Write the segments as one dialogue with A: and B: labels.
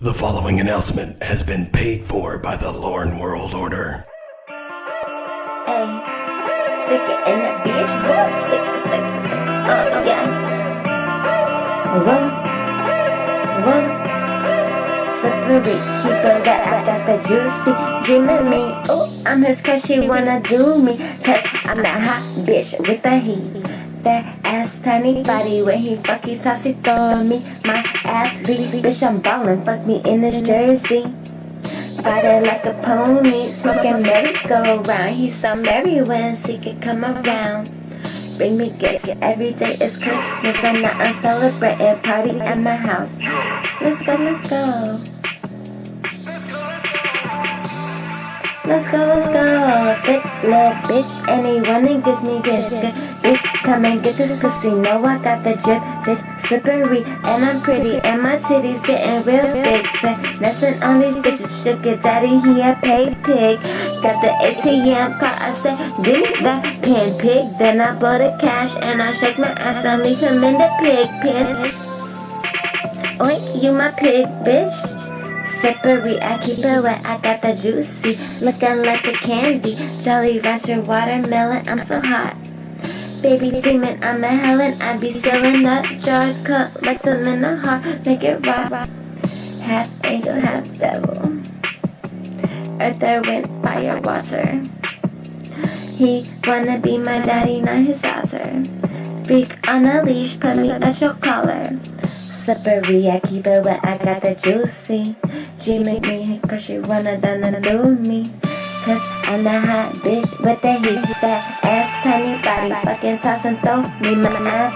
A: The following announcement has been paid for by the Lorne World Order.
B: Hey, sick it in the bitch, sick. Yeah. Whoa. Slippery, keeper that I got the juicy. Dreaming me, ooh, I'm his crush, she wanna do me. Cause I'm that hot bitch with the heat. That ass tiny body where he fuck he toss it for me. My athlete, bitch, I'm ballin', fuck me in this jersey. Body like a pony, smoking merry-go-round. He's so merry when he can come around. Bring me gifts, every day is Christmas and I'm celebrating party at my house. Let's go. Thick little bitch, and he running gives me gifts. Bitch, come and get this pussy. Know I got the drip, bitch, slippery, and I'm pretty, and my titties getting real big. Finessing on these bitches, sugar daddy, he a paid pig. Got the ATM card, I said, give me that pig. Then I blow the cash, and I shake my ass and leave him in the pig pen. Oink, you my pig, bitch. Slippery, I keep it wet, I got the juicy, looking like a candy. Jolly Rancher watermelon, I'm so hot. Baby demon, I'm a Helen, I be selling up jars, collecting in the heart, make it rock. Half angel, half devil. Earth, air, wind, fire, water. He wanna be my daddy, not his daughter. Freak on a leash, put me at your collar. Slippery, I keep it wet, I got the juicy. G make me cause she wanna done do me. Cause I'm the hot bitch with the heat. That ass tiny body, fucking toss and throw me. My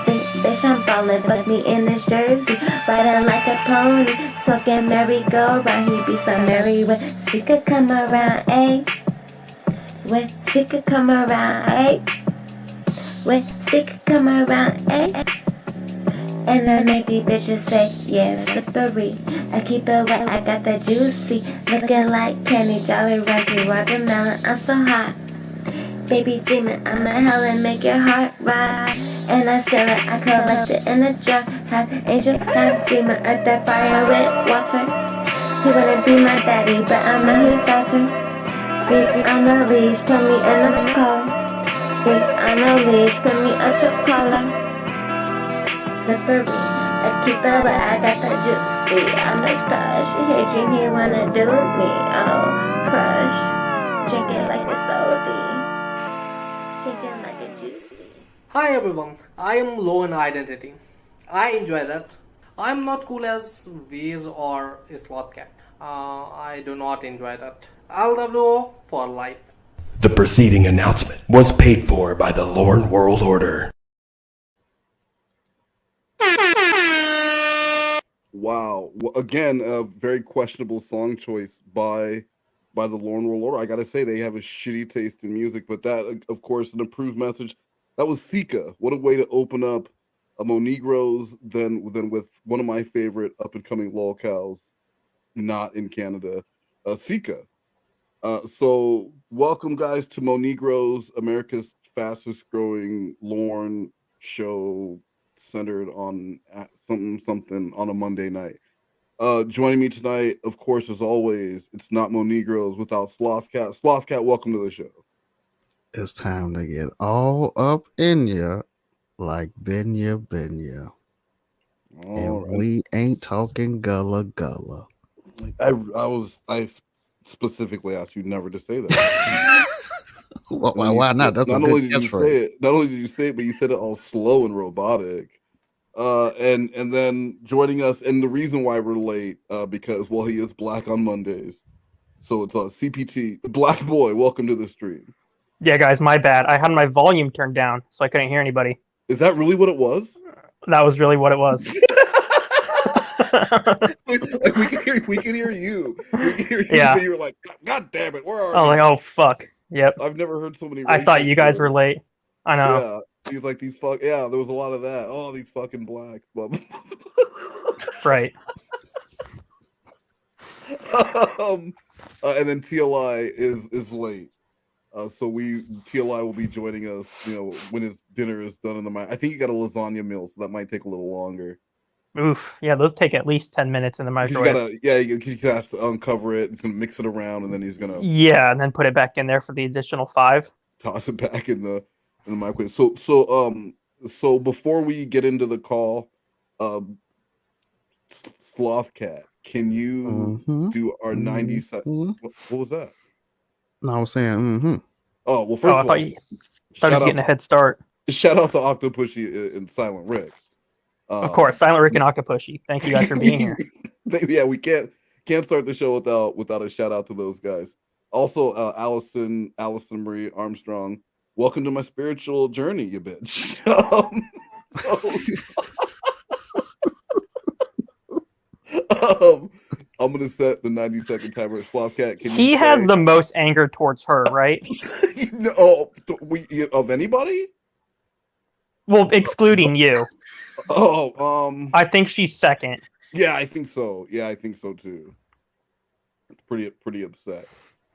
B: feet, bitch, I'm ballin', fuck me in this jersey. Riding like a pony, smoking merry-go-round. He be so merry when she could come around, ayy. When she could come around, ayy. When she could come around, ayy. And I make these bitches say, yeah, slippery. I keep it wet, I got the juicy. Looking like candy, Jolly Rancher watermelon, I'm so hot. Baby demon, I'm a Helen, make your heart ride. And I sell it, I collect it in a jar. Half angel, half demon, earth, that fire with water. He wanna be my daddy, but I'm not his daughter. Freak on the leash, put me in a collar. Freak on the leash, put me on your collar. Slippery, I keep it wet, I got the juicy. I'm a crush, he drink, he wanna do me. Oh, crush, drink it like a soda, drink it like a juicy.
C: Hi everyone, I am low in identity. I enjoy that. I'm not cool as Wiz or Slothcat. I do not enjoy that. LWO for life.
A: The preceding announcement was paid for by the Lorne World Order.
D: Wow. Well, again, a very questionable song choice by the Lorne World Order. I gotta say, they have a shitty taste in music, but that, of course, an improved message. That was Ca3ey. What a way to open up a MoNegroes than with one of my favorite up-and-coming lolcows, not in Canada, Ca3ey. So welcome, guys, to MoNegroes, America's fastest-growing Lorne show, centered on something on a Monday night. Joining me tonight, of course, as always, it's not MoNegroes without Slothcat. Slothcat, welcome to the show.
E: It's time to get all up in ya, like Benya. And
D: Right.
E: we ain't talking gullah.
D: I specifically asked you never to say that.
E: Why not? That's
D: not
E: a
D: only
E: good
D: did you
E: catchphrase.
D: say it, not only did you say it, but you said it all slow and robotic. And then joining us, and the reason why we're late, because well, he is black on Mondays, so it's CPT Black Boy. Welcome to the stream.
F: Yeah, guys, my bad. I had my volume turned down, so I couldn't hear anybody.
D: Is that really what it was?
F: That was really what it was.
D: we can hear you. We can hear you.
F: Yeah.
D: You were like, God damn it, where are
F: I was
D: these?
F: like, oh fuck. Yep.
D: I've never heard so many.
F: I thought you guys were
D: slurs.
F: late. I know.
D: Yeah. He's like these fuck. Yeah, there was a lot of that. Oh, these fucking blacks.
F: Right.
D: And then TLI is late. So TLI will be joining us, when his dinner is done in the night. I think he got a lasagna meal, so that might take a little longer.
F: Oof. Yeah, those take at least 10 minutes in the
D: He's
F: microwave.
D: he has to uncover it. He's gonna mix it around, and then he's gonna
F: Yeah, and then put it back in there for the additional 5.
D: toss it back in the microwave. So before we get into the call, Slothcat, can you do our 90 seconds? What was that?
E: No, I was saying,
D: Oh well, first
F: I
D: of
F: thought
D: all,
F: he was getting a head start.
D: shout out to Octopushy and Silent Rick.
F: Of course, Silent Rick and Octopushy. Thank you guys for being here.
D: Yeah, we can't start the show without a shout out to those guys. Also, Allison Marie Armstrong, welcome to my spiritual journey, you bitch. I'm gonna set the 90-second timer. Slothcat, can you?
F: He has the most anger towards her, right?
D: No, of anybody?
F: Well, excluding you. I think she's second.
D: Yeah, I think so. Yeah, I think so too. It's pretty upset.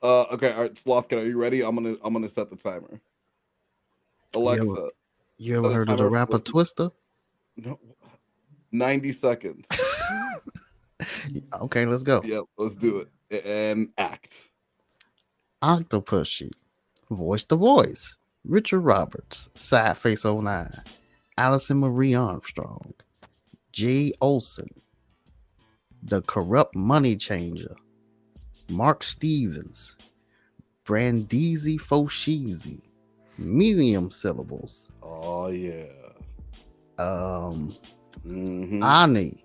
D: Okay, all right, Slothcat, are you ready? I'm gonna set the timer. Alexa,
E: you ever heard of the rapper Twister?
D: No. 90 seconds.
E: Okay, let's go.
D: Yep, let's do it. And act.
E: Octopushy, voice to voice. Richard Roberts, Side Face 09. Allison Marie Armstrong. Jay Olsen. The Corrupt Money Changer. Mark Stevens. Brandeezy Fosheezy. Medium syllables.
D: Oh yeah.
E: Ani.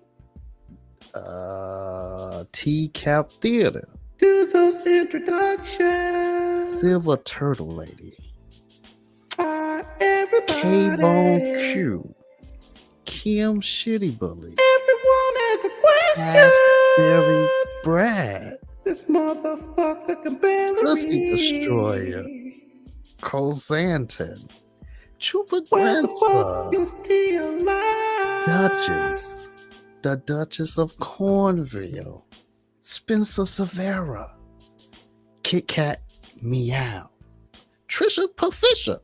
E: T-Cap Theater.
G: Do those introductions.
E: Silver Turtle Lady.
G: Everybody.
E: K-Bone Q. Kim Shitty Bully.
G: Everyone has a question.
E: AsburyBrad.
G: This motherfucker can barely
E: Pussy
G: read.
E: Destroyer. Cosanton. Chupa
G: Where the fuck
E: Grandson.
G: is TLI?
E: Duchess. The Duchess of Cornville. Spencer Severa. Kit Kat Meow. Trisha Pafisha.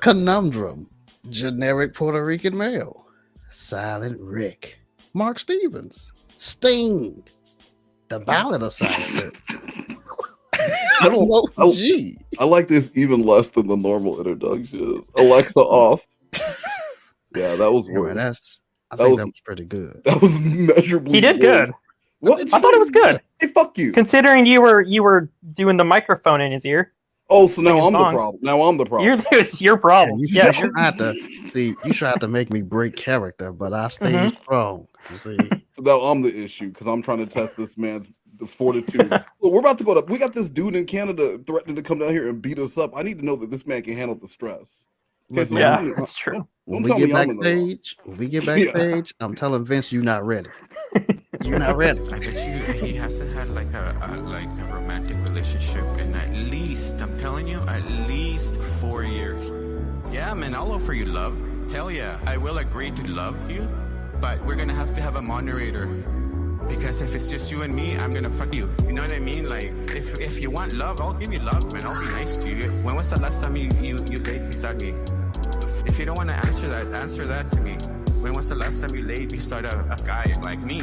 E: Conundrum. Generic Puerto Rican Mayo. Silent Rick. Mark Stevens. Sting. The Ballad Assassin.
D: I like this even less than the normal introductions. Alexa off. Yeah, that was worse.
E: I think that was pretty good.
D: That was measurably.
F: He did
D: worse.
F: good.
D: What?
F: I thought it was good.
D: Hey, fuck you.
F: Considering you were doing the microphone in his ear.
D: Oh, so now
F: singing
D: I'm the
F: songs.
D: problem. Now I'm the problem.
F: It's your problem.
E: You
F: Yeah.
E: should have to see. You should have to make me break character, but I stayed strong. You see.
D: So now I'm the issue because I'm trying to test this man's fortitude. Look, we're about to go to. We got this dude in Canada threatening to come down here and beat us up. I need to know that this man can handle the stress. Okay, so
F: Yeah,
D: tell me-
F: that's true.
E: When
D: don't
E: we
D: tell
E: get
D: me I'm in the wrong.
E: backstage, I'm telling Vince you're not ready. You're not ready.
H: I bet you he hasn't had like a romantic relationship in at least, I'm telling you, at least 4 years. Yeah, man, I'll offer you love. Hell yeah, I will agree to love you, but we're gonna have to have a moderator. Because if it's just you and me, I'm gonna fuck you. You know what I mean? Like, if you want love, I'll give you love, man. I'll be nice to you. When was the last time you laid beside me? If you don't want to answer that to me. When was the last time you laid beside a guy like me?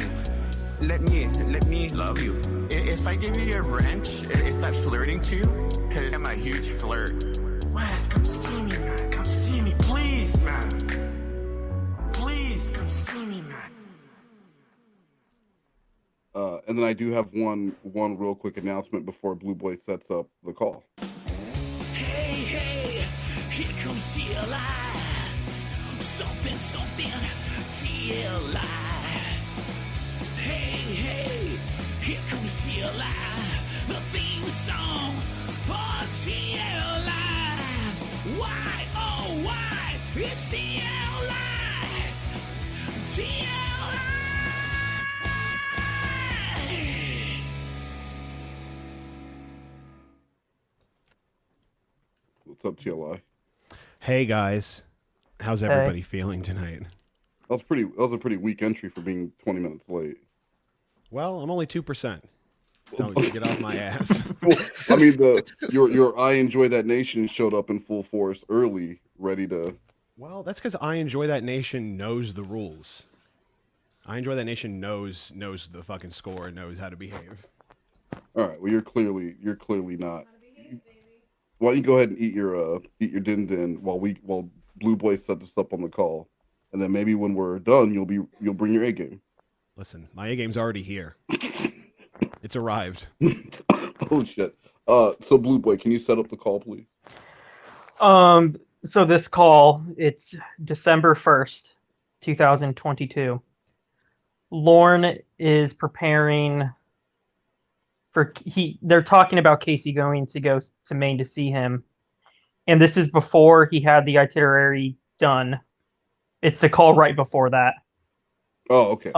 H: Let me love you. If I give you a wrench, is that flirting to you? Because I'm a huge flirt. Wes, come see me, man. Come see me, please, man. Please, come see me, man.
D: And then I do have one real quick announcement before Blue Boy sets up the call.
I: Hey, here comes TLI. Something, TLI. Hey, here comes TLI. The theme song for TLI. Why, oh, why? It's TLI. TLI.
D: What's up, TLI?
J: Hey guys, how's everybody feeling tonight?
D: That was a pretty weak entry for being 20 minutes late.
J: Well, I'm only 2%. Don't get off my ass.
D: Well, I mean, your I Enjoy That Nation showed up in full force early, ready to.
J: Well, that's because I Enjoy That Nation knows the rules. I Enjoy That Nation knows the fucking score and knows how to behave.
D: All right. Well, you're clearly not. Why don't you go ahead and eat your din din while Blue Boy set us up on the call, and then maybe when we're done, you'll bring your A game.
J: Listen, my A game's already here. It's arrived.
D: Oh shit. So Blue Boy, can you set up the call, please?
F: So this call, it's December 1st, 2022. Lorne is preparing for they're talking about Ca3ey going to go to Maine to see him. And this is before he had the itinerary done. It's the call right before that.
D: Oh, okay.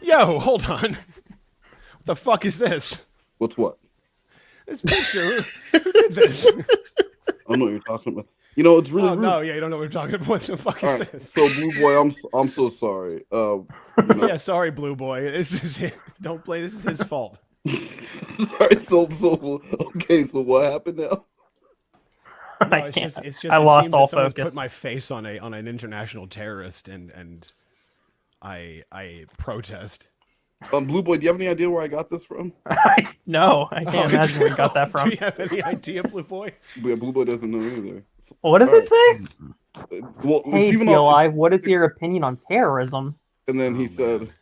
J: Yo, hold on. What the fuck is this?
D: What's what?
J: This picture. Who did this?
D: I don't know what you're talking about. You know, it's really rude.
J: No, yeah, you don't know what we're talking about. What the fuck is this?
D: So Blue Boy, I'm so sorry.
J: Yeah, sorry, Blue Boy. This is it. Don't play. This is his fault.
D: Sorry. So okay. So what happened now?
J: No,
F: I can't.
J: It's just,
F: I lost all
J: focus.
F: focus.
J: Put my face on an international terrorist, and I protest.
D: Blue Boy, do you have any idea where I got this from?
F: No, I can't imagine where you got that from.
J: Do you have any idea, Blue Boy?
D: Yeah, Blue Boy doesn't know either.
F: What does it say?
D: Well,
F: Hey,
D: it's even
F: TLI, what is your opinion on terrorism?
D: And then he said,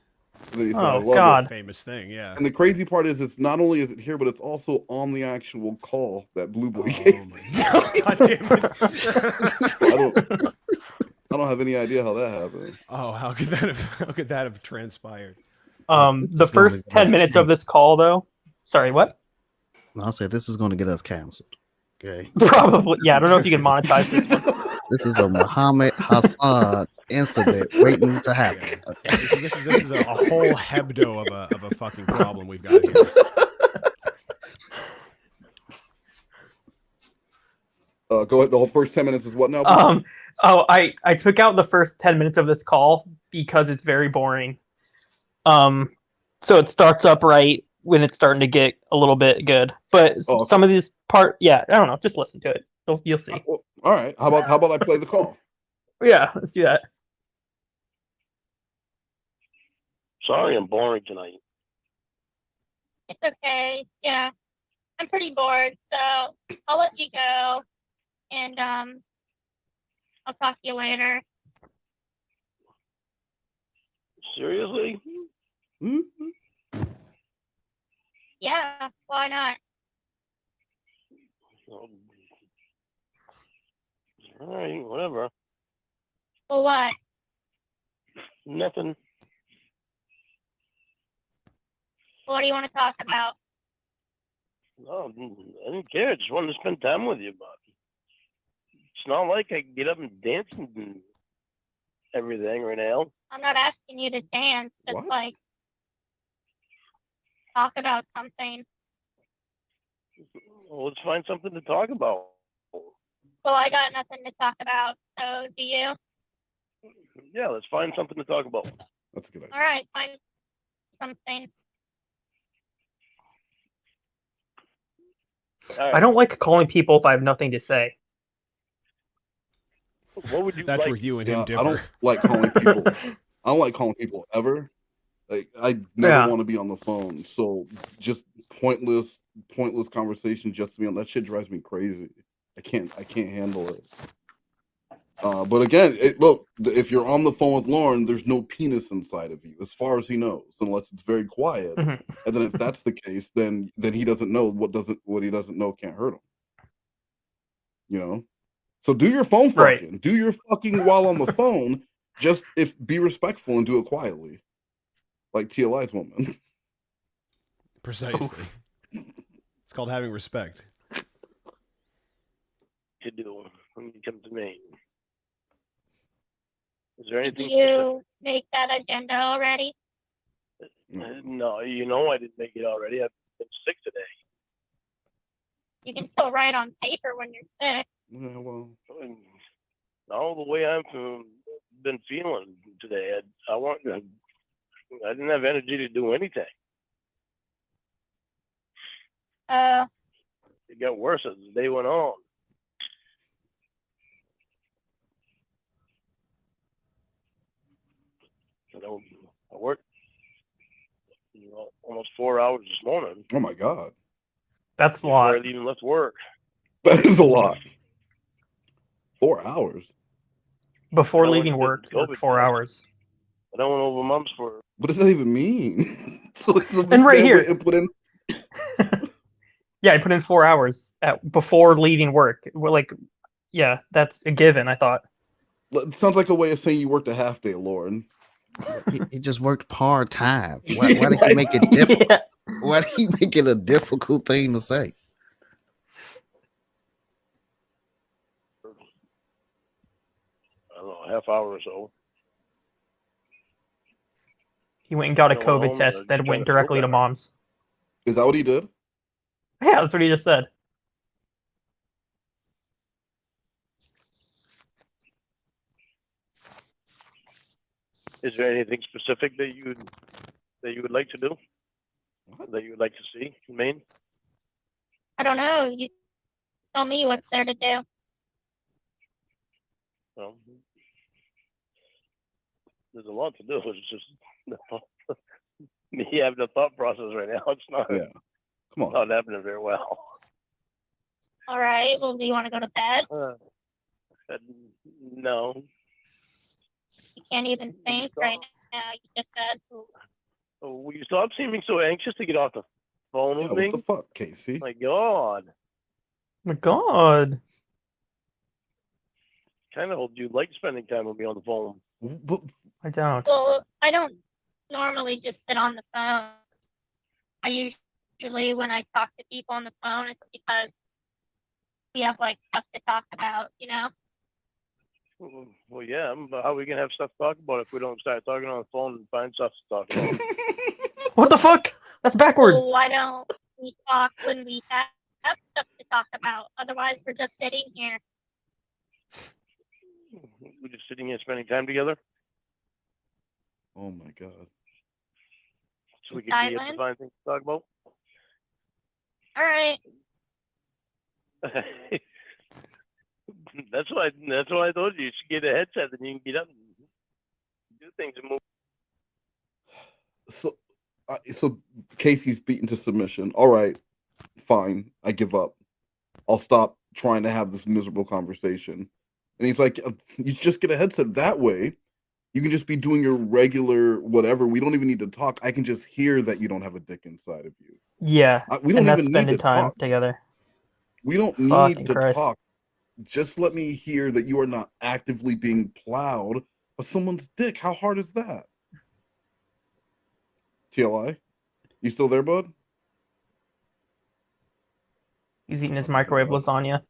D: I
F: Oh,
D: love
F: God.
D: it.
J: Famous thing, yeah.
D: And the crazy part is, it's not only is it here, but it's also on the actual call that Blue Boy gave me.
J: God damn it!
D: I don't have any idea how that happened.
J: Oh, how could that have transpired?
F: The first 10 minutes of this call, though. Sorry, what?
E: I'll say this is going to get us canceled. Okay.
F: Probably. Yeah, I don't know if you can monetize this one.
E: This is a Muhammad Hassan incident waiting to happen.
J: Yeah. This is a whole hebdo of a fucking problem we've got here.
D: Go ahead. The whole first 10 minutes is what now?
F: I took out the first 10 minutes of this call because it's very boring. So it starts up right when it's starting to get a little bit good. But some of these I don't know. Just listen to it. You'll see.
D: Well, all right. How about I play the call?
F: Yeah, let's do that.
K: Sorry, I'm boring tonight.
L: It's okay. Yeah, I'm pretty bored, so I'll let you go, and I'll talk to you later.
K: Seriously?
D: Mm-hmm.
L: Yeah, why not?
K: All right, whatever.
L: Well, what?
K: Nothing.
L: What do you want to talk about?
K: No, I didn't care. I just wanted to spend time with you, but it's not like I can get up and dance and everything right now.
L: I'm not asking you to dance. Just like talk about something.
K: Well, let's find something to talk about.
L: Well, I got nothing to talk about. So do you?
K: Yeah, let's find something to talk about.
D: That's a good idea.
L: All right, find something.
K: Right.
F: I don't like calling people if I have nothing to say.
K: What would you
J: That's
K: like?
J: where you and him differ.
D: I don't like calling people. I don't like calling people ever. Like, I never want to be on the phone. So just pointless conversation just to be on that shit drives me crazy. I can't handle it. But again, look, if you're on the phone with Lorne, there's no penis inside of you, as far as he knows, unless it's very quiet.
F: Mhm.
D: And then if that's the case, then he doesn't know what he doesn't know can't hurt him. You know? So do your phone fucking.
F: Right.
D: Do your fucking while on the phone. Just be respectful and do it quietly. Like TLI's woman.
J: Precisely. It's called having respect.
K: To do when you come to Maine. Is there
L: Did
K: anything?
L: you make that agenda already?
K: No, you know I didn't make it already. I've been sick today.
L: You can still write on paper when you're sick.
D: Yeah, well,
K: no, the way I've been feeling today, I didn't have energy to do anything. It got worse as the day went on. I worked almost 4 hours this morning.
D: Oh my god,
F: That's a lot.
K: Before I even left work.
D: that is a lot. 4 hours.
F: Before
K: I
F: leaving
K: went to
F: work,
K: the COVID
F: 4
K: test.
F: hours.
K: And I went over months for.
D: What does that even mean? so this
F: And right
D: man
F: here.
D: went and put in.
F: Yeah, I put in 4 hours before leaving work. We're like, yeah, that's a given, I thought.
D: It sounds like a way of saying you worked a half day, Lauren.
E: He just worked part time. Why did he make it difficult? Yeah. Why did he make it a difficult thing to say?
K: I don't know, a half hour or so.
F: He went and got a COVID test that went directly to mom's.
D: Is that what he did?
F: Yeah, that's what he just said.
K: Is there anything specific that you would like to do? That you would like to see in Maine?
L: I don't know. You tell me what's there to do.
K: Well, there's a lot to do. It's just me having a thought process right now. It's not.
D: Yeah. Come on.
K: Not happening very well.
L: All right. Well, do you want to go to bed?
K: No.
L: You can't even think right now. You just said.
K: Oh, will you stop seeming so anxious to get off the phone with me?
D: What the fuck, Ca3ey?
K: My God.
F: My God.
K: Kind of hope you like spending time with me on the phone.
F: I don't.
L: Well, I don't normally just sit on the phone. I usually, when I talk to people on the phone, it's because we have like stuff to talk about, you know?
K: Well, yeah, but how are we going to have stuff to talk about if we don't start talking on the phone and find stuff to talk about?
F: What the fuck? That's backwards.
L: Well, why don't we talk when we have stuff to talk about? Otherwise, we're just sitting here.
K: We're just sitting here spending time together?
D: Oh my God.
K: So we can be able to find things to talk about?
L: All right.
K: That's why I told you should get a headset, then you can get up and do things and move.
D: So Casey's beaten to submission. All right, fine. I give up. I'll stop trying to have this miserable conversation. And he's like, you just get a headset that way. You can just be doing your regular whatever. We don't even need to talk. I can just hear that you don't have a dick inside of you.
F: Yeah.
D: We don't even need to
F: time
D: talk
F: together.
D: We don't need to talk. Just let me hear that you are not actively being plowed by someone's dick. How hard is that? TLI, you still there, bud?
F: He's eating his microwave lasagna.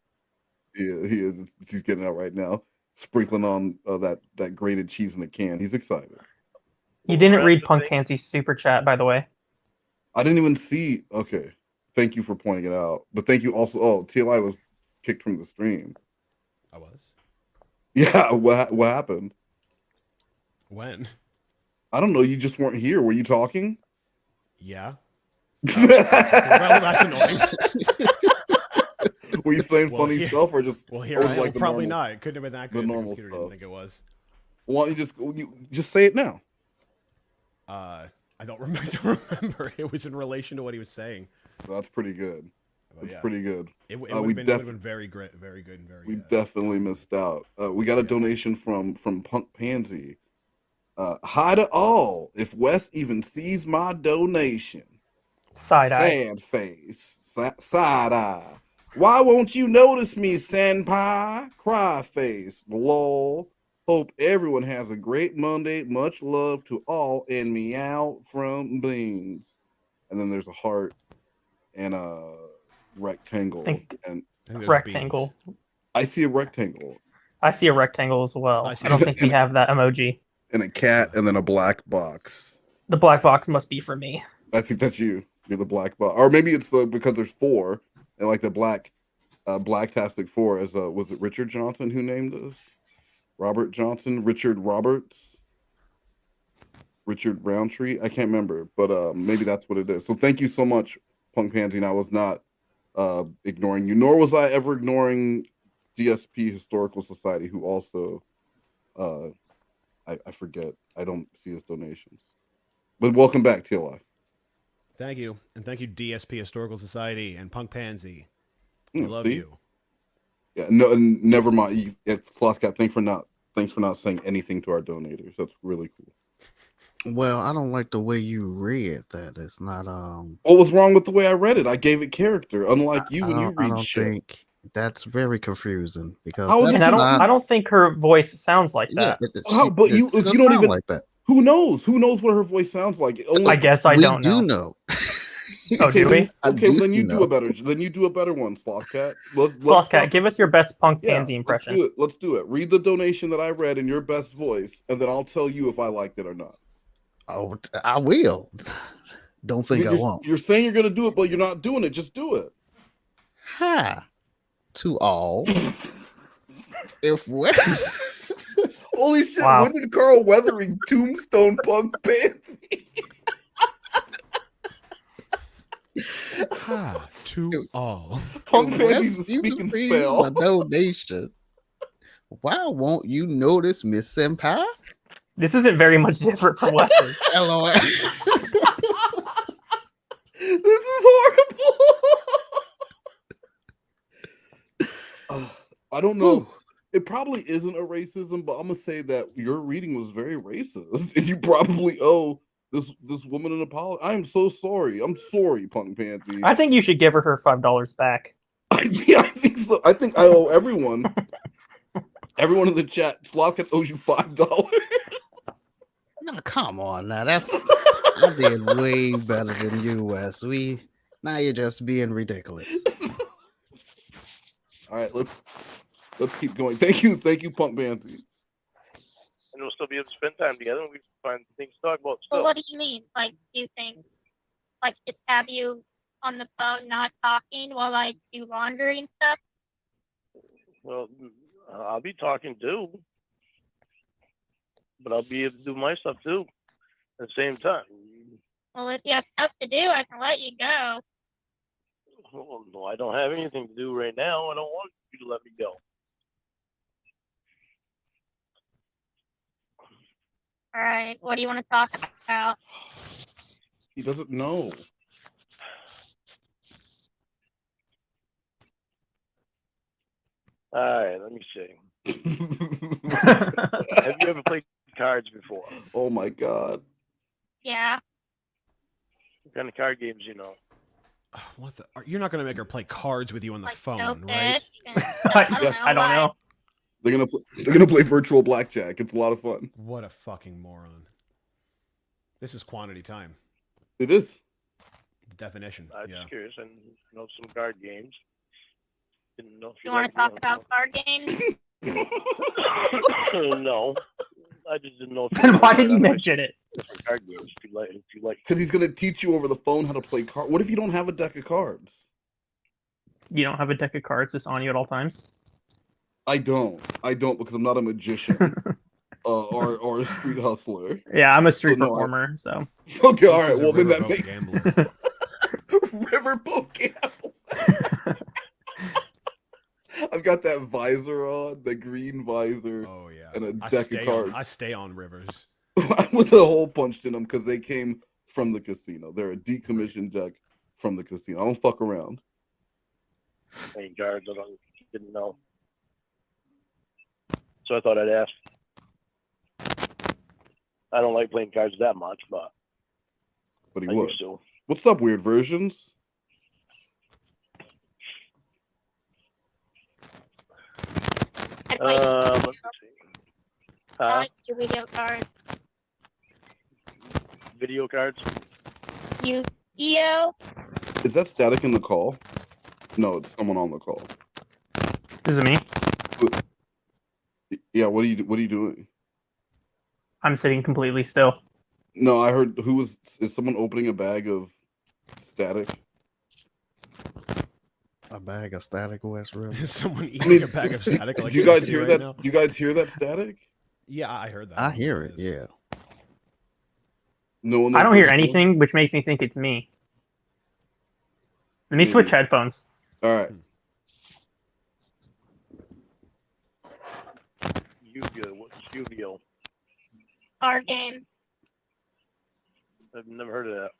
D: Yeah, he is. He's getting out right now, sprinkling on that grated cheese in the can. He's excited.
F: You didn't read Punk Pansy's super chat, by the way.
D: I didn't even see. Okay, thank you for pointing it out. But thank you also. Oh, TLI was kicked from the stream.
J: I was.
D: Yeah, what happened?
J: When?
D: I don't know. You just weren't here. Were you talking?
J: Yeah. Well, that's annoying.
D: Were you saying funny stuff or just?
J: Well, here I am.
D: Like
J: probably not. It couldn't have been that good.
D: The normal
J: stuff.
D: stuff.
J: I think it was.
D: Why don't you just say it now?
J: I don't remember. It was in relation to what he was saying.
D: That's pretty good. It's pretty good.
J: It would have been very great, very good, and very.
D: We definitely missed out. We got a donation from Punk Pansy. Hi to all. If Wes even sees my donation,
F: side eye,
D: sad face, side eye. Why won't you notice me, senpai? Cry face, lol. Hope everyone has a great Monday. Much love to all, and meow from Beans. And then there's a heart and a rectangle. And
F: rectangle.
D: I see a rectangle.
F: I see a rectangle as well. I don't think we have that emoji.
D: And a cat, and then a black box.
F: The black box must be for me.
D: I think that's you. You're the black box, or maybe it's because there's 4, and like the Blacktastic 4 as was it Richard Johnson who named us? Robert Johnson, Richard Roberts, Richard Roundtree. I can't remember, but maybe that's what it is. So thank you so much, Punk Pansy. And I was not ignoring you, nor was I ever ignoring DSP Historical Society, who also I forget. I don't see his donations. But welcome back, TLI.
J: Thank you. And thank you, DSP Historical Society and Punk Pansy. I love
D: See?
J: you.
D: Yeah, no, never mind. Slothcat, thanks for not saying anything to our donators. That's really cool.
E: Well, I don't like the way you read that. It's not
D: What was wrong with the way I read it? I gave it character, unlike you when you
E: I
D: read
E: don't
D: shit.
E: think that's very confusing because
F: And I don't think her voice sounds like that.
D: But if you don't even
E: like that.
D: Who knows? Who knows what her voice sounds like?
F: I guess I don't know.
E: We do know.
F: Oh, do we?
D: Okay, well, then you do a better. Then you do a better one, Slothcat.
F: Slothcat, give us your best Punk Pansy impression.
D: Let's do it. Read the donation that I read in your best voice, and then I'll tell you if I liked it or not.
E: Oh, I will. Don't think I won't.
D: You're saying you're gonna do it, but you're not doing it. Just do it.
E: Hi to all. If what?
D: Holy shit!
F: Wow.
D: When did Carl Weathering Tombstone Punk Pansy?
J: Hi to all.
D: Punk Pansy's a
E: You
D: speaking
E: see
D: spell.
E: my donation. Why won't you notice, Miss Senpai?
F: This isn't very much different from Wesley.
E: LOL.
D: This is horrible. I don't know. It probably isn't a racism, but I'm gonna say that your reading was very racist, and you probably owe this woman an apology. I am so sorry. I'm sorry, Punk Pansy.
F: I think you should give her $5 back.
D: Yeah, I think so. I think I owe everyone in the chat. Slothcat owes you $5.
E: No, come on now. I did way better than you, Wes. Now you're just being ridiculous.
D: All right, let's keep going. Thank you, Punk Pansy.
K: And we'll still be able to spend time together, and we find things to talk about.
L: Well,
K: Still.
L: what do you mean? Like, do things? Like, just have you on the phone not talking while I do laundry and stuff?
K: Well, I'll be talking too, but I'll be able to do my stuff too at the same time.
L: Well, if you have stuff to do, I can let you go.
K: Well, no, I don't have anything to do right now. I don't want you to let me go.
L: All right. What do you want to talk about?
D: He doesn't know.
K: All right, let me see. Have you ever played cards before?
D: Oh my god.
L: Yeah.
K: What kind of card games you know?
J: What the? You're not going to make her play cards with you on the phone,
L: No
J: right?
L: fish.
F: I don't know.
D: They're gonna play virtual blackjack. It's a lot of fun.
J: What a fucking moron. This is quantity time.
D: It is.
J: Definition.
K: I'm
J: Yeah.
K: just curious. I know some card games. Didn't know if
L: You want to talk about card games?
K: No, I just didn't know. If
F: Then why did you mention it?
K: Different card games, if you like.
D: Because he's gonna teach you over the phone how to play cards. What if you don't have a deck of cards?
F: You don't have a deck of cards that's on you at all times?
D: I don't because I'm not a magician or a street hustler.
F: Yeah, I'm a street
D: no,
F: performer, so.
D: Okay, all right. Well, then that makes Riverboat Gambler. I've got that visor on, the green visor.
J: Oh yeah.
D: And a deck of cards.
J: I stay on rivers.
D: With a hole punched in them because they came from the casino. They're a decommissioned deck from the casino. I don't fuck around.
K: Playing cards, didn't know. So I thought I'd ask. I don't like playing cards that much, but
D: But he
K: I
D: would.
K: used to.
D: What's up, Weird Versions?
K: Let me see.
L: I like your video cards.
K: Video cards?
L: Yu-Gi-Oh!
D: Is that static in the call? No, it's someone on the call.
F: Is it me?
D: Yeah, what are you doing?
F: I'm sitting completely still.
D: No, I heard is someone opening a bag of static?
E: A bag of static, West, really?
J: Someone eating a bag of static. Like
D: Do you guys
J: Anthony
D: hear
J: right
D: that?
J: now?
D: Do you guys hear that static?
J: Yeah, I heard that.
E: I hear it, yeah.
D: No one.
F: I don't hear anything, which makes me think it's me. Let me switch headphones.
D: All right.
K: Yu-Gi-Oh. What's Yu-Gi-Oh?
L: Card game.
K: I've never heard of that.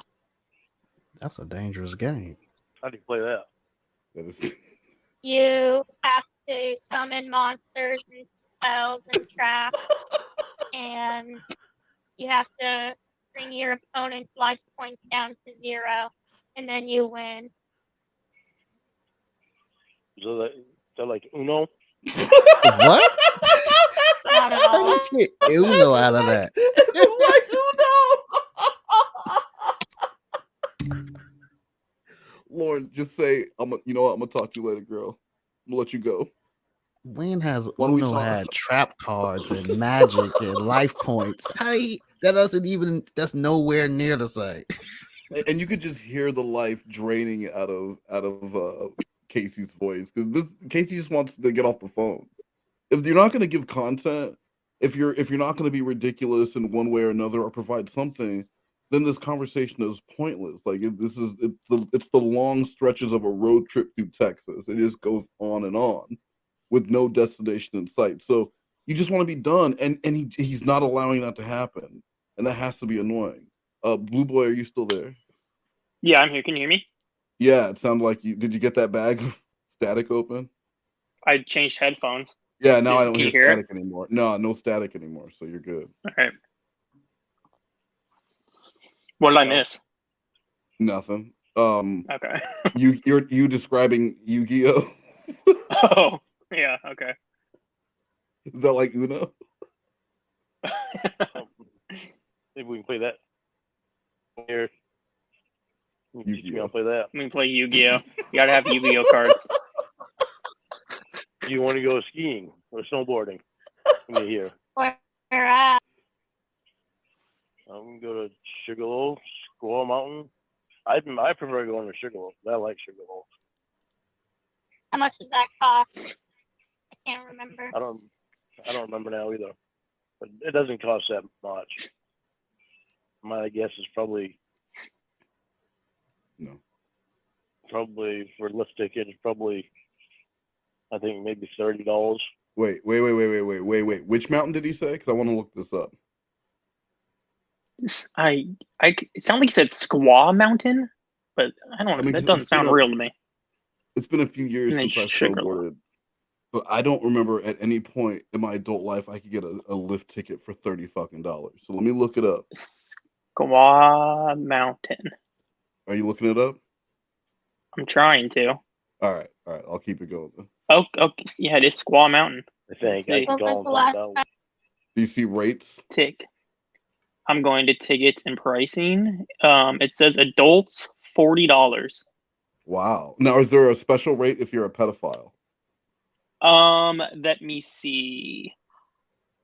E: That's a dangerous game.
K: How do you play that?
D: That is.
L: You have to summon monsters and spells and traps, and you have to bring your opponent's life points down to 0, and then you win.
K: So that like Uno?
E: What?
L: Not at
E: How
L: all.
E: you get Uno out of that?
D: Lorne, just say you know what? I'm gonna talk to you later, girl. I'm gonna let you go.
E: When has
D: Why don't we
E: Uno
D: talk-
E: had trap cards and magic and life points? That's nowhere near the same.
D: And you could just hear the life draining out of Casey's voice, because Casey just wants to get off the phone. If you're not going to give content, if you're not going to be ridiculous in one way or another or provide something, then this conversation is pointless. Like it's the long stretches of a road trip through Texas. It just goes on and on with no destination in sight. So you just want to be done, and he's not allowing that to happen, and that has to be annoying. Blue Boy, are you still there?
M: Yeah, I'm here. Can you hear me?
D: Yeah, it sounded like you. Did you get that bag of static open?
M: I changed headphones.
D: Yeah, now I don't
M: Can
D: hear
M: you hear
D: static anymore. No static anymore, so you're good.
M: All right. What did I miss?
D: Nothing.
M: Okay.
D: you describing Yu-Gi-Oh?
M: Oh, yeah. Okay.
D: Is that like Uno?
K: Maybe we can play that here. You can teach me how
D: Yu-Gi-Oh.
K: to play that.
M: We can play Yu-Gi-Oh. You gotta have Yu-Gi-Oh cards.
K: Do you want to go skiing or snowboarding? Let me hear.
L: Where at?
K: I'm gonna go to Sugarloaf, Squaw Mountain. I prefer going to Sugarloaf. I like Sugarloaf.
L: How much does that cost? I can't remember.
K: I don't remember now either. But it doesn't cost that much. My guess is probably for lift ticket is probably, I think maybe $30.
D: Wait. Which mountain did he say? Because I want to look this up.
M: It sounded like he said Squaw Mountain, but I don't know. That doesn't sound real to me.
D: It's been a few years since I snowboarded, but I don't remember at any point in my adult life I could get a lift ticket for $30 fucking. So let me look it up.
M: Squaw Mountain.
D: Are you looking it up?
M: I'm trying to.
D: All right. I'll keep it going then.
M: Oh, yeah, it is Squaw Mountain.
K: I think
M: I
L: What was the last time?
D: Do you see rates?
M: I'm going to tickets and pricing. It says adults $40.
D: Wow. Now, is there a special rate if you're a pedophile?
M: Let me see.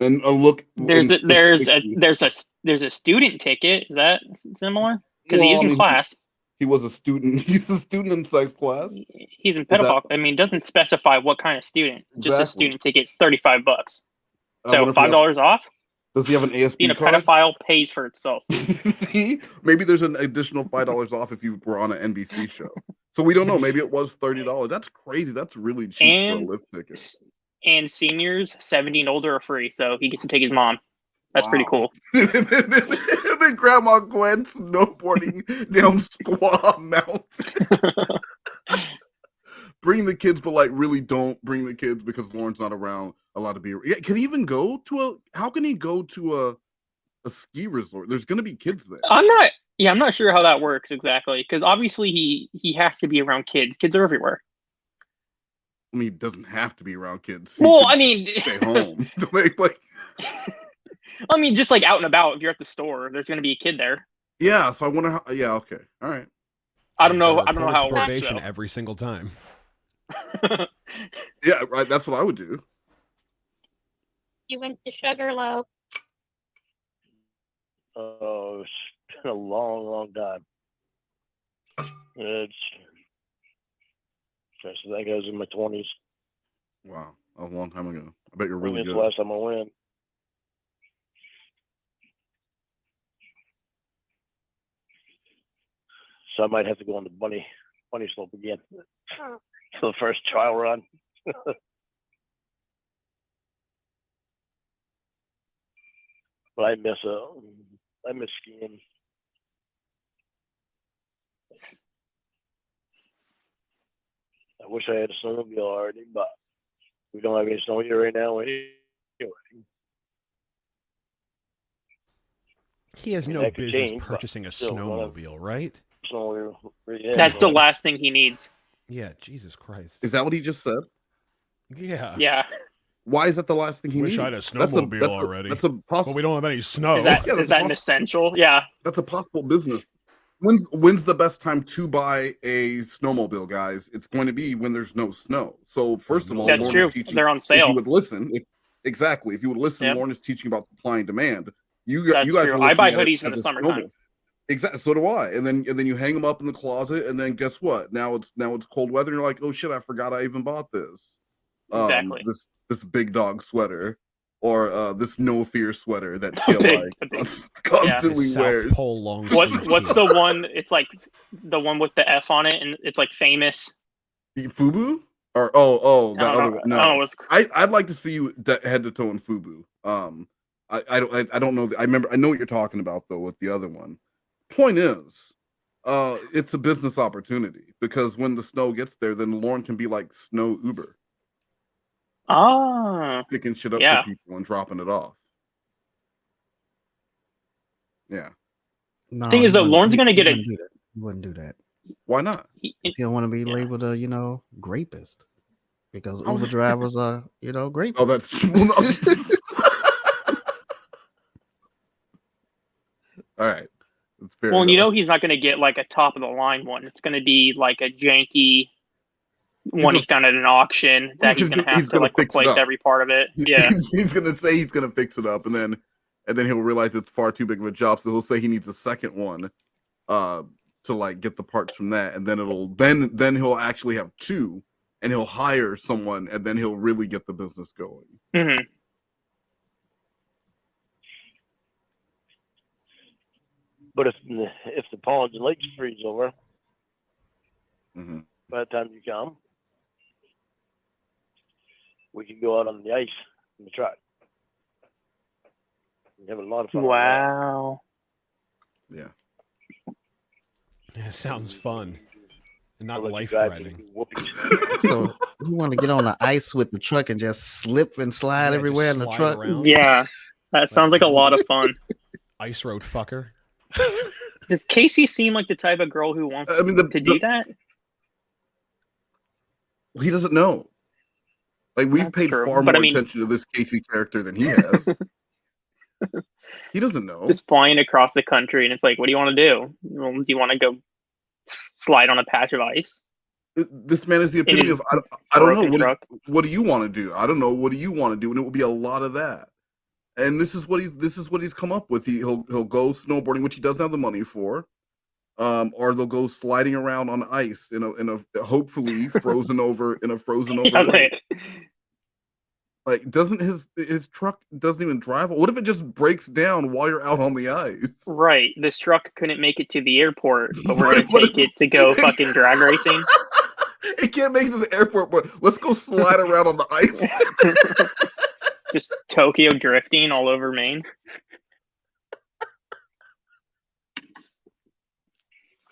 D: And look.
M: There's a student ticket. Is that similar? Because he is in class.
D: He was a student. He's a student in sex class.
M: He's in pedophile. I mean, it doesn't specify what kind of student. Just a student ticket. It's $35. So $5 off.
D: Does he have an ASB
M: Being a
D: card?
M: pedophile pays for itself.
D: See, maybe there's an additional $5 off if you were on an NBC show. So we don't know. Maybe it was $30. That's crazy. That's really cheap for a lift ticket.
M: And seniors 70 and older are free, so he gets to take his mom. That's pretty cool.
D: And then Grandma Gwen snowboarding down Squaw Mountain. Bring the kids, but like really don't bring the kids because Lorne's not around allowed to be. Yeah, can he even go to how can he go to a ski resort? There's gonna be kids there.
M: I'm not sure how that works exactly, because obviously he has to be around kids. Kids are everywhere.
D: I mean, he doesn't have to be around kids.
M: Well, I mean,
D: stay home.
M: I mean, just like out and about. If you're at the store, there's going to be a kid there.
D: Yeah. So I wonder how. Yeah. Okay. All right.
M: I don't know how it works.
J: Probation every single time.
D: Yeah. Right. That's what I would do.
L: You went to Sugarloaf.
K: Oh, it's been a long time. I think I was in my 20s.
D: Wow, a long time ago. I bet you're really
K: That's
D: good.
K: the last time I went. So I might have to go on the bunny slope again. for the first trial run. But I miss skiing. I wish I had a snowmobile already, but we don't have any snow here right now anyway.
J: He has no business purchasing a snowmobile, right?
M: That's the last thing he needs.
J: Yeah, Jesus Christ.
D: Is that what he just said?
J: Yeah.
M: Yeah.
D: Why is that the last thing he needs?
J: Wish I had a snowmobile already.
D: That's a possible.
J: But we don't have any snow.
M: Is that an essential? Yeah.
D: That's a possible business. When's the best time to buy a snowmobile, guys? It's going to be when there's no snow. So first of all,
M: that's true. They're on sale.
D: If you would listen, if you would listen, Lorne is teaching about supply and demand. You guys
M: true.
D: are
M: I buy
D: looking at
M: hoodies
D: it
M: in
D: as
M: the
D: a
M: summertime.
D: snowmobile. Exactly. So do I. And then you hang them up in the closet, and then guess what? Now it's cold weather, and you're like, oh shit, I forgot I even bought this.
M: Exactly.
D: This big dog sweater, or this no fear sweater that TLI constantly wears.
J: Pole long.
M: What's the one? It's like the one with the F on it, and it's like famous.
D: FUBU? Or that other one. No,
M: I
D: I'd like to see you head to toe in FUBU. I don't know. I know what you're talking about though with the other one. Point is, it's a business opportunity because when the snow gets there, then Lorne can be like snow Uber. Picking shit up for people and dropping it off. Yeah.
E: No,
M: thing is though, Lorne's gonna get
E: He wouldn't do that.
D: Why not?
E: He don't want to be labeled a rapist because Uber drivers are grapists.
D: Oh, that's all right. That's fair
M: well,
D: enough.
M: he's not gonna get like a top of the line one. It's gonna be like a janky one he found at an auction that he's gonna have to like replace every part of it. Yeah,
D: he's gonna say he's gonna fix it up, and then he'll realize it's far too big of a job, so he'll say he needs a second one, to like get the parts from that, and then he'll actually have two, and he'll hire someone, and then he'll really get the business going.
M: Mm-hmm.
K: But if the ponds and lakes freeze over, by the time you come, we can go out on the ice in the truck. We have a lot of fun.
M: Wow.
D: Yeah.
J: Yeah, sounds fun. And not life-threatening.
E: So you want to get on the ice with the truck and just slip and slide everywhere in the truck?
J: Around.
M: Yeah, that sounds like a lot of fun.
J: Ice road fucker.
M: Does Casey seem like the type of girl who wants to do that?
D: He doesn't know. Like we've paid far more attention to this Casey character than he has. He doesn't know.
M: Just flying across the country, and it's like, what do you want to do? Well, do you want to go slide on a patch of ice?
D: This man is the epitome of I don't know. What do you want to do? I don't know. What do you want to do? And it will be a lot of that. And this is what he's come up with. He'll go snowboarding, which he doesn't have the money for, or they'll go sliding around on ice in a hopefully frozen over lake. Like doesn't his truck doesn't even drive? What if it just breaks down while you're out on the ice?
M: Right. This truck couldn't make it to the airport, but we're gonna take it to go fucking drag racing.
D: It can't make it to the airport, but let's go slide around on the ice.
M: Just Tokyo drifting all over Maine.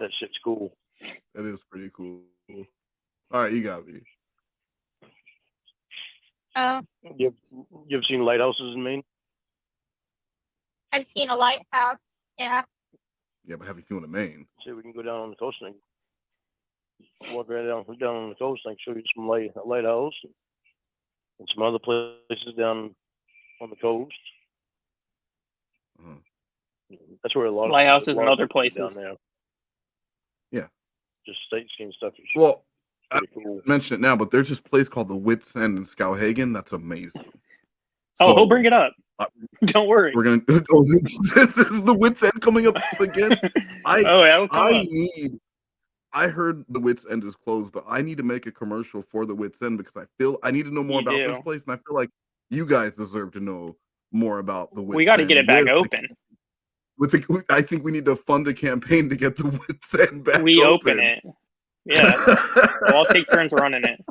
K: That shit's cool.
D: That is pretty cool. All right, you got me.
K: You've seen lighthouses in Maine?
L: I've seen a lighthouse. Yeah.
D: Yeah, but have you seen one in Maine?
K: See, we can go down on the coast and walk right down on the coast and show you some lighthouse and some other places down on the coast. That's where a lot of
M: lighthouses and other places
K: down there.
D: Yeah,
K: just sightseeing stuff.
D: Well, I mention it now, but there's this place called the Wits End in Skowhegan. That's amazing.
M: So, he'll bring it up. Don't worry.
D: We're gonna. This is the Wits End coming up again. I heard the Wits End is closed, but I need to make a commercial for the Wits End because I need to know more about this place, and I feel like you guys deserve to know more about the Wits End.
M: We got to get it back open.
D: I think we need to fund a campaign to get the Wits End back.
M: We open it. Yeah. Well, I'll take turns running it.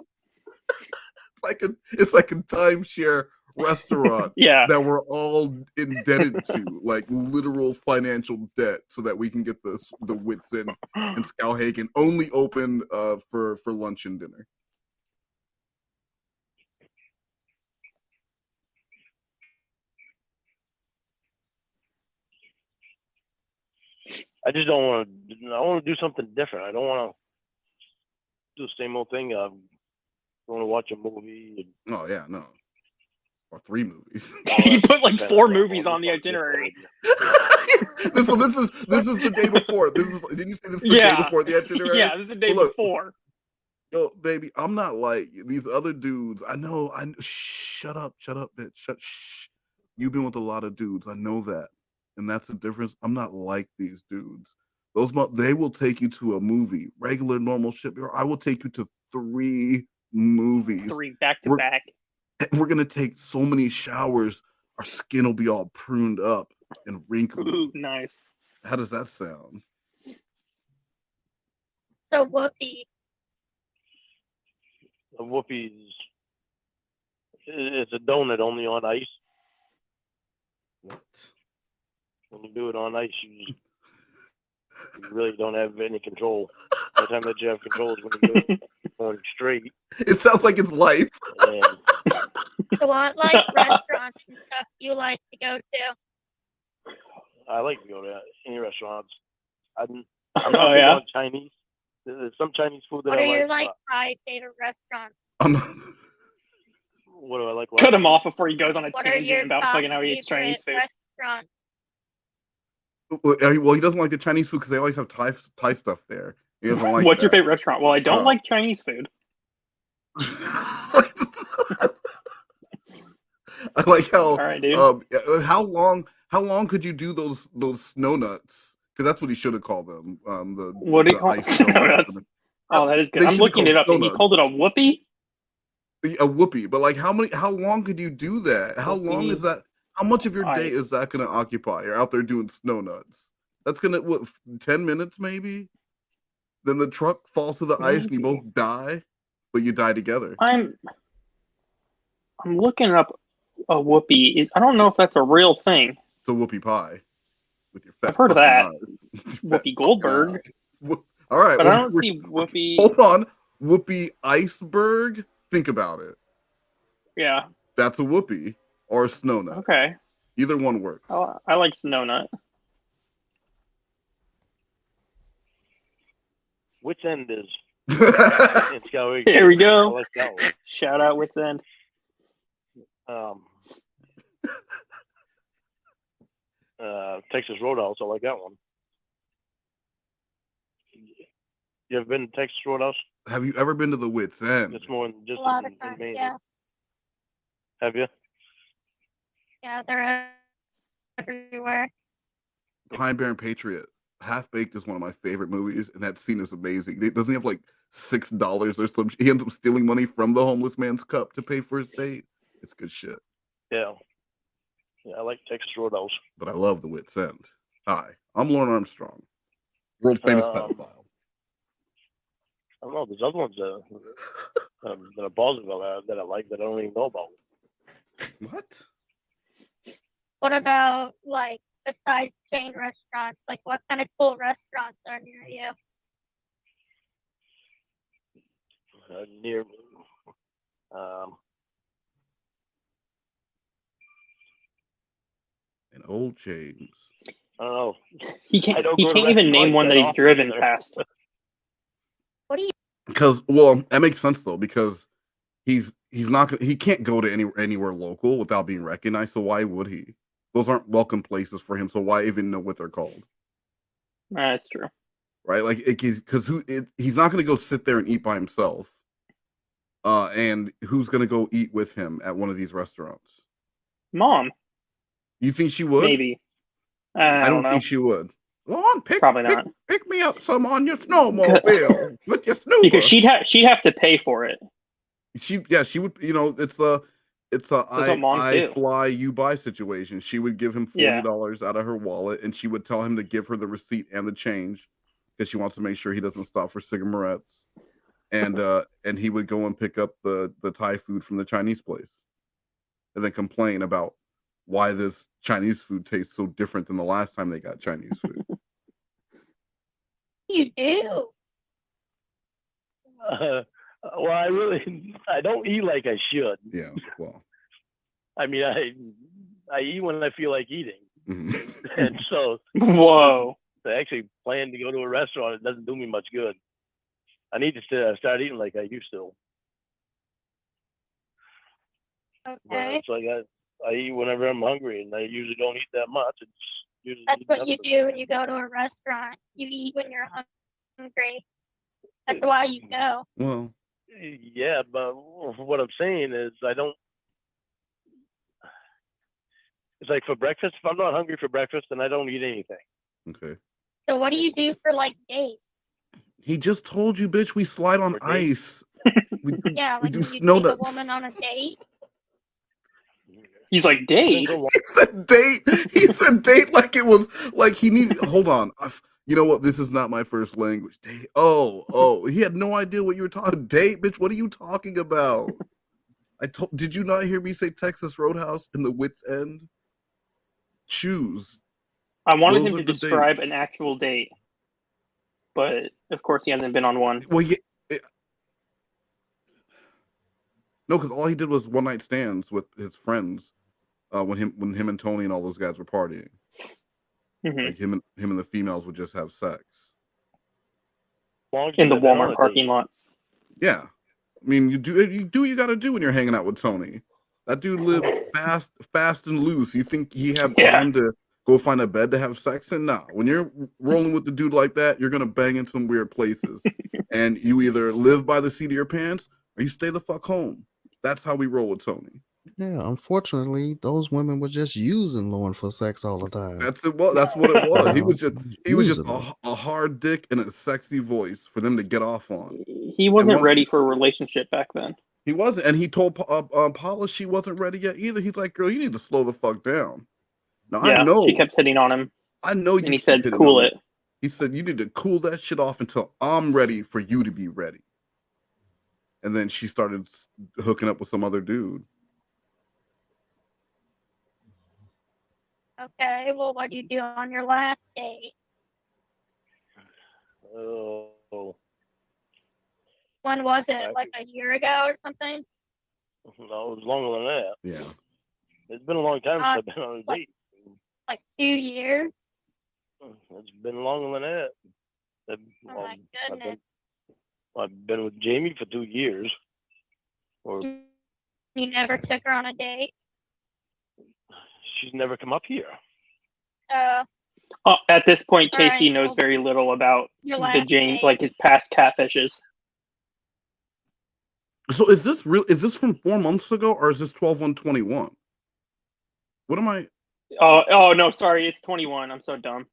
D: It's like a timeshare restaurant
M: Yeah.
D: that we're all indebted to, like literal financial debt, so that we can get the Wits End and Skowhagen only open for lunch and dinner.
K: I just don't want to. I want to do something different. I don't want to do the same old thing. I want to watch a movie.
D: Oh yeah, no, or 3 movies.
M: He put like 4 movies on the itinerary.
D: So this is the day before. Didn't you say this is the day before the itinerary?
M: Yeah, this is the day before.
D: Yo, baby, I'm not like these other dudes. I know. Shut up, bitch. Shh. You've been with a lot of dudes. I know that, and that's the difference. I'm not like these dudes. They will take you to a movie, regular, normal shit. Or I will take you to 3 movies.
M: 3 back to back.
D: We're gonna take so many showers. Our skin will be all pruned up and wrinkly.
M: Ooh, nice.
D: How does that sound?
L: So Whoopee.
K: A Whoopee's. It's a donut only on ice.
D: What?
K: When you do it on ice, you really don't have any control. The time that you have control is when you do it going straight.
D: It sounds like it's life.
K: And
L: So what like restaurants and stuff you like to go to?
K: I like to go to any restaurants. I'm
M: Oh,
K: not big
M: yeah?
K: on Chinese. There's some Chinese food that
L: What
K: I
L: are your
K: like.
L: like 5 favorite restaurants?
K: What do I like?
M: Cut him off before he goes on a
L: What are your
M: tangent about
L: top
M: fucking how he eats Chinese food.
L: favorite restaurants?
D: Well, he doesn't like the Chinese food because they always have Thai stuff there. He doesn't like
M: What's your
D: that.
M: favorite restaurant? Well, I don't like Chinese food.
D: I like how.
M: All right, dude.
D: How long could you do those snow nuts? Because that's what he should have called them.
M: What do you call
D: ice
M: snow nuts? Oh, that is good. I'm looking it up. And he called it a whoopee?
D: A whoopee. But like, how long could you do that? How long is that? How much of your day is that going to occupy? You're out there doing snow nuts. That's going to 10 minutes maybe. Then the truck falls to the ice and you both die, but you die together.
M: I'm looking up a whoopee. I don't know if that's a real thing.
D: It's a whoopie pie. With your fat
M: I've heard of that.
D: eyes.
M: Whoopi Goldberg.
D: All right,
M: but I don't see Whoopee.
D: Hold on, Whoopee Iceberg. Think about it.
M: Yeah,
D: that's a whoopee or a snow nut.
M: Okay,
D: either one works.
M: Oh, I like snow nut.
K: Wits End is.
M: Here we go.
K: I like that one.
M: Shout out Wits End.
K: Texas Roadhouse. I like that one. You ever been to Texas Roadhouse?
D: Have you ever been to the Wits End?
K: It's more than just
L: A lot of times,
K: Maine.
L: yeah.
K: Have you?
L: Yeah, they're everywhere.
D: Pine Barren Patriot. Half Baked is one of my favorite movies, and that scene is amazing. Doesn't he have like $6 or some? He ends up stealing money from the homeless man's cup to pay for his date. It's good shit.
K: Yeah. Yeah, I like Texas Roadhouse.
D: But I love the Wits End. Hi, I'm Lorne Armstrong, world famous pedophile.
K: I don't know. There's other ones that are Ballsville that I like that I don't even know about.
D: What?
L: What about like besides chain restaurants? Like what kind of cool restaurants are near you?
K: Near
D: in Old James.
K: I don't know.
M: He can't even name one that he's driven past.
L: What do you?
D: Because that makes sense though, because he can't go to anywhere local without being recognized. So why would he? Those aren't welcome places for him. So why even know what they're called?
M: That's true.
D: Right? Like because he's not going to go sit there and eat by himself. And who's going to go eat with him at one of these restaurants?
M: Mom.
D: You think she would?
M: Maybe.
D: I don't
M: know.
D: think she would. Lorne,
M: Probably not.
D: Pick me up some on your snowmobile with your snooper.
M: Because she'd have to pay for it.
D: She would. You know, it's a I fly you buy situation. She would give him $40 out of her wallet, and she would tell him to give her the receipt and the change because she wants to make sure he doesn't stop for cigarettes. And he would go and pick up the Thai food from the Chinese place, and then complain about why this Chinese food tastes so different than the last time they got Chinese food.
L: You do.
K: Well, I don't eat like I should.
D: Yeah, well,
K: I mean, I eat when I feel like eating,
D: mhm.
K: and so
M: Whoa.
K: to actually plan to go to a restaurant, it doesn't do me much good. I need to start eating like I used to. But
L: Okay.
K: it's like I eat whenever I'm hungry, and I usually don't eat that much. It's usually
L: That's what you
K: nothing.
L: do when you go to a restaurant. You eat when you're hungry. That's why you go.
D: Well,
K: Yeah, but what I'm saying is I don't. It's like for breakfast. If I'm not hungry for breakfast, then I don't eat anything.
D: okay.
L: So what do you do for like dates?
D: He just told you, bitch. We slide on ice. We
L: Yeah,
D: we
L: like
D: do
L: when you
D: snow
L: take a
D: nuts.
L: woman on a date.
M: He's like, date?
D: He said date. He said date like it was like he needed. Hold on. You know what? This is not my first language. Date. Oh. He had no idea what you were talking. Date, bitch. What are you talking about? Did you not hear me say Texas Roadhouse in the Wits End? Choose.
M: I wanted
D: Those
M: him
D: are
M: to
D: the
M: describe
D: dates.
M: an actual date, but of course he hasn't been on one.
D: Well, yeah. No, because all he did was one night stands with his friends when him and Tony and all those guys were partying.
M: Mhm.
D: Like him and the females would just have sex.
M: In the Walmart parking lot.
D: Yeah, I mean you do what you got to do when you're hanging out with Tony. That dude lived fast and loose. You think he had time to go find a bed to have sex in? Nah. When you're rolling with the dude like that, you're gonna bang in some weird places, and you either live by the seat of your pants or you stay the fuck home. That's how we roll with Tony.
E: Yeah, unfortunately, those women were just using Lorne for sex all the time.
D: That's it. Well, that's what it was. He was just
E: Using them.
D: a hard dick and a sexy voice for them to get off on.
M: He wasn't ready for a relationship back then.
D: He wasn't, and he told Paula she wasn't ready yet either. He's like, "Girl, you need to slow the fuck down." Now
M: Yeah,
D: I know
M: she kept hitting on him.
D: I know you.
M: And he
D: keep
M: said,
D: hitting
M: "Cool
D: on
M: it."
D: me. He said, "You need to cool that shit off until I'm ready for you to be ready." And then she started hooking up with some other dude.
L: Okay, well, what do you do on your last date?
K: Oh.
L: When was it? Like a year ago or something?
K: No, it was longer than that.
D: Yeah.
K: It's been a long time since I've been on a date.
L: Like 2 years?
K: It's been longer than that.
L: Oh my goodness.
K: I've been with Jamie for 2 years. Or
L: You never took her on a date?
K: she's never come up here.
M: At this point,
L: All
M: Casey
L: right,
M: knows
L: well,
M: very little about
L: your
M: the
L: last
M: Jane,
L: date.
M: like his past catfishes.
D: So is this real? Is this from 4 months ago, or is this 12/1/21? What am I?
M: Oh no, sorry, it's 21. I'm so dumb.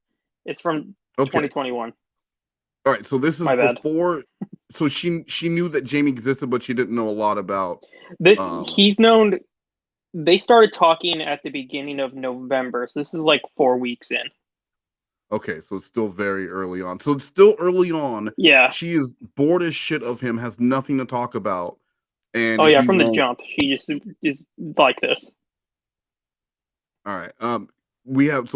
M: It's from
D: Okay.
M: 2021.
D: All right, so this is
M: My bad.
D: before. So she knew that Jamie existed, but she didn't know a lot about.
M: This he's known. They started talking at the beginning of November, so this is like 4 weeks in.
D: Okay, so it's still very early on. So it's still early on.
M: Yeah.
D: She is bored as shit of him, has nothing to talk about. And
M: Oh yeah,
D: he
M: from the
D: won't-
M: jump, she just is like this.
D: All right. We got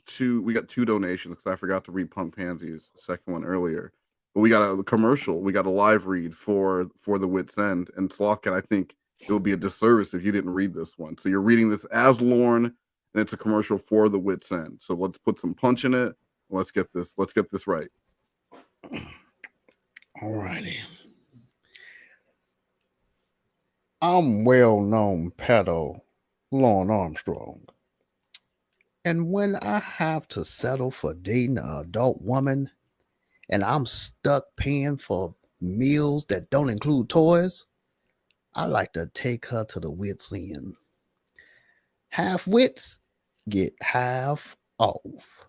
D: two donations because I forgot to read Punk Pansy's second one earlier. But we got a commercial. We got a live read for the Wits End. And Slothcat, I think it would be a disservice if you didn't read this one. So you're reading this as Lorne, and it's a commercial for the Wits End. So let's put some punch in it. Let's get this right.
E: All righty. I'm well-known pedo Lorne Armstrong. And when I have to settle for dating an adult woman and I'm stuck paying for meals that don't include toys, I like to take her to the Wits End. Half wits get half off.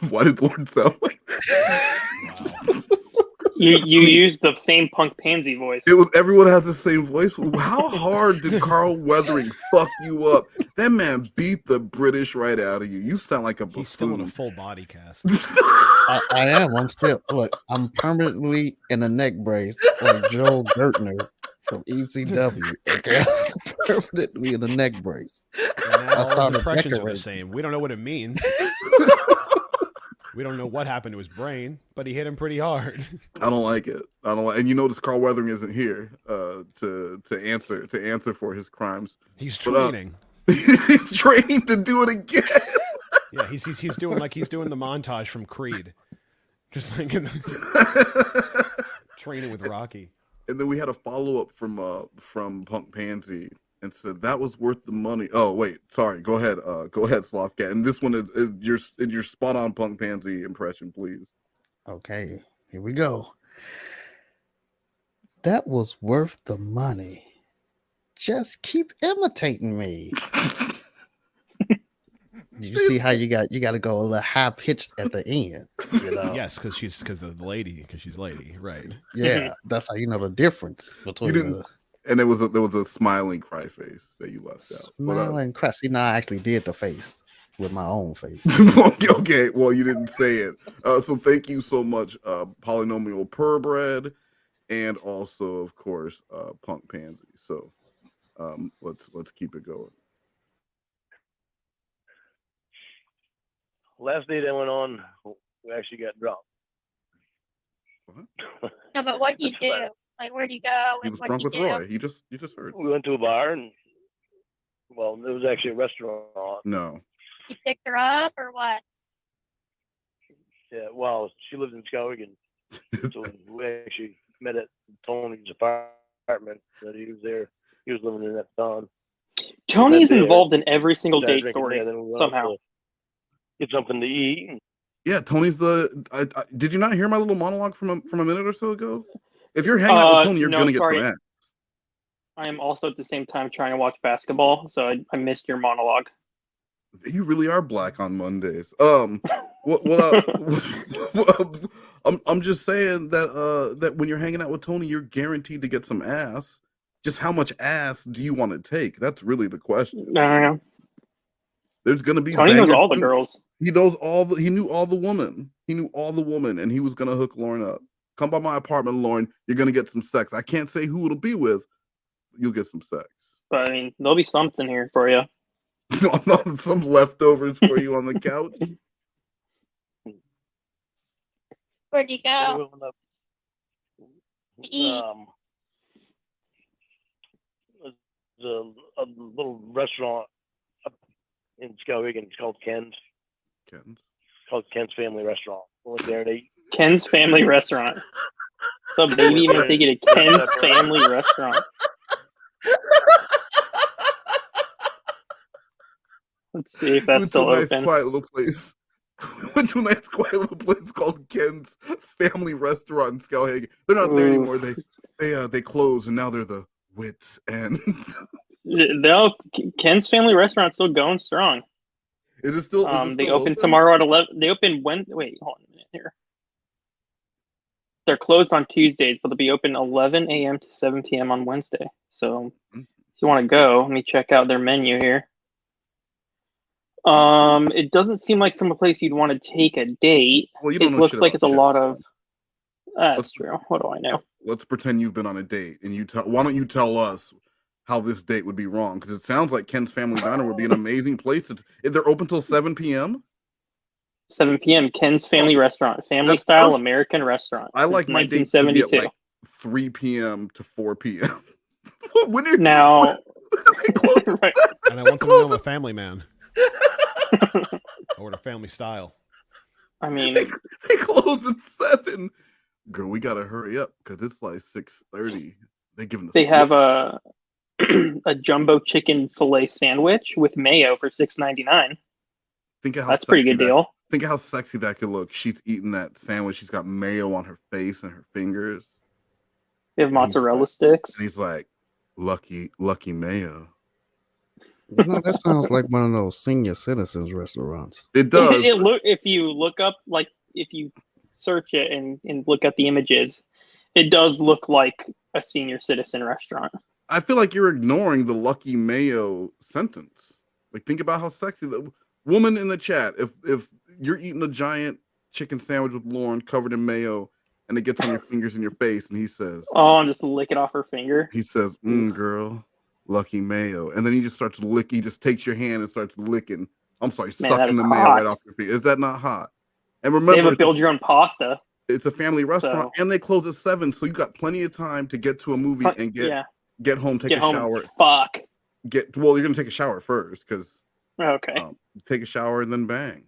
D: Why did Lorne sound like that?
M: You used the same Punk Pansy voice.
D: It was everyone has the same voice. How hard did Carl Weathering fuck you up? That man beat the British right out of you. You sound like a buffoon.
J: He's still in a full body cast.
E: I am. I'm still look. I'm permanently in a neck brace like Joel Gertner from ECW. Okay, I'm permanently in a neck brace.
J: And now
E: I
J: all his
E: started
J: impressions are the
E: decorating.
J: same. We don't know what it means. We don't know what happened to his brain, but he hit him pretty hard.
D: I don't like it. I don't like. And you notice Carl Weathering isn't here to answer for his crimes.
J: He's training.
D: He's training to do it again.
J: Yeah, he's doing the montage from Creed, just like training with Rocky.
D: And then we had a follow up from Punk Pansy and said that was worth the money. Oh wait, sorry. Go ahead, Slothcat. And this one is your spot on Punk Pansy impression, please.
E: Okay, here we go. That was worth the money. Just keep imitating me. You see how you got to go a little high pitched at the end, you know?
J: Yes, because she's lady, right?
E: Yeah, that's how you know the difference between
D: and there was a smiling cry face that you left out.
E: Smiling cry. See, now I actually did the face with my own face.
D: Okay, well you didn't say it. So thank you so much, Polynomial Purebred, and also of course Punk Pansy. So let's keep it going.
K: Last day that went on, we actually got drunk.
L: No, but what do you do? Like, where'd you go?
D: He was
L: What
D: drunk
L: did
D: with
L: you do?
D: Roy. You just heard.
K: We went to a bar and, well, it was actually a restaurant.
D: No.
L: You picked her up or what?
K: Yeah, well, she lived in Ca3ey, so we actually met at Tony's apartment. That he was there. He was living in that town.
M: Tony's involved in every single date story somehow.
K: Get something to eat.
D: Yeah, Tony's did you not hear my little monologue from a minute or so ago? If you're hanging out with Tony, you're gonna get some ass.
M: I am also at the same time trying to watch basketball, so I missed your monologue.
D: You really are black on Mondays. I'm just saying that when you're hanging out with Tony, you're guaranteed to get some ass. Just how much ass do you want to take? That's really the question.
M: No.
D: There's gonna be
M: Tony knows all the girls.
D: He knows he knew all the women. He knew all the women, and he was gonna hook Lorne up. Come by my apartment, Lorne. You're gonna get some sex. I can't say who it'll be with. You'll get some sex.
M: But I mean, there'll be something here for you.
D: Some leftovers for you on the couch.
L: Where'd you go?
K: A little restaurant up in Ca3ey. It's called Ken's.
D: Ken's.
K: It's called Ken's Family Restaurant. We went there and ate.
M: Ken's Family Restaurant. So baby, you know, take it to Ken's Family Restaurant. Let's see if that's still
D: nice,
M: open.
D: Quiet little place. Went to a nice, quiet little place called Ken's Family Restaurant in Ca3ey. They're not there anymore. They closed, and now they're the Wits End.
M: Ken's Family Restaurant's still going strong.
D: Is it still?
M: They open tomorrow at 11. They open when? Wait, hold on a minute here. They're closed on Tuesdays, but they'll be open 11 a.m. to 7 p.m. on Wednesday. So if you want to go, let me check out their menu here. It doesn't seem like some place you'd want to take a date.
D: Well, you don't
M: it
D: know
M: looks
D: shit
M: like
D: about
M: it's a lot of. That's true. What do I know?
D: Let's pretend you've been on a date, and why don't you tell us how this date would be wrong? Because it sounds like Ken's Family Diner would be an amazing place. They're open till 7 p.m.
M: 7 p.m. Ken's Family Restaurant, family style American restaurant.
D: I like my dates to be at like 3 p.m. to 4 p.m. When you're
M: now,
J: right. And I want to know I'm a family man. Or the family style.
M: I mean,
D: they close at 7. Girl, we gotta hurry up because it's like 6:30.
M: They have a jumbo chicken fillet sandwich with mayo for $6.99.
D: Think of how
M: that's a pretty good deal.
D: Think of how sexy that could look. She's eating that sandwich. She's got mayo on her face and her fingers.
M: They have mozzarella sticks.
D: And he's like, lucky mayo.
E: You know, that sounds like one of those senior citizens restaurants.
D: It does.
M: If you look up, like, if you search it and look at the images, it does look like a senior citizen restaurant.
D: I feel like you're ignoring the Lucky Mayo sentence. Like, think about how sexy the woman in the chat. If you're eating a giant chicken sandwich with Lorne covered in mayo, and it gets on your fingers and your face, and he says,
M: "Oh, and just lick it off her finger."
D: He says, "Girl, Lucky Mayo," and then he just starts licking. He just takes your hand and starts licking. I'm sorry,
M: Man, that
D: sucking
M: is
D: the mayo
M: hot.
D: right off your feet. Is that not hot? And
M: They
D: remember,
M: have a build your own pasta.
D: it's a family restaurant, and they close at 7, so you got plenty of time to get to a movie and get home, take
M: Get
D: a
M: home,
D: shower.
M: Fuck.
D: Well, you're gonna take a shower first, because
M: Okay.
D: take a shower and then bang.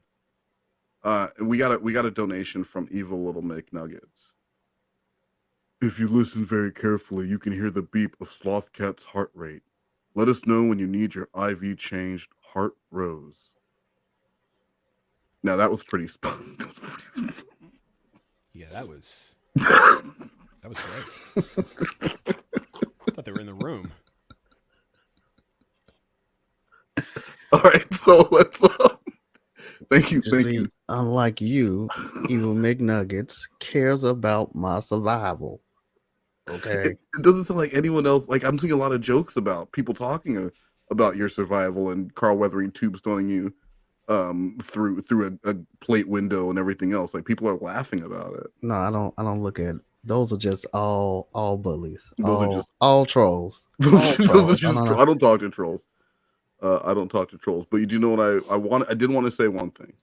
D: We got a donation from Evil Little McNuggets. If you listen very carefully, you can hear the beep of Slothcat's heart rate. Let us know when you need your IV changed. Heart Rose. Now that was pretty spun.
J: Yeah, that was great. I thought they were in the room.
D: All right, so let's. Thank you.
E: Unlike you, Evil McNuggets cares about my survival. Okay.
D: It doesn't sound like anyone else. Like, I'm seeing a lot of jokes about people talking about your survival and Carl weathering tubes throwing you through a plate window and everything else. Like, people are laughing about it.
E: No, I don't look at those. Are just all bullies.
D: Those are just
E: all trolls.
D: Those are just
E: No.
D: I don't talk to trolls. I don't talk to trolls. But you do know what I did want to say one thing.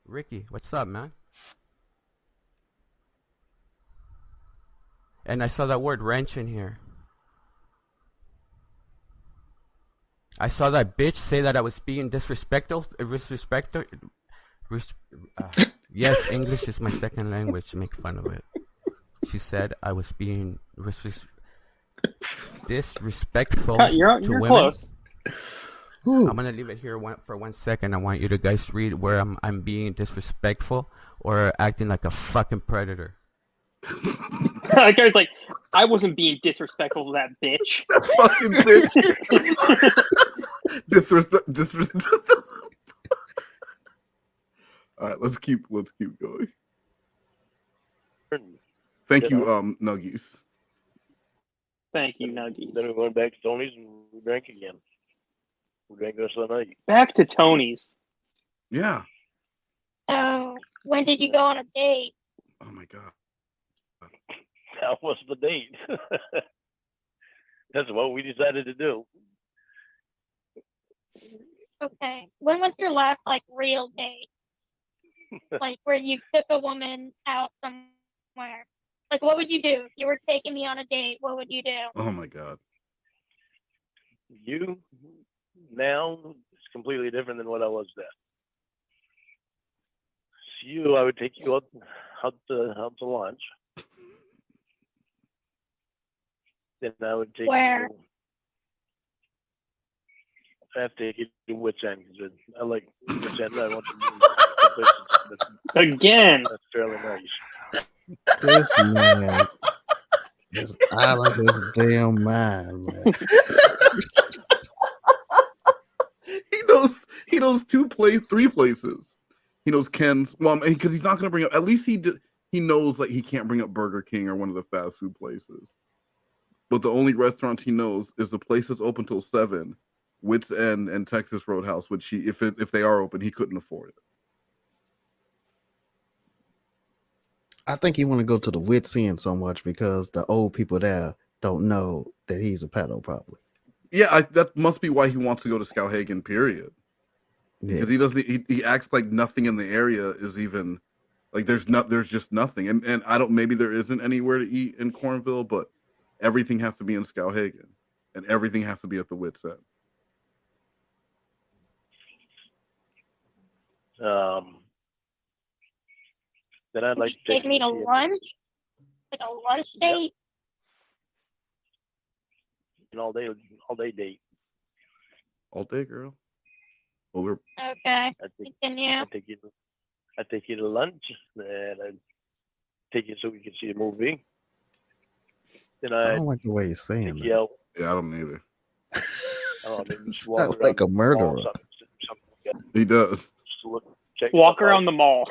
N: Ricky, what's up, man? And I saw that word wrench in here. I saw that bitch say that I was being disrespectful. Yes, English is my second language. Make fun of it. She said I was being disrespectful
M: You're
N: to women.
M: close.
N: I'm gonna leave it here for 1 second. I want you to guys read where I'm being disrespectful or acting like a fucking predator.
M: That guy's like, I wasn't being disrespectful to that bitch.
D: That fucking bitch. Disrespect. All right, let's keep going. Thank you, Nuggies.
M: Thank you, Nuggies.
K: Then we went back to Tony's and we drank again. We drank the rest of the night.
M: Back to Tony's.
D: Yeah.
L: So, when did you go on a date?
D: Oh my god.
K: That was the date. That's what we decided to do.
L: Okay. When was your last, real date? Where you took a woman out somewhere? What would you do? If you were taking me on a date, what would you do?
D: Oh my god.
K: You now is completely different than what I was then. So I would take you out to lunch. Then I would take
L: Where?
K: you. I have to take you to Wits End because I like Wits End. I want to
M: again.
K: That's fairly nice.
E: This man is out of his damn mind, man.
D: He knows 3 places. He knows Ken's. Well, because he's not going to bring up. At least he knows he can't bring up Burger King or one of the fast food places. But the only restaurants he knows is the place that's open till 7, Wits End and Texas Roadhouse, which if they are open, he couldn't afford it.
E: I think he want to go to the Wits End so much because the old people there don't know that he's a pedo, probably.
D: Yeah, that must be why he wants to go to Skowhegan, period.
E: Yeah.
D: Because he acts like nothing in the area is even there's just nothing. And I don't, maybe there isn't anywhere to eat in Cornville, but everything has to be in Skowhegan and everything has to be at the Wits End.
K: Then I'd like to
L: take me to lunch? A lunch date?
K: An all day date.
D: All day, girl. Well,
L: Okay. Continue.
K: I take you to lunch, and I take you so we can see a movie. Then
E: I don't like the way he's saying that.
K: Yeah,
D: I don't either.
K: I don't know, maybe just walk
E: Sounds
K: around
E: like a
K: the mall,
E: murderer.
K: something like that.
D: He does.
K: Just to check
M: Walk
K: stuff
M: around
K: out.
M: the mall.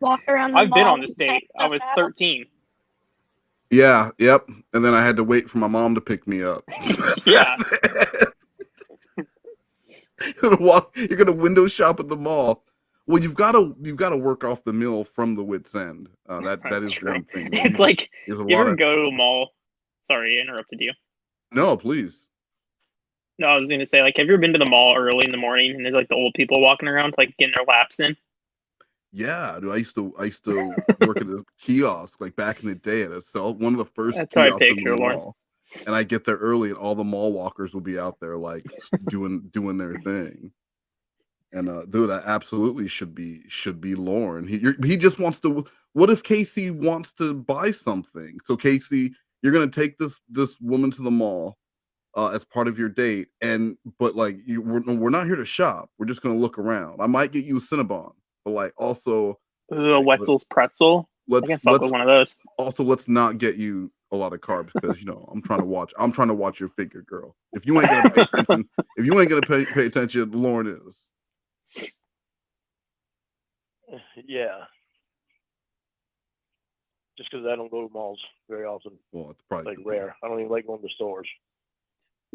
L: Walk around the
M: I've been
L: mall
M: on this
L: and check
M: date. I was
L: stuff out.
M: 13.
D: Yeah, yep. And then I had to wait for my mom to pick me up.
M: Yeah.
D: You're gonna window shop at the mall. Well, you've gotta work off the mill from the wit's end. That
M: That's
D: is
M: true.
D: one thing.
M: It's like,
D: There's a
M: you
D: lot
M: ever
D: of
M: go to a mall? Sorry, I interrupted you.
D: no, please.
M: No, I was going to say, like, have you ever been to the mall early in the morning and there's like the old people walking around, like getting their laps in?
D: Yeah, dude. I used to work at a kiosk like back in the day at one of the first
M: That's what I
D: kiosks in the
M: picture, Lorne.
D: mall. And I get there early, and all the mall walkers will be out there like doing their thing. And dude, that absolutely should be Lorne. He just wants to. What if Ca3ey wants to buy something? So Ca3ey, you're gonna take this woman to the mall as part of your date, but like we're not here to shop. We're just gonna look around. I might get you a Cinnabon, but like also
M: Ooh, a Wetzel's pretzel. I can fuck with one of those.
D: Also, let's not get you a lot of carbs because I'm trying to watch your figure, girl. If you ain't gonna pay attention, pay attention, Lorne is.
K: Yeah. Just because I don't go to malls very often.
D: Well, it's probably
K: like rare. I don't even like going to stores.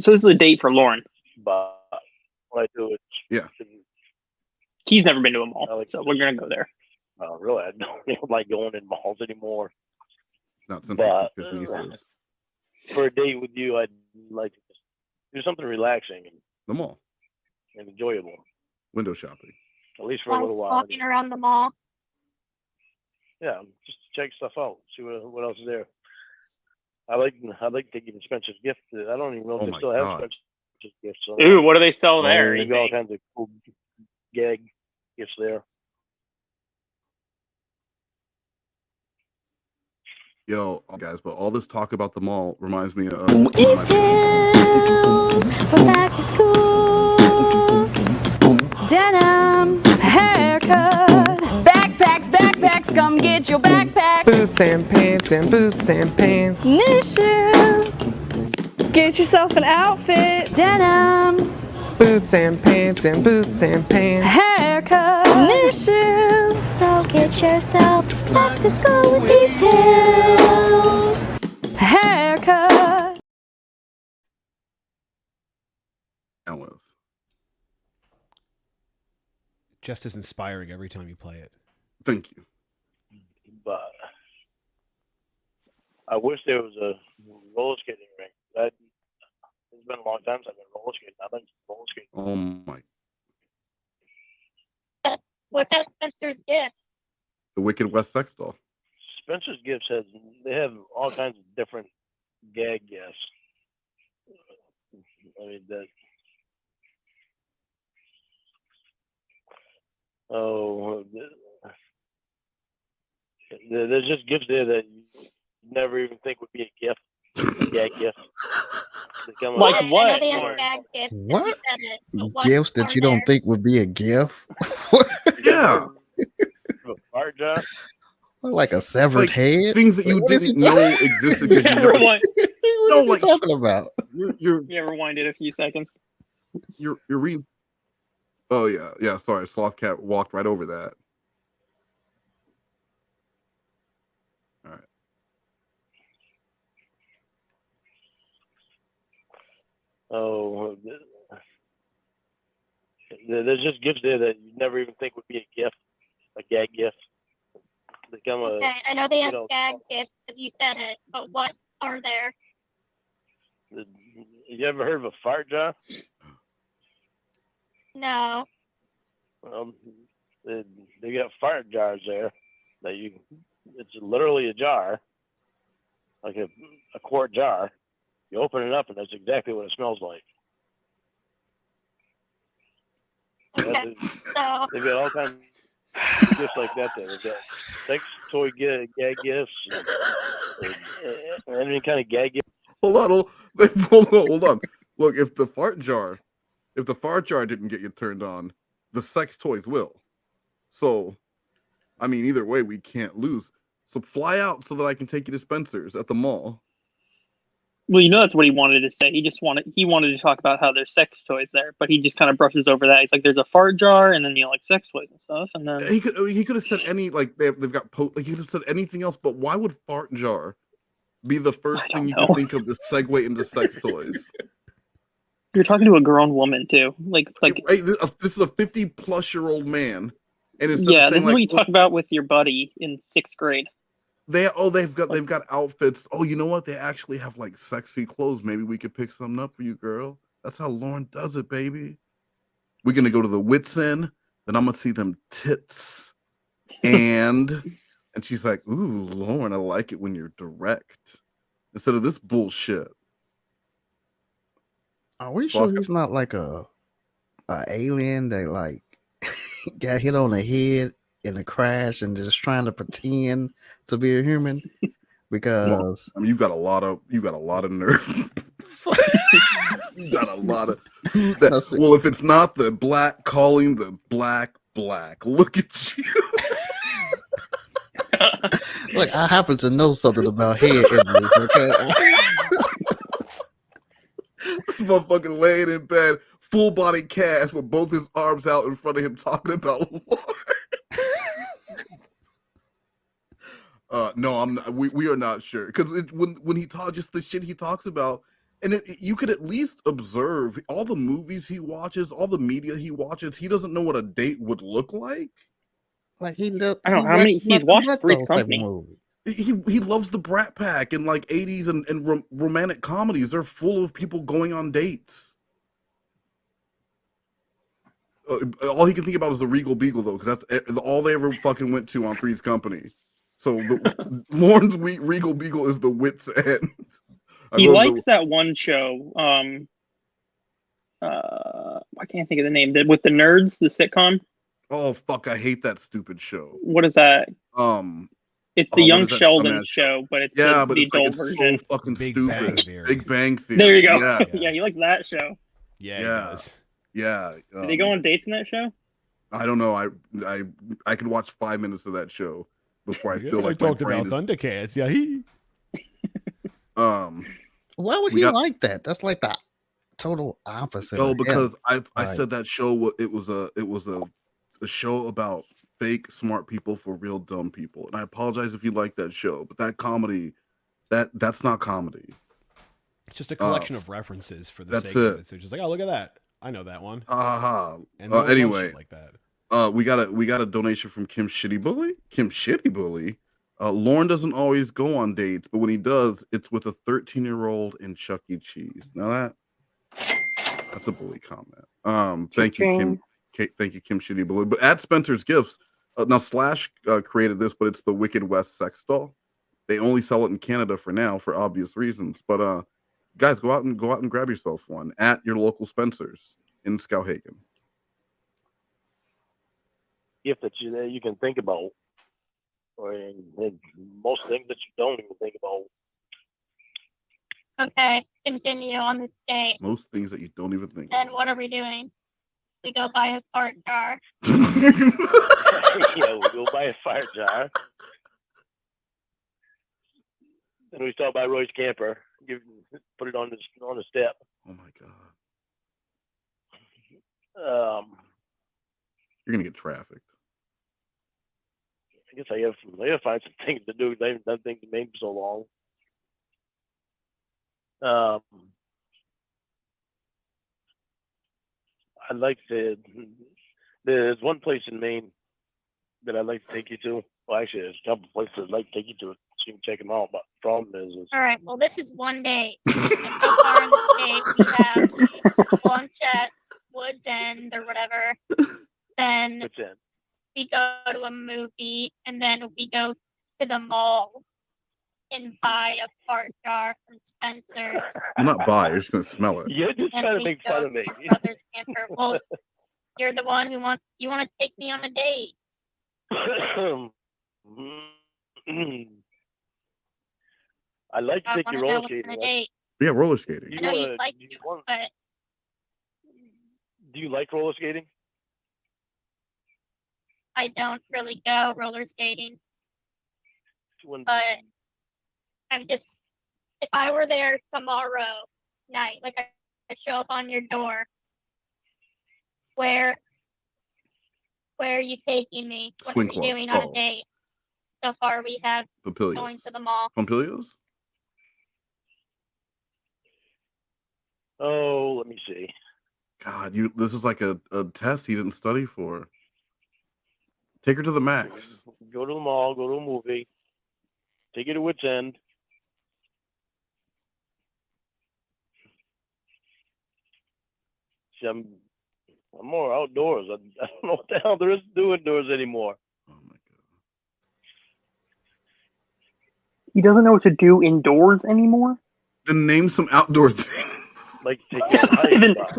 M: So this is a date for Lorne.
K: But when I do it,
D: yeah.
M: He's never been to a mall, so we're gonna go there.
K: Really, I don't like going in malls anymore.
D: Not since his nieces.
K: For a date with you, I'd like to just do something relaxing and
D: the mall
K: and enjoyable.
D: Window shopping.
K: At least for a little while.
L: Walking around the mall.
K: Yeah, just check stuff out, see what else is there. I like taking Spencer's gift. I don't even know if they still have Spencer's gifts. So
M: Ooh, what do they sell there?
K: They got all kinds of cool gag gifts there.
D: Yo, guys, but all this talk about the mall reminds me of
B: It's tales from back to school. Denim haircut. Backpacks, come get your backpack.
G: Boots and pants and boots and pants.
B: New shoes. Get yourself an outfit. Denim.
G: Boots and pants and boots and pants.
B: Haircut. New shoes. So get yourself back to school with these tales. Haircut.
J: Just as inspiring every time you play it.
D: Thank you.
K: But I wish there was a roller skating rink. It's been a long time since I've been roller skating. I like roller skating.
D: Oh my!
L: What's at Spencer's Gifts?
D: The Wicked West Sex Doll.
K: Spencer's Gifts they have all kinds of different gag gifts. I mean that. Oh, there's just gifts there that you never even think would be a gift, a gag gift.
M: Like what?
L: I know they have gag gifts.
E: What?
L: You said it, but what
E: Gifts that
L: are
E: you
L: there?
E: don't think would be a gift?
D: Yeah.
K: A fart jar.
E: Like a severed
D: Like
E: head?
D: things that you
E: What is
D: didn't
E: he
D: know existed because you never.
E: What
D: No,
E: is he
D: like
E: talking about?
D: You're
M: Yeah, rewind it a few seconds.
D: you're reading. Oh yeah. Sorry, Slothcat walked right over that. All right.
K: Oh, there's just gifts there that you never even think would be a gift, a gag gift.
L: Okay, I know they have gag gifts because you said it, but what are there?
K: You ever heard of a fart jar?
L: No.
K: They got fart jars there that it's literally a jar, like a quart jar. You open it up and that's exactly what it smells like.
L: Okay, so
K: They've got all kinds of gifts like that there. They've got sex toy gag gifts, and any kind of gag gift.
D: Hold on. Look, if the fart jar didn't get you turned on, the sex toys will. So, I mean, either way, we can't lose. So fly out so that I can take you to Spencer's at the mall.
M: Well, that's what he wanted to say. He wanted to talk about how there's sex toys there, but he just kind of brushes over that. He's like, "There's a fart jar, and then like sex toys and stuff." And then
D: he could have said any like they've got like he could have said anything else. But why would fart jar be the first thing you could think of to segue into sex toys?
M: You're talking to a grown woman too, like
D: this is a 50-plus-year-old man, and instead
M: yeah,
D: of saying,
M: this is what you talk about with your buddy in 6th grade.
D: They've got outfits. Oh, you know what? They actually have like sexy clothes. Maybe we could pick something up for you, girl. That's how Lorne does it, baby. We're gonna go to the Wits End, then I'm gonna see them tits, and she's like, "Ooh, Lorne, I like it when you're direct instead of this bullshit."
E: Are we sure he's not like a alien that like got hit on the head in a crash and just trying to pretend to be a human? Because
D: I mean, you got a lot of nerve. You got a lot of well, if it's not the black calling the black, look at you.
E: Look, I happen to know something about head injuries, okay?
D: This motherfucker laying in bed, full body cast with both his arms out in front of him talking about Lord. No, I'm not, we are not sure, because when he talks, just the shit he talks about, and you could at least observe all the movies he watches, all the media he watches. He doesn't know what a date would look like.
E: Like I
M: don't know how many he's watched. Three's Company.
D: He loves the Brat Pack and like 80s and romantic comedies. They're full of people going on dates. All he can think about is the Regal Beagle, though, because that's all they ever fucking went to on Three's Company. So Lorne's Regal Beagle is the Wits End.
M: He likes that one show. I can't think of the name. With the nerds, the sitcom.
D: Oh fuck! I hate that stupid show.
M: What is that? It's the Young Sheldon show, but it's the adult version.
D: So fucking stupid. Big Bang Theory.
M: There you go. Yeah, he likes that show.
D: Yeah.
M: Do they go on dates in that show?
D: I don't know. I could watch 5 minutes of that show before I feel like
J: I talked about Thundercats. Yeah,
E: why would he like that? That's like the total opposite.
D: Oh, because I said that show. It was a show about fake smart people for real dumb people, and I apologize if you like that show, but that comedy, that's not comedy.
J: It's just a collection of references for the
D: that's
J: sake of
D: it.
J: it. So just like, oh, look at that. I know that one. And
D: anyway,
J: like that.
D: We got a donation from Kim Shitty Bully. Lorne doesn't always go on dates, but when he does, it's with a 13-year-old in Chuck E. Cheese. Now that's a bully comment. Thank you, Kim. Thank you, Kim Shitty Bully. But at Spencer's Gifts, now Slash created this, but it's the Wicked West sex doll. They only sell it in Canada for now, for obvious reasons. But guys, go out and grab yourself one at your local Spencer's in Skowhegan.
K: Gift that you can think about, or most things that you don't even think about.
L: Okay, continue on this date.
D: Most things that you don't even think.
L: Then what are we doing? We go buy a fart jar.
K: Yeah, we go buy a fart jar. Then we stop by Roy's camper. Put it on the step.
D: Oh my god. You're gonna get trafficked.
K: I guess I gotta find some things to do. I haven't done things in Maine for so long. I'd like to. There's one place in Maine that I'd like to take you to. Well, actually, there's a couple places I'd like to take you to so you can check them out. But the problem is
L: all right. Well, this is one day. And so far in the state, we have lunch at Woods End or whatever. Then we go to a movie, and then we go to the mall and buy a fart jar from Spencer's.
D: I'm not buy. You're just gonna smell it.
K: You're just trying to make fun of me.
L: Brother's camper. Well, you're the one who wants. You want to take me on a date.
K: I'd like to take you roller skating.
D: Yeah, roller skating.
L: I know you like it, but
K: do you like roller skating?
L: I don't really go roller skating. But I'm just if I were there tomorrow night, like I show up on your door, where are you taking me? What
D: Swing
L: are you
D: club.
L: doing on a
D: Oh.
L: date? So far we have
D: Papilios.
L: going to the mall.
D: Pompilios?
K: Oh, let me see.
D: God, this is like a test he didn't study for. Take her to the max.
K: Go to the mall, go to a movie, take her to Wits End. See, I'm more outdoors. I don't know what the hell there is to do indoors anymore.
M: He doesn't know what to do indoors anymore?
D: Then name some outdoor things.
K: Like take you on a hike.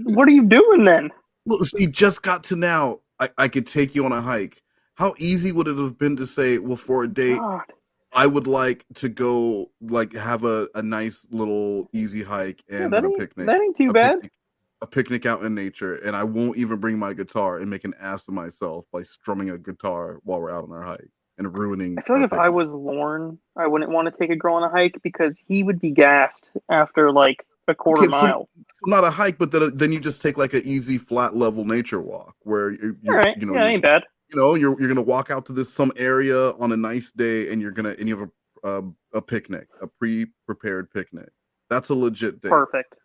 M: What are you doing then?
D: Look, he just got to now. I could take you on a hike. How easy would it have been to say, well, for a date,
M: God.
D: I would like to go like have a nice little easy hike and then a picnic.
M: That ain't too bad.
D: A picnic out in nature, and I won't even bring my guitar and make an ass of myself by strumming a guitar while we're out on our hike and ruining.
M: I feel like if I was Lorne, I wouldn't want to take a girl on a hike because he would be gassed after like a quarter mile.
D: So not a hike, but then you just take like an easy flat level nature walk where you
M: Right.
D: you know
M: Yeah, ain't bad.
D: You know you're gonna walk out to some area on a nice day, and you have a picnic, a pre-prepared picnic. That's a legit date.
M: Perfect.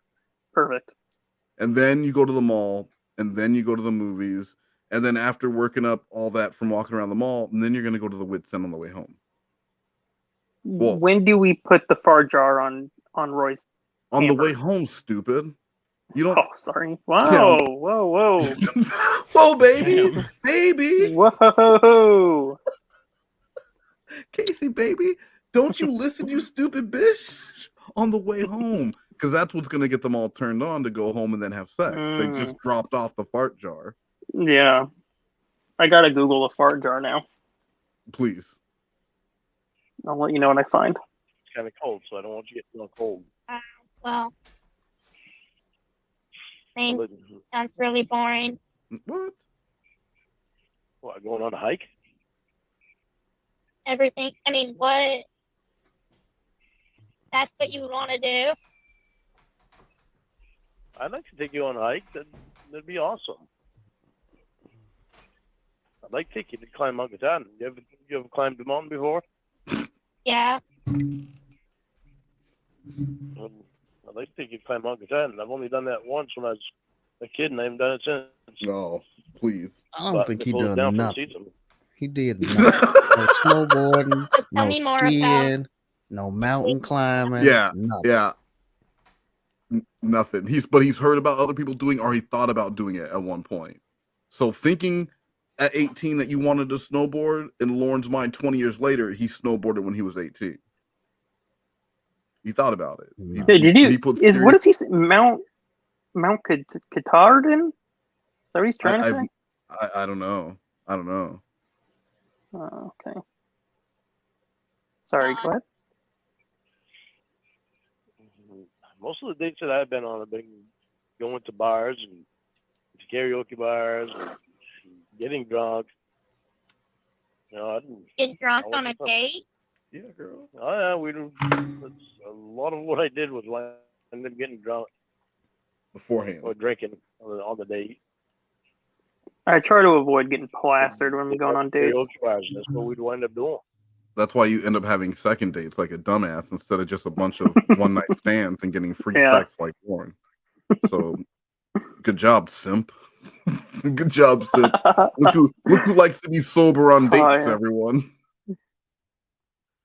D: And then you go to the mall, and then you go to the movies, and then after working up all that from walking around the mall, and then you're gonna go to the Wits End on the way home. Whoa.
M: When do we put the fart jar on Roy's
D: On
M: hamper?
D: the way home, stupid. You don't.
M: Oh, sorry. Wow. Whoa.
D: Whoa, baby. Baby.
M: Whoa.
D: Casey, baby. Don't you listen, you stupid bitch. On the way home. Because that's what's going to get them all turned on to go home and then have sex. They just dropped off the fart jar.
M: Yeah. I gotta Google the fart jar now.
D: Please.
M: I'll let you know what I find.
K: It's kind of cold, so I don't want you to get cold.
L: Well, Maine sounds really boring.
K: What, going on a hike?
L: Everything. I mean, what? That's what you want to do?
K: I'd like to take you on a hike. That'd be awesome. I'd like to take you to climb Mount Ca3ey. You ever climbed the mountain before?
L: Yeah.
K: I'd like to take you to climb Mount Ca3ey. I've only done that once when I was a kid, and I haven't done it since.
D: No, please.
E: I don't think he done nothing.
K: Season.
E: He did nothing. No snowboarding, no
L: me more
E: skiing, no mountain climbing.
D: Yeah,
E: nothing.
D: yeah. Nothing. He's heard about other people doing, or he thought about doing it at one point. So thinking at 18 that you wanted to snowboard, in Lorne's mind, 20 years later, he snowboarded when he was 18. He thought about it.
M: What does he say? Mount Catardin? Is that what he's trying to say?
D: I don't know.
M: Oh, okay. Sorry, go ahead.
K: Most of the dates that I've been on have been going to bars and to karaoke bars and getting drunk. You know,
L: Get drunk on a date?
D: Yeah, girl.
K: Oh yeah, that's a lot of what I did was end up getting drunk
D: beforehand
K: or drinking on the date.
M: I try to avoid getting plastered when we're going on dates.
K: Karaoke bars, that's what we'd wind up doing.
D: That's why you end up having second dates like a dumbass instead of just a bunch of one night stands and getting free sex like Lorne. So, good job, simp. Good job, simp. Look who likes to be sober on dates, everyone.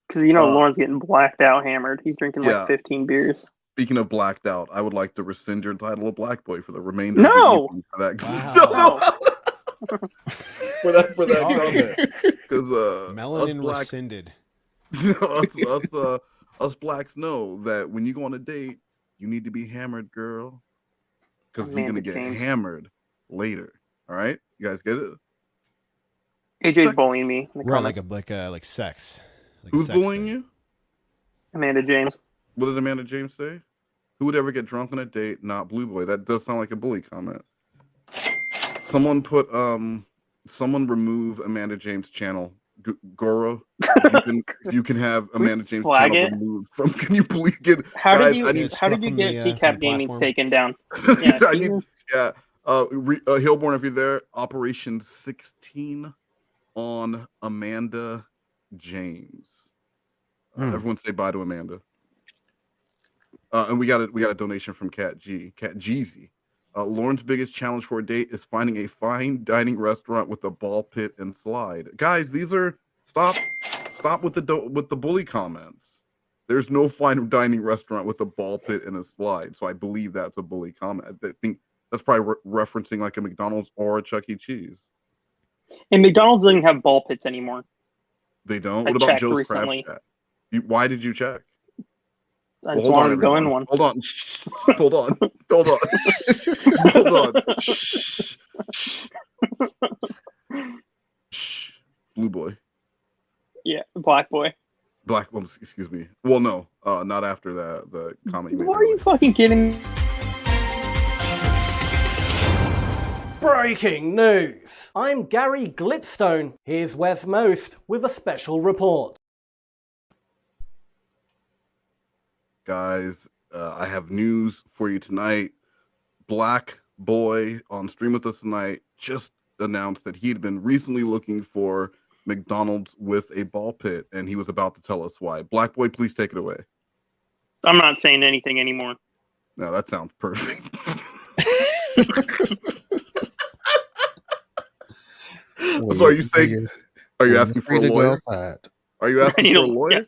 M: Because Lorne's getting blacked out hammered. He's drinking like 15 beers.
D: Speaking of blacked out, I would like to rescind your title of Black Boy for the remainder
M: of
D: the evening for that.
J: Wow.
D: for that comment. Because
J: Melanin
D: us blacks,
J: rescinded.
D: us blacks know that when you go on a date, you need to be hammered, girl. Because you're gonna get hammered later. All right, you guys get it?
M: AJ's bullying me.
J: We're on like sex. Like
D: Who's
J: sex
D: bullying
J: thing.
D: you?
M: Amanda James.
D: What did Amanda James say? Who would ever get drunk on a date? Not Blue Boy. That does sound like a bully comment. Someone remove Amanda James' channel Goro, if you can have Amanda James
M: flag
D: channel
M: it?
D: removed from, can you please get
M: How
D: guys?
M: did
D: I
M: you
D: need
M: how did you get
J: from
M: TCAP
J: the
M: Gaming's
J: platform.
M: taken down? Yeah,
D: I need Hillborn, if you're there, Operation 16 on Amanda James. Everyone say bye to Amanda. And we got a donation from Cat Jeezy. Lorne's biggest challenge for a date is finding a fine dining restaurant with a ball pit and slide. Guys, these are stop with the bully comments. There's no fine dining restaurant with a ball pit and a slide, so I believe that's a bully comment. I think that's probably referencing like a McDonald's or a Chuck E. Cheese.
M: And McDonald's doesn't have ball pits anymore.
D: They don't.
M: I
D: What about
M: checked
D: Joe's
M: recently.
D: Crab Shack? Why did you check?
M: I just wanted to go in one.
D: Hold on. Hold on. Hold on. Hold on. Shh. Blue boy.
M: Yeah, black boy.
D: Excuse me. Well, no, not after the comment you made.
M: Why are you fucking kidding me?
O: Breaking news! I'm Gary Glipstone. Here's Wes Most with a special report.
D: Guys, I have news for you tonight. Black Boy on stream with us tonight just announced that he'd been recently looking for McDonald's with a ball pit, and he was about to tell us why. Black Boy, please take it away.
M: I'm not saying anything anymore.
D: No, that sounds perfect. So are you saying? Are you asking for a lawyer? Are you asking for a lawyer?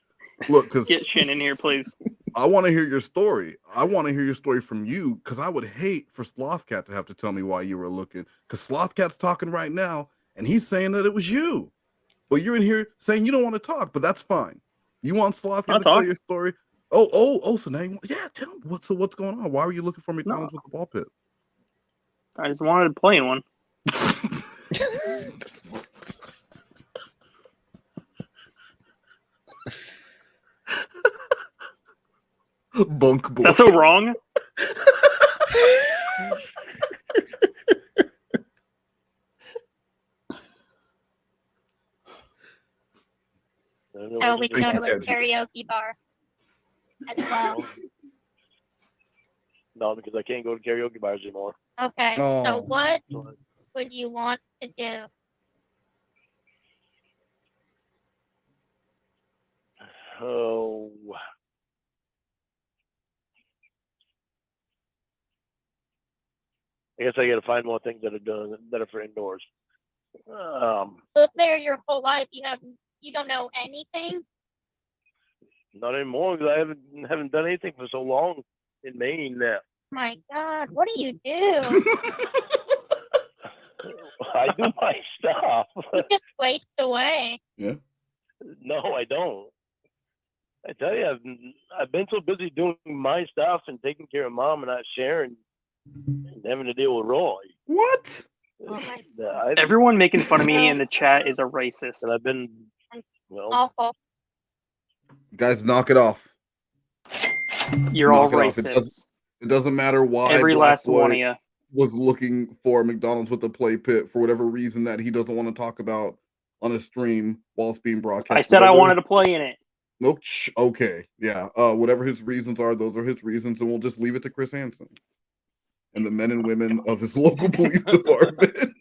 D: Look, because
M: get Shin in here, please.
D: I want to hear your story. I want to hear your story from you, because I would hate for Slothcat to have to tell me why you were looking. Because Slothcat's talking right now, and he's saying that it was you. But you're in here saying you don't want to talk, but that's fine. You want Slothcat to tell your story? So now tell him what's going on. Why were you looking for McDonald's with the ball pit?
M: I just wanted to play in one.
D: Bunk boy.
M: That's so wrong.
L: So we can go to a karaoke bar as well.
K: No, because I can't go to karaoke bars anymore.
L: Okay. So what would you want to do?
K: Oh. I guess I got to find more things that are for indoors.
L: Live there your whole life. You don't know anything.
K: Not anymore, because I haven't done anything for so long in Maine now.
L: My God, what do you do?
K: I do my stuff.
L: You just waste away.
D: Yeah.
K: No, I don't. I tell you, I've been so busy doing my stuff and taking care of mom and not sharing and having to deal with Roy.
D: What?
M: Everyone making fun of me in the chat is a racist.
K: And I've been
L: awful.
D: Guys, knock it off.
M: You're all racist.
D: It doesn't matter why
M: every
D: Black
M: last
D: Boy
M: one of you
D: was looking for McDonald's with a play pit for whatever reason that he doesn't want to talk about on a stream while it's being broadcast.
M: I said I wanted to play in it.
D: Nope. Okay. Yeah. Whatever his reasons are, those are his reasons, and we'll just leave it to Chris Hansen and the men and women of his local police department.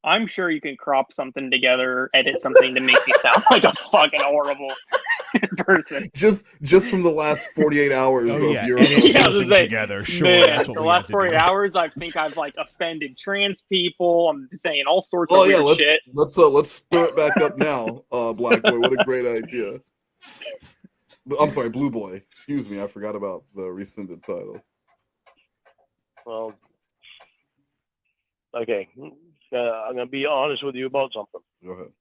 M: I'm sure you can crop something together, edit something to make me sound like a fucking horrible person.
D: Just from the last 48 hours of your
J: together. Sure.
M: Man,
J: that's what
M: the
J: we
M: last
J: have to
M: 48
J: do.
M: hours, I think I've like offended trans people. I'm saying all sorts of weird shit.
D: Let's stir it back up now, Black Boy. What a great idea. I'm sorry, Blue Boy. Excuse me, I forgot about the rescinded title.
K: Well, okay. I'm gonna be honest with you about something.
D: Go ahead.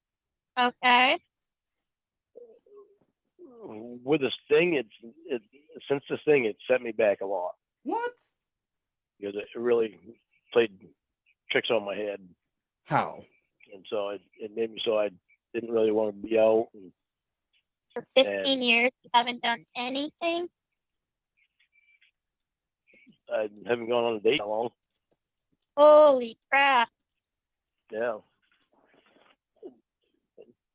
L: Okay.
K: With this thing, since this thing, it set me back a lot.
D: What?
K: Because it really played tricks on my head.
D: How?
K: And so it made me so I didn't really want to be out.
L: For 15 years, you haven't done anything?
K: I haven't gone on a date that long.
L: Holy crap.
K: Yeah.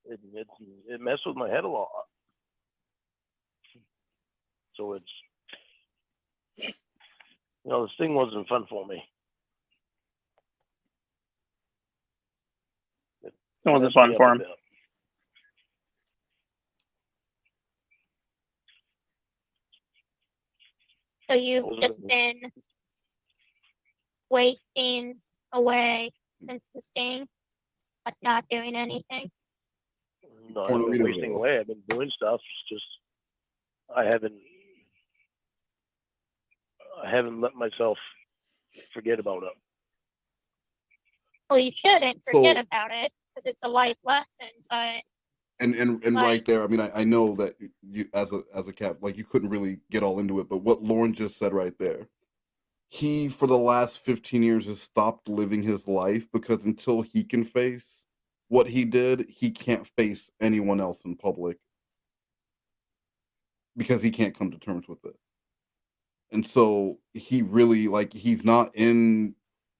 K: it messed with my head a lot. So it's, this thing wasn't fun for me.
M: It wasn't fun for him.
L: So you've just been wasting away since the sting, but not doing anything.
K: No, I've been wasting away. I've been doing stuff. It's just I haven't let myself forget about it.
L: Well, you shouldn't forget about it because it's a life lesson. But
D: and right there, I mean, I know that you as a cat, like, you couldn't really get all into it, but what Lorne just said right there, he for the last 15 years has stopped living his life because until he can face what he did, he can't face anyone else in public because he can't come to terms with it. And so he really, like, he's not in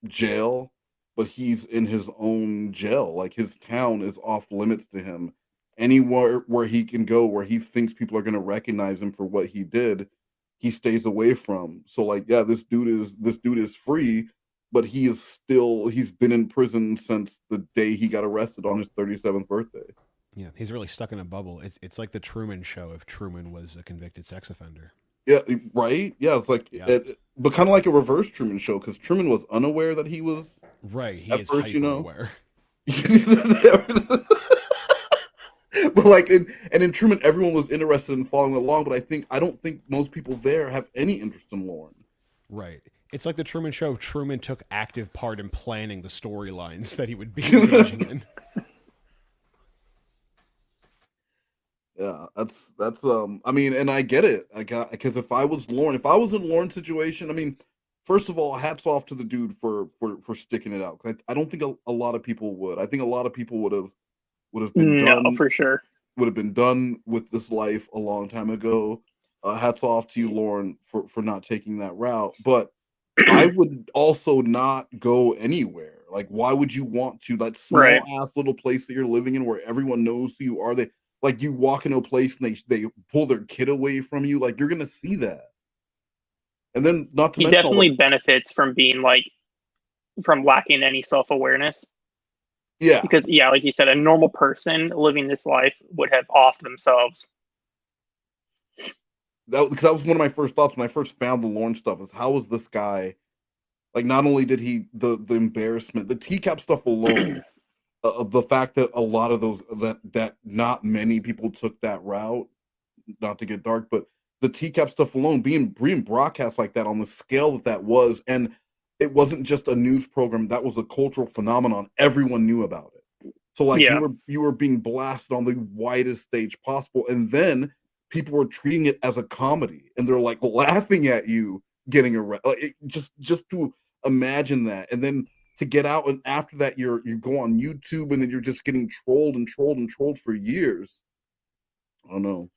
D: jail, but he's in his own jail. Like, his town is off limits to him. Anywhere where he can go where he thinks people are going to recognize him for what he did, he stays away from. So, like, yeah, this dude is free, but he's been in prison since the day he got arrested on his 37th birthday.
J: Yeah, he's really stuck in a bubble. It's like the Truman Show if Truman was a convicted sex offender.
D: Yeah, right? Yeah, it's like, but kind of like a reverse Truman Show, because Truman was unaware that he was...
J: Right, he
D: at
J: is
D: first,
J: hyper-aware.
D: But like, in Truman, everyone was interested in following along, but I don't think most people there have any interest in Lorne.
J: Right. It's like the Truman Show if Truman took active part in planning the storylines that he would be engaging in.
D: Yeah, that's I mean, and I get it. Because if I was in Lorne's situation, I mean, first of all, hats off to the dude for sticking it out. 'Cause I don't think a lot of people would. I think a lot of people would have been done
M: for sure.
D: Would have been done with this life a long time ago. Hats off to you, Lorne, for not taking that route. But I would also not go anywhere. Like, why would you want to? That small ass little place that you're living in where everyone knows who you are. Like, you walk into a place and they pull their kid away from you. Like, you're gonna see that. And then not to
M: He
D: mention
M: definitely benefits from being from lacking any self-awareness.
D: Yeah.
M: Because like you said, a normal person living this life would have offed themselves.
D: Because that was one of my first thoughts when I first found the Lorne stuff, is how is this guy, like, not only did he the embarrassment, the teacup stuff alone, of the fact that a lot of those that not many people took that route, not to get dark, but the teacup stuff alone being broadcast like that on the scale that was, and it wasn't just a news program, that was a cultural phenomenon. Everyone knew about it. So like you were being blasted on the widest stage possible, and then people were treating it as a comedy, and they're like laughing at you getting arrested. Like, just to imagine that, and then to get out, and after that you go on YouTube, and then you're just getting trolled and trolled and trolled for years. I don't know.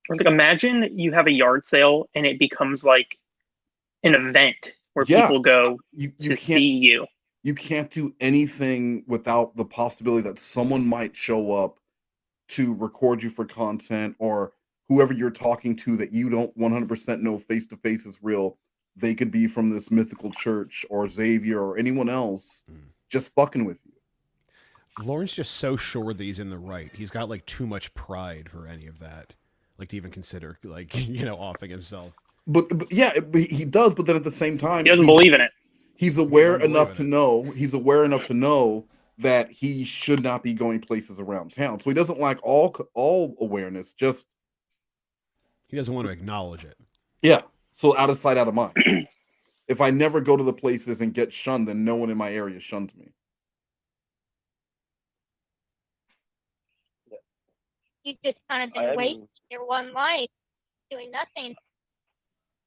M: Like, imagine you have a yard sale and it becomes like an event where people go to see you.
D: You can't do anything without the possibility that someone might show up to record you for content, or whoever you're talking to that you don't 100% know face to face is real. They could be from this mythical church or Xavier or anyone else just fucking with you.
J: Lorne's just so sure that he's in the right. He's got like too much pride for any of that, like to even consider offing himself.
D: But he does. But then at the same time,
M: he doesn't believe in it.
D: He's aware enough to know. He's aware enough to know that he should not be going places around town. So he doesn't lack all awareness. Just
J: he doesn't want to acknowledge it.
D: Yeah. So out of sight, out of mind. If I never go to the places and get shunned, then no one in my area shuns me.
L: You've just kind of been wasting your one life doing nothing.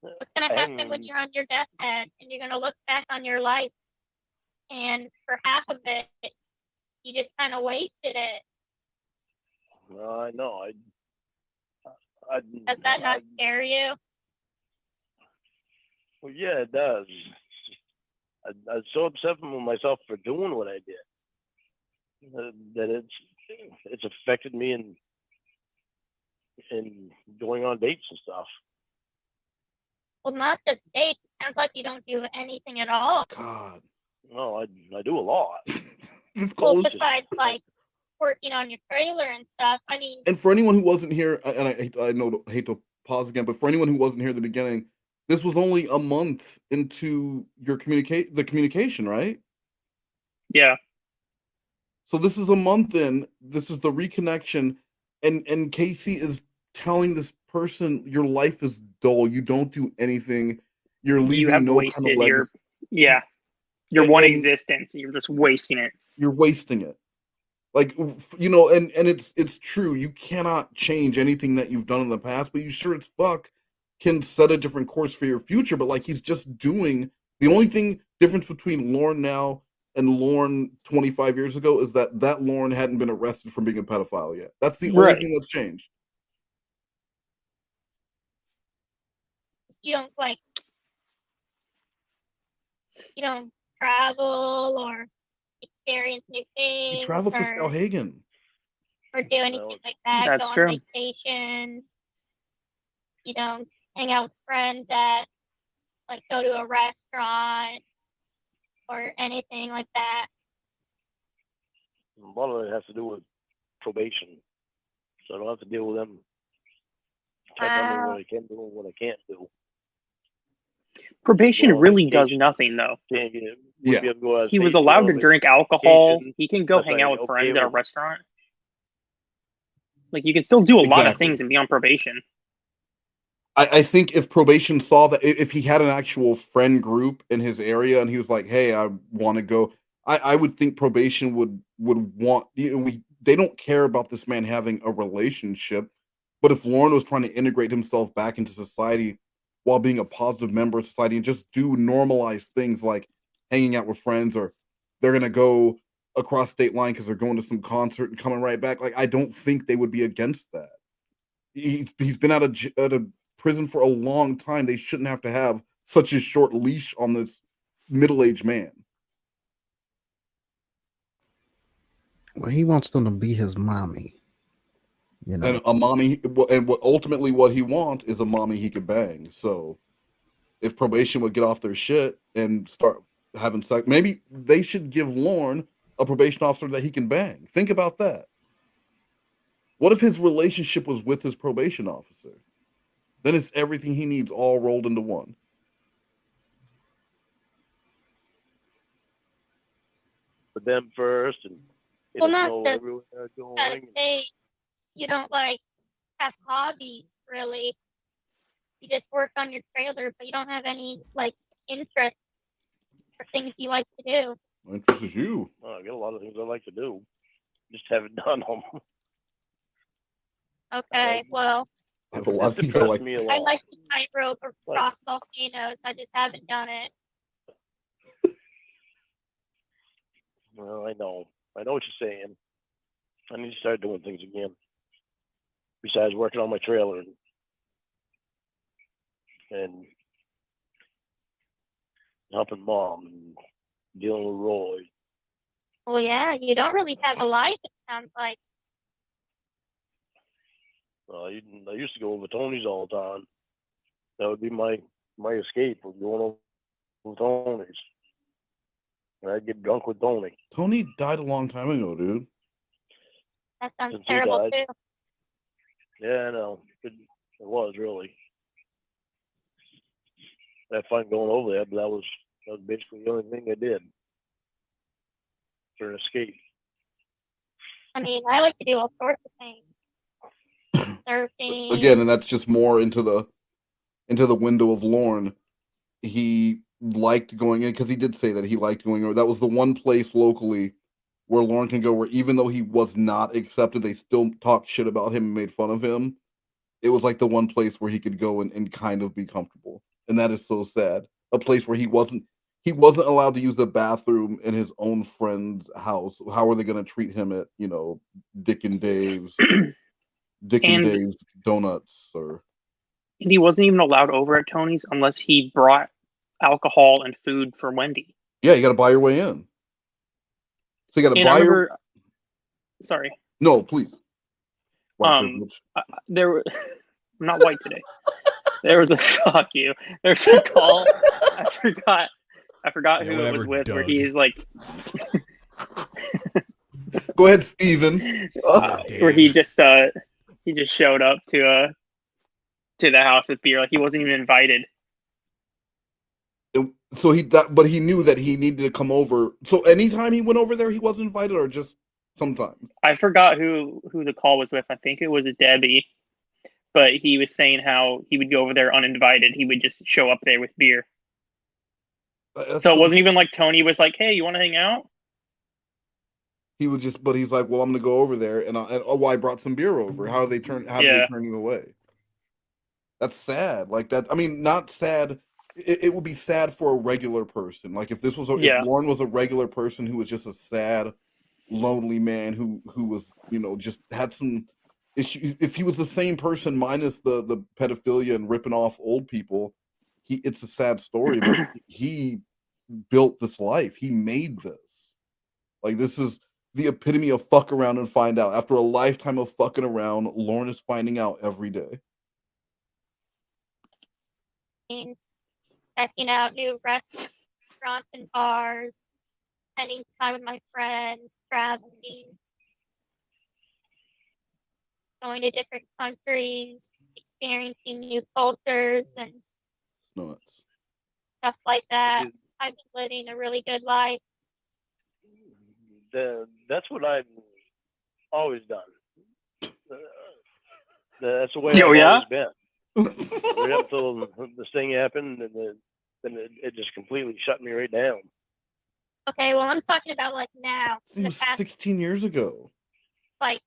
L: What's going to happen when you're on your deathbed and you're going to look back on your life, and for half of it, you just kind of wasted it?
K: I know.
L: Does that not scare you?
K: Well, yeah, it does. I'm so upset with myself for doing what I did. That it's affected me in going on dates and stuff.
L: Well, not just dates. It sounds like you don't do anything at all.
D: God.
K: No, I do a lot.
L: Well, besides like working on your trailer and stuff. I mean,
D: And for anyone who wasn't here, and I hate to pause again, but for anyone who wasn't here at the beginning, this was only a month into your communication, right?
M: Yeah.
D: So this is a month in. This is the reconnection, and Ca3ey is telling this person, your life is dull. You don't do anything. You're leaving
M: You have
D: no
M: wasted
D: kind of legacy.
M: your one existence. You're just wasting it.
D: You're wasting it. Like, you know, and it's true. You cannot change anything that you've done in the past, but you sure as fuck can set a different course for your future. But like, he's just doing the only thing difference between Lorne now and Lorne 25 years ago is that Lorne hadn't been arrested for being a pedophile yet. That's the only thing that's changed.
L: you don't like, you don't travel or experience new things.
D: He traveled to Skowhegan.
L: Or do anything like that.
M: That's
L: go on
M: true.
L: vacation. You don't hang out with friends that like go to a restaurant or anything like that.
K: A lot of it has to do with probation, so I don't have to deal with them. Tell me what I can do and what I can't do.
M: Probation really does nothing, though. He was allowed to drink alcohol. He can go hang out with friends at a restaurant. Like, you can still do a lot of things and be on probation.
D: I think if probation saw that, if he had an actual friend group in his area and he was like, hey, I want to go, I would think probation would want, they don't care about this man having a relationship. But if Lorne was trying to integrate himself back into society while being a positive member of society and just do normalized things like hanging out with friends, or they're going to go across state line because they're going to some concert and coming right back, like, I don't think they would be against that. He's been out of prison for a long time. They shouldn't have to have such a short leash on this middle-aged man.
E: Well, he wants them to be his mommy. You know,
D: And a mommy, and what ultimately what he wants is a mommy he could bang. So if probation would get off their shit and start having sex, maybe they should give Lorne a probation officer that he can bang. Think about that. What if his relationship was with his probation officer? Then it's everything he needs all rolled into one.
K: For them first, and they
L: Well,
K: don't
L: not
K: know
L: just
K: everywhere they're going.
L: gotta say you don't like have hobbies really. You just work on your trailer, but you don't have any like interest or things you like to do.
D: My interest is you.
K: Well, I got a lot of things I like to do, just haven't done them.
L: Okay, well,
D: I have a lot of things I like.
L: I like to tightrope or cross volcanoes. I just haven't done it.
K: Well, I know what you're saying. I need to start doing things again. Besides working on my trailer and helping Mom and dealing with Roy.
L: Well, yeah, you don't really have a life, it sounds like.
K: I used to go over Tony's all the time. That would be my escape, was going over Tony's. And I'd get drunk with Tony.
D: Tony died a long time ago, dude.
L: That sounds
K: Since he
L: terrible
K: died.
L: too.
K: Yeah, I know. It was really. I had fun going over there, but that was basically the only thing I did for an escape.
L: I mean, I like to do all sorts of things. Surfing.
D: Again, and that's just more into the window of Lorne. He liked going in because he did say that he liked going over. That was the one place locally where Lorne can go where even though he was not accepted, they still talked shit about him and made fun of him. It was like the one place where he could go and kind of be comfortable. And that is so sad. A place where he wasn't allowed to use the bathroom in his own friend's house. How are they going to treat him at, Dick and Dave's Donuts or...
M: And he wasn't even allowed over at Tony's unless he brought alcohol and food for Wendy.
D: Yeah, you got to buy your way in. So you got to buy
M: Sorry.
D: No, please. White privilege.
M: There were. I'm not white today. There was a fuck you. There's a call. I forgot who it was with.
J: Doug.
M: Where he's like.
D: Go ahead, Steven.
M: Where he just showed up to the house with beer, like he wasn't even invited.
D: So but he knew that he needed to come over. So anytime he went over there, he wasn't invited, or just sometimes.
M: I forgot who the call was with. I think it was Debbie, but he was saying how he would go over there uninvited. He would just show up there with beer. So it wasn't even like Tony was like, "Hey, you want to hang out?"
D: He would just, but he's like, "Well, I'm going to go over there, and I brought some beer over. How they turn you away?" That's sad. Like that. I mean, not sad. It would be sad for a regular person. Like if if Lorne was a regular person who was just a sad, lonely man who was, just had some issue. If he was the same person minus the pedophilia and ripping off old people, it's a sad story. But he built this life. He made this. Like this is the epitome of fuck around and find out. After a lifetime of fucking around, Lorne is finding out every day.
L: Checking out new restaurants and bars, spending time with my friends, traveling, going to different countries, experiencing new cultures and stuff like that. I've been living a really good life.
K: That's what I've always done. That's the way
M: I've
K: always been. Right up till this thing happened, and then it just completely shut me right down.
L: Okay, well, I'm talking about like now.
D: It was 16 years ago.
L: Like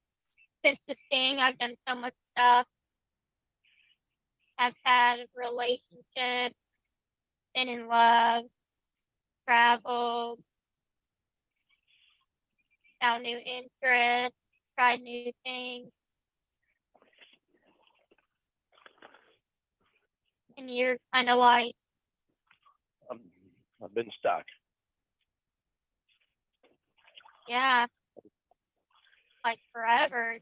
L: since the sting, I've done so much stuff. I've had relationships, been in love, traveled, found new interests, tried new things. And you're kind of like,
K: I've been stuck.
L: Yeah, like forever.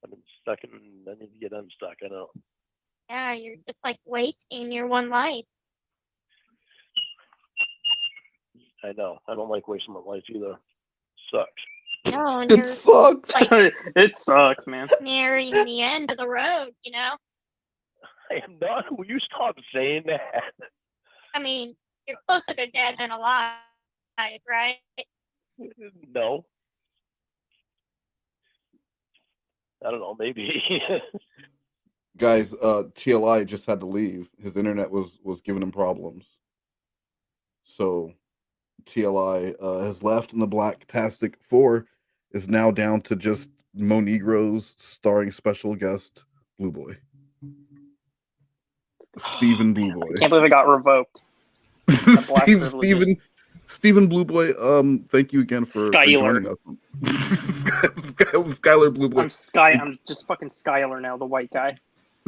K: I've been stuck and I need to get unstuck. I know.
L: Yeah, you're just like wasting your one life.
K: I know. I don't like wasting my life either. Sucks.
L: No, and
D: It sucks.
L: Like,
M: it sucks, man.
L: Nearing the end of the road,
K: I am not. Will you stop saying that?
L: I mean, you're closer to dead than alive, right?
K: No. I don't know. Maybe.
D: Guys, TLI just had to leave. His internet was giving him problems. So TLI has left, and the Blacktastic 4 is now down to just MoNegroes starring special guest Blue Boy. Stephen Blue Boy.
M: I can't believe it got revoked.
D: Stephen Blue Boy, thank you again for joining us. Skylar Blue Boy.
M: I'm just fucking Skylar now, the white guy.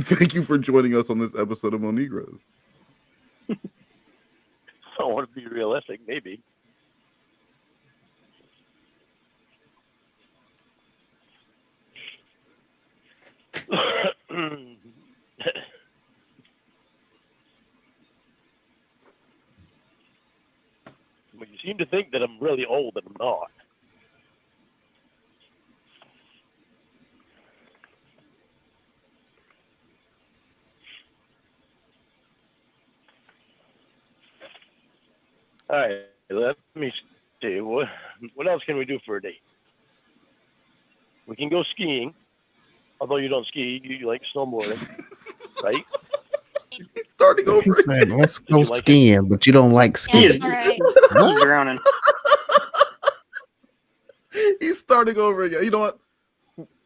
D: Thank you for joining us on this episode of MoNegroes.
K: I want to be realistic, maybe. Well, you seem to think that I'm really old, and I'm not. All right, let me see. What else can we do for a date? We can go skiing. Although you don't ski, you like snowboarding, right?
D: He's starting over.
E: He said, let's go skiing, but you don't like skiing.
M: He's drowning.
D: He's starting over again. You know what?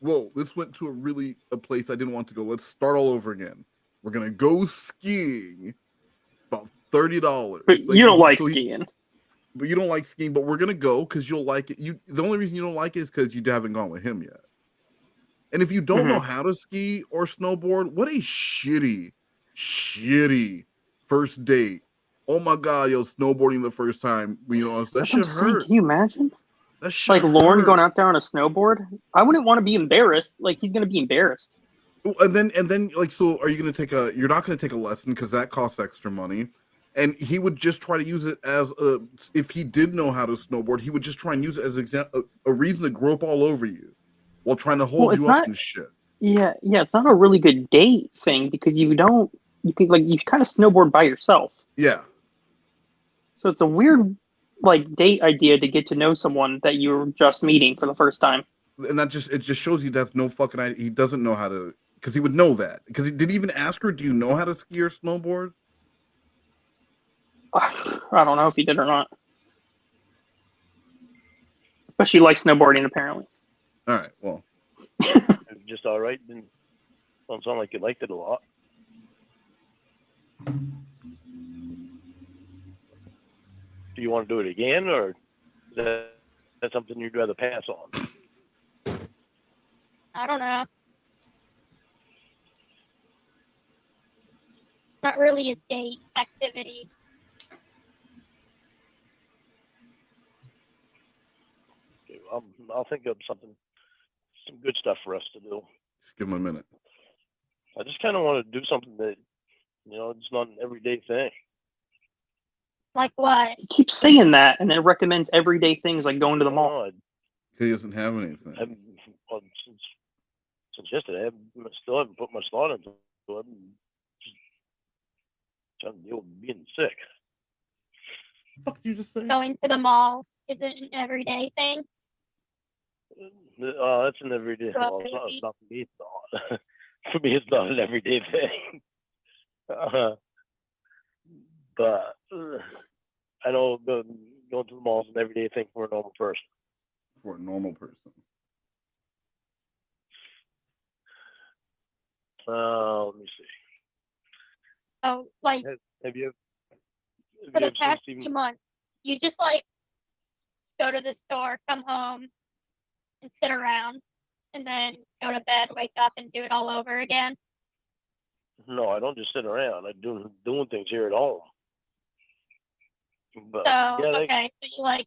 D: Whoa, this went to a place I didn't want to go. Let's start all over again. We're gonna go skiing. About $30.
M: But you don't like skiing.
D: But you don't like skiing, but we're gonna go because you'll like it. The only reason you don't like it is because you haven't gone with him yet. And if you don't know how to ski or snowboard, what a shitty first date. Oh my god, snowboarding the first time, that shit hurt.
M: Can you imagine? like Lorne going out there on a snowboard. I wouldn't want to be embarrassed. Like he's gonna be embarrassed.
D: And then like, so are you gonna take a? You're not gonna take a lesson because that costs extra money. And he would just try to use it as a. If he did know how to snowboard, he would just try and use it as a reason to grope all over you, while trying to hold you up and shit.
M: Yeah, it's not a really good date thing because you kind of snowboard by yourself.
D: Yeah.
M: So it's a weird like date idea to get to know someone that you're just meeting for the first time.
D: And it just shows he has no fucking idea. He doesn't know how to, because he would know that. Because he did even ask her, "Do you know how to ski or snowboard?"
M: I don't know if he did or not. But she likes snowboarding, apparently.
D: All right, well.
K: Just all right. Didn't sound like you liked it a lot. Do you want to do it again, or is that something you'd rather pass on?
L: I don't know. Not really a date activity.
K: Okay, I'll think of some good stuff for us to do.
D: Just give him a minute.
K: I just kind of want to do something that, it's not an everyday thing.
L: Like what?
M: He keeps saying that and then recommends everyday things like going to the mall.
D: He doesn't have anything.
K: Since yesterday, I still haven't put my thought into it. I'm just trying to deal with being sick.
D: What did you just say?
L: Going to the mall isn't an everyday thing.
K: That's an everyday thing. Well, it's not for me. It's not. For me, it's not an everyday thing. But I know going to the mall is an everyday thing for a normal person.
D: For a normal person.
K: Let me see.
L: Oh, like
K: have you
L: for the past few months, you just like go to the store, come home, and sit around, and then go to bed, wake up, and do it all over again?
K: No, I don't just sit around. I doing things here at home. But,
L: so
K: yeah,
L: okay, so you like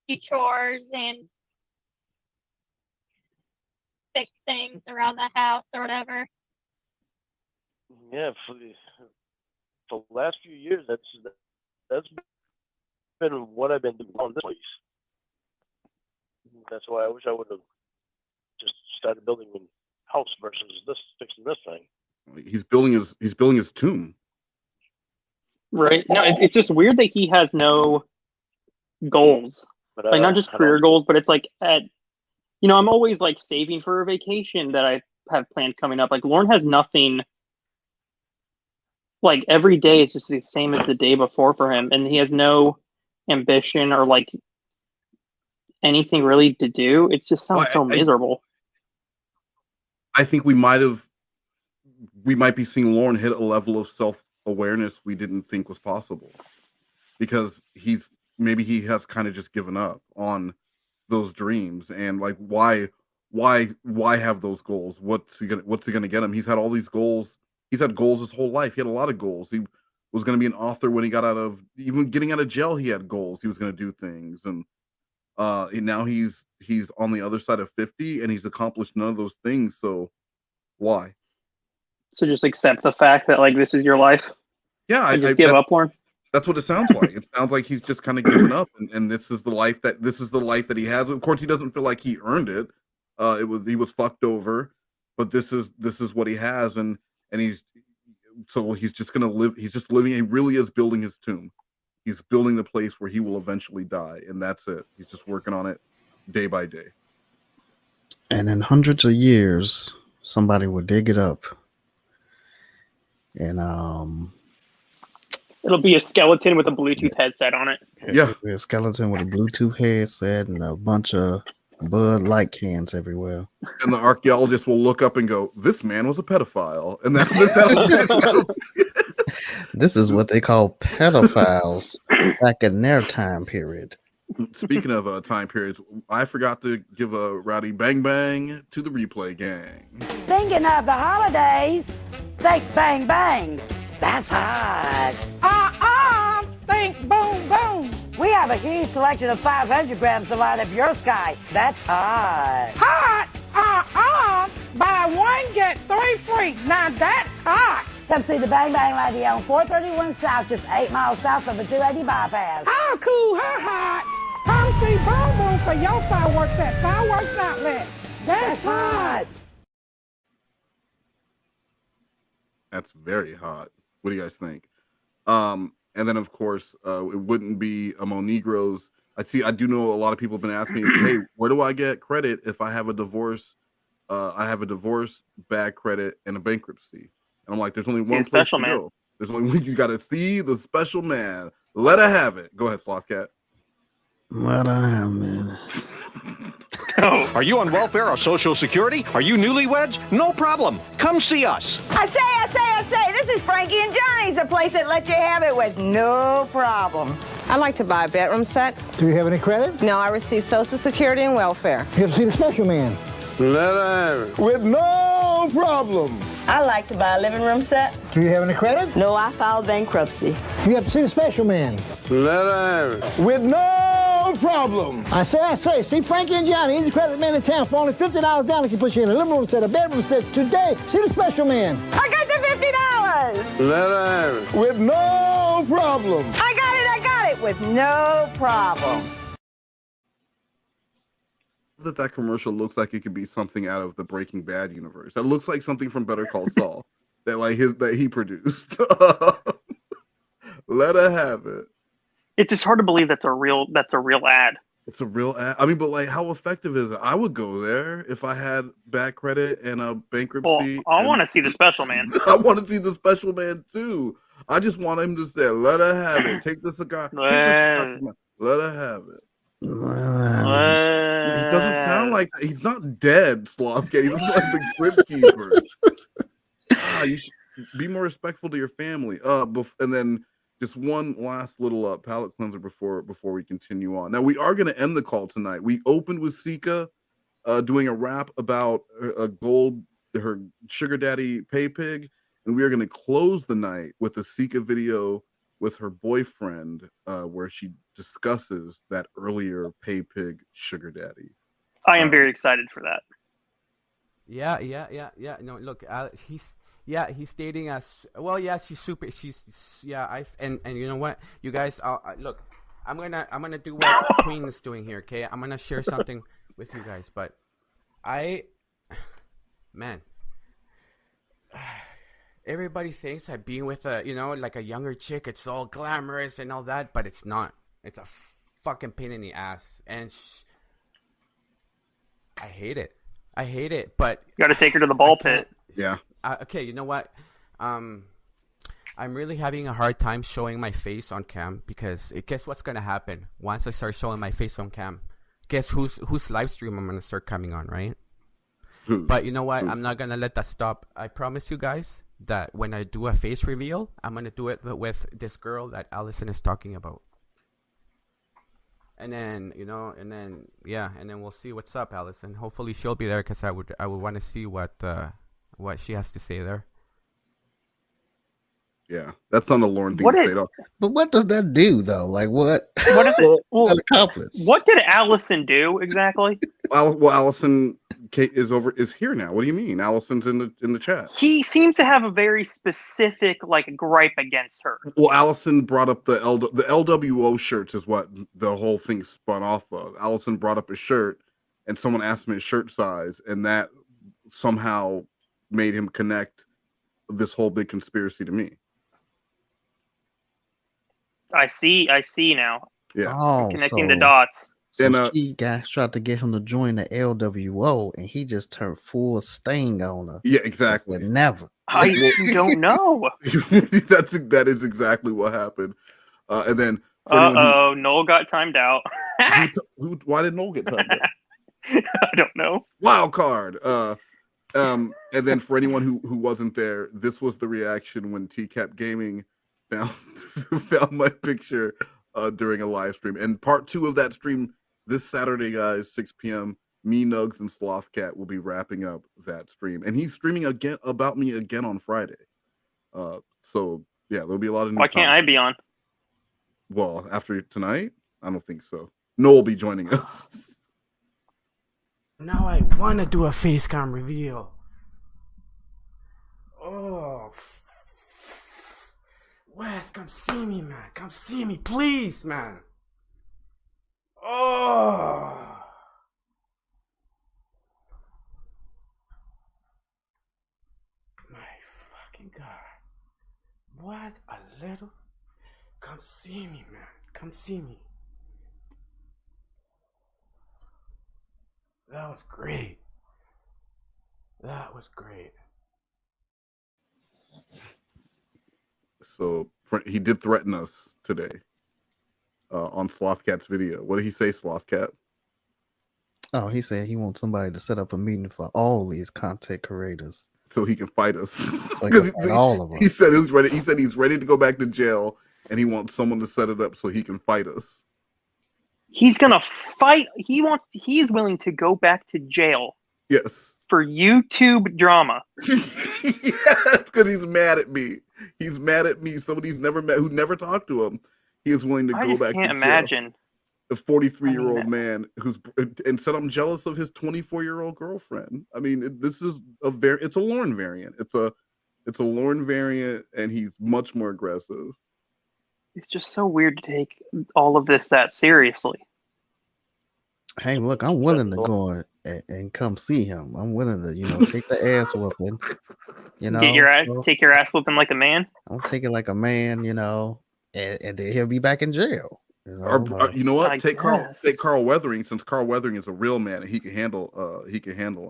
L: do chores and fix things around the house or whatever.
K: Yeah, for the last few years, that's been what I've been doing on this place. That's why I wish I would have just started building a house versus fixing this thing.
D: He's building his tomb.
M: Right. No, it's just weird that he has no goals.
K: But,
M: like not just career goals, but it's like I'm always like saving for a vacation that I have planned coming up. Like Lorne has nothing. Like every day is just the same as the day before for him, and he has no ambition or like anything really to do. It just sounds so miserable.
D: I think we might be seeing Lorne hit a level of self-awareness we didn't think was possible, because he has kind of just given up on those dreams. And like, why have those goals? What's he gonna get him? He's had all these goals. He's had goals his whole life. He had a lot of goals. He was going to be an author when he got even getting out of jail. He had goals. He was going to do things. And now he's on the other side of 50 and he's accomplished none of those things. So why?
M: So just accept the fact that like, this is your life.
D: Yeah.
M: I just give up, Lorne.
D: That's what it sounds like. It sounds like he's just kind of given up and this is the life that he has. Of course, he doesn't feel like he earned it. He was fucked over, but this is what he has. And he's just gonna live. He's just living. He really is building his tomb. He's building the place where he will eventually die, and that's it. He's just working on it day by day.
E: And in hundreds of years, somebody will dig it up, and
M: it'll be a skeleton with a Bluetooth headset on it.
D: Yeah,
E: it'll be a skeleton with a Bluetooth headset and a bunch of Bud Light cans everywhere.
D: And the archaeologist will look up and go, "This man was a pedophile," and that's
E: this is what they call pedophiles back in their time period.
D: Speaking of time periods, I forgot to give a rowdy bang bang to the replay gang.
P: Thinking of the holidays, think bang bang. That's hot.
Q: Think boom boom.
P: We have a huge selection of 500 grams to light up your sky. That's hot.
Q: Hot? Buy one, get 3 free. Now that's hot.
P: Come see the Bang Bang Lady on 431 South, just 8 miles south of the 280 bypass.
Q: How cool, how hot. Come see Boom Boom for your fireworks at Fireworks Outlet. That's hot.
D: That's very hot. What do you guys think? And then of course, it wouldn't be a MoNegroes. I do know a lot of people have been asking me, hey, where do I get credit if I have a divorce? I have a divorce, bad credit, and a bankruptcy. And I'm like, there's only one place to go. There's only one. You got to see the special man. Let her have it. Go ahead, Slothcat.
E: Let her have it.
R: Are you on welfare or Social Security? Are you newlyweds? No problem. Come see us.
P: I say, this is Frankie and Johnny's, the place that lets you have it with no problem.
S: I'd like to buy a bedroom set.
T: Do you have any credit?
S: No, I receive Social Security and welfare.
T: You have to see the special man.
U: Let her have it. With no problem.
V: I'd like to buy a living room set.
T: Do you have any credit?
V: No, I filed bankruptcy.
T: You have to see the special man.
U: Let her have it. With no problem.
T: I say, see Frankie and Johnny, he's the credit man in town for only $50 down. He can put you in a living room set, a bedroom set today. See the special man.
P: I got the $50.
U: Let her have it. With no problem.
P: I got it with no problem.
D: That commercial looks like it could be something out of the Breaking Bad universe. That looks like something from Better Call Saul that he produced. Let her have it.
M: It's just hard to believe that's a real ad.
D: It's a real ad. I mean, but like, how effective is it? I would go there if I had bad credit and a bankruptcy.
M: Well, I want to see the special man.
D: I want to see the special man too. I just want him to say, "Let her have it. Take the cigar. Let her have it." He doesn't sound like he's not dead, Slothcat. He looks like the Crypt Keeper. You should be more respectful to your family. And then just one last little palate cleanser before we continue on. Now we are going to end the call tonight. We opened with Ca3ey doing a rap about her sugar daddy pay pig, and we are going to close the night with a Ca3ey video with her boyfriend, where she discusses that earlier pay pig sugar daddy.
M: I am very excited for that.
N: Yeah. No, look, he's dating us. Well, yeah, and you know what, you guys, look, I'm gonna do what Queen is doing here. Okay, I'm gonna share something with you guys, but everybody thinks that being with a younger chick, it's all glamorous and all that, but it's not. It's a fucking pain in the ass, and I hate it. But
M: you got to take her to the ball pit.
D: Yeah.
N: Okay, you know what? I'm really having a hard time showing my face on cam, because guess what's gonna happen once I start showing my face on cam? Guess whose live stream I'm gonna start coming on, right? But you know what? I'm not gonna let that stop. I promise you guys that when I do a face reveal, I'm gonna do it with this girl that Allison is talking about. And then we'll see what's up, Allison. Hopefully she'll be there, because I would want to see what she has to say there.
D: Yeah, that's on the Lorne thing to say though.
E: But what does that do though? Like what?
M: What is it? Well,
E: accomplish?
M: What did Allison do exactly?
D: Well, Allison is here now. What do you mean? Allison's in the chat.
M: He seems to have a very specific gripe against her.
D: Well, Allison brought up the LWO shirts is what the whole thing spun off of. Allison brought up a shirt, and someone asked him his shirt size, and that somehow made him connect this whole big conspiracy to me.
M: I see now.
D: Yeah.
E: Oh,
M: connecting the dots.
E: So she tried to get him to join the LWO, and he just turned full sting on her.
D: Yeah, exactly.
E: Never.
M: I don't know.
D: That is exactly what happened. And then
M: Noel got timed out.
D: Why did Noel get timed out?
M: I don't know.
D: Wild card. And then for anyone who wasn't there, this was the reaction when TCAP Gaming found my picture during a live stream. And part 2 of that stream this Saturday, guys, 6 p.m. Me, Nugs, and Slothcat will be wrapping up that stream. And he's streaming about me again on Friday. So yeah, there'll be a lot of new
M: Why can't I be on?
D: Well, after tonight? I don't think so. Noel will be joining us.
A: Now I want to do a face cam reveal. Oh, Wes, come see me, man. Come see me, please, man. Oh. My fucking God. What a little... Come see me, man. Come see me. That was great. That was great.
D: So he did threaten us today on Slothcat's video. What did he say, Slothcat?
E: Oh, he said he wants somebody to set up a meeting for all these content creators,
D: so he can fight us.
E: So he can fight all of us.
D: He said he was ready. He said he's ready to go back to jail, and he wants someone to set it up so he can fight us.
M: He's gonna fight. He's willing to go back to jail.
D: Yes.
M: For YouTube drama.
D: Yes, because he's mad at me. He's mad at me. Somebody he's never met, who never talked to him. He is willing to go back.
M: Can't
D: to
M: imagine.
D: Jail. A 43-year-old man who's and said I'm jealous of his 24-year-old girlfriend. I mean, this is it's a Lorne variant. It's a Lorne variant, and he's much more aggressive.
M: It's just so weird to take all of this that seriously.
E: Hey, look, I'm willing to go and come see him. I'm willing to, take the ass whooping.
M: Take your ass whooping like a man.
E: I'll take it like a man, and then he'll be back in jail.
D: You know what? Take Carl Weathering, since Carl Weathering is a real man and he can handle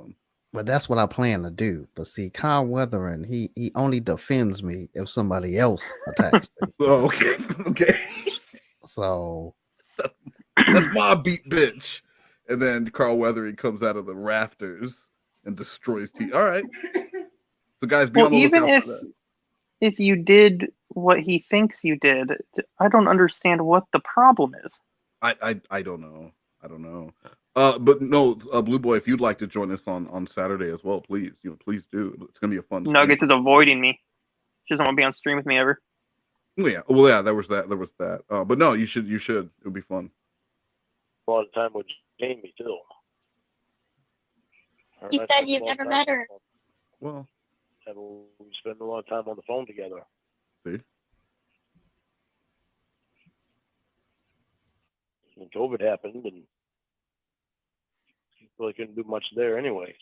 D: him.
E: But that's what I plan to do. But see, Carl Weathering, he only defends me if somebody else attacks me.
D: Oh, okay.
E: So
D: that's my beat, bitch. And then Carl Weathering comes out of the rafters and destroys T. All right. So guys, be on the lookout for that.
M: If you did what he thinks you did, I don't understand what the problem is.
D: I don't know. But no, Blue Boy, if you'd like to join us on Saturday as well, please, please do. It's gonna be a fun.
M: Nuggets is avoiding me. She doesn't want to be on stream with me ever.
D: Yeah, well, yeah, there was that. But no, you should. It would be fun.
K: A lot of time with Jamie too.
L: You said you've never met her.
D: Well,
K: we spend a lot of time on the phone together.
D: See.
K: When COVID happened, and really couldn't do much there anyway.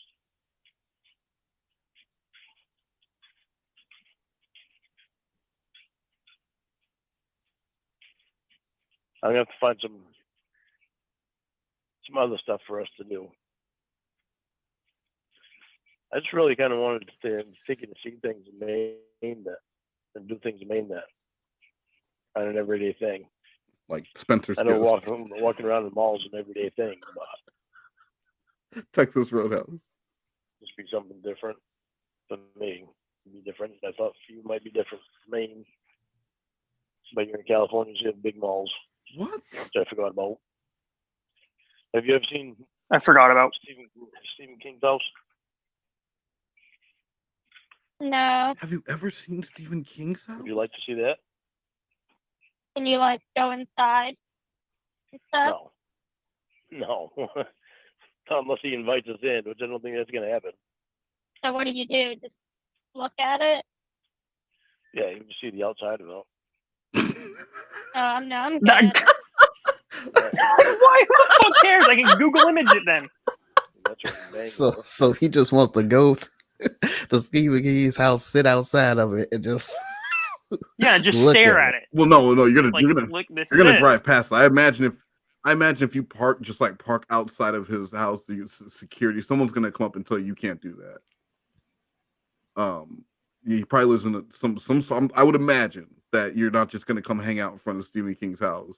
K: I'm gonna have to find some other stuff for us to do. I just really kind of wanted to thinking to see things in Maine and do things in Maine that on an everyday thing.
D: Like Spencer's.
K: I know walking around the malls is an everyday thing, but
D: Texas Roadhouse.
K: Just be something different for me. Be different. I thought for you might be different for Maine. But you're in California, you have big malls.
D: What?
K: Which I forgot about. Have you ever seen?
M: I forgot about
K: Stephen King's house.
L: No.
D: Have you ever seen Stephen King's house?
K: Would you like to see that?
L: Can you go inside and stuff?
K: No. Unless he invites us in, which I don't think that's going to happen.
L: So what do you do? Just look at it?
K: Yeah, you can see the outside of it.
L: I'm good.
M: Why? Who the fuck cares? I can Google image it then.
E: So he just wants to go to Stephen King's house, sit outside of it, and just
M: just stare at it.
D: Well, no, you're gonna
M: look,
D: drive past it. I imagine if you park outside of his house, security, someone's gonna come up and tell you can't do that. He probably lives in some. I would imagine that you're not just gonna come hang out in front of Stephen King's house,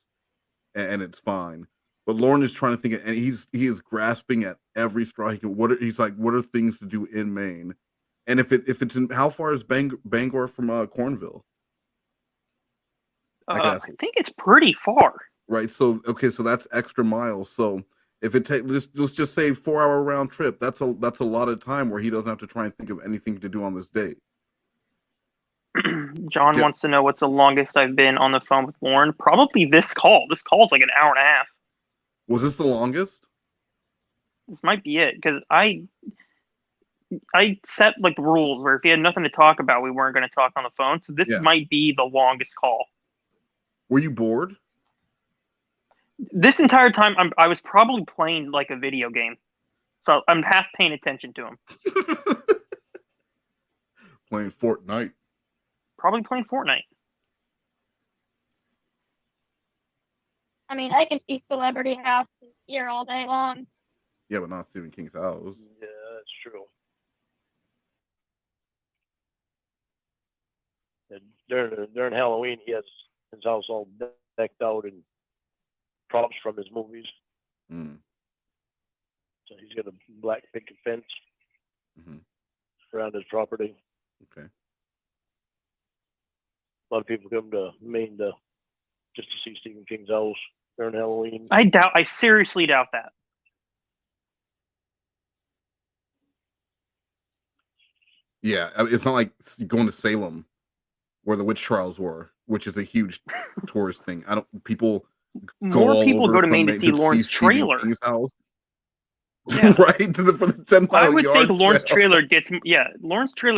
D: and it's fine. But Lorne is trying to think, and he is grasping at every straw he can. What are things to do in Maine? And if it's in, how far is Bangor from Cornville?
M: I think it's pretty far.
D: Right. So that's extra miles. So if it takes let's just say 4-hour round trip, that's a lot of time where he doesn't have to try and think of anything to do on this date.
M: John wants to know what's the longest I've been on the phone with Lorne. Probably this call. This call's like an hour and a half.
D: Was this the longest?
M: This might be it because I set like the rules where if he had nothing to talk about, we weren't going to talk on the phone. So this might be the longest call.
D: Were you bored?
M: This entire time, I was probably playing like a video game, so I'm half paying attention to him.
D: Playing Fortnite.
M: Probably playing Fortnite.
L: I mean, I can see celebrity houses here all day long.
D: Yeah, but not Stephen King's house.
K: Yeah, that's true. And during Halloween, he has his house all decked out and props from his movies.
D: Mm.
K: So he's got a black picket fence around his property.
D: Okay.
K: A lot of people come to Maine just to see Stephen King's house during Halloween.
M: I seriously doubt that.
D: Yeah, I mean, it's not like going to Salem, where the witch trials were, which is a huge tourist thing. People
M: More people go to Maine to see Lorne's trailer.
D: King's house.
M: Yeah.
D: Right? For the 10 mile
M: I would think
D: yard
M: Lorne's
D: sale.
M: trailer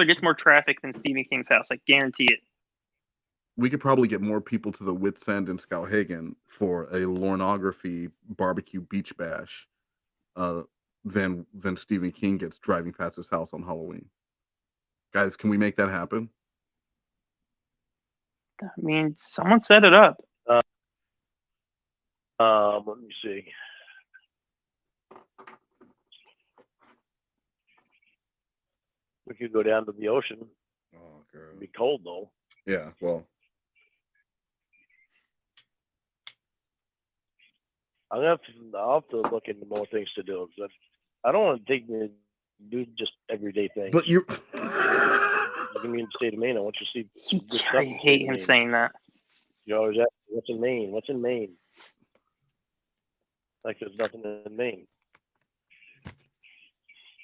M: gets more traffic than Stephen King's house. I guarantee it.
D: We could probably get more people to the Wits End in Skowhegan for a Lornography barbecue beach bash than Stephen King gets driving past his house on Halloween. Guys, can we make that happen?
M: I mean, someone set it up.
K: Let me see. We could go down to the ocean.
D: Oh, girl.
K: It'd be cold though.
D: Yeah, well.
K: I'll have to look into more things to do. But I don't want to take the do just everyday things.
D: But you're
K: give me in the state of Maine. I want you to see. Good stuff
M: I
K: in the
M: hate
K: state of
M: him
K: Maine.
M: saying that.
K: You always ask, "What's in Maine? What's in Maine?" Like there's nothing in Maine.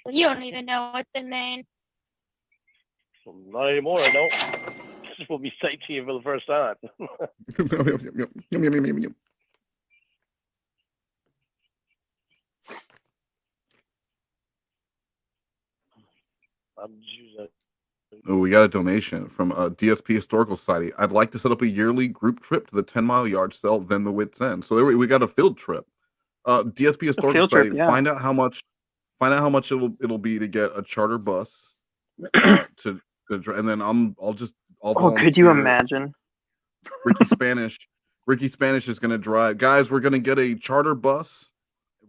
L: Well, you don't even know what's in Maine.
K: Well, not anymore. I don't. This will be sightseeing for the first time. I'm just using.
D: Oh, we got a donation from DSP Historical Society. I'd like to set up a yearly group trip to the 10 mile yard sale, then the Wits End. So there we got a field trip. DSP Historical Society.
M: Trip, yeah.
D: Find out how much it'll be to get a charter bus to and then I'll
M: could you imagine?
D: Ricky Spanish is going to drive. Guys, we're going to get a charter bus.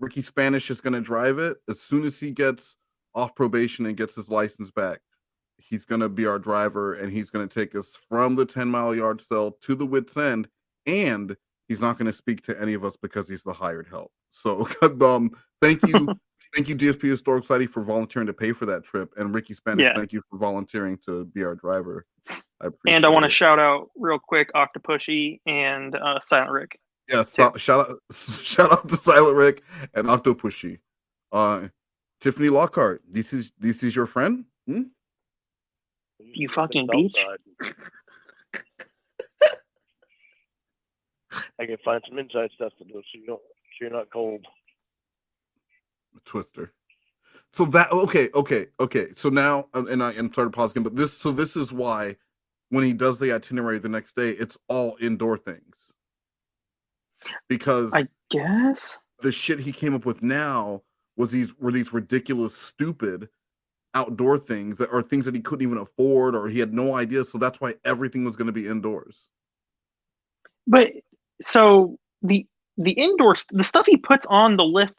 D: Ricky Spanish is going to drive it as soon as he gets off probation and gets his license back. He's going to be our driver, and he's going to take us from the 10 mile yard sale to the Wits End, and he's not going to speak to any of us because he's the hired help. So thank you. Thank you, DSP Historical Society, for volunteering to pay for that trip. And Ricky Spanish, thank you for volunteering to be our driver. I appreciate
M: And I want to
D: it.
M: shout out real quick Octopushy and Silent Rick.
D: Yes, shout out to Silent Rick and Octopushy. Tiffany Lockhart, this is your friend? Hmm?
M: You fucking beach.
K: I can find some inside stuff to do so you're not cold.
D: Twister. So that okay. So now and started pausing, but this is why when he does the itinerary the next day, it's all indoor things. Because
M: I guess
D: the shit he came up with now were these ridiculous, stupid outdoor things that are things that he couldn't even afford or he had no idea. So that's why everything was going to be indoors.
M: But so the the stuff he puts on the list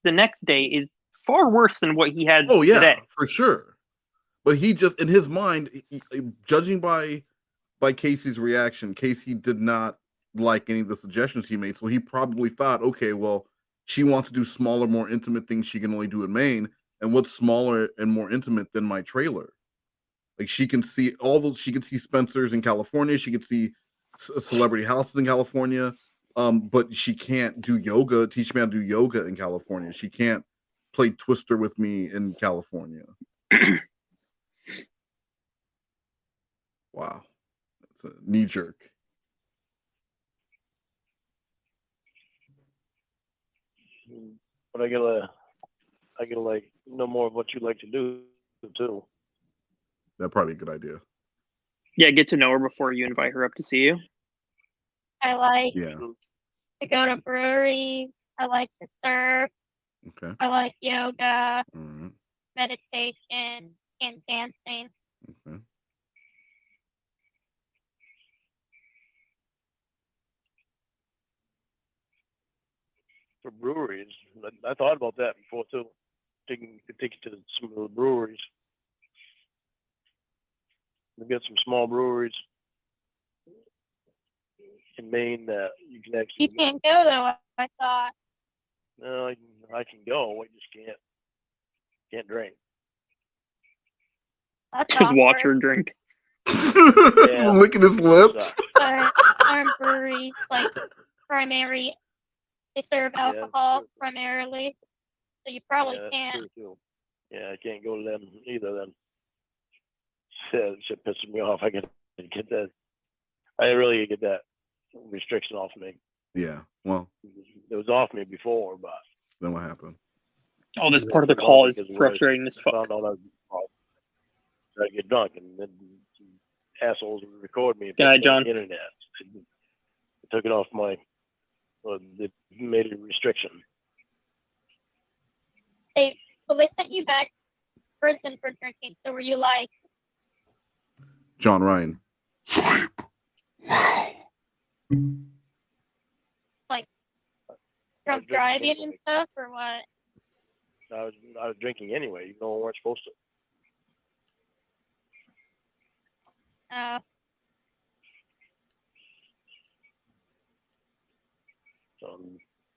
M: the next day is far worse than what he had today.
D: For sure. But he just, in his mind, judging by Casey's reaction, Casey did not like any of the suggestions he made. So he probably thought, okay, well, she wants to do smaller, more intimate things she can only do in Maine. And what's smaller and more intimate than my trailer? Like she can see she can see Spencer's in California. She can see celebrity houses in California. But she can't do yoga, teach me how to do yoga in California. She can't play Twister with me in California. Wow. It's a knee jerk.
K: But I gotta like know more of what you like to do too.
D: That'd probably be a good idea.
M: Yeah, get to know her before you invite her up to see you.
L: I like
D: Yeah.
L: to go to breweries. I like to surf.
D: Okay.
L: I like yoga,
D: Alright.
L: meditation, and dancing.
D: Okay.
K: For breweries, I thought about that before too. Take you to some of the breweries. We've got some small breweries in Maine that you can actually.
L: You can't go though. I thought.
K: No, I can go. I just can't drink.
L: That's
M: Just watch
L: awkward.
M: her drink.
K: Yeah.
D: Licking his lips.
L: But aren't breweries like primary? They serve alcohol primarily, so you probably
K: Yeah, that's
L: can.
K: true too. Yeah, I can't go to them either. Then shit pisses me off. I gotta get that. I really get that restriction off me.
D: Yeah. Well,
K: It was off me before, but
D: then what happened?
M: Oh, this part of the call is frustrating as fuck.
K: Found out I get drunk, and then some assholes would record me and
M: Good
K: put
M: night,
K: it on
M: John.
K: the internet. They took it off my. Well, they made it a restriction.
L: They sent you back to prison for drinking. So were you like,
D: John Ryan.
L: drunk driving and stuff, or what?
K: I was drinking anyway, even though I weren't supposed to.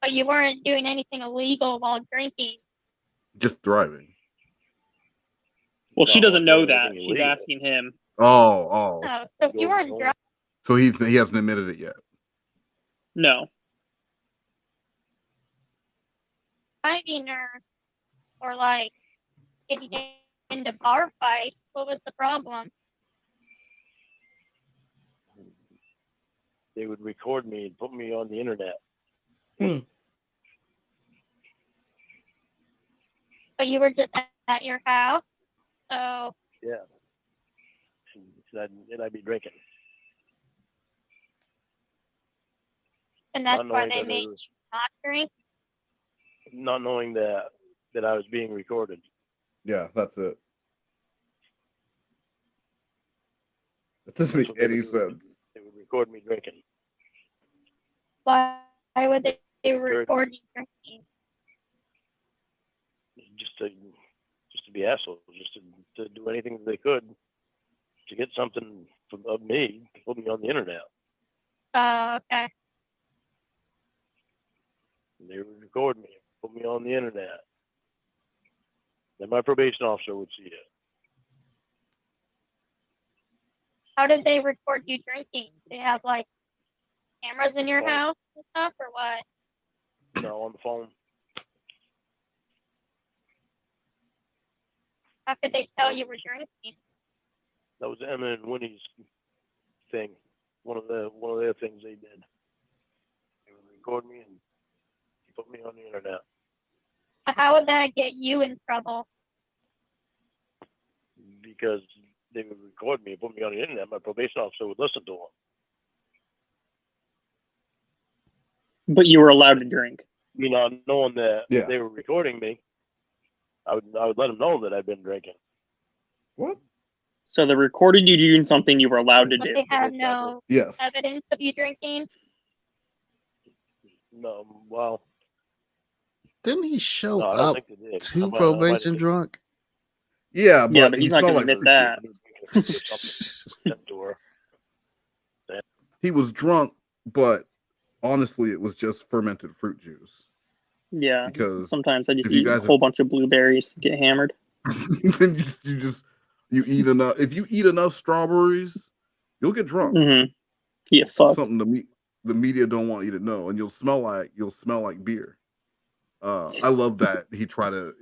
L: But you weren't doing anything illegal while drinking.
D: Just driving.
M: Well, she
K: No,
M: doesn't know
K: I'm doing
M: that.
K: anything
M: She's
K: illegal.
M: asking him.
D: Oh.
L: Oh, so if you weren't drunk,
D: So he hasn't admitted it yet.
M: No.
L: driving or like getting into bar fights, what was the problem?
K: They would record me and put me on the internet.
L: But you were just at your house, so
K: Yeah. And I'd be drinking.
L: and that's
K: Not
L: why
K: knowing
L: they
K: that
L: made you not drink.
K: Not knowing that I was being recorded.
D: Yeah, that's it. That doesn't make any sense.
K: They would record me drinking.
L: Why would they record you drinking?
K: Just to be assholes, just to do anything that they could to get something of me to put me on the internet.
L: Oh, okay.
K: And they would record me, put me on the internet. Then my probation officer would see it.
L: How did they record you drinking? They have like cameras in your
K: Phone.
L: house and stuff, or what?
K: No, on the phone.
L: How could they tell you were drinking?
K: That was Emma and Winnie's thing. One of their things they did. They would record me and put me on the internet.
L: How would that get you in trouble?
K: Because they would record me and put me on the internet. My probation officer would listen to them.
M: But you were allowed to drink.
K: You know, knowing that
D: Yeah.
K: they were recording me, I would let them know that I'd been drinking.
D: What?
M: So they recorded you doing something you were allowed to
L: But
M: do.
L: they had no
D: Yes.
L: evidence of you drinking.
K: No, well,
E: Didn't he show
K: no, I don't
E: up
K: think they did.
E: to
K: I might
E: probation
K: have
E: drunk?
D: Yeah,
M: Yeah,
D: but
M: but
D: he
M: he's not
D: smelled
M: going to
D: like
M: admit
D: fruit
M: that.
K: sent to her.
D: He was drunk, but honestly, it was just fermented fruit juice.
M: Yeah.
D: Because
M: sometimes I just
D: if you
M: eat a
D: guys
M: whole bunch of blueberries to get hammered.
D: then you eat enough. If you eat enough strawberries, you'll get drunk.
M: Mm-hmm. Yeah, fuck.
D: Something the media don't want you to know, and you'll smell like beer. I love that he tried to.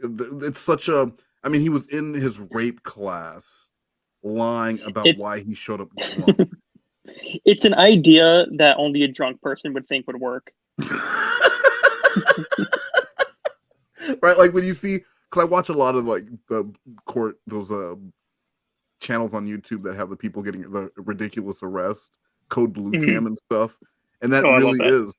D: It's such a. I mean, he was in his rape class, lying about why he showed up drunk.
M: It's an idea that only a drunk person would think would work.
D: Right, like when you see, because I watch a lot of like the those channels on YouTube that have the people getting the ridiculous arrest, Code Blue Cam and stuff, and that
M: Oh, I love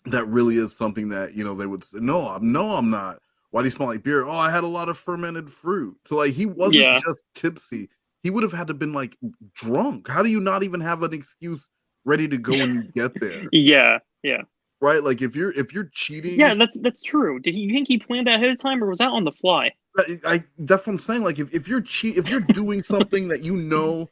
D: that really is something that they would say, no, I'm not. Why do you smell like beer? Oh, I had a lot of fermented fruit. So like he wasn't just tipsy. He would have had to been like drunk. How do you not even have an excuse ready to go when you get there?
M: Yeah.
D: Right? Like if you're cheating.
M: Yeah, that's true. Did you think he planned that ahead of time, or was that on the fly?
D: That's what I'm saying. Like if you're doing something that you're not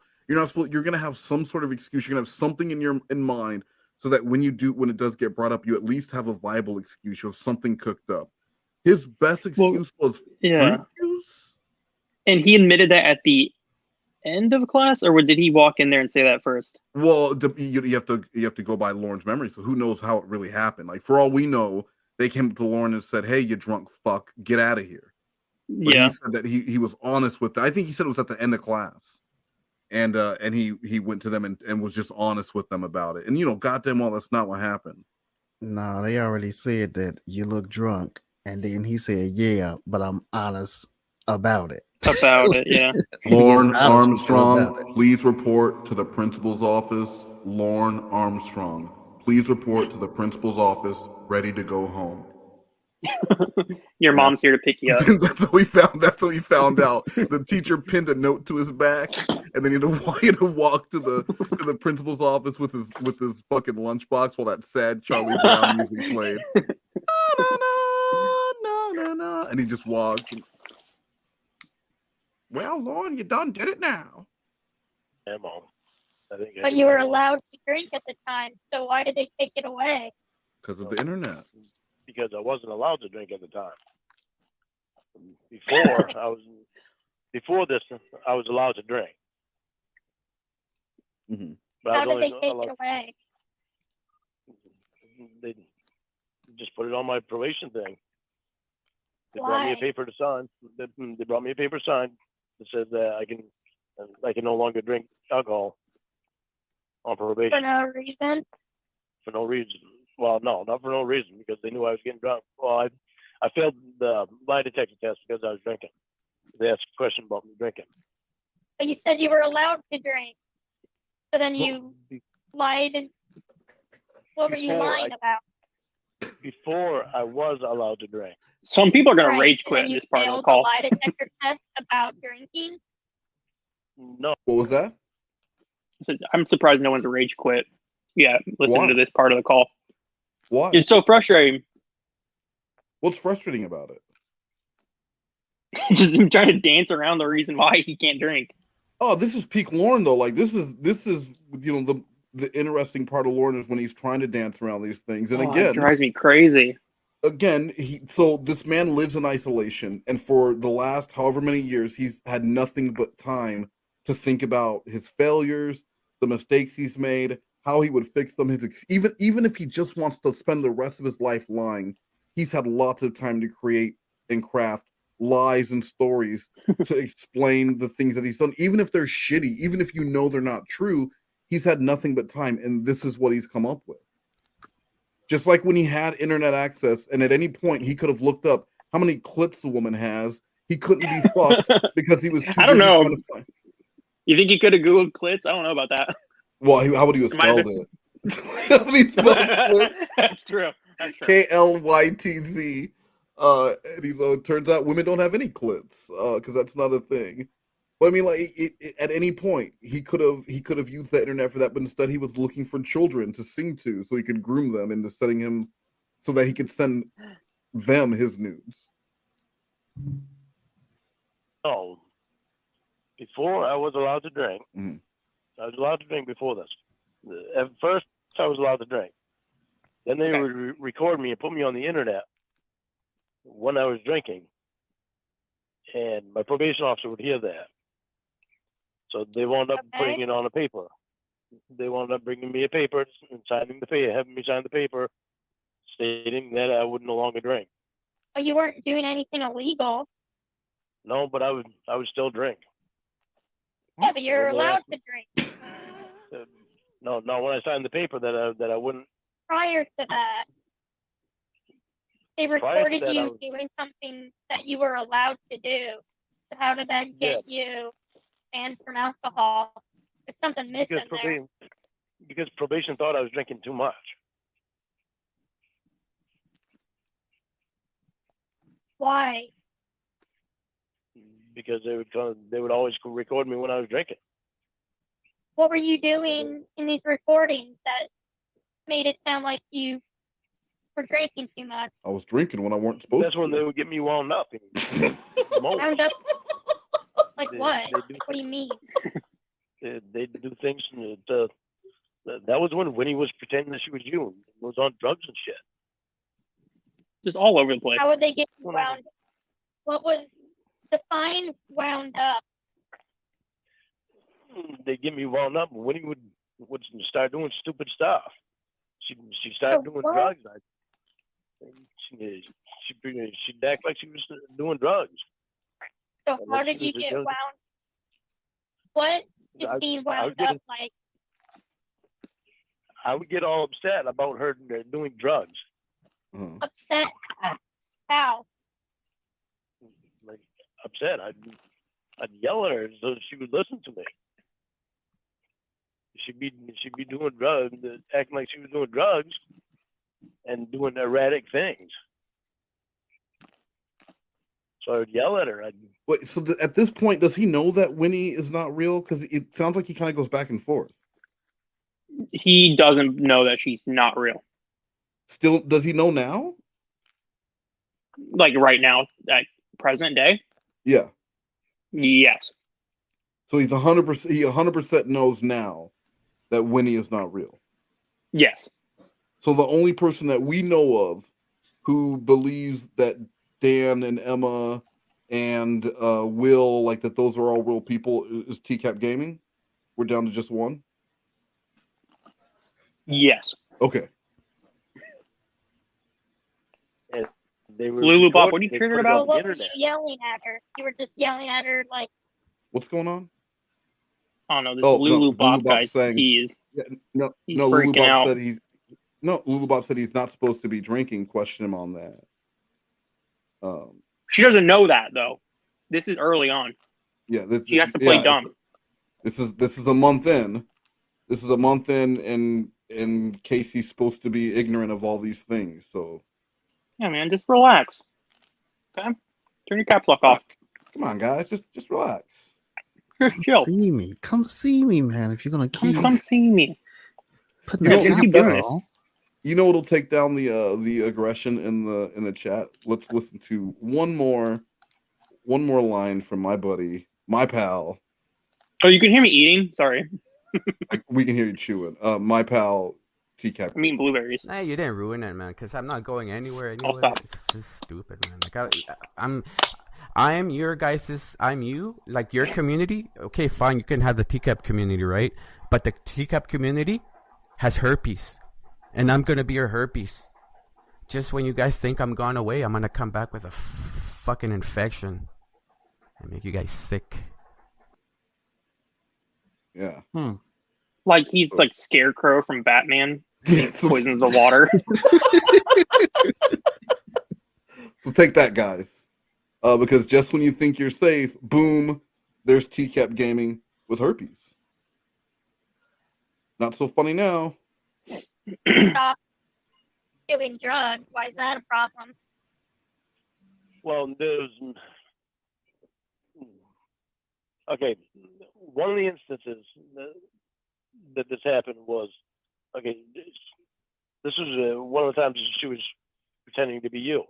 D: supposed, you're gonna have some sort of excuse. You're gonna have something in mind, so that when it does get brought up, you at least have a viable excuse. You have something cooked up. His best excuse was fruit juice.
M: And he admitted that at the end of class, or did he walk in there and say that first?
D: Well, you have to go by Lorne's memory. So who knows how it really happened? Like for all we know, they came to Lorne and said, "Hey, you drunk fuck, get out of here." But he said that he was honest with them. I think he said it was at the end of class, and he went to them and was just honest with them about it. And goddamn well, that's not what happened.
E: No, they already said that you look drunk, and then he said, "Yeah, but I'm honest about it."
M: Yeah.
D: Lorne Armstrong, please report to the principal's office. Lorne Armstrong, please report to the principal's office. Ready to go home.
M: Your mom's here to pick you up.
D: That's what we found. That's what we found out. The teacher pinned a note to his back, and then he had to walk to the principal's office with his fucking lunchbox while that sad Charlie Brown music played. No, and he just walked. Well, Lorne, you done did it now.
K: Yeah, Mom.
L: But you were allowed to drink at the time, so why did they take it away?
D: Because of the internet.
K: Because I wasn't allowed to drink at the time. Before this, I was allowed to drink.
D: Mm-hmm.
K: But
L: How did they take it away?
K: They just put it on my probation thing. They
L: Why?
K: brought me a paper to sign. They brought me a paper signed that says that I can no longer drink alcohol on probation.
L: For no reason?
K: For no reason. Well, no, not for no reason, because they knew I was getting drunk. Well, I failed the lie detector test because I was drinking. They asked a question about me drinking.
L: But you said you were allowed to drink. So then you lied. And what were you lying about?
K: Before I was allowed to drink.
M: Some people are going to rage quit this part of the call.
L: Lie detector test about drinking?
K: No.
D: What was that?
M: I'm surprised no one's rage quit. Yeah, listening to this part of the call.
D: Why?
M: It's so frustrating.
D: What's frustrating about it?
M: Just him trying to dance around the reason why he can't drink.
D: Oh, this is peak Lorne though. Like this is the interesting part of Lorne is when he's trying to dance around these things. And again,
M: it drives me crazy.
D: Again, so this man lives in isolation, and for the last however many years, he's had nothing but time to think about his failures, the mistakes he's made, how he would fix them. Even if he just wants to spend the rest of his life lying, he's had lots of time to create and craft lies and stories to explain the things that he's done, even if they're shitty, even if they're not true. He's had nothing but time, and this is what he's come up with. Just like when he had internet access, and at any point he could have looked up how many clits the woman has. He couldn't be fucked because he was too.
M: I don't know.
D: Trying to find...
M: You think he could have Googled clits? I don't know about that.
D: Well, how would he have spelled it? How would he spell clits?
M: That's true.
D: KLYTZ. And it turns out women don't have any clits because that's not a thing. But I mean, like, at any point he could have used the internet for that, but instead he was looking for children to sing to, so he could groom them into sending him, so that he could send them his nudes.
K: No, before I was allowed to drink.
D: Mm-hmm.
K: I was allowed to drink before this. At first, I was allowed to drink. Then they would record me and put me on the internet when I was drinking, and my probation officer would hear that. So they wound up putting it on a paper. They wound up bringing me a paper and signing the paper, having me sign the paper, stating that I would no longer drink.
L: But you weren't doing anything illegal.
K: No, but I would still drink.
L: Yeah, but you're allowed to drink.
K: No, when I signed the paper that I wouldn't.
L: Prior to that, they
K: Prior to
L: recorded
K: that, I
L: you
K: was-
L: doing something that you were allowed to do. So how did that get you banned from alcohol? There's something missing there.
K: Because probation thought I was drinking too much.
L: Why?
K: Because they would always record me when I was drinking.
L: What were you doing in these recordings that made it sound like you were drinking too much?
D: I was drinking when I weren't supposed
K: That's
D: to.
K: when they would get me wound up.
L: Wound up? Like
K: They-
L: what?
K: they do-
L: What do you mean?
K: They do things. That was when Winnie was pretending that she was you and was on drugs and shit.
M: Just all over the place.
L: How would they get you wound up? What was define wound up?
K: They get me wound up. And Winnie would start doing stupid stuff. She started doing
L: what?
K: drugs. She'd act like she was doing drugs.
L: So
K: And
L: how
K: then
L: did
K: she
L: you
K: was
L: get
K: doing-
L: wound? What is being wound up like?
K: I would get all upset about her doing drugs.
L: Upset? How?
K: Like upset. I'd yell at her so she would listen to me. She'd be doing drugs, acting like she was doing drugs, and doing erratic things. So I would yell at her.
D: Wait, so at this point, does he know that Winnie is not real? Because it sounds like he kind of goes back and forth.
M: He doesn't know that she's not real.
D: Still, does he know now?
M: Like right now, at present day?
D: Yeah.
M: Yes.
D: So he's 100%. He 100% knows now that Winnie is not real.
M: Yes.
D: So the only person that we know of who believes that Dan and Emma and Will, like that, those are all real people, is TCAP Gaming. We're down to just one.
M: Yes.
D: Okay.
K: And they were
M: Lulu Bob,
K: recording-
M: what are you
K: they
M: triggered
K: put it
M: about?
K: on the
L: What were you
K: internet.
L: yelling at her? You were just yelling at her like,
D: What's going on?
M: I don't know. This
D: Oh,
M: Lulu
D: no,
M: Bob
D: Lulu
M: guy,
D: Bob's saying-
M: he's
D: No,
M: he's
D: Lulu
M: freaking
D: Bob
M: out.
D: said Lulu Bob said he's not supposed to be drinking. Question him on that.
M: She doesn't know that though. This is early on.
D: Yeah,
M: She has to play dumb.
D: This is a month in. This is a month in, and Casey's supposed to be ignorant of all these things. So
M: Yeah, man, just relax. Okay, turn your caps lock off.
D: come on, guys, just relax.
M: Chill.
E: Come see me, man. If you're gonna keep
M: Come see me.
E: putting
M: Yeah,
E: the
M: just keep
E: caps
M: doing this.
E: on.
D: You know what'll take down the aggression in the chat? Let's listen to one more line from my buddy, my pal.
M: Oh, you can hear me eating? Sorry.
D: We can hear you chewing. My pal, TCAP.
M: I'm eating blueberries.
N: Nah, you didn't ruin it, man. Because I'm not going anywhere.
M: I'll stop.
N: It's just stupid, man. Like I'm your guys's. I'm you. Like your community. Okay, fine. You can have the TCAP community, right? But the TCAP community has herpes, and I'm gonna be your herpes. Just when you guys think I'm gone away, I'm gonna come back with a fucking infection and make you guys sick.
D: Yeah.
M: Like he's like Scarecrow from Batman. He poisons the water.
D: So take that, guys. Because just when you think you're safe, boom, there's TCAP Gaming with herpes. Not so funny now.
L: stop doing drugs. Why is that a problem?
K: Well, okay. One of the instances that this happened was, okay, this was one of the times she was pretending to be you.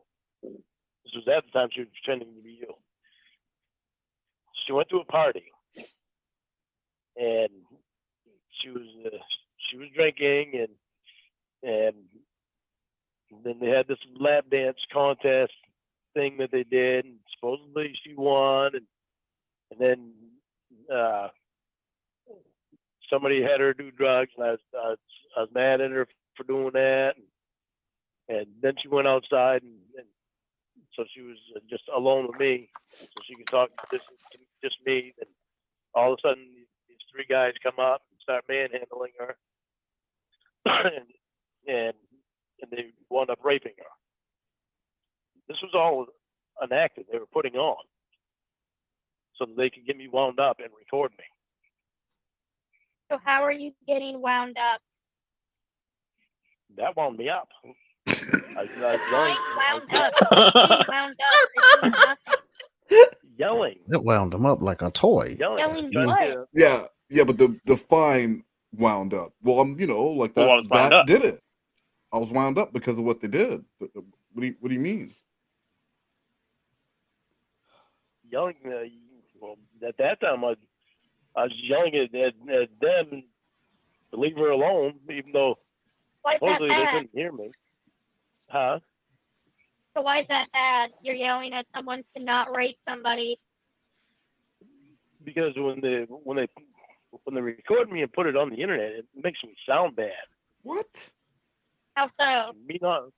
K: This was at the time she was pretending to be you. She went to a party, and she was drinking, and then they had this lap dance contest thing that they did, and supposedly she won, and then somebody had her do drugs, and I was mad at her for doing that, and then she went outside, and so she was just alone with me, so she could talk to just me, and all of a sudden these three guys come up and start manhandling her, and they wound up raping her. This was all an act that they were putting on so that they could get me wound up and record me.
L: So how are you getting wound up?
K: That wound me up.
L: Wound up. Being wound up is nothing.
K: Yelling.
E: It wound him up like a toy.
L: Yelling
K: Trying
L: what?
K: to-
D: Yeah, but the fine wound up. Well, I'm, like
M: Well, I
D: that.
M: was wound
D: That
M: up.
D: did it. I was wound up because of what they did. What do you mean?
K: Yelling. Well, at that time, I was yelling at them to leave her alone, even though
L: Why is that
K: supposedly they
L: bad?
K: couldn't hear me. Huh?
L: So why is that bad? You're yelling at someone to not rape somebody.
K: Because when they record me and put it on the internet, it makes me sound bad.
D: What?
L: How so?
K: Me not,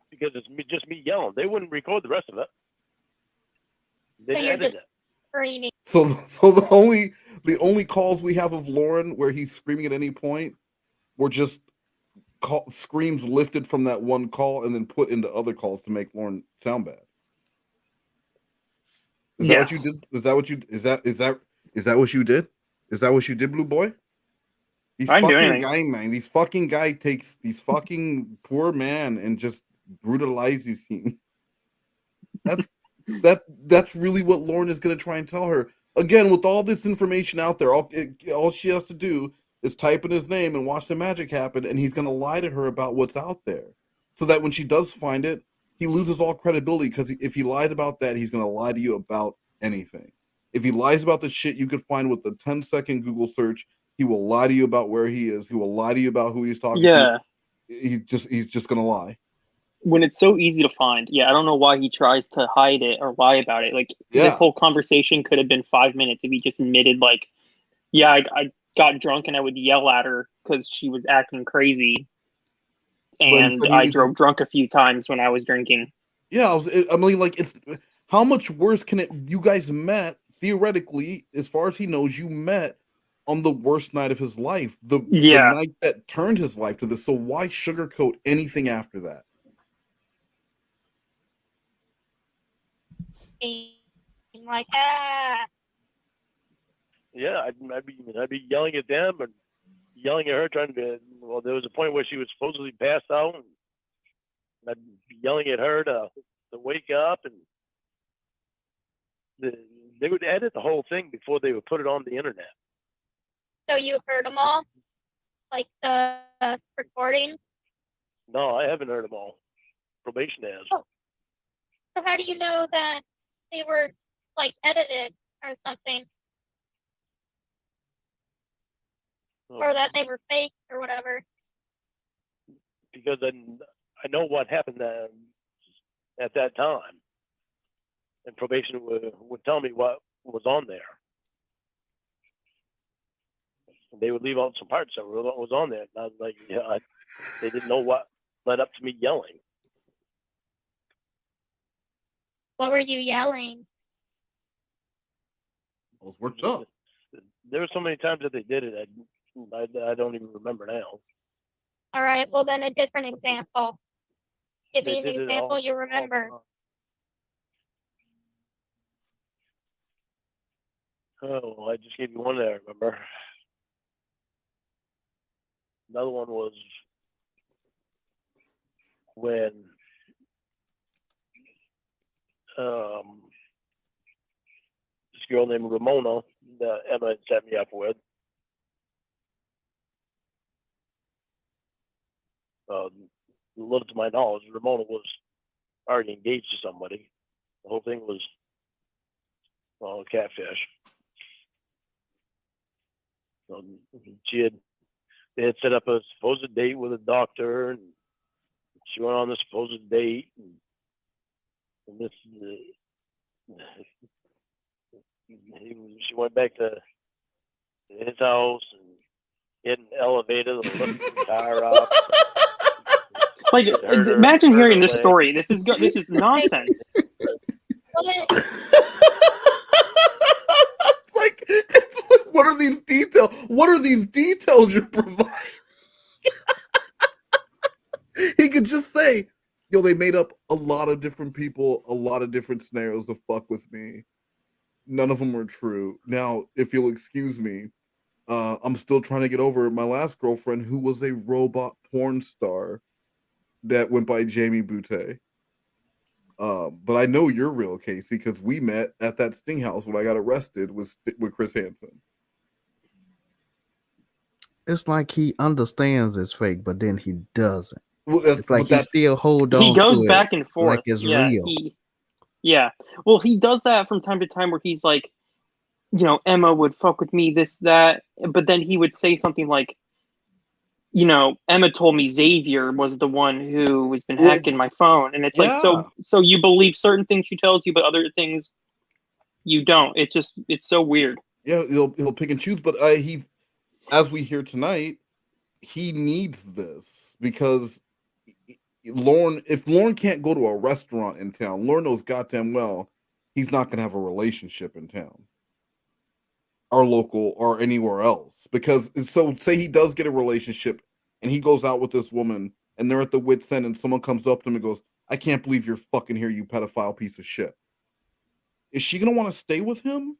K: because it's just me yelling. They wouldn't record the rest of it. They
L: So you're
K: edited
L: just
K: it.
L: screaming.
D: So the only calls we have of Lorne where he's screaming at any point were just screams lifted from that one call and then put into other calls to make Lorne sound bad. Is that what you did? Is that what you is that what you did? Is that what you did, Blue Boy?
M: I didn't do
D: fucking
M: anything.
D: guy, man. These fucking guy takes these fucking poor man and just brutalizes him. That's really what Lorne is going to try and tell her. Again, with all this information out there, all she has to do is type in his name and watch the magic happen, and he's going to lie to her about what's out there. So that when she does find it, he loses all credibility, because if he lied about that, he's going to lie to you about anything. If he lies about the shit you could find with the 10-second Google search, he will lie to you about where he is. He will lie to you about who he's talking
M: Yeah.
D: to. He's just going to lie.
M: When it's so easy to find, I don't know why he tries to hide it or lie about it. Like, this whole conversation could have been 5 minutes if he just admitted, like, yeah, I got drunk and I would yell at her because she was acting crazy. And I drove drunk a few times when I was drinking.
D: Yeah, I mean, like, it's how much worse can it? You guys met theoretically, as far as he knows, you met on the worst night of his life, the night that turned his life to this. So why sugarcoat anything after that?
L: Like, ah.
K: Yeah, I'd be yelling at them and yelling at her, trying to. Well, there was a point where she was supposedly passed out, and I'd be yelling at her to wake up, and they would edit the whole thing before they would put it on the internet.
L: So you heard them all? Like the recordings?
K: No, I haven't heard them all. Probation has.
L: Oh. So how do you know that they were, like, edited or something? Or that they were fake or whatever?
K: Because I know what happened at that time. And probation would tell me what was on there. They would leave out some parts that was on there. And I was like, yeah, they didn't know what led up to me yelling.
L: What were you yelling?
D: I was worked up.
K: There were so many times that they did it, I don't even remember now.
L: All right, well then a different example. Give me
K: They
L: an
K: did it
L: example
K: all-
L: you remember.
K: Oh, I just gave you one that I remember. Another one was when this girl named Ramona that Emma had set me up with. Little to my knowledge, Ramona was already engaged to somebody. The whole thing was catfish. They had set up a supposed date with a doctor, and she went on the supposed date, and this she went back to his house and hit an elevator, lift the car up.
M: Like, imagine hearing this story. This is nonsense.
D: What are these details? What are these details you're providing? Yo, they made up a lot of different people, a lot of different scenarios to fuck with me. None of them were true. Now, if you'll excuse me, I'm still trying to get over my last girlfriend who was a robot porn star that went by Jamie Boutte. But I know you're real, Casey, because we met at that Sting House when I got arrested with Chris Hansen.
E: It's like he understands it's fake, but then he doesn't.
D: Well,
E: It's like he still hold on.
M: He goes
E: to
M: back
E: it
M: and forth.
E: like it's
M: yeah,
E: real.
M: Well, he does that from time to time where he's like, you know, Emma would fuck with me, this, that, but then he would say something like, you know, Emma told me Xavier was the one who has been hacking my phone, and it's like, so you believe certain things she tells you, but other things you don't. It's so weird.
D: Yeah, he'll pick and choose, but he, as we hear tonight, he needs this because Lorne, if Lorne can't go to a restaurant in town, Lorne knows goddamn well he's not gonna have a relationship in town, or local, or anywhere else. Because so say he does get a relationship and he goes out with this woman and they're at the wit's end and someone comes up to him and goes, "I can't believe you're fucking here, you pedophile piece of shit." Is she gonna want to stay with him?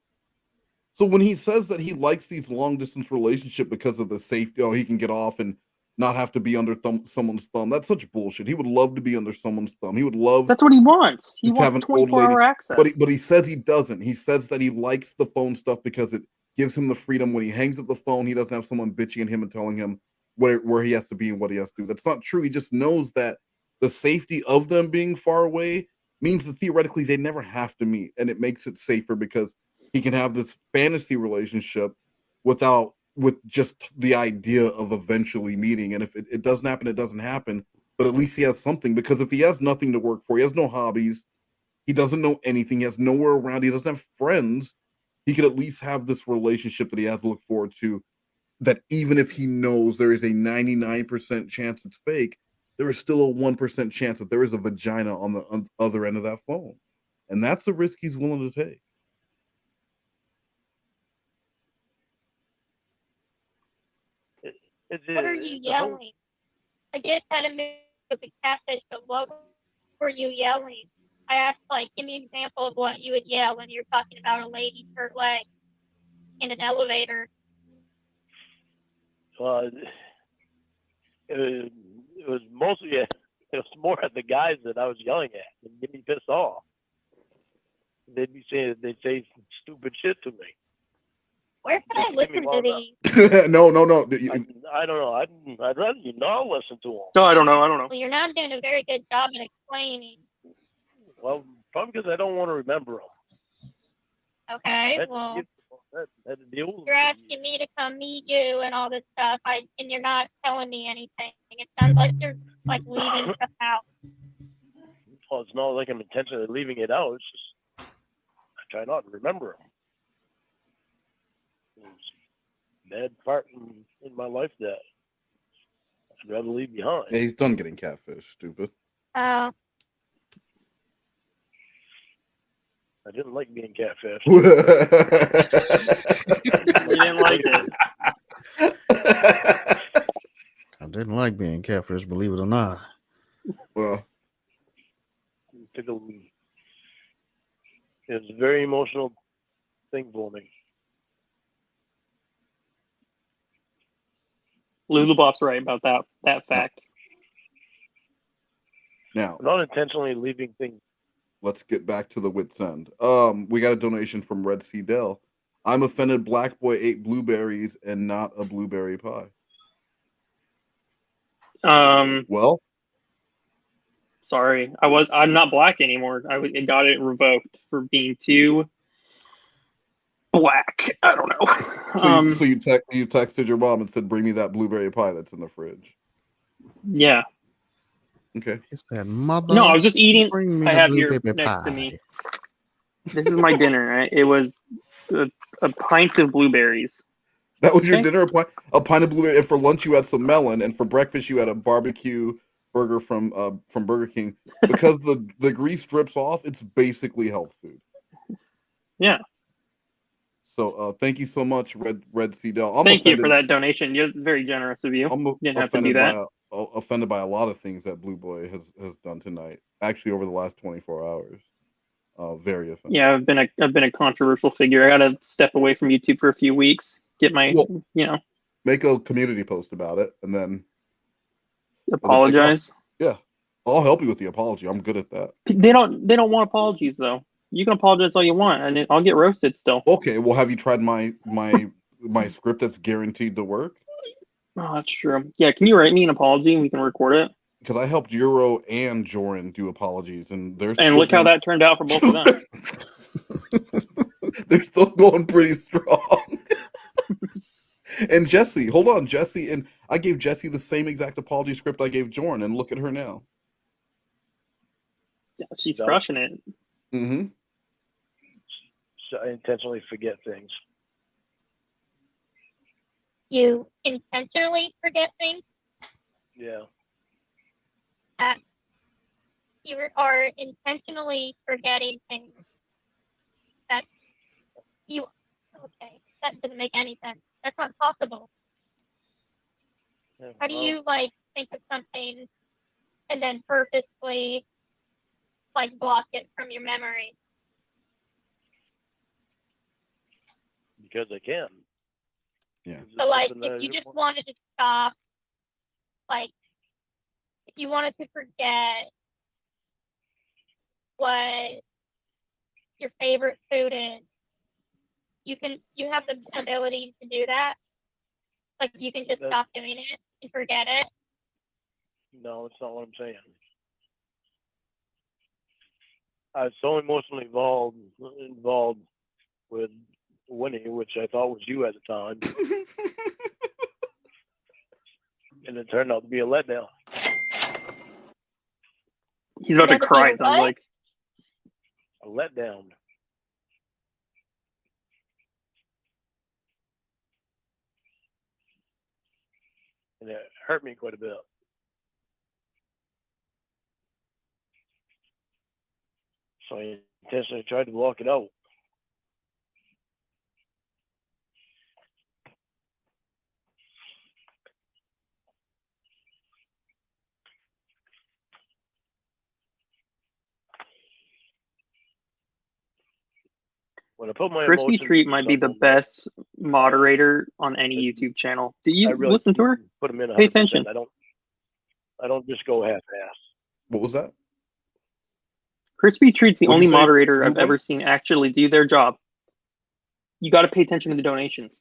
D: So when he says that he likes these long distance relationship because of the safety, he can get off and not have to be under someone's thumb. That's such bullshit. He would love to be under someone's thumb. He would love.
M: That's what he wants. He
D: to have
M: wants
D: an old
M: 24-hour
D: lady.
M: access.
D: But he says he doesn't. He says that he likes the phone stuff because it gives him the freedom. When he hangs up the phone, he doesn't have someone bitching at him and telling him where he has to be and what he has to do. That's not true. He just knows that the safety of them being far away means that theoretically they never have to meet, and it makes it safer because he can have this fantasy relationship with just the idea of eventually meeting. And if it doesn't happen, it doesn't happen. But at least he has something, because if he has nothing to work for, he has no hobbies, he doesn't know anything, he has nowhere around, he doesn't have friends, he could at least have this relationship that he has to look forward to, that even if he knows there is a 99% chance it's fake, there is still a 1% chance that there is a vagina on the other end of that phone. And that's a risk he's willing to take.
L: What are you yelling? I get that it was a catfish, but what were you yelling? I asked, like, give me an example of what you would yell when you're talking about a lady's hurt leg in an elevator.
K: It was mostly, it was more at the guys that I was yelling at and get me pissed off. They'd say stupid shit to me.
L: Where can I listen to these?
D: No.
K: I don't know. I'd rather you not listen to them.
M: No, I don't know.
L: Well, you're not doing a very good job at explaining.
K: Well, probably because I don't want to remember them.
L: Okay, well, you're asking me to come meet you and all this stuff, and you're not telling me anything. It sounds like you're like leaving stuff out.
K: Well, it's not like I'm intentionally leaving it out. It's just I try not to remember them. Bad part in my life that I'd rather leave behind.
D: Yeah, he's done getting catfish, stupid.
L: Oh.
K: I didn't like being catfish.
M: You didn't like it.
E: I didn't like being catfish, believe it or not.
D: Well,
K: it was a very emotional thing for me.
M: Luluboff's right about that fact.
D: Now,
K: I'm not intentionally leaving things.
D: Let's get back to the wit's end. We got a donation from Red Sea Dell. I'm offended Black Boy ate blueberries and not a blueberry pie. Well,
M: sorry, I'm not black anymore. I got it revoked for being too black. I don't know.
D: So you texted your mom and said, "Bring me that blueberry pie that's in the fridge."
M: Yeah.
D: Okay.
E: He said, "Mother."
M: No, I was just eating. I have here
E: blueberry
M: next
E: pie.
M: to me. This is my dinner. Right? It was a pint of blueberries.
D: That was your dinner, a pint of blueberry. And for lunch, you had some melon, and for breakfast, you had a barbecue burger from Burger King. Because the grease drips off, it's basically health food.
M: Yeah.
D: So thank you so much, Red Sea Dell.
M: Thank you for that donation. You're very generous of you. Didn't have to do that.
D: offended by a lot of things that Blue Boy has done tonight. Actually, over the last 24 hours, very offended.
M: Yeah, I've been a controversial figure. I gotta step away from YouTube for a few weeks. Get my
D: Make a community post about it, and then
M: apologize.
D: Yeah, I'll help you with the apology. I'm good at that.
M: They don't want apologies though. You can apologize all you want, and I'll get roasted still.
D: Okay, well, have you tried my script that's guaranteed to work?
M: Oh, that's true. Yeah, can you write me an apology and we can record it?
D: Because I helped Euro and Joran do apologies, and
M: look how that turned out for both of them.
D: They're still going pretty strong. And Jesse, hold on, Jesse, and I gave Jesse the same exact apology script I gave Joran, and look at her now.
M: Yeah, she's crushing it.
D: Mm-hmm.
K: So I intentionally forget things.
L: You intentionally forget things?
K: Yeah.
L: You are intentionally forgetting things that you. Okay, that doesn't make any sense. That's not possible.
K: Yeah,
L: How do you think of something and then purposely block it from your memory?
K: Because I can.
D: Yeah.
L: So if you just wanted to stop, if you wanted to forget what your favorite food is, you have the ability to do that. You can just stop doing it and forget it.
K: No, that's not what I'm saying. I was so emotionally involved with Winnie, which I thought was you at the time. And it turned out to be a letdown.
M: He's about to cry, it sounds like.
K: A letdown. And it hurt me quite a bit. So I intentionally tried to block it out. When I put my
M: Crispy Treat might be the best moderator on any YouTube channel. Do you
K: really
M: listen to her?
K: Put them in 100%.
M: Pay attention.
K: I don't just go half-ass.
D: What was that?
M: Crispy Treat's the
D: What'd
M: only
D: you say,
M: moderator I've
D: Blue Boy?
M: ever seen actually do their job. You got to pay attention to the donations.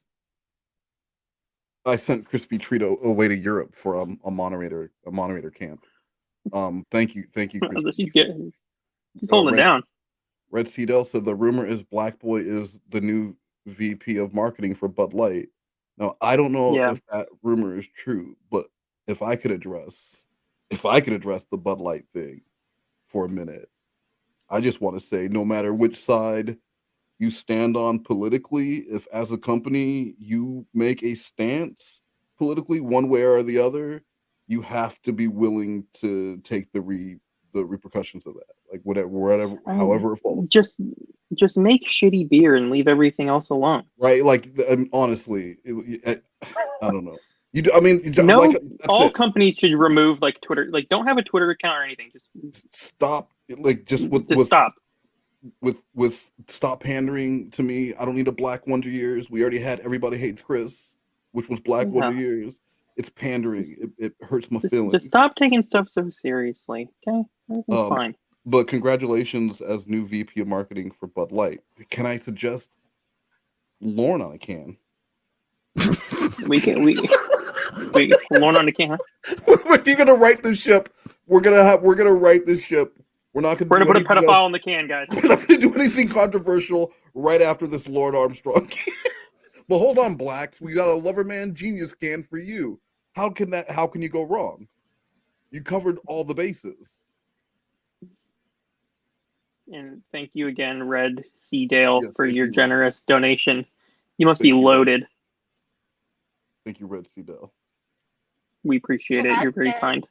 D: I sent Crispy Treat away to Europe for a moderator camp. Thank you, Crispy.
M: He's holding it down.
D: Red Seedell said the rumor is Black Boy is the new VP of marketing for Bud Light. Now I don't know if that rumor is true, but if I could address the Bud Light thing for a minute, I just want to say no matter which side you stand on politically, if as a company you make a stance politically one way or the other, you have to be willing to take the repercussions of that, whatever, however it falls.
M: Just make shitty beer and leave everything else alone.
D: Right? Honestly, I don't know.
M: All companies should remove Twitter. Don't have a Twitter account or anything. Just
D: stop.
M: Stop.
D: With stop pandering to me. I don't need a Black Wonder Years. We already had Everybody Hates Chris, which was Black Wonder Years. It's pandering. It hurts my feelings.
M: Just stop taking stuff so seriously. Okay, everything's fine.
D: But congratulations as new VP of marketing for Bud Light. Can I suggest Lorne on a can?
M: we Lorne on a can.
D: You're gonna right the ship. We're gonna right this ship. We're not gonna
M: put a pedophile in the can, guys.
D: We're not gonna do anything controversial right after this Lord Armstrong can. But hold on, Blacks. We got a Loverman Genius can for you. How can you go wrong? You covered all the bases.
M: And thank you again, Red Seedale, for your generous donation. You must be loaded.
D: Thank you, Red Seedale.
M: We appreciate it. You're very kind.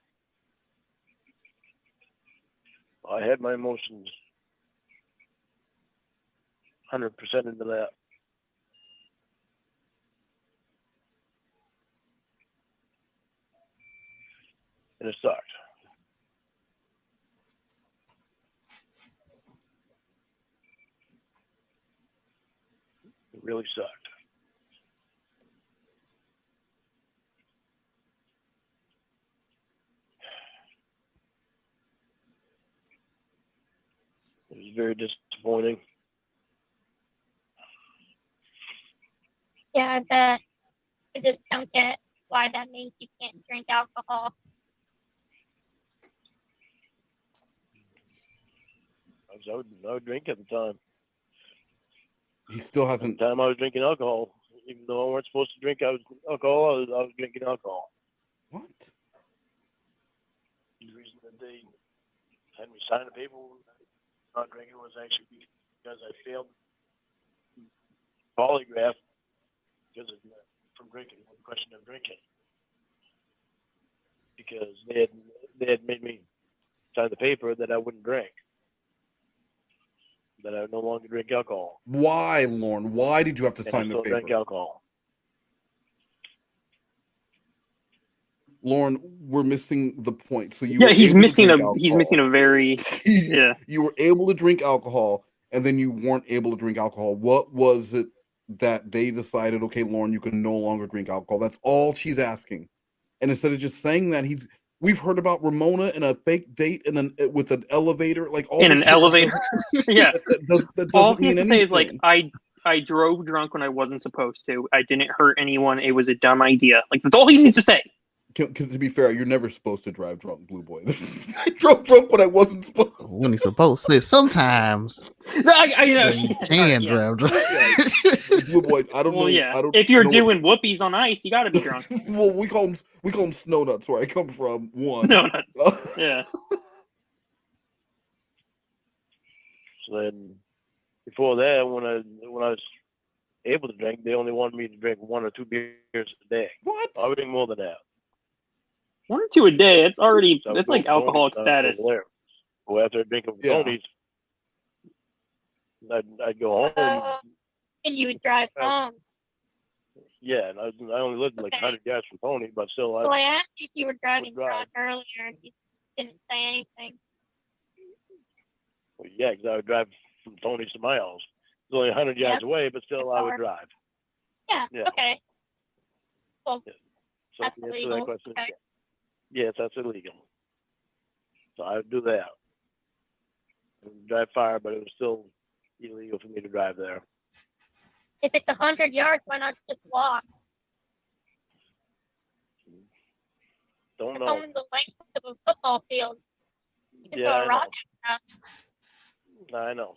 K: I had my emotions 100% into that. And it sucked. It really sucked. It was very disappointing.
L: Yeah, I bet. I just don't get why that means you can't drink alcohol.
K: I would drink at the time.
D: He still hasn't.
K: At the time I was drinking alcohol, even though I weren't supposed to drink alcohol, I was drinking alcohol.
D: What?
K: The reason that they had me sign a paper not drinking was actually because I failed polygraph because of from drinking, the question of drinking. Because they had made me sign the paper that I wouldn't drink. That I would no longer drink alcohol.
D: Why, Lorne? Why did you have to
K: And
D: sign
K: I
D: the
K: still
D: paper?
K: drank alcohol.
D: Lorne, we're missing the point. So you
M: Yeah,
D: were
M: he's
D: able to
M: missing
D: drink
M: a he's
D: alcohol.
M: missing a very yeah.
D: You were able to drink alcohol, and then you weren't able to drink alcohol. What was it that they decided? Okay, Lorne, you can no longer drink alcohol. That's all she's asking. And instead of just saying that, we've heard about Ramona and a fake date with an elevator, like all
M: In
D: this
M: an
D: shit
M: elevator. Yeah.
D: that doesn't
M: All he
D: mean
M: has to say is like
D: anything.
M: I drove drunk when I wasn't supposed to. I didn't hurt anyone. It was a dumb idea. Like that's all he needs to say.
D: To be fair, you're never supposed to drive drunk, Blue Boy. I drove drunk when I wasn't supposed to.
E: When he's supposed to. Sometimes
M: I know.
E: you can drive drunk.
D: Blue Boy, I don't know.
M: Yeah.
D: I don't
M: If you're
D: know
M: doing whoopies on ice, you got to be drunk.
D: Well, we call them snow nuts where I come from. One.
M: Snow nuts. Yeah.
K: So then, before that, when I was able to drink, they only wanted me to drink 1 or 2 beers a day.
D: What?
K: I would drink more than that.
M: 1 or 2 a day. It's already
K: So
M: that's like alcoholic status.
K: Well, after drinking with Tony's, I'd go home.
L: And you would drive home.
K: Yeah, and I only lived like 100 yards from Tony, but still.
L: Well, I asked you if you were driving
K: drive.
L: drunk earlier, and you didn't say anything.
K: Well, yeah, because I would drive from Tony's to my house. It's only 100 yards away, but still I would drive.
L: Yeah.
K: Yeah.
L: Okay. Well,
K: So
L: that's
K: the answer to
L: illegal.
K: that question is
L: Okay.
K: yes, that's illegal. So I would do that. I would drive far, but it was still illegal for me to drive there.
L: If it's 100 yards, why not just walk?
K: Don't
L: It's
K: know.
L: only the length of a football field. You can
K: Yeah,
L: throw
K: I
L: a rock
K: know.
L: at us.
K: I know.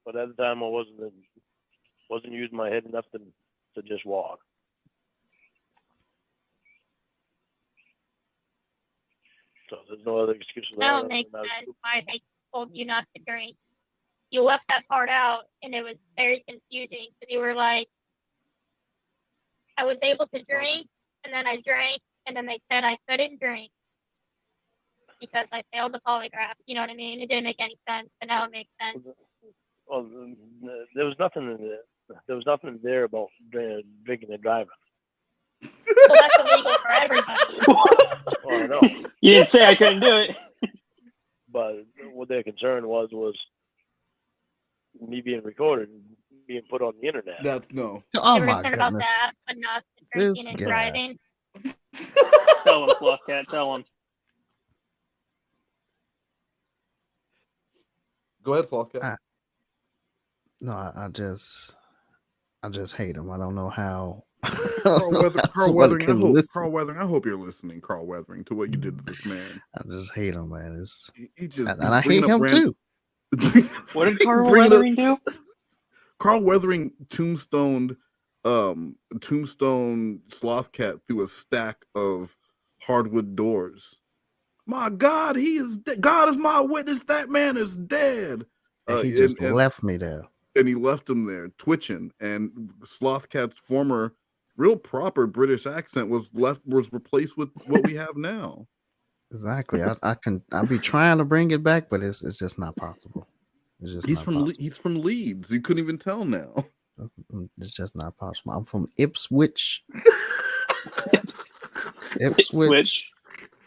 K: But at the time, I wasn't using my head enough to just walk. So there's no other excuse for that.
L: That would make sense why they told you not to drink. You left that part out, and it was very confusing because you were like, I was able to drink, and then I drank, and then they said I couldn't drink because I failed the polygraph. You know what I mean? It didn't make any sense, but now it makes sense.
K: Well, there was nothing there about drinking and driving.
L: Well, that's illegal for everybody.
K: Well, I know.
M: You didn't say I couldn't do it.
K: But what their concern was me being recorded and being put on the internet.
D: That's no.
E: Oh
L: They were
E: my
L: concerned about
E: goodness.
L: that, but not the
E: This
L: drinking and
E: guy.
L: driving.
M: Tell him, Slothcat. Tell him.
D: Go ahead, Slothcat.
E: No, I just hate him. I don't know how.
D: Carl
E: somebody
D: Weathering,
E: can listen.
D: I hope you're listening, Carl Weathering, to what you did to this man.
E: I just hate him, man. It's
D: He just
E: and I hate him too.
M: What did Carl
D: Bringing up-
M: Weathering do?
D: Carl Weathering tombstoned Slothcat through a stack of hardwood doors. My God, he is God is my witness. That man is dead.
E: And he just left me there.
D: And he left him there twitching. And Slothcat's former, real proper British accent was replaced with what we have now.
E: Exactly. I'll be trying to bring it back, but it's just not possible. It's just
D: He's
E: not
D: from
E: possible.
D: he's from Leeds. You couldn't even tell now.
E: It's just not possible. I'm from Ipswich.
M: Ipswich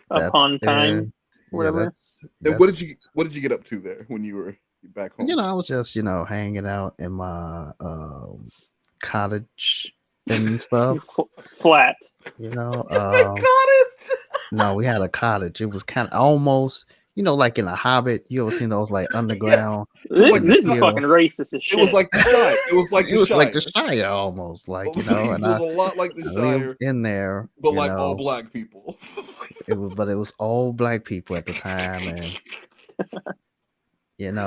M: upon time, whatever.
D: And what did you get up to there when you were back home?
E: I was just hanging out in my cottage and stuff.
M: Flat.
D: Cottage.
E: No, we had a cottage. It was kind of almost, like in a Hobbit. You ever seen those like underground?
M: This is fucking racist as shit.
D: It was like the Shire. It was like
E: the Shire almost. Like
D: it was a lot like the Shire.
E: Lived in there,
D: but like all black people.
E: It was all black people at the time, and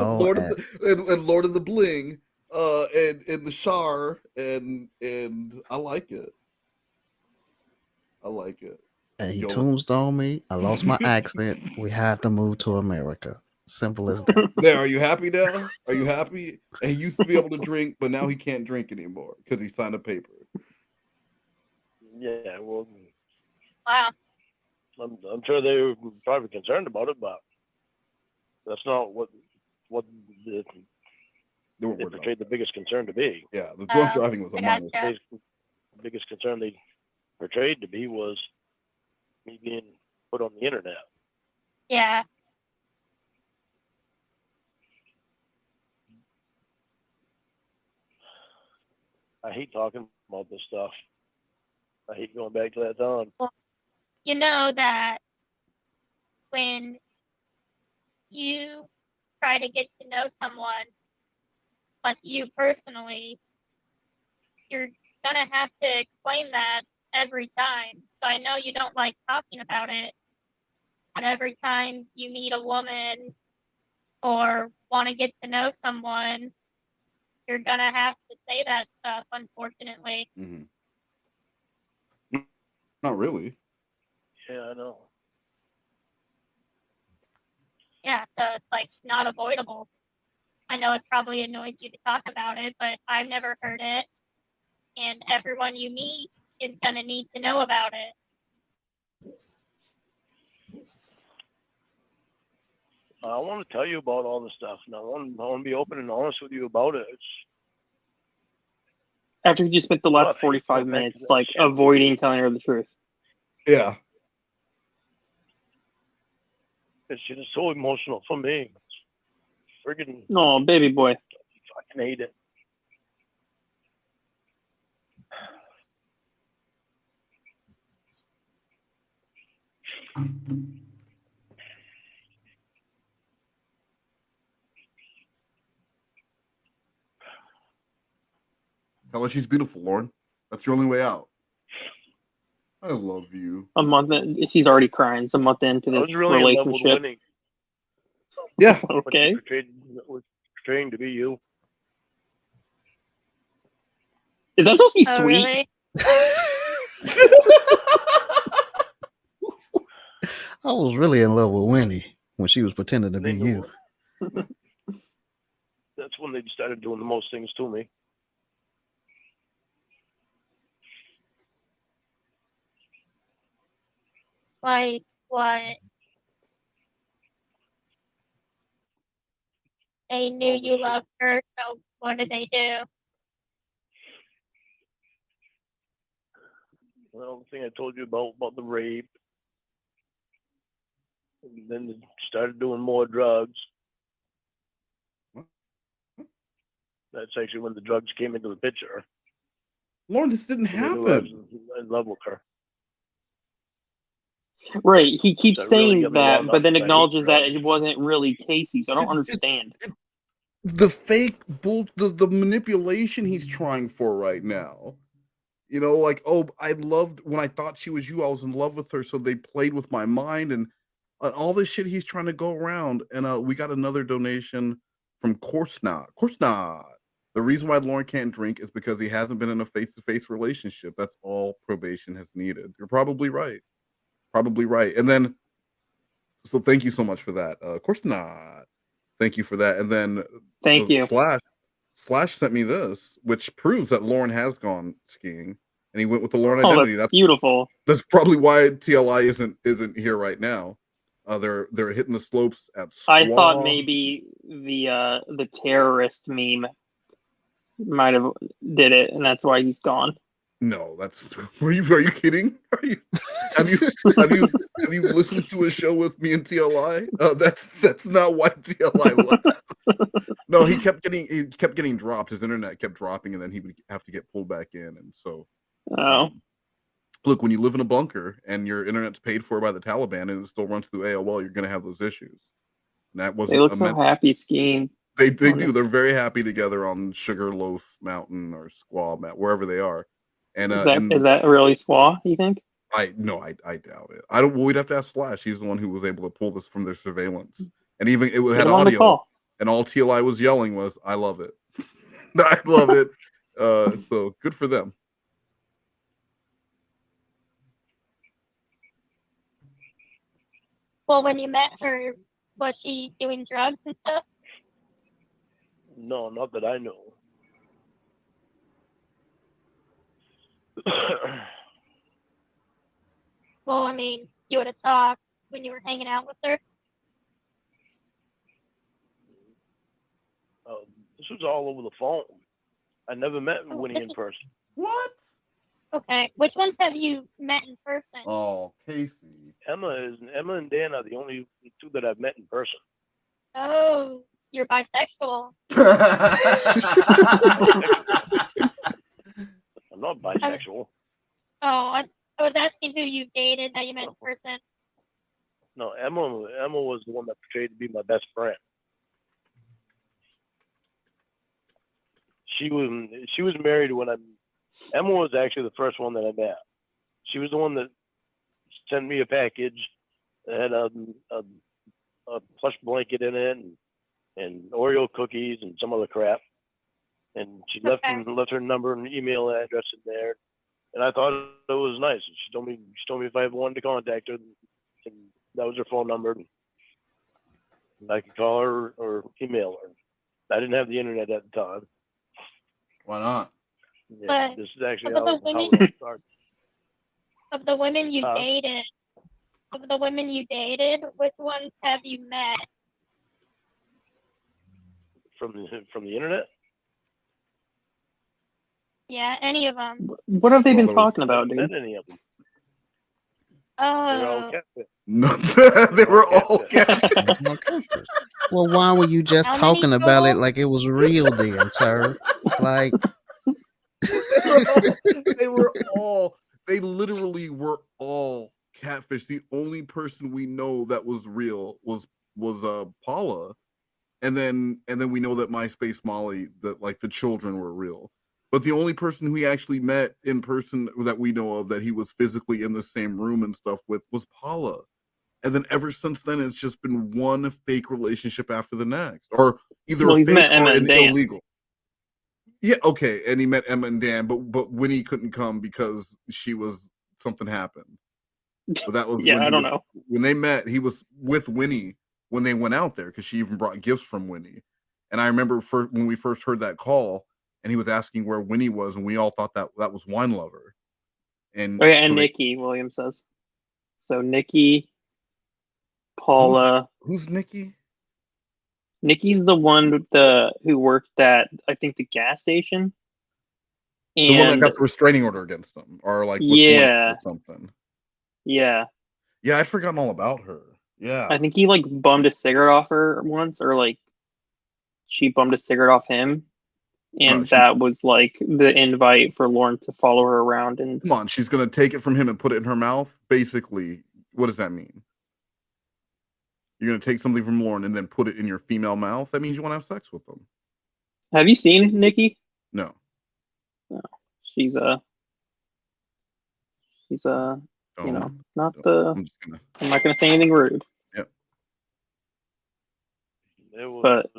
D: Lord of the Bling, and the Shire, and I like it. I like it.
E: And he tombstoned me. I lost my accent. We had to move to America. Simple as that.
D: There, are you happy now? Are you happy? And he used to be able to drink, but now he can't drink anymore because he signed a paper.
K: Yeah, well,
L: wow.
K: I'm sure they were probably concerned about it, but that's not what they portrayed the biggest concern to be.
D: Yeah, the drunk driving was a minor.
K: The biggest concern they portrayed to be was me being put on the internet.
L: Yeah.
K: I hate talking about this stuff. I hate going back to that time.
L: Well, you know that when you try to get to know someone, like you personally, you're gonna have to explain that every time. So I know you don't like talking about it, but every time you meet a woman or want to get to know someone, you're gonna have to say that stuff, unfortunately.
D: Mm-hmm. Not really.
K: Yeah, I know.
L: Yeah, so it's like not avoidable. I know it probably annoys you to talk about it, but I've never heard it. And everyone you meet is going to need to know about it.
K: I want to tell you about all this stuff. And I want to be open and honest with you about it.
M: After you spent the last 45 minutes avoiding telling her the truth.
D: Yeah.
K: It's just so emotional for me. Friggin'
M: Oh, baby boy.
K: I fucking hate it.
D: Tell her she's beautiful, Lorne. That's your only way out. I love you.
M: A month in, he's already crying. It's a month into this relationship.
D: Yeah.
M: Okay.
K: Was portraying to be you.
M: Is that supposed to be sweet?
L: Really?
E: I was really in love with Winnie when she was pretending to be you.
K: That's when they started doing the most things to me.
L: Like what? They knew you loved her, so what did they do?
K: Well, the thing I told you about the rape. And then they started doing more drugs. That's actually when the drugs came into the picture.
D: Lorne, this didn't
K: I knew I was
D: happen.
K: in love with her.
M: Right. He keeps
K: So really
M: saying
K: got me
M: that,
K: wound
M: but
K: up
M: then
K: with that
M: acknowledges that
K: drug.
M: it wasn't really Casey, so I don't understand.
D: The fake the manipulation he's trying for right now. Like, oh, I loved when I thought she was you. I was in love with her, so they played with my mind and all this shit he's trying to go around. And we got another donation from Course Not. Course Not. The reason why Lorne can't drink is because he hasn't been in a face-to-face relationship. That's all probation has needed. You're probably right. Probably right. And then, so thank you so much for that. Course Not. Thank you for that. And then
M: Thank you.
D: Slash sent me this, which proves that Lorne has gone skiing, and he went with the Lorne
M: Oh,
D: identity.
M: that's beautiful.
D: That's probably why TLI isn't here right now. They're hitting the slopes at Squaw.
M: I thought maybe the terrorist meme might have did it, and that's why he's gone.
D: No, that's are you kidding? Have you listened to a show with me and TLI? That's not why TLI left. No, he kept getting dropped. His internet kept dropping, and then he would have to get pulled back in. And so,
M: Oh.
D: Look, when you live in a bunker and your internet's paid for by the Taliban and it still runs through AOL, you're going to have those issues. And that
M: They
D: wasn't
M: look so happy skiing.
D: They do. They're very happy together on Sugarloaf Mountain or Squaw Mountain, wherever they are. And
M: Is that really Squaw, you think?
D: I doubt it. I don't. Well, we'd have to ask Slash. He's the one who was able to pull this from their surveillance, and even it
M: Get
D: had
M: him on the
D: audio.
M: call.
D: And all TLI was yelling was, "I love it, I love it." So good for them.
L: Well, when you met her, was she doing drugs and stuff?
K: No, not that I know.
L: Well, I mean, you would have saw when you were hanging out with her.
K: This was all over the phone. I never met Winnie in person.
D: What?
L: Okay, which ones have you met in person?
D: Oh, Casey.
K: Emma and Dan are the only two that I've met in person.
L: Oh, you're bisexual.
K: I'm not bisexual.
L: I was asking who you dated that you met in person.
K: No, Emma was the one that portrayed to be my best friend. She was married when Emma was actually the first one that I met. She was the one that sent me a package that had a plush blanket in it and Oreo cookies and some other crap. And she left her number and email address in there. And I thought it was nice. And she told me if I ever wanted to contact her, and that was her phone number. And I could call her or email her. I didn't have the internet at the time.
D: Why not?
K: Yeah, this is actually how it all started.
L: Of the women you dated, which ones have you met?
K: From the internet?
L: Yeah, any of them.
M: What have they been talking about, dude?
K: Met any of them.
L: Oh.
D: No, they were all
E: catfish. Well, why were you just talking about it like it was real then, sir? Like
D: they literally were all catfish. The only person we know that was real was Paula, and then we know that MySpace Molly, that like the children were real. But the only person who he actually met in person that we know of that he was physically in the same room and stuff with was Paula. And then ever since then, it's just been one fake relationship after the next, or either
M: he's
D: fake
M: met
D: or
M: Emma and Dan.
D: illegal. Yeah, okay, and he met Emma and Dan, but Winnie couldn't come because something happened. So that was
M: I don't know.
D: When they met, he was with Winnie when they went out there because she even brought gifts from Winnie. And I remember when we first heard that call, and he was asking where Winnie was, and we all thought that was Wine Lover. And
M: Nikki, William says. So Nikki, Paula.
D: Who's Nikki?
M: Nikki's the one who worked at, I think, the gas station. And
D: the one that got the restraining order against them, or like was going or something.
M: Yeah.
D: Yeah, I'd forgotten all about her. Yeah.
M: I think he like bummed a cigarette off her once, or like she bummed a cigarette off him. And that was like the invite for Lorne to follow her around. And
D: come on, she's gonna take it from him and put it in her mouth. Basically, what does that mean? You're gonna take something from Lorne and then put it in your female mouth? That means you want to have sex with them.
M: Have you seen Nikki?
D: No.
M: No. She's not
D: I'm
M: not gonna say anything rude.
D: Yep.
M: But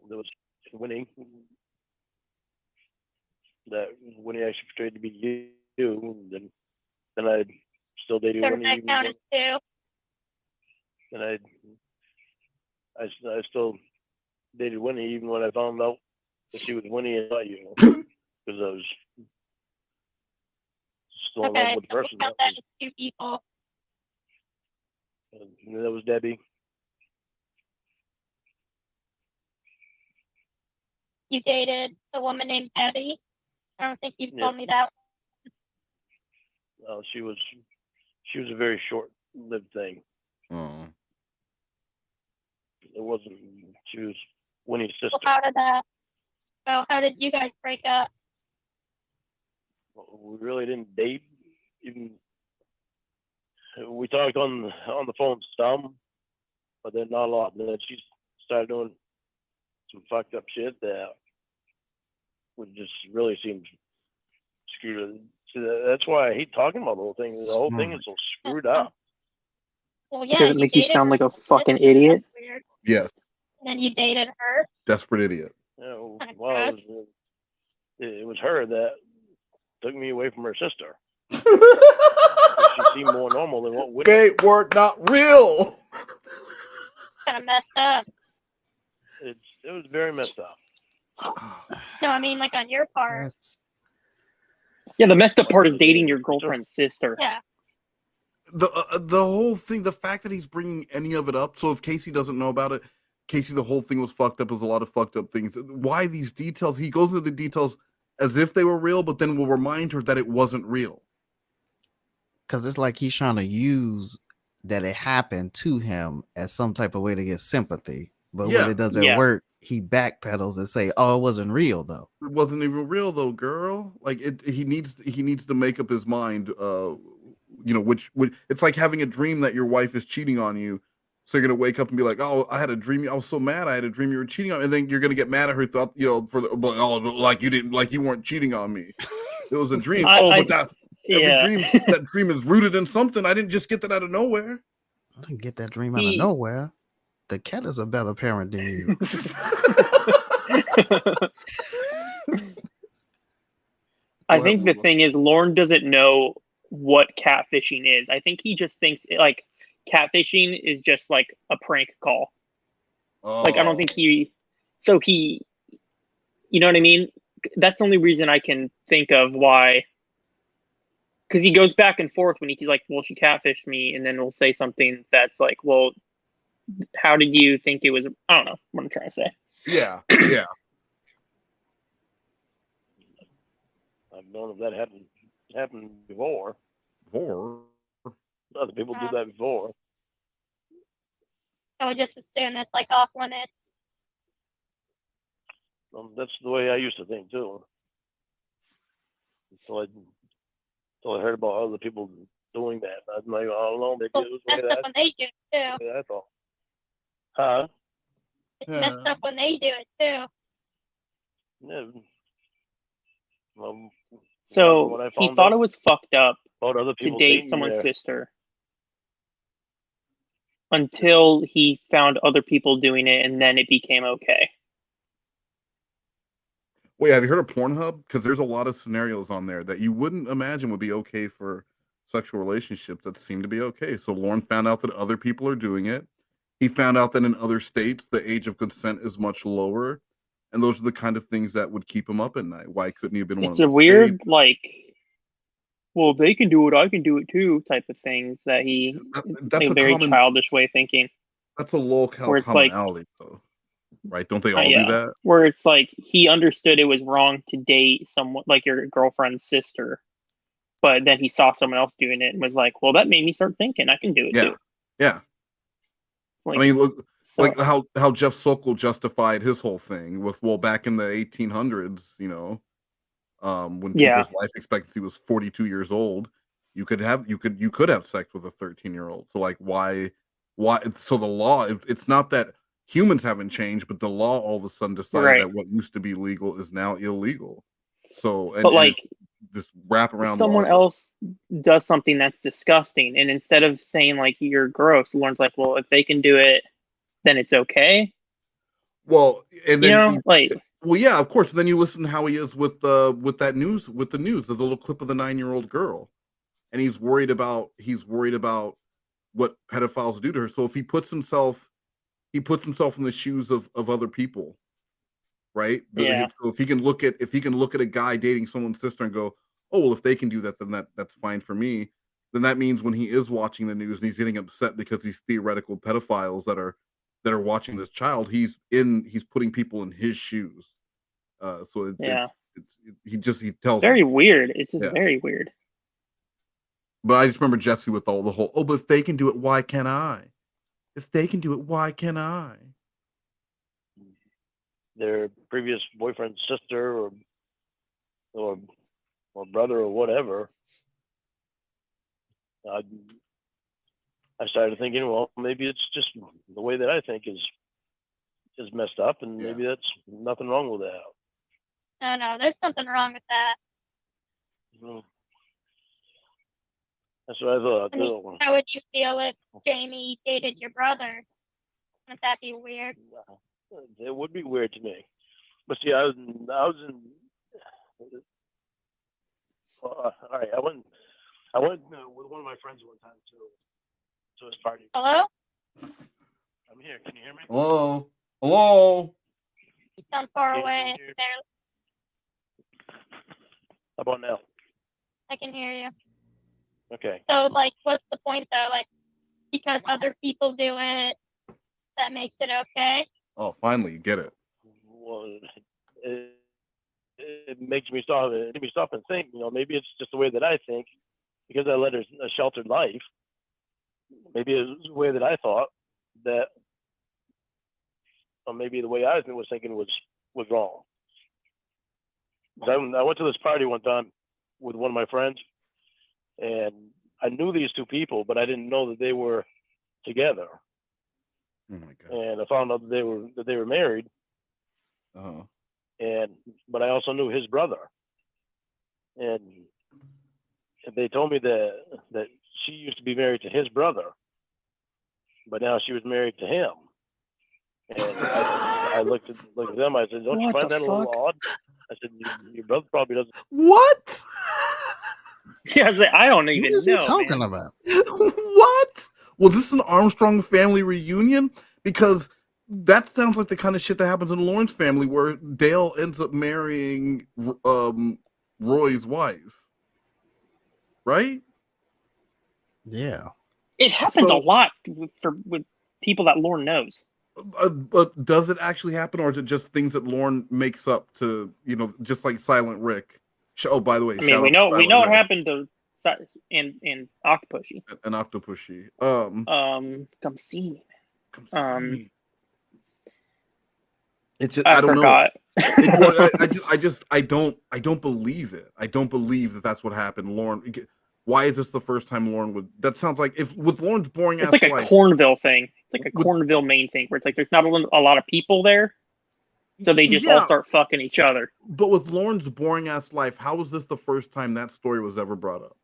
K: there was Winnie that Winnie actually portrayed to be you, and then I still dated
L: Does
K: Winnie.
L: that count as two?
K: And I still dated Winnie even when I found out that she was Winnie and not you, because I was still in love with the person.
L: We'll count that as two people.
K: And that was Debbie.
L: you dated a woman named Debbie. I don't think you've told me that.
K: She was a very short-lived thing.
D: Oh.
K: It wasn't. She was Winnie's sister.
L: Well, how did you guys break up?
K: We really didn't date. Even we talked on the phone some, but then not a lot. And then she started doing some fucked up shit that would just really seem screwed. So that's why I hate talking about the whole thing. The whole thing is so screwed up.
L: Well,
M: Because
L: yeah,
M: it makes you
L: dated
M: sound like
L: her
M: a fucking
L: sister.
M: idiot.
L: That's weird.
D: Yes.
L: And then you dated her.
D: Desperate idiot.
K: Well, it was her that took me away from her sister. She seemed more normal than what Whitney.
D: They were not real.
L: Kind of messed up.
K: It was very messed up.
L: No, I mean like on your part.
M: Yeah, the messed up part is dating your girlfriend's sister.
L: Yeah.
D: The whole thing, the fact that he's bringing any of it up. So if Casey doesn't know about it, Casey, the whole thing was fucked up. There's a lot of fucked up things. Why these details? He goes into the details as if they were real, but then will remind her that it wasn't real.
E: Because it's like he's trying to use that it happened to him as some type of way to get sympathy. But when it doesn't work, he backpedals and say, "Oh, it wasn't real though.
D: It wasn't even real though, girl." Like he needs to make up his mind. Which it's like having a dream that your wife is cheating on you. So you're gonna wake up and be like, "Oh, I had a dream. I was so mad. I had a dream you were cheating on," and then you're gonna get mad at her thought, like you weren't cheating on me. It was a dream. That dream is rooted in something. I didn't just get that out of nowhere.
E: I didn't get that dream out of nowhere. The cat is a better parent than you.
M: I think the thing is, Lorne doesn't know what catfishing is. I think he just thinks like catfishing is just like a prank call. Like I don't think you know what I mean? That's the only reason I can think of why. Because he goes back and forth when he's like, well, she catfished me, and then we'll say something that's like, well, how did you think it was? I don't know what I'm trying to say.
D: Yeah.
K: I've known if that happened before. Other people do that before.
L: I would just assume it's like off limits.
K: That's the way I used to think too. Until I heard about other people doing that. I'm like, I don't know, maybe it was
L: messed up when they do it too.
K: Yeah, that's all. Huh?
L: It's messed up when they do it too.
K: Yeah.
M: So he thought it was fucked up
K: to
M: date someone's sister until he found other people doing it, and then it became okay.
D: Wait, have you heard of Pornhub? Because there's a lot of scenarios on there that you wouldn't imagine would be okay for sexual relationships that seem to be okay. So Lorne found out that other people are doing it. He found out that in other states, the age of consent is much lower. And those are the kind of things that would keep him up at night. Why couldn't he have been one of
M: It's a
D: those
M: weird,
D: states?
M: like, well, if they can do it, I can do it too, type of things that
D: That's
M: a
D: a
M: very
D: common-
M: childish way of thinking.
D: That's a locale
M: Where it's like-
D: commonality, though. Right? Don't they all do that?
M: Where it's like he understood it was wrong to date someone like your girlfriend's sister, but then he saw someone else doing it and was like, well, that made me start thinking I can do it too.
D: Yeah.
M: Like,
D: I mean, look, like how Jeff Sokol justified his whole thing with, well, back in the 1800s, when people's life expectancy was 42 years old, you could have sex with a 13-year-old. So like, why? So the law, it's not that humans haven't changed, but the law all of a sudden decided that what used to be legal is now illegal. So,
M: but like
D: this wraparound.
M: Someone else does something that's disgusting, and instead of saying like you're gross, Lauren's like, well, if they can do it, then it's okay.
D: Well, and then
M: well,
D: yeah, of course. And then you listen to how he is with the news, the little clip of the 9-year-old girl, and he's worried about what pedophiles do to her. So if he puts himself in the shoes of other people, right? So if he can look at a guy dating someone's sister and go, oh, well, if they can do that, then that's fine for me. Then that means when he is watching the news and he's getting upset because these theoretical pedophiles that are watching this child, he's putting people in his shoes. So
M: Yeah.
D: he tells
M: Very
D: him.
M: weird. It's just
D: Yeah.
M: very weird.
D: But I just remember Jesse with all the whole, oh, but if they can do it, why can't I? If they can do it, why can't I?
K: Their previous boyfriend's sister or brother or whatever. I started thinking, well, maybe it's just the way that I think is messed up, and maybe that's nothing wrong with that.
L: No, there's something wrong with that.
K: That's what I thought.
L: I mean, how would you feel if Jamie dated your brother? Wouldn't that be weird?
K: It would be weird to me. But see, I was in. All right, I went with one of my friends one time to his party.
L: Hello?
K: I'm here. Can you hear me?
D: Hello? Hello?
L: You sound far
K: Can you
L: away.
K: hear-
L: Barely.
K: How about now?
L: I can hear you.
K: Okay.
L: So, like, what's the point, though? Like, because other people do it, that makes it okay?
D: Oh, finally, you get it.
K: Well, it makes me stop. It makes me stop and think. Maybe it's just the way that I think, because I led a sheltered life. Maybe it's the way that I thought that, or maybe the way I was thinking was wrong. I went to this party one time with one of my friends, and I knew these two people, but I didn't know that they were together.
D: Oh my god!
K: And I found out that they were married.
D: Uh-huh.
K: But I also knew his brother, and they told me that she used to be married to his brother, but now she was married to him. And I looked at them. I said, "Don't you find that a little odd?" I said, "Your brother probably doesn't."
D: What?
M: Yeah, I was like, I don't even
E: What is he
M: know.
E: talking
M: man.
E: about?
D: What? Was this an Armstrong family reunion? Because that sounds like the kind of shit that happens in Lorne's family, where Dale ends up marrying Roy's wife, right?
E: Yeah.
M: It happens a lot with people that Lorne knows.
D: But does it actually happen, or is it just things that Lorne makes up to, just like Silent Rick? Oh, by the way,
M: I mean, we know what happened to in Octopushy.
D: And Octopushy.
M: Come see me.
D: It's just,
M: I
D: I don't
M: forgot.
D: know. I don't believe it. I don't believe that that's what happened. Lorne, why is this the first time Lorne would? That sounds like if with Lorne's boring ass
M: It's like a
D: life.
M: Cornville thing. It's like a Cornville, Maine thing, where it's like there's not a lot of people there, so they just all start fucking each other.
D: But with Lorne's boring ass life, how was this the first time that story was ever brought up?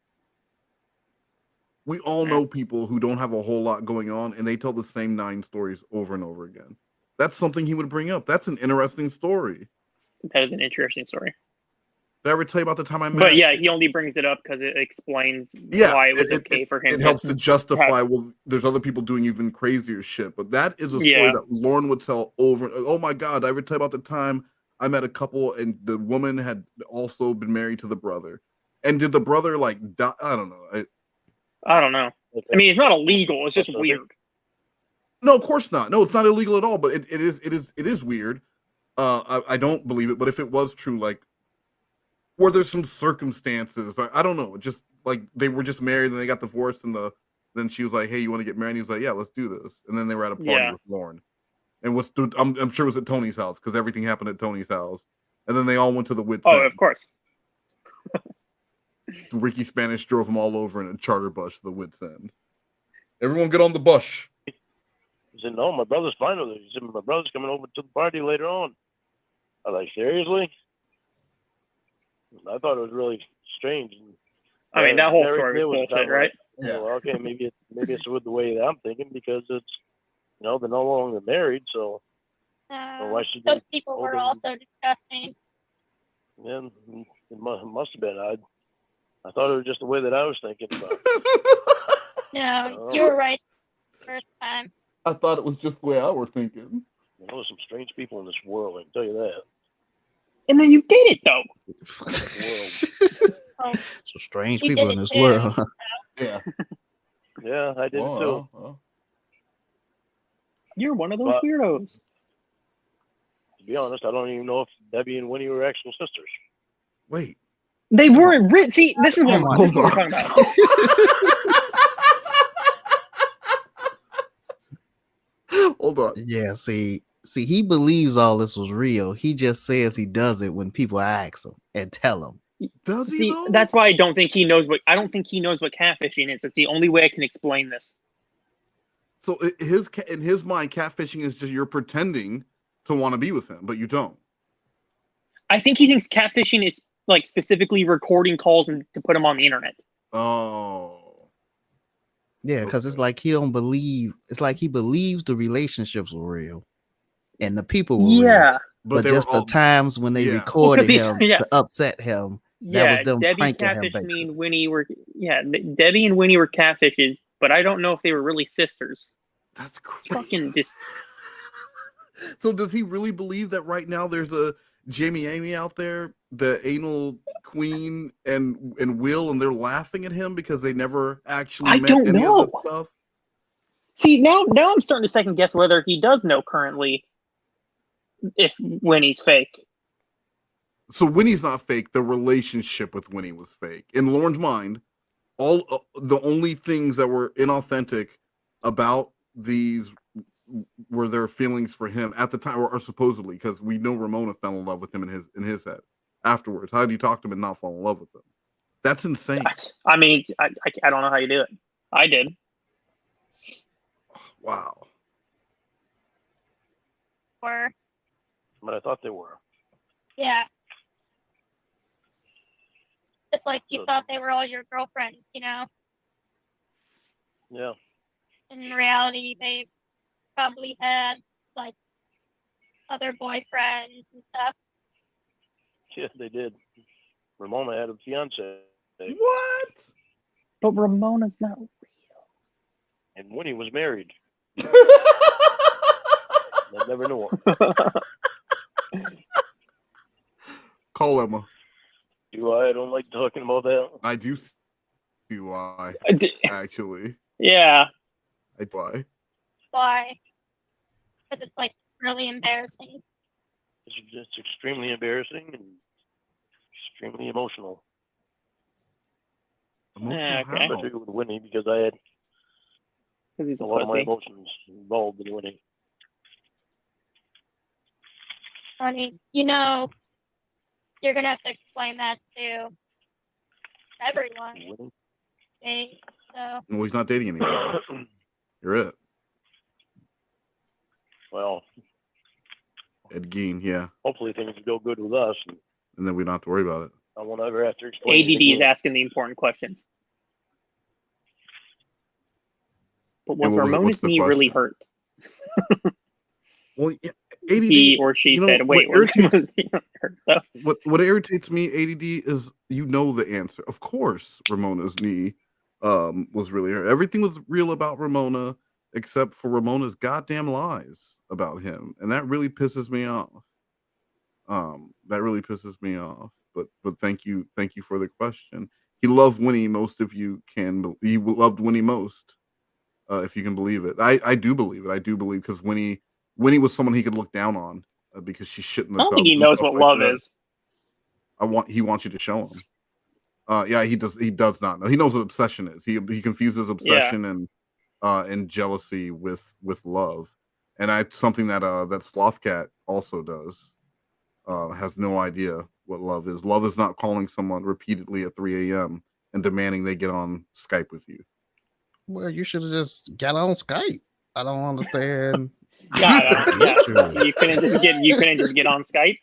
D: We all know people who don't have a whole lot going on, and they tell the same 9 stories over and over again. That's something he would bring up. That's an interesting story.
M: That is an interesting story.
D: Did I ever tell you about the time I met?
M: But yeah, he only brings it up because it explains why it was okay for him.
D: It helps to justify, well, there's other people doing even crazier shit. But that is a story that Lorne would tell over. Oh my God, did I ever tell you about the time I met a couple and the woman had also been married to the brother? And did the brother like die? I don't know.
M: I don't know. I mean, it's not illegal. It's just weird.
D: No, of course not. No, it's not illegal at all. But it is weird. I don't believe it. But if it was true, like, were there some circumstances? I don't know. Just like they were just married and they got divorced, and then she was like, "Hey, you want to get married?" And he was like, "Yeah, let's do this." And then they were at a party with Lorne, and I'm sure it was at Tony's house because everything happened at Tony's house. And then they all went to the Wits.
M: Oh, of course.
D: Ricky Spanish drove them all over in a charter bus to the Wits End. Everyone get on the bus.
K: He said, "No, my brother's fine with it." He said, "My brother's coming over to the party later on." I was like, "Seriously?" I thought it was really strange.
M: I mean, that whole story was bullshit, right?
K: Yeah. Well, okay, maybe it's with the way that I'm thinking because it's, they're no longer married, so why should
L: those people were also disgusting.
K: Yeah, it must have been. I thought it was just the way that I was thinking about it.
L: No, you were right the first time.
D: I thought it was just the way I were thinking.
K: There's some strange people in this world, I can tell you that.
M: And then you did it, though.
L: Oh,
E: so strange people in this world.
D: Yeah.
K: Yeah, I did it too.
M: You're one of those weirdos.
K: To be honest, I don't even know if Debbie and Winnie were actual sisters.
D: Wait.
M: They weren't written. See, this is what we're talking about.
D: Hold on.
E: Yeah, see, he believes all this was real. He just says he does it when people ask him and tell him.
D: Does he
M: See,
D: though?
M: that's why I don't think he knows what. I don't think he knows what catfishing is. It's the only way I can explain this.
D: So in his mind, catfishing is just you're pretending to want to be with him, but you don't.
M: I think he thinks catfishing is like specifically recording calls and to put them on the internet.
D: Oh.
E: Yeah, because it's like he don't believe. It's like he believes the relationships were real, and the people were real. But
D: they
E: just
D: were
E: the times when they
D: yeah.
E: recorded
M: Well, 'cause
E: him
M: yeah.
E: to upset him,
M: Yeah,
E: that was them
M: Debbie
E: pranking him.
M: catfished
E: Basically,
M: me and Winnie were. Yeah, Debbie and Winnie were catfishes, but I don't know if they were really sisters.
D: That's crazy.
M: Fucking dis.
D: So does he really believe that right now there's a Jamie Amy out there, the anal queen and Will, and they're laughing at him because they never actually
M: I
D: met
M: don't
D: any
M: know.
D: of this stuff?
M: See, now I'm starting to second guess whether he does know currently if Winnie's fake.
D: So Winnie's not fake. The relationship with Winnie was fake. In Lorne's mind, all the only things that were inauthentic about these were their feelings for him at the time, or supposedly, because we know Ramona fell in love with him in his head afterwards. How did you talk to him and not fall in love with him? That's insane.
M: I mean, I don't know how you do it. I did.
D: Wow.
L: Or
K: But I thought they were.
L: yeah. Just like you thought they were all your girlfriends, you know?
K: Yeah.
L: In reality, they probably had, like, other boyfriends and stuff.
K: Yeah, they did. Ramona had a fiance.
D: What?
M: But Ramona's not real.
K: And Winnie was married. I never knew her.
D: Call Emma.
K: I don't like talking about that.
D: I do see why. Actually.
M: Yeah.
D: Why?
L: Why? Because it's, like, really embarrassing.
K: It's extremely embarrassing and extremely emotional.
M: Yeah, okay.
K: Especially with Winnie, because I had
M: he's
K: a lot of my emotions involved in Winnie.
L: Honey, you know, you're going to have to explain that to everyone. Okay, so.
D: Well, he's not dating anymore. You're it.
K: Well,
D: Ed Gein, yeah.
K: hopefully things go good with us.
D: And then we don't have to worry about it.
K: I won't ever have to explain
M: ADD
K: it
M: is
K: again.
M: asking the important questions. But was
D: And what's
M: Ramona's
D: the
M: knee really
D: question?
M: hurt?
D: Well, yeah, ADD.
M: He or she said, "Wait,
D: what irritates,
M: was he hurt though?"
D: what irritates me, ADD, is you know the answer. Of course, Ramona's knee was really hurt. Everything was real about Ramona, except for Ramona's goddamn lies about him, and that really pisses me off. That really pisses me off. But thank you for the question. He loved Winnie. Most of you can. He loved Winnie most, if you can believe it. I do believe it. I do believe because Winnie was someone he could look down on because she's shit in the
M: I don't
D: tubs
M: think he
D: and
M: knows
D: stuff
M: what
D: like
M: love
D: that.
M: is.
D: He wants you to show him. Yeah, he does not know. He knows what obsession is. He confuses obsession and jealousy with love. And something that that Slothcat also does. Has no idea what love is. Love is not calling someone repeatedly at 3 a.m. and demanding they get on Skype with you.
E: Well, you should have just got on Skype. I don't understand.
M: Yeah, you couldn't just get on Skype.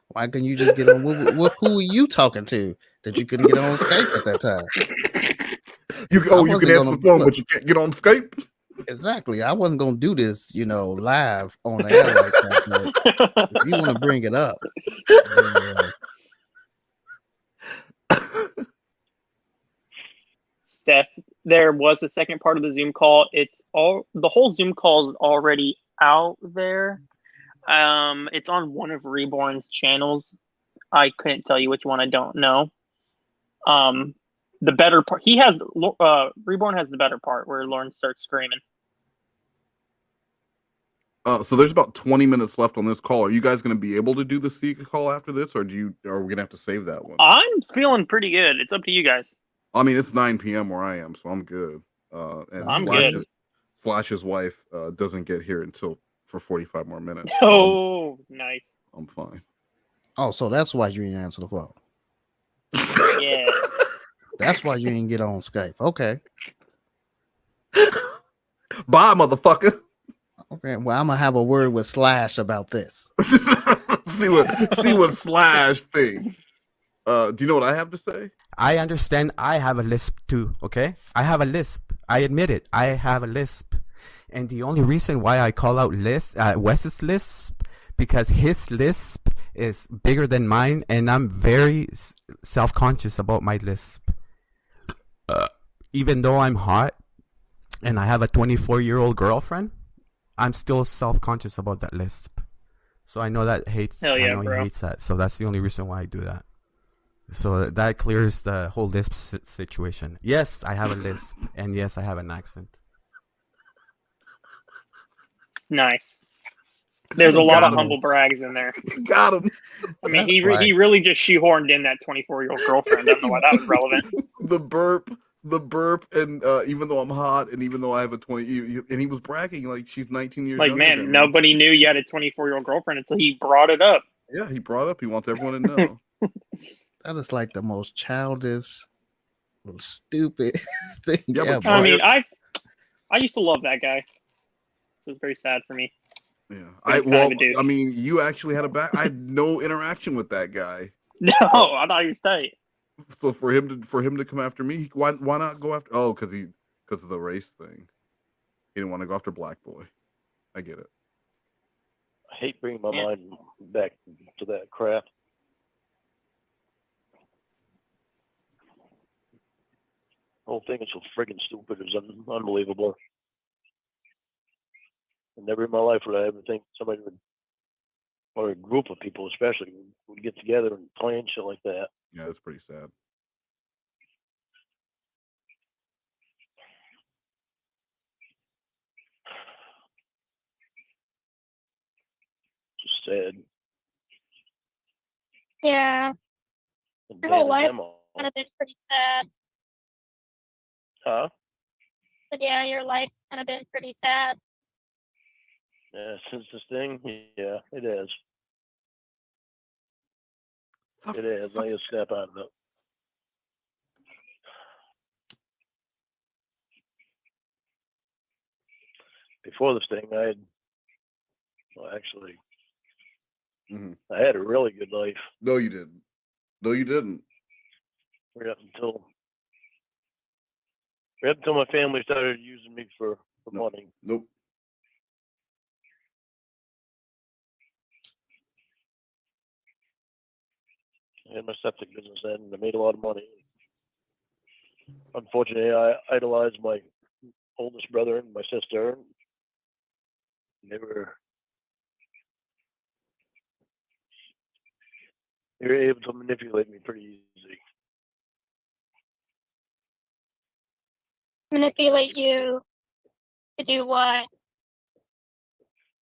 E: Why couldn't you just get on? Who were you talking to that you couldn't get on Skype at that time?
D: You can answer the phone, but you can't get on Skype.
E: Exactly. I wasn't gonna do this, live on the air like that. But if you want to bring it up,
M: Steph, there was a second part of the Zoom call. The whole Zoom call is already out there. It's on one of Reborn's channels. I couldn't tell you which one. I don't know. The better part, Reborn has the better part where Lorne starts screaming.
D: So there's about 20 minutes left on this call. Are you guys going to be able to do the Sika call after this, or are we going to have to save that one?
M: I'm feeling pretty good. It's up to you guys.
D: I mean, it's 9 p.m. where I am, so I'm good. And
M: I'm good.
D: Slash's wife doesn't get here until for 45 more minutes.
M: Oh, nice.
D: I'm fine.
E: Oh, so that's why you didn't answer the phone.
M: Yeah.
E: That's why you didn't get on Skype. Okay.
D: Bye, motherfucker.
E: Okay. Well, I'm gonna have a word with Slash about this.
D: see what Slash thinks. Do you know what I have to say?
N: I understand I have a lisp too, okay? I have a lisp. I admit it. I have a lisp. And the only reason why I call out Wes's lisp, because his lisp is bigger than mine, and I'm very self-conscious about my lisp. Even though I'm hot and I have a 24-year-old girlfriend, I'm still self-conscious about that lisp. So I know that hates.
M: Hell yeah,
N: I know
M: bro.
N: he hates that. So that's the only reason why I do that. So that clears the whole lisp situation. Yes, I have a lisp, and yes, I have an accent.
M: Nice. There's a lot of humble brags in there.
D: Got him.
M: I mean, he really just shoehorned in that 24-year-old girlfriend. I don't know why that was relevant.
D: The burp, and even though I'm hot, and even though I have a 20, and he was bragging like she's 19 years
M: Like,
D: younger
M: man,
D: than me.
M: nobody knew you had a 24-year-old girlfriend until he brought it up.
D: Yeah, he brought up. He wants everyone to know.
E: That is like the most childish, stupid thing ever.
M: I mean, I used to love that guy. So it's very sad for me.
D: Yeah,
M: He's kind of a douche.
D: I mean, you actually had I had no interaction with that guy.
M: No, I thought he was tight.
D: So for him to come after me, why not go after? Oh, because of the race thing. He didn't want to go after Black Boy. I get it.
K: I hate bringing my mind back to that crap. The whole thing is so friggin' stupid. It was unbelievable. And never in my life would I ever think somebody would, or a group of people especially, would get together and plan shit like that.
D: Yeah, it's pretty sad.
K: Just sad.
L: Yeah.
K: And
L: Your whole
K: blaming
L: life's
K: them all.
L: kind of been pretty sad.
K: Huh?
L: But yeah, your life's kind of been pretty sad.
K: Yeah, since this thing, yeah, it is. It is. I need to snap out of it. Before this thing, I had a really good life.
D: No, you didn't. No, you didn't.
K: Right up until my family started using me for money.
D: Nope.
K: I had my septic business then, and I made a lot of money. Unfortunately, I idolized my oldest brother and my sister. They were able to manipulate me pretty easy.
L: Manipulate you to do what?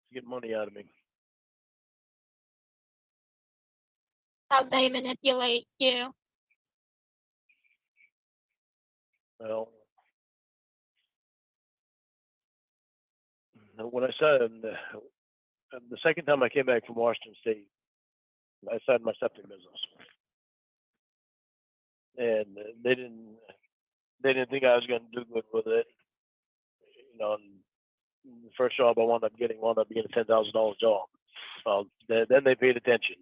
K: To get money out of me.
L: How they manipulate you?
K: Well, when I started, the second time I came back from Washington State, I started my septic business, and they didn't think I was going to do good with it. You know, and the first job I wound up being a $10,000 job. Then they paid attention.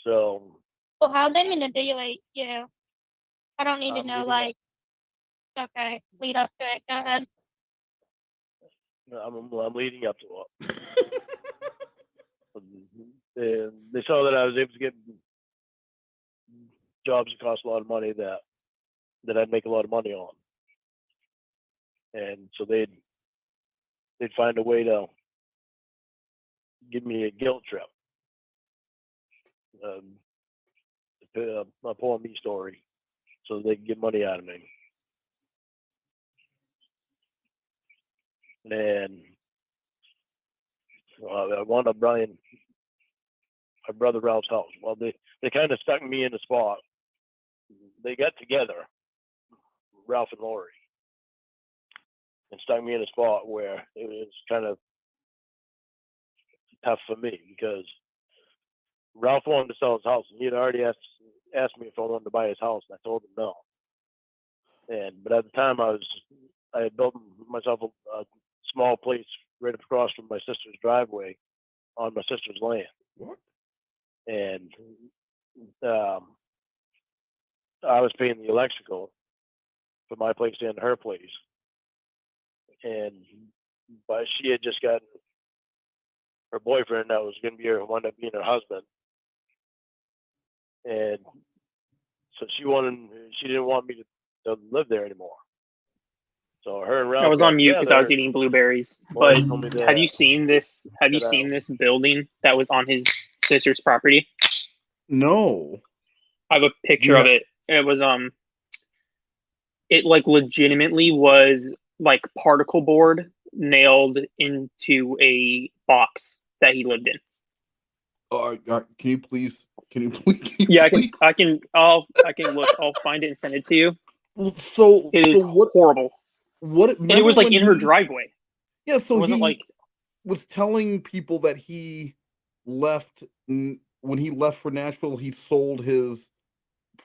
K: So.
L: Well, how they manipulate you? I don't need to know, like. Okay, lead up to it. Go ahead.
K: I'm leading up to it. They saw that I was able to get jobs that cost a lot of money that I'd make a lot of money on, and so they'd find a way to give me a guilt trip. A poor me story, so they could get money out of me. and I wound up buying my brother Ralph's house. Well, they kind of stuck me in the spot. They got together, Ralph and Lori, and stuck me in a spot where it was kind of tough for me because Ralph wanted to sell his house, and he had already asked me if I wanted to buy his house, and I told him no. But at the time, I had built myself a small place right across from my sister's driveway on my sister's land.
D: What?
K: And I was paying the electrical for my place and her place. But she had just gotten her boyfriend that was going to be her, wound up being her husband. And so she didn't want me to live there anymore. So her and Ralph.
M: I was on mute because I was eating blueberries.
K: Well,
M: But have you seen this? Have you seen this building that was on his sister's property?
D: No.
M: I have a picture of it. It was it like legitimately was like particle board nailed into a box that he lived in.
D: Can you please?
M: Yeah, I can look. I'll find it and send it to you.
D: So
M: it is horrible.
D: And
M: it was like in her driveway.
D: Yeah, so
M: it wasn't
D: was telling people that he left when he left for Nashville. He sold his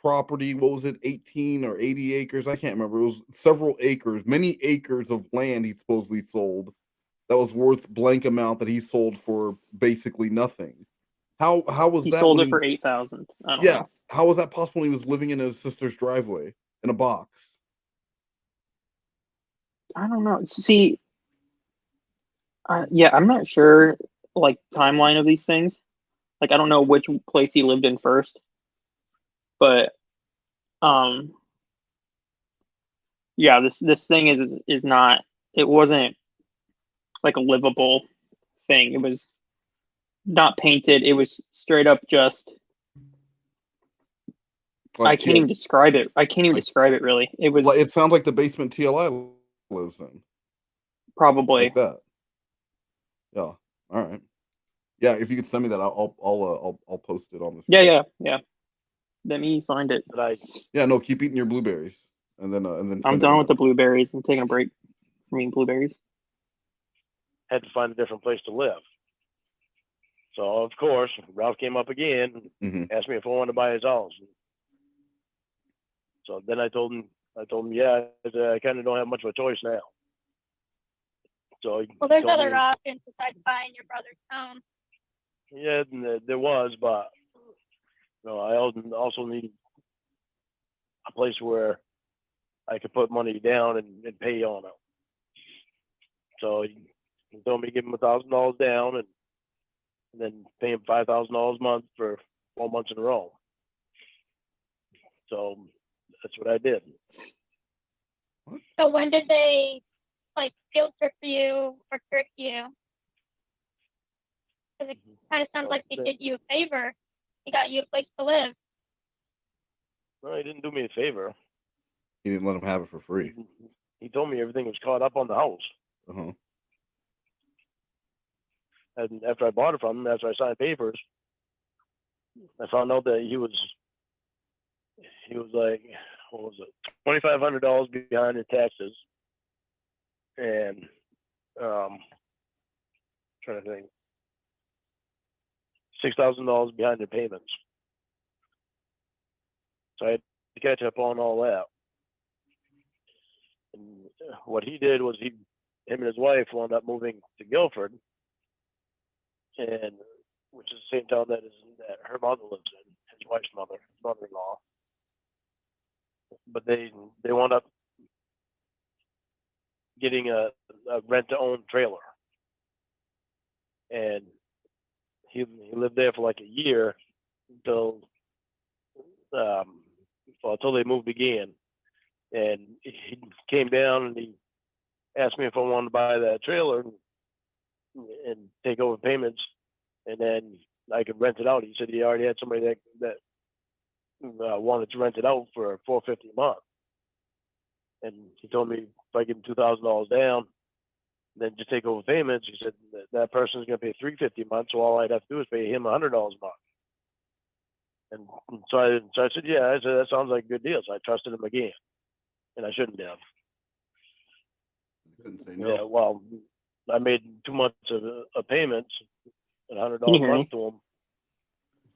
D: property. What was it, 18 or 80 acres? I can't remember. It was several acres, many acres of land he supposedly sold that was worth blank amount that he sold for basically nothing. How was
M: he
D: that?
M: Sold it for $8,000.
D: Yeah,
M: know.
D: how was that possible when he was living in his sister's driveway in a box?
M: I don't know. See, yeah, I'm not sure, like, timeline of these things. Like, I don't know which place he lived in first. But, yeah, this thing is not, it wasn't, like, a livable thing. It was not painted. It was straight up just, I can't even describe it. I can't even describe it, really. It was...
D: It sounds like the basement TLI lives in.
M: Probably.
D: Like that. Yeah. All right. Yeah, if you could send me that, I'll post it on this.
M: Yeah. Let me find it.
D: Yeah, no, keep eating your blueberries, and then
M: I'm done with the blueberries. I'm taking a break from eating blueberries.
K: Had to find a different place to live. So of course, Ralph came up again, asked me if I wanted to buy his house. So then I told him, yeah, I kind of don't have much of a choice now. So
L: well, there's other options besides buying your brother's home.
K: Yeah, there was, but I also need a place where I could put money down and pay on it. So he told me to give him $1,000 down and then pay him $5,000 a month for 4 months in a row. So that's what I did.
L: So when did they guilt trip you or trick you? Because it kind of sounds like they did you a favor. He got you a place to live.
K: No, he didn't do me a favor.
D: He didn't let him have it for free.
K: He told me everything was caught up on the house. And after I bought it from him, after I signed papers, I found out that he was like, what was it, $2,500 behind in taxes, and trying to think, $6,000 behind in payments. So I had to catch up on all that. And what he did was him and his wife wound up moving to Guilford, and which is the same town that her mother lives in, his wife's mother-in-law. But they wound up getting a rent-to-own trailer, and he lived there for like a year until they moved again. And he came down and he asked me if I wanted to buy that trailer and take over payments, and then I could rent it out. He said he already had somebody that wanted to rent it out for $450 a month, and he told me if I give him $2,000 down, then just take over payments. He said that person's going to pay $350 a month, so all I'd have to do is pay him $100 a month. And so I said, yeah, I said, that sounds like a good deal. So I trusted him again, and I shouldn't have.
D: Couldn't say no.
K: Yeah, well, I made 2 months of payments at $100
M: Can you
K: a
M: hear me?
K: month to him.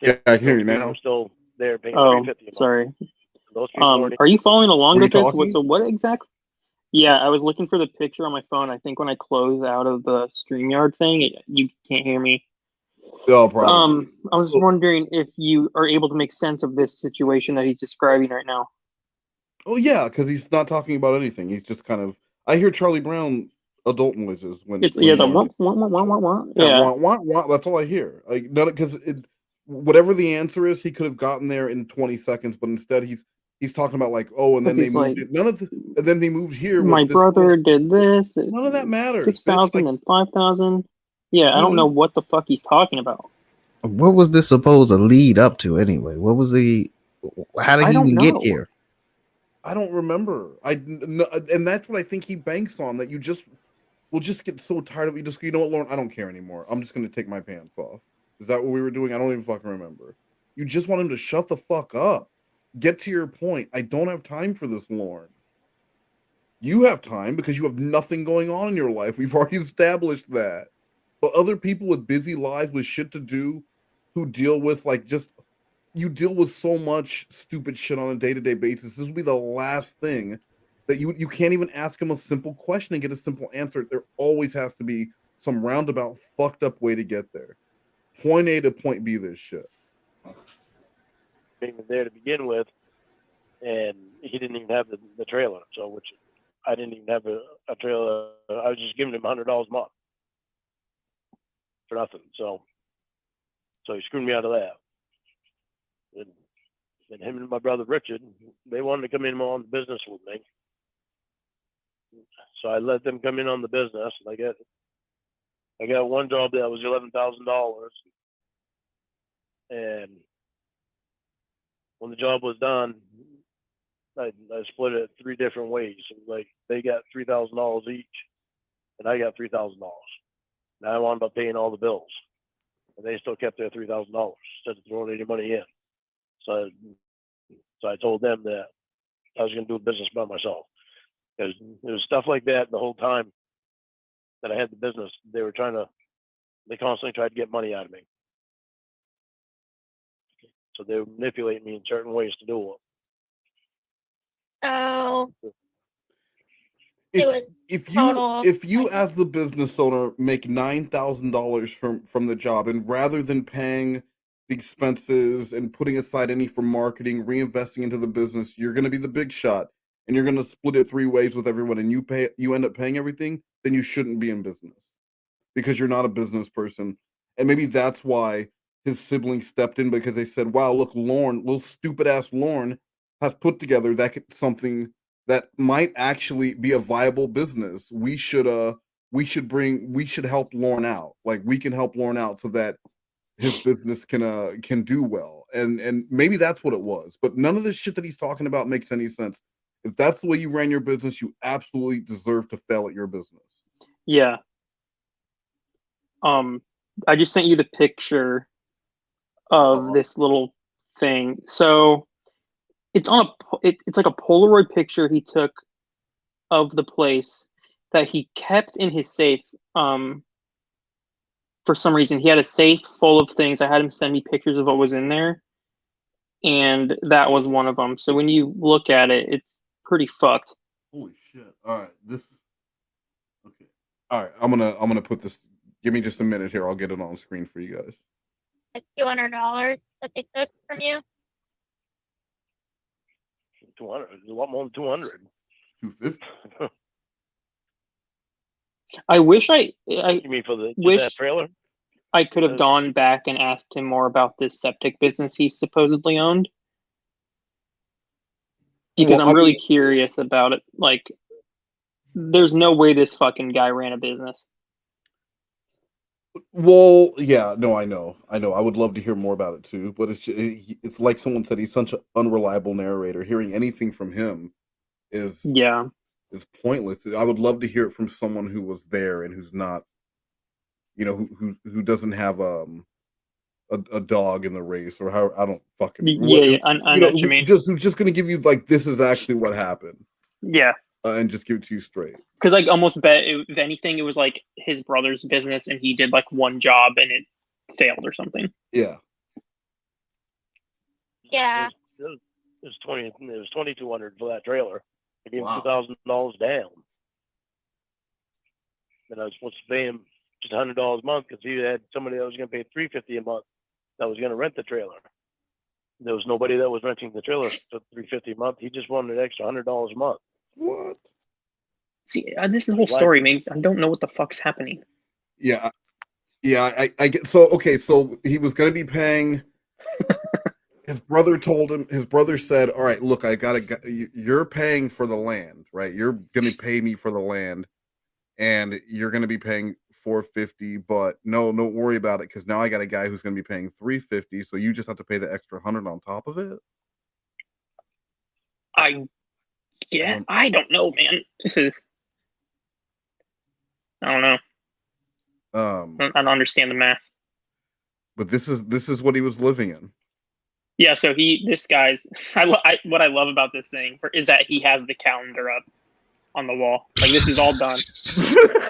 D: Yeah, I can hear you
K: Those people
D: now.
K: are still there paying
M: Oh,
K: $350 a month.
M: sorry.
K: Those people already.
M: Are you following along
D: Were you
M: with this?
D: talking?
M: So what exactly? Yeah, I was looking for the picture on my phone. I think when I close out of the StreamYard thing, you can't hear me.
D: Oh, probably.
M: I was wondering if you are able to make sense of this situation that he's describing right now.
D: Oh yeah, because he's not talking about anything. He's just kind of. I hear Charlie Brown adult noises when
M: It's yeah, the
D: Lauren
M: what.
D: yeah,
M: Yeah,
D: want. That's all I hear. Like none because whatever the answer is, he could have gotten there in 20 seconds, but instead he's talking about like, oh, and then they
M: he's
D: moved
M: like,
D: it. And then they moved here
M: my
D: with this.
M: brother did this.
D: None of that matters.
M: 6,000 and 5,000. Yeah, I
D: he
M: don't know
D: needs-
M: what the fuck he's talking about.
E: What was this supposed to lead up to anyway? What was the? How did
M: I
E: he
M: don't
E: even get
M: know.
E: here?
D: I don't remember. And that's what I think he banks on. That you just will just get so tired of it. You know what, Lauren? I don't care anymore. I'm just gonna take my pants off. Is that what we were doing? I don't even fucking remember. You just want him to shut the fuck up. Get to your point. I don't have time for this, Lauren. You have time because you have nothing going on in your life. We've already established that. But other people with busy lives with shit to do who deal with you deal with so much stupid shit on a day-to-day basis. This will be the last thing that you can't even ask him a simple question and get a simple answer. There always has to be some roundabout fucked up way to get there. Point A to point B this shit.
K: Being there to begin with, and he didn't even have the trailer. So which I didn't even have a trailer. I was just giving him $100 a month for nothing. So he screwed me out of that. And him and my brother Richard, they wanted to come in on the business with me. So I let them come in on the business. And I got one job that was $11,000. And when the job was done, I split it 3 different ways. Like they got $3,000 each, and I got $3,000. Now I wound up paying all the bills, and they still kept their $3,000 instead of throwing any money in. So I told them that I was going to do business by myself. Because there was stuff like that the whole time that I had the business. They constantly tried to get money out of me. So they would manipulate me in certain ways to do it.
L: Oh.
D: If you as the business owner make $9,000 from the job, and rather than paying the expenses and putting aside any for marketing, reinvesting into the business, you're going to be the big shot and you're going to split it 3 ways with everyone, and you end up paying everything, then you shouldn't be in business because you're not a business person. And maybe that's why his siblings stepped in, because they said, wow, look, Lorne, little stupid ass Lorne has put together something that might actually be a viable business. We should help Lorne out. Like we can help Lorne out so that his business can do well. And maybe that's what it was. But none of this shit that he's talking about makes any sense. If that's the way you ran your business, you absolutely deserve to fail at your business.
M: Yeah. I just sent you the picture of this little thing. So it's like a Polaroid picture he took of the place that he kept in his safe. For some reason, he had a safe full of things. I had him send me pictures of what was in there, and that was one of them. So when you look at it, it's pretty fucked.
D: Holy shit! All right, okay. All right, I'm gonna put this. Give me just a minute here. I'll get it on screen for you guys.
L: Like $200 that they took from you.
K: 200. A lot more than 200.
D: 250.
M: I wish
K: you mean for that trailer?
M: I could have gone back and asked him more about this septic business he supposedly owned. Because I'm really curious about it. Like, there's no way this fucking guy ran a business.
D: Well, yeah, no, I know. I would love to hear more about it too, but it's like someone said, he's such an unreliable narrator. Hearing anything from him is is pointless. I would love to hear it from someone who was there and who's not, who doesn't have a dog in the race, or how, I don't fucking
M: Yeah, I know what you mean.
D: who's just gonna give you like, this is actually what happened,
M: Yeah,
D: and just give it to you straight.
M: because like almost bet if anything, it was like his brother's business, and he did like one job and it failed or something.
D: Yeah.
L: Yeah.
K: It was $2,200 for that trailer. I gave him
D: Wow.
K: $2,000 down, and I was supposed to pay him just $100 a month because he had somebody that was going to pay $350 a month that was going to rent the trailer. There was nobody that was renting the trailer for $350 a month. He just wanted an extra $100 a month.
D: What?
M: See, this is the whole story, man. I don't know what the fuck's happening.
D: Yeah. I get. So okay, so he was gonna be paying. His brother told him. His brother said, "All right, look, you're paying for the land, right? You're gonna pay me for the land, and you're gonna be paying $450. But no, don't worry about it, because now I got a guy who's gonna be paying $350. So you just have to pay the extra $100 on top of it."
M: I don't know, man. I don't know. I don't understand the math.
D: But this is what he was living in.
M: Yeah, so this guy's. What I love about this thing is that he has the calendar up on the wall. Like, this is all done,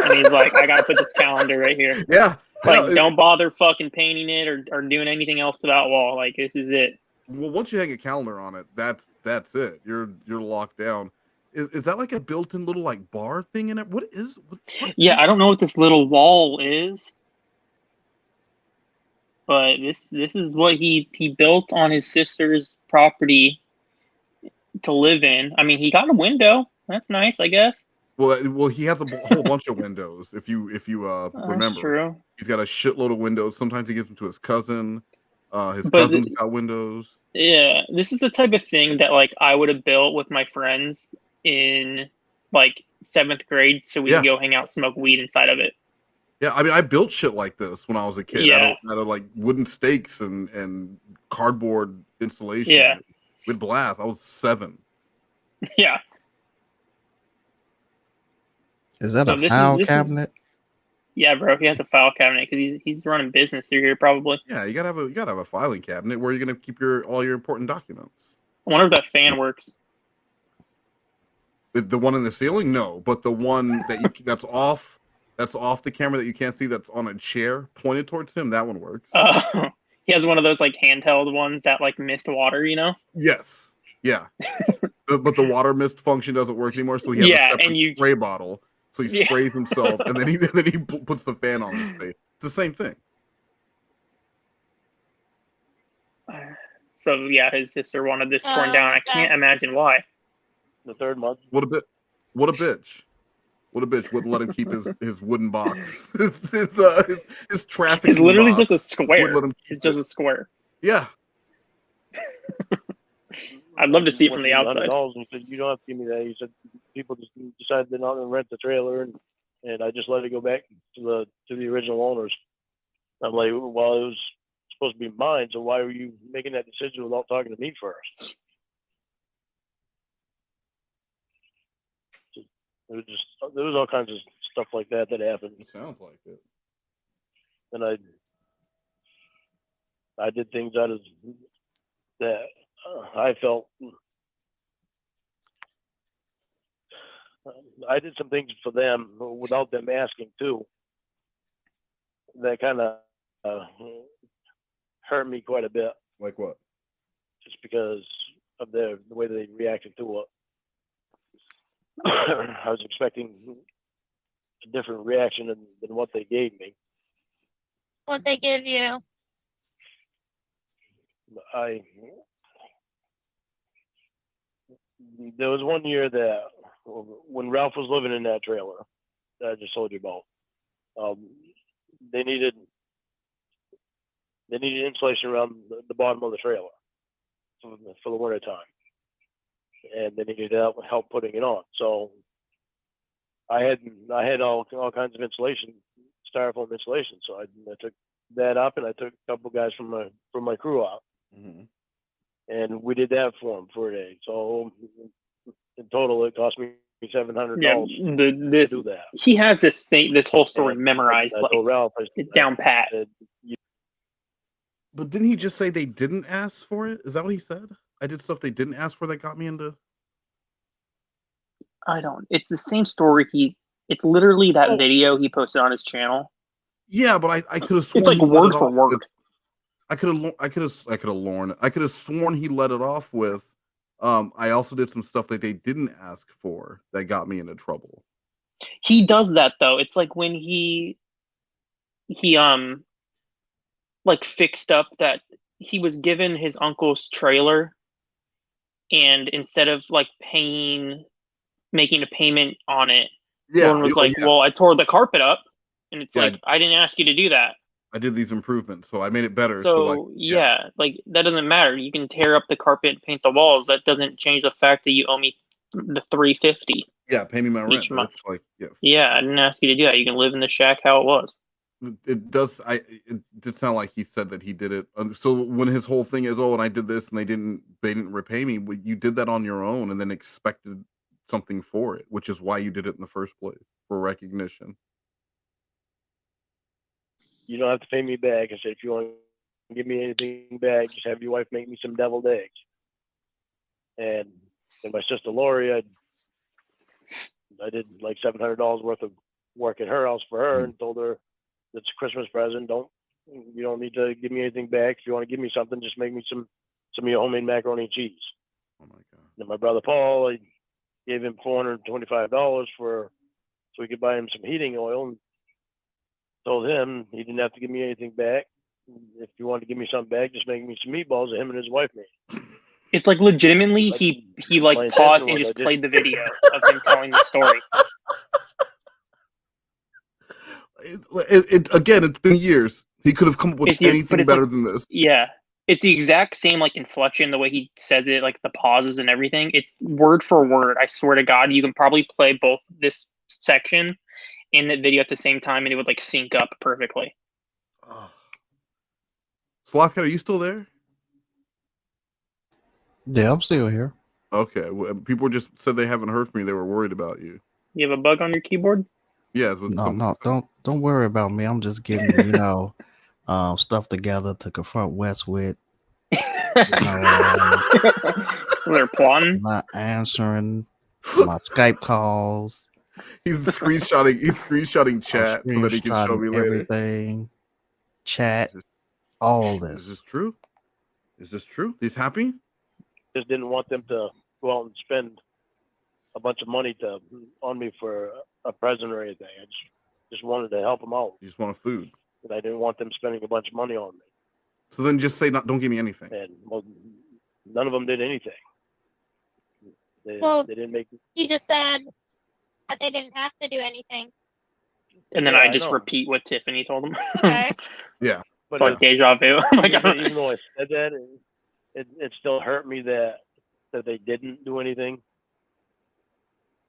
M: and he's like, I gotta put this calendar right here.
D: Yeah.
M: Like, don't bother fucking painting it or doing anything else to that wall. Like, this is it.
D: Well, once you hang a calendar on it, that's it. You're locked down. Is that like a built-in little like bar thing in it? What is?
M: Yeah, I don't know what this little wall is, but this is what he built on his sister's property to live in. I mean, he got a window. That's nice, I guess.
D: Well, he has a whole bunch of windows. If you remember,
M: That's true.
D: He's got a shitload of windows. Sometimes he gives them to his cousin. His cousin's got windows.
M: Yeah, this is the type of thing that like I would have built with my friends in like 7th grade, so we could go hang out, smoke weed inside of it.
D: Yeah, I mean, I built shit like this when I was a kid.
M: Yeah.
D: Out of like wooden stakes and cardboard installation.
M: Yeah.
D: With blast. I was 7.
M: Yeah.
E: Is that
M: So
E: a
M: this
E: file
M: is-
E: cabinet?
M: Yeah, bro, he has a file cabinet because he's running business through here probably.
D: Yeah, you gotta have a filing cabinet where you're gonna keep all your important documents.
M: I wonder if that fan works.
D: The one in the ceiling, no, but the one that's off the camera that you can't see, that's on a chair pointed towards him, that one works.
M: He has one of those like handheld ones that like mist water, you know?
D: Yes, yeah, but the water mist function doesn't work anymore, so he has a separate spray bottle. So he sprays himself, and then he puts the fan on his face. It's the same thing.
M: So yeah, his sister wanted this torn down. I can't imagine why.
K: The 3rd month.
D: What a bitch. What a bitch. Wouldn't let him keep his wooden box. his traffic.
M: It's literally
D: box.
M: just a square.
D: Wouldn't let him keep
M: It's just a square.
D: Yeah.
M: I'd love to see it from the outside.
K: He said, "You don't have to give me that." He said, "People just decided they're not going to rent the trailer, and I just let it go back to the original owners." I'm like, "Well, it was supposed to be mine, so why were you making that decision without talking to me first?" There was all kinds of stuff like that happened.
D: It sounds like it.
K: And I did things out of that I felt. I did some things for them without them asking too. That kind of hurt me quite a bit.
D: Like what?
K: Just because of the way they reacted to it. I was expecting a different reaction than what they gave me.
L: What they give you?
K: There was one year that when Ralph was living in that trailer that I just told you about, they needed insulation around the bottom of the trailer for the winter time, and they needed help putting it on. So I had all kinds of insulation, styrofoam insulation. So I took that up, and I took a couple guys from my crew out.
D: Mm-hmm.
K: And we did that for him for a day. So in total, it cost me $700
M: Yeah,
K: to do that.
M: he has this whole story memorized,
K: I
M: like
K: told Ralph,
M: down pat.
D: But didn't he just say they didn't ask for it? Is that what he said? I did stuff they didn't ask for that got me into.
M: I don't. It's the same story. It's literally that video he posted on his channel.
D: Yeah, but I could have sworn
M: it's like
D: he let
M: word
D: it
M: for
D: off
M: word.
D: with- I could have sworn he let it off with. I also did some stuff that they didn't ask for that got me into trouble.
M: He does that though. It's like when he like fixed up that he was given his uncle's trailer, and instead of like making a payment on it, Lorne was like, well, I tore the carpet up, and it's like, I didn't ask you to do that.
D: I did these improvements, so I made it better.
M: So like that doesn't matter. You can tear up the carpet and paint the walls. That doesn't change the fact that you owe me the $350.
D: Yeah, pay me my rent.
M: Each month.
D: It's like,
M: Yeah, I didn't ask you to do that. You can live in the shack how it was.
D: It does. It did sound like he said that he did it. So when his whole thing is, and I did this, and they didn't repay me. Well, you did that on your own, and then expected something for it, which is why you did it in the first place, for recognition.
K: You don't have to pay me back. I said, if you want to give me anything back, just have your wife make me some deviled eggs. And my sister Lori, I did like $700 worth of work at her house for her, and told her it's a Christmas present. You don't need to give me anything back. If you want to give me something, just make me some of your homemade macaroni and cheese.
D: Oh my God.
K: And my brother Paul, I gave him $425 so we could buy him some heating oil, and told him he didn't have to give me anything back. If you want to give me something back, just make me some meatballs that him and his wife made.
M: It's like legitimately he like paused and just played the video of him telling the story.
D: Again, it's been years. He could have come up with anything better than this.
M: Yeah. It's the exact same like inflection, the way he says it, like the pauses and everything. It's word for word. I swear to God, you can probably play both this section and that video at the same time, and it would like sync up perfectly.
D: Slothcat, are you still there?
E: Yeah, I'm still here.
D: Okay. Well, people just said they haven't heard from you. They were worried about you.
M: You have a bug on your keyboard?
D: Yeah.
E: Don't worry about me. I'm just getting stuff together to confront Wes with.
M: They're plotting.
E: Not answering my Skype calls.
D: He's screenshotting chat so that he can show me later.
E: Everything, chat, all this.
D: Is this true? Is this true? He's happy?
K: Just didn't want them to go out and spend a bunch of money on me for a present or anything. I just wanted to help them out.
D: You just wanted food.
K: And I didn't want them spending a bunch of money on me.
D: So then just say, don't give me anything.
K: And none of them did anything. They didn't make.
L: You just said that they didn't have to do anything.
M: And then I just repeat what Tiffany told them.
L: Okay.
D: Yeah.
K: But
M: it's like deja vu.
K: Even though I said that, it still hurt me that they didn't do anything.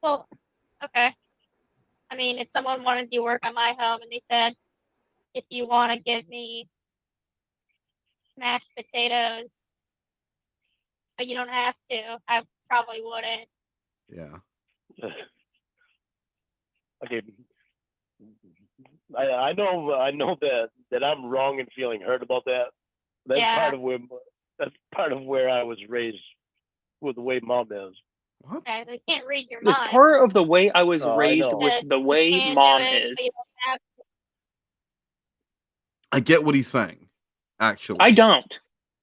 L: Well, okay. I mean, if someone wanted to do work on my home and they said, if you want to give me mashed potatoes, but you don't have to, I probably wouldn't.
D: Yeah.
K: Okay. I know that I'm wrong in feeling hurt about that. That's part of where I was raised with the way Mom is.
D: What?
L: Okay, they can't read your
M: It's
L: mind.
M: part of the way I was raised
K: I know.
M: with the way Mom is.
D: I get what he's saying, actually.
M: I don't.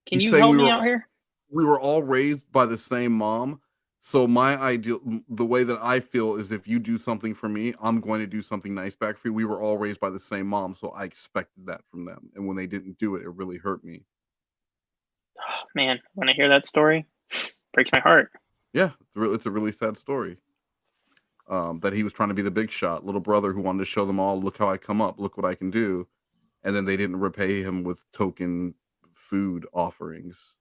M: Can
D: He's
M: you
D: saying
M: help me out here?
D: We were all raised by the same mom. So my ideal, the way that I feel is if you do something for me, I'm going to do something nice back for you. We were all raised by the same mom, so I expected that from them. And when they didn't do it, it really hurt me.
M: Man, when I hear that story, it breaks my heart.
D: Yeah, it's a really sad story. That he was trying to be the big shot, little brother who wanted to show them all, look how I come up, look what I can do. And then they didn't repay him with token food offerings.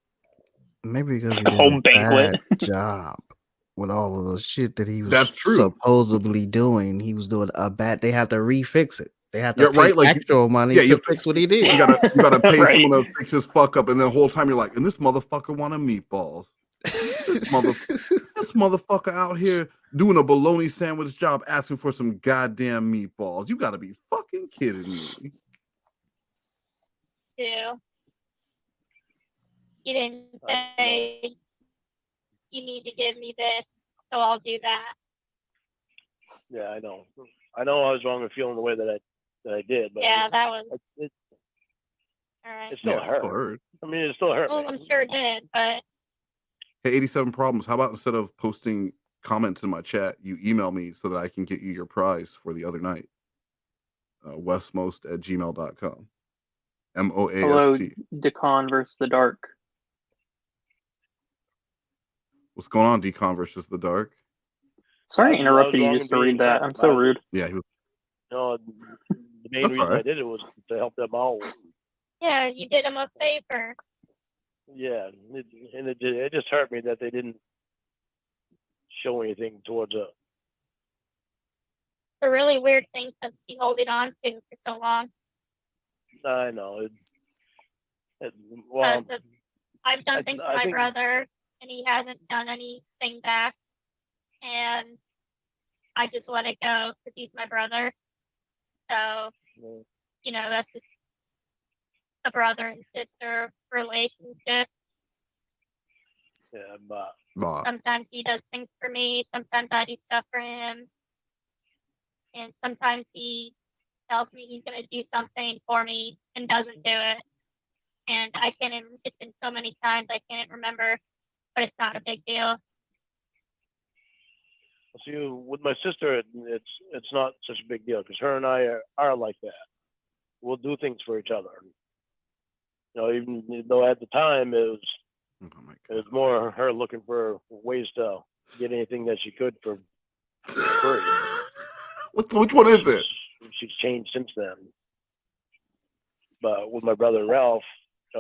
E: Maybe because he did a bad job with all of the shit that he was supposedly doing. He was doing a bad. They have to refix it. They have to pay actual money to fix what he did.
D: You gotta pay someone to fix his fuck up, and the whole time you're like, and this motherfucker wanted meatballs. This motherfucker out here doing a bologna sandwich job asking for some goddamn meatballs. You gotta be fucking kidding me.
L: You didn't say you need to give me this, so I'll do that.
K: Yeah, I know. I know I was wrong in feeling the way that I did, but
L: Yeah, that was all right.
K: it still hurt. I mean, it still hurt.
L: Well, I'm sure it did, but
D: Hey, 87 Problems, how about instead of posting comments in my chat, you email me so that I can get you your prize for the other night? westmost@gmail.com.
M: Hello,
D: MOAST.
M: Decon versus the Dark.
D: What's going on, Decon versus the Dark?
M: Sorry I interrupted you just to read that. I'm so rude.
D: Yeah, he was.
K: No, the main reason I did it was to help them out.
L: yeah, you did him a favor.
K: Yeah, it just hurt me that they didn't show anything towards it.
L: It's a really weird thing to be holding on to for so long.
K: I know. Well,
L: I've done things
K: I
L: to my
K: think-
L: brother, and he hasn't done anything back. And I just let it go because he's my brother. So, you know, that's just a brother and sister relationship.
K: Yeah, but
L: Sometimes he does things for me. Sometimes I do stuff for him. And sometimes he tells me he's going to do something for me and doesn't do it. And I can't even, it's been so many times I can't remember, but it's not a big deal.
K: see, with my sister, it's not such a big deal because her and I are like that. We'll do things for each other. You know, even though at the time it was more her looking for ways to get anything that she could for free.
D: Which one is it?
K: She's changed since then. But with my brother Ralph,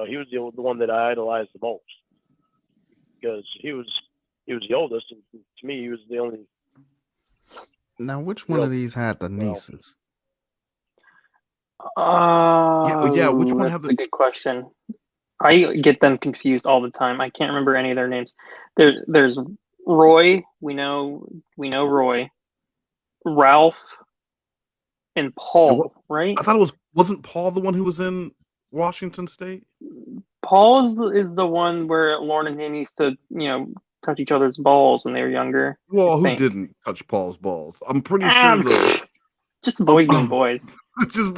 K: he was the one that I idolized the most because he was the oldest, and to me, he was the only.
E: Now, which one of these had the nieces?
D: Yeah, which one
M: That's
D: had the?
M: a good question. I get them confused all the time. I can't remember any of their names. There's Roy. We know Roy, Ralph, and Paul. Right?
D: I thought wasn't Paul the one who was in Washington State?
M: Paul is the one where Lorne and him used to, touch each other's balls when they were younger.
D: Well, who didn't touch Paul's balls? I'm pretty sure though.
M: Just boys being boys.
D: Just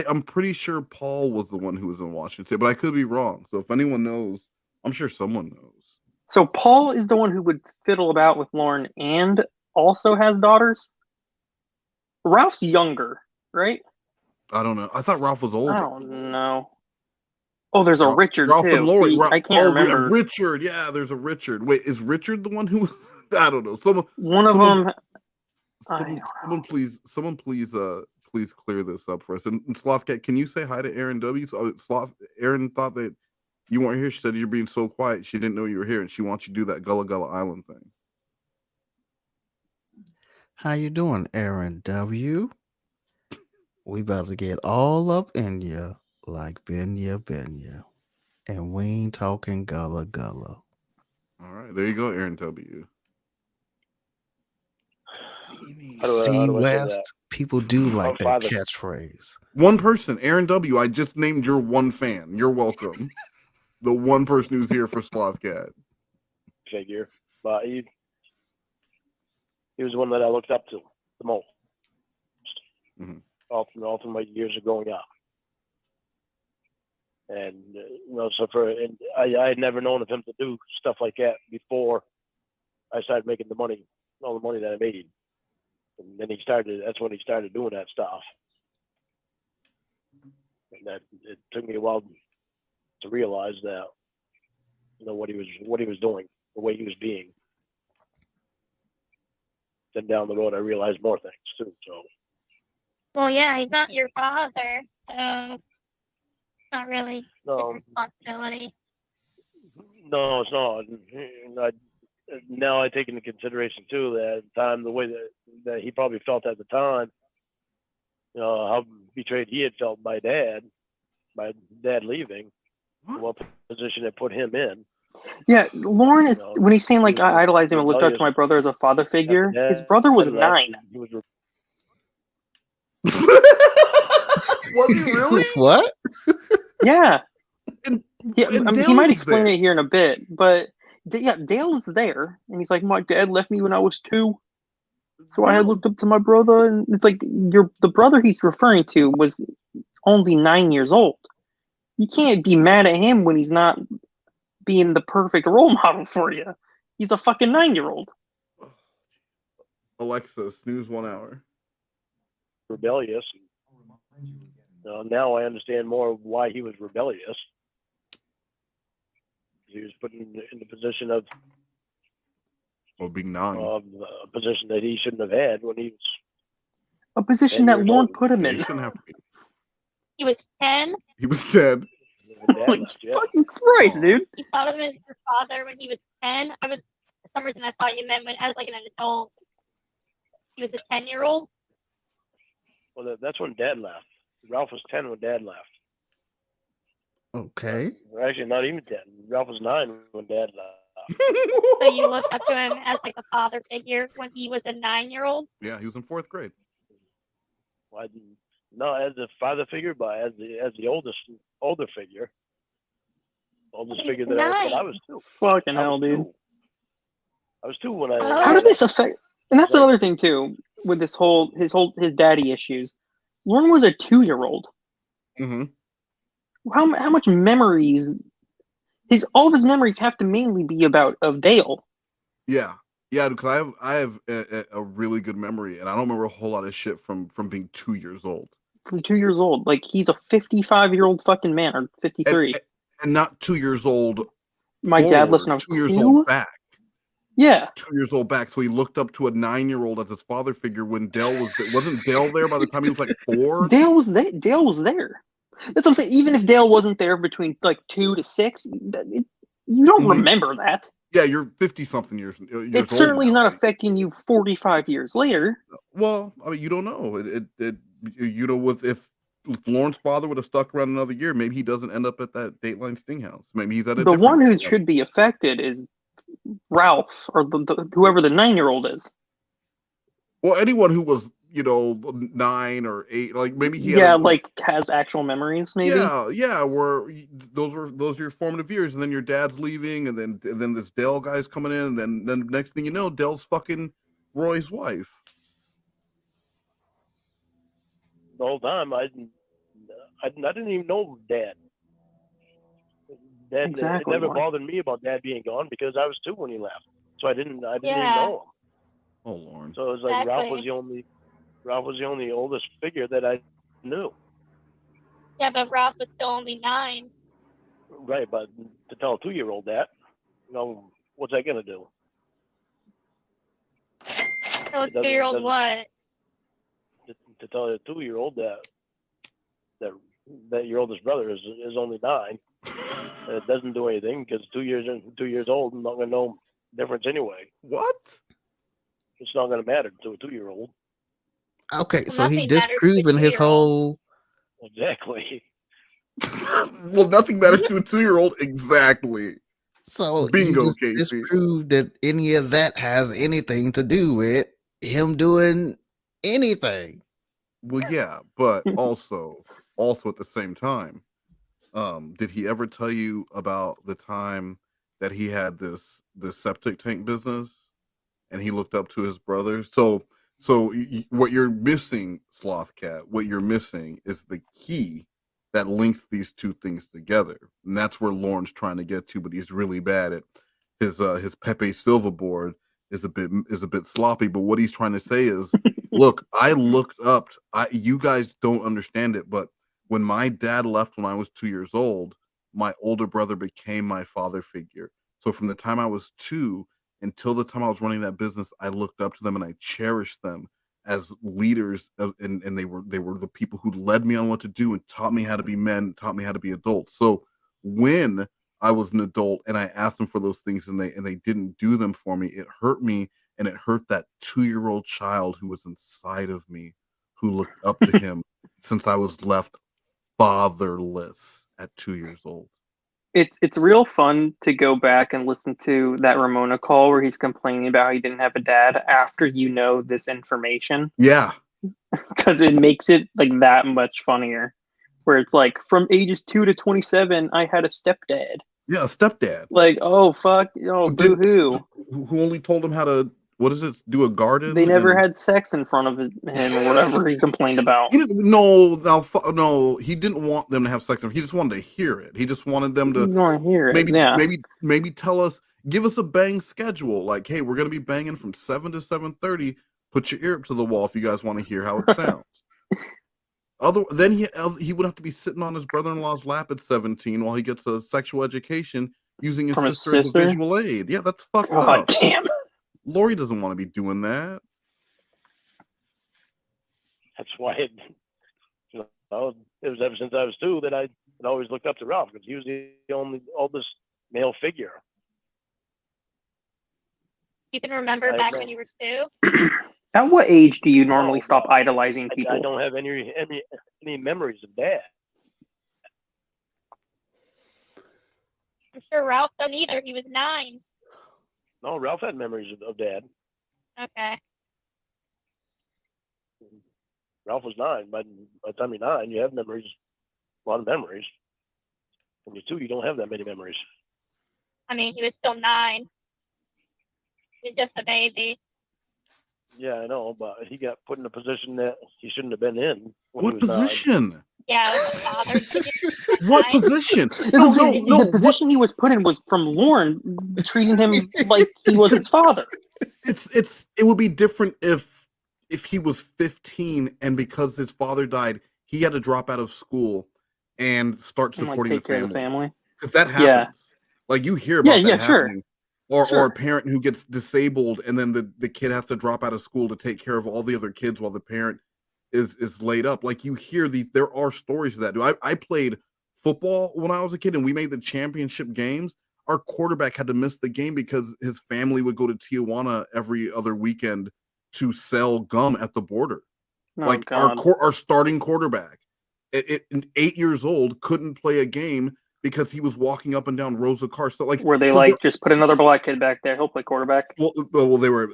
D: I'm pretty sure Paul was the one who was in Washington State, but I could be wrong. So if anyone knows, I'm sure someone knows.
M: So Paul is the one who would fiddle about with Lorne and also has daughters. Ralph's younger, right?
D: I don't know. I thought Ralph was older.
M: I don't know. Oh, there's a Richard
D: Ralph
M: too.
D: and Lori.
M: See, I can't remember.
D: Yeah, Richard. Yeah, there's a Richard. Wait, is Richard the one who was? I don't know.
M: One of them.
D: Someone please clear this up for us. And Slothcat, can you say hi to Aaron W? So, Aaron thought that you weren't here. She said you're being so quiet. She didn't know you were here, and she wants you to do that Gullah Gullah Island thing.
E: How you doing, Aaron W? We about to get all up in ya like Benya. And we ain't talking Gullah Gullah.
D: All right, there you go, Aaron W.
E: See, West, people do like that catchphrase.
D: One person, Aaron W. I just named your one fan. You're welcome. The one person who's here for Slothcat.
K: Figure, but he was the one that I looked up to the most.
D: Mm-hmm.
K: All through my years of growing up, and I had never known of him to do stuff like that before I started making all the money that I made. And then that's when he started doing that stuff. And that it took me a while to realize that, what he was doing, the way he was being. Then down the road, I realized more things too. So.
L: Well, yeah, he's not your father, so it's not really his responsibility.
K: No, it's not. Now I take into consideration too that at the time, the way that he probably felt at the time, how betrayed he had felt by dad leaving, what position it put him in.
M: Yeah, Lorne is when he's saying like I idolize him and looked up to my brother as a father figure. His brother was 9.
D: Was he really?
E: What?
M: Yeah. Yeah,
D: and
M: he
D: Dale
M: might
D: was
M: explain
D: there.
M: it here in a bit, but yeah, Dale is there, and he's like, "My dad left me when I was 2, so I had looked up to my brother." And it's like the brother he's referring to was only 9 years old. You can't be mad at him when he's not being the perfect role model for you. He's a fucking 9-year-old.
D: Alexa, snooze 1 hour.
K: Rebellious. Now I understand more of why he was rebellious. He was put in the position of
D: being 9.
K: A position that he shouldn't have had when he was
M: a position that Lorne put him in.
D: He shouldn't have to be.
L: He was 10.
D: He was 10.
M: Fucking Christ, dude.
L: You thought of him as your father when he was 10. For some reason, I thought you meant when as like an adult. He was a 10-year-old.
K: Well, that's when Dad left. Ralph was 10 when Dad left.
E: Okay.
K: Or actually, not even 10. Ralph was 9 when Dad left.
L: So you looked up to him as like a father figure when he was a 9-year-old.
D: Yeah, he was in 4th grade.
K: Well, no, as a father figure, but as the older figure. Oldest
L: He's
K: figure that
L: 9.
K: I was 2.
M: Fucking hell, dude.
K: I was 2 when I.
M: How did this affect? And that's another thing too with his daddy issues. Lorne was a 2-year-old.
D: Mm-hmm.
M: How much memories? All of his memories have to mainly be of Dale.
D: Yeah, because I have a really good memory, and I don't remember a whole lot of shit from being 2 years old.
M: From 2 years old, like he's a 55-year-old fucking man, or 53,
D: and not 2 years old.
M: My dad listened to
D: 2 years old back.
M: Yeah,
D: 2 years old back. So he looked up to a 9-year-old as his father figure when Dale was there. Wasn't Dale there by the time he was like 4?
M: Dale was there. Dale was there. That's what I'm saying. Even if Dale wasn't there between like 2 to 6, you don't remember that.
D: Yeah, you're 50-something years
M: It certainly is not affecting you 45 years later.
D: Well, I mean, you don't know. You know, if Lorne's father would have stuck around another year, maybe he doesn't end up at that Dateline Sting house. Maybe he's at
M: The one who should be affected is Ralph, or whoever the 9-year-old is.
D: Well, anyone who was, 9 or 8, like maybe he
M: has actual memories, maybe.
D: Yeah, where those are your formative years, and then your dad's leaving, and then this Dale guy's coming in, and then next thing you know, Dale's fucking Roy's wife.
K: The whole time, I didn't even know Dad.
M: Exactly,
K: it never
M: Lorne.
K: bothered me about Dad being gone because I was 2 when he left, so I didn't even know him.
D: Oh, Lorne.
K: So it was like
L: Exactly.
K: Ralph was the only oldest figure that I knew.
L: Yeah, but Ralph was still only 9.
K: Right, but to tell a 2-year-old that, what's that gonna do?
L: So a 2-year-old what?
K: To tell a 2-year-old that your oldest brother is only 9, it doesn't do anything because 2 years old, I'm not gonna know difference anyway.
D: What?
K: It's not gonna matter to a 2-year-old.
E: Okay,
L: Well,
E: so he
L: nothing matters to a
E: disproving his
L: 2-year-old.
E: whole.
K: Exactly.
D: Well, nothing matters to a 2-year-old. Exactly.
E: So
D: Bingo,
E: you just
D: Casey.
E: disproved that any of that has anything to do with him doing anything.
D: Well, yeah, but also at the same time, did he ever tell you about the time that he had this septic tank business, and he looked up to his brothers? So what you're missing, Slothcat, what you're missing is the key that links these two things together, and that's where Lorne's trying to get to, but he's really bad at his Pepe Silva board is a bit sloppy. But what he's trying to say is, look, I looked up. You guys don't understand it, but when my dad left when I was 2 years old, my older brother became my father figure. So from the time I was 2 until the time I was running that business, I looked up to them and I cherished them as leaders, and they were the people who led me on what to do and taught me how to be men, taught me how to be adults. So when I was an adult and I asked them for those things and they didn't do them for me, it hurt me, and it hurt that 2-year-old child who was inside of me, who looked up to him since I was left fatherless at 2 years old.
M: It's real fun to go back and listen to that Ramona call where he's complaining about how he didn't have a dad after you know this information.
D: Yeah.
M: Because it makes it like that much funnier. Where it's like from ages 2 to 27, I had a stepdad.
D: Yeah, a stepdad.
M: Like, oh fuck, oh boo hoo.
D: Who only told him how to, what is it, do a garden?
M: They never
D: and-
M: had sex in front of him or whatever he complained about.
D: He didn't, no, he didn't want them to have sex. He just wanted to hear it. He just wanted them to
M: You want to hear it,
D: maybe,
M: yeah.
D: maybe tell us, give us a bang schedule. Like, hey, we're gonna be banging from 7 to 7:30. Put your ear up to the wall if you guys want to hear how it sounds. Then he would have to be sitting on his brother-in-law's lap at 17 while he gets a sexual education using his
M: From his
D: sister as a
M: sister?
D: visual aid. Yeah, that's fucked
M: God
D: up.
M: damn.
D: Lori doesn't want to be doing that.
K: That's why it was ever since I was 2 that I always looked up to Ralph because he was the only oldest male figure.
L: You can remember
K: I
L: back
K: know.
L: when you were 2?
M: At what age do you normally stop idolizing people?
K: I don't have any memories of Dad.
L: I'm sure Ralph don't either. He was 9.
K: No, Ralph had memories of Dad.
L: Okay.
K: Ralph was 9. By the time you're 9, you have memories, a lot of memories. When you're 2, you don't have that many memories.
L: I mean, he was still 9. He was just a baby.
K: Yeah, I know, but he got put in a position that he shouldn't have been in. When
D: What
K: he was 9.
D: position?
L: Yeah, it was his father.
D: What position?
M: The position he was put in was from Lorne treating him like he was his father.
D: It would be different if he was 15 and because his father died, he had to drop out of school and start
M: And,
D: supporting
M: take
D: the
M: care
D: family.
M: of the family.
D: Because that happens.
M: Yeah.
D: Like you hear about that
M: sure.
D: happening. Or a parent who gets disabled and then the kid has to drop out of school to take care of all the other kids while the parent is laid up. Like you hear there are stories of that. Dude, I played football when I was a kid and we made the championship games. Our quarterback had to miss the game because his family would go to Tijuana every other weekend to sell gum at the border.
M: Oh,
D: like
M: God.
D: our starting quarterback at 8 years old couldn't play a game because he was walking up and down rows of cars. So like,
M: Where they just put another black kid back there, he'll play quarterback.
D: Well, they were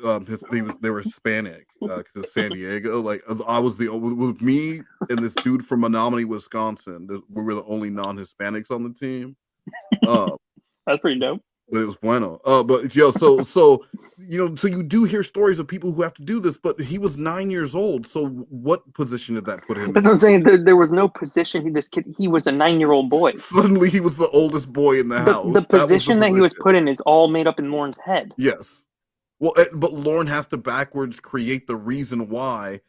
D: they were Hispanic because of San Diego. Like I was with me and this dude from Menominee, Wisconsin. We were the only non-Hispanics on the team.
M: That's pretty dope.
D: But it was bueno. But so you do hear stories of people who have to do this. But he was 9 years old. So what position did that put him in?
M: That's what I'm saying. There was no position. He was a 9-year-old boy.
D: Suddenly, he was the oldest boy in the house.
M: The position that he was put in is all made up in Lorne's head.
D: Yes. Well, but Lorne has to backwards create the reason why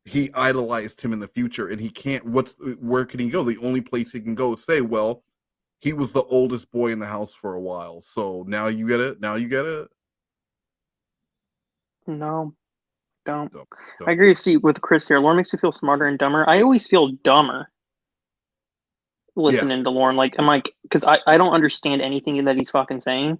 D: he idolized him in the future, and he can't. Where can he go? The only place he can go is say, "Well, he was the oldest boy in the house for a while." So now you get it. Now you get it.
M: No, don't. I agree with Chris here. Lorne makes you feel smarter and dumber. I always feel dumber listening to Lorne. Like I'm like, because I don't understand anything that he's fucking saying.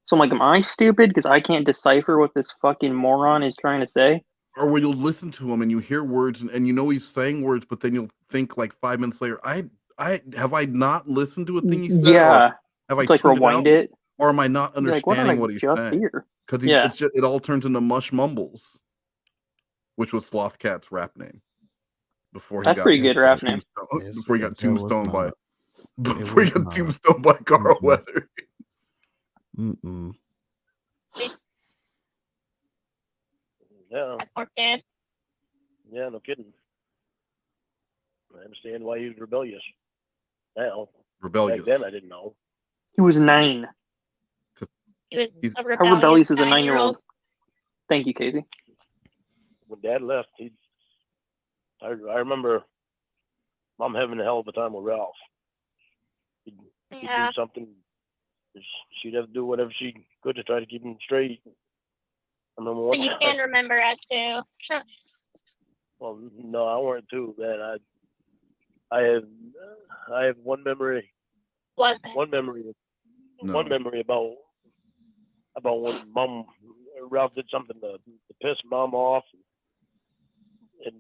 M: So I'm like, am I stupid because I can't decipher what this fucking moron is trying to say?
D: Or when you'll listen to him and you hear words and you know he's saying words, but then you'll think like 5 minutes later, have I not listened to a thing he said?
M: Yeah.
D: Have I
M: like rewind it?
D: Or am I not understanding
M: what
D: he's
M: just
D: saying?
M: hear?
D: Because it all turns into mush mumbles, which was Slothcat's rap name before he
M: That's
D: got
M: pretty good rap name.
D: Before he got tombstoned by Carl Weather.
E: Mm-mm.
K: Yeah.
L: That poor kid.
K: Yeah, no kidding. I understand why he was rebellious. Now,
D: rebellious.
K: Back then, I didn't know.
M: He was 9.
L: He was a
M: How rebellious is a
L: 9-year-old.
M: 9-year-old? Thank you, Ca3ey.
K: When Dad left, I remember Mom having a hell of a time with Ralph. He'd do something. She'd have to do whatever she could to try to keep him straight. I remember
L: So
K: one
L: you
K: time-
L: can remember it too.
K: Well, no, I weren't too bad. I have one memory.
L: Was it?
K: One memory about when Ralph did something to piss Mom off, and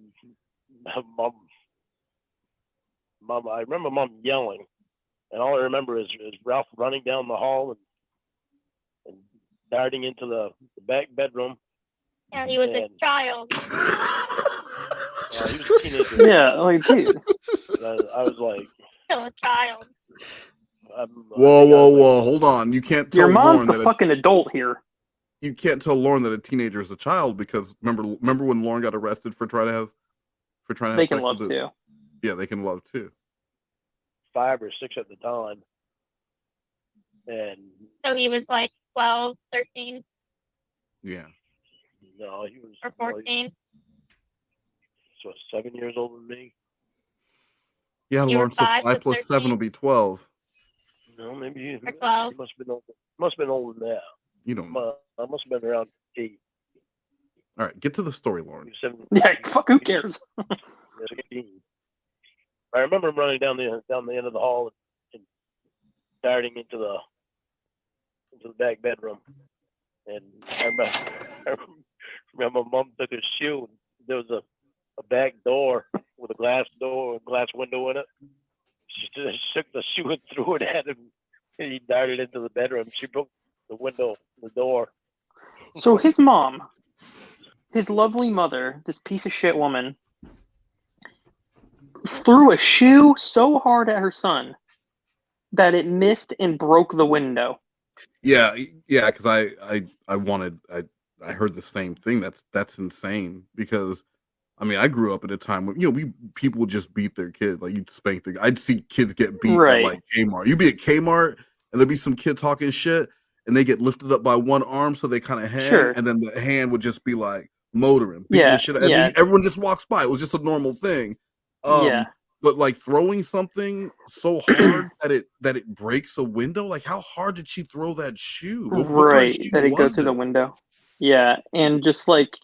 K: Mom. I remember Mom yelling And all I remember is Ralph running down the hall and darting into the back bedroom.
L: Yeah, he was a child.
K: He was a teenager.
M: Yeah, like, dude.
K: I was like,
L: Still a child.
D: Whoa! Hold on. You can't tell
M: Your mom's
D: Lorne
M: the
D: that
M: fucking adult here.
D: you can't tell Lorne that a teenager is a child because remember when Lorne got arrested for trying to have
M: They can
D: sex
M: love
D: with
M: too.
D: Yeah, they can love too.
K: 5 or 6 at the time. And
L: So he was like 12, 13,
D: Yeah.
K: no, he was
L: or 14.
K: So 7 years older than me.
D: Yeah,
L: You were
D: Lorne. So
L: 5,
D: 5
L: so
D: plus 7 will be 12.
K: No, maybe he
L: Or 12.
K: must have been older. Must have been older than that.
D: You don't know.
K: I must have been around 8.
D: All right, get to the story, Lorne.
M: Yeah, fuck, who cares?
K: 16. I remember him running down the end of the hall and darting into the back bedroom. And I remember Mom took his shoe. And there was a back door with a glass window in it. She just shook the shoe and threw it at him. And he darted into the bedroom. She broke the door.
M: So his mom, his lovely mother, this piece of shit woman, threw a shoe so hard at her son that it missed and broke the window.
D: Yeah, because I heard the same thing. That's insane because I mean I grew up at a time when people would just beat their kid, like you'd spank I'd see kids get beat
M: Right.
D: at like Kmart. You'd be at Kmart and there'd be some kid talking shit and they get lifted up by one arm so they kind of hang
M: Sure.
D: and then the hand would just be like motoring, beating
M: Yeah,
D: the shit out.
M: yeah.
D: And everyone just walks by. It was just a normal thing.
M: Yeah.
D: But like throwing something so hard that it breaks a window, like how hard did she throw that shoe? What kind of
M: Right,
D: shoe
M: that it goes
D: was
M: through the
D: it?
M: window. Yeah, and just like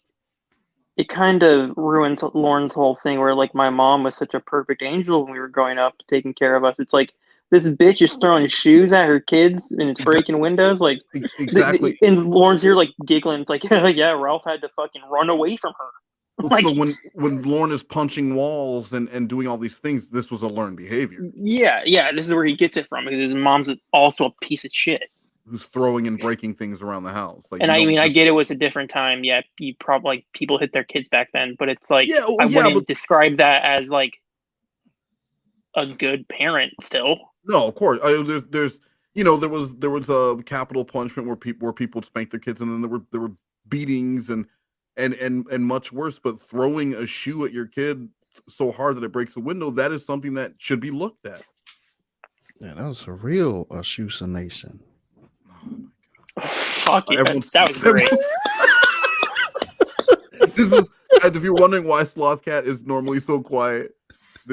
M: it kind of ruins Lauren's whole thing where like my mom was such a perfect angel when we were growing up, taking care of us. It's like this bitch is throwing shoes at her kids and it's breaking windows. Like
D: Exactly.
M: and Lauren's here like giggling. It's like yeah, Ralph had to fucking run away from her. Like,
D: So when Lorne is punching walls and doing all these things, this was a learned behavior.
M: yeah, this is where he gets it from because his mom's also a piece of shit.
D: Who's throwing and breaking things around the house? Like,
M: And
D: you
M: I
D: don't
M: mean, I
D: just-
M: get it was a different time. Yeah, you probably like people hit their kids back then, but it's like
D: Yeah, well,
M: I
D: yeah,
M: wouldn't
D: but-
M: describe that as like a good parent still.
D: No, of course. There's there was a capital punishment where people would spank their kids, and then there were beatings and much worse. But throwing a shoe at your kid so hard that it breaks a window, that is something that should be looked at.
E: Yeah, that was a real Nation.
M: Fuck yeah,
D: Everyone's-
M: that was great.
D: This is, if you're wondering why Slothcat is normally so quiet,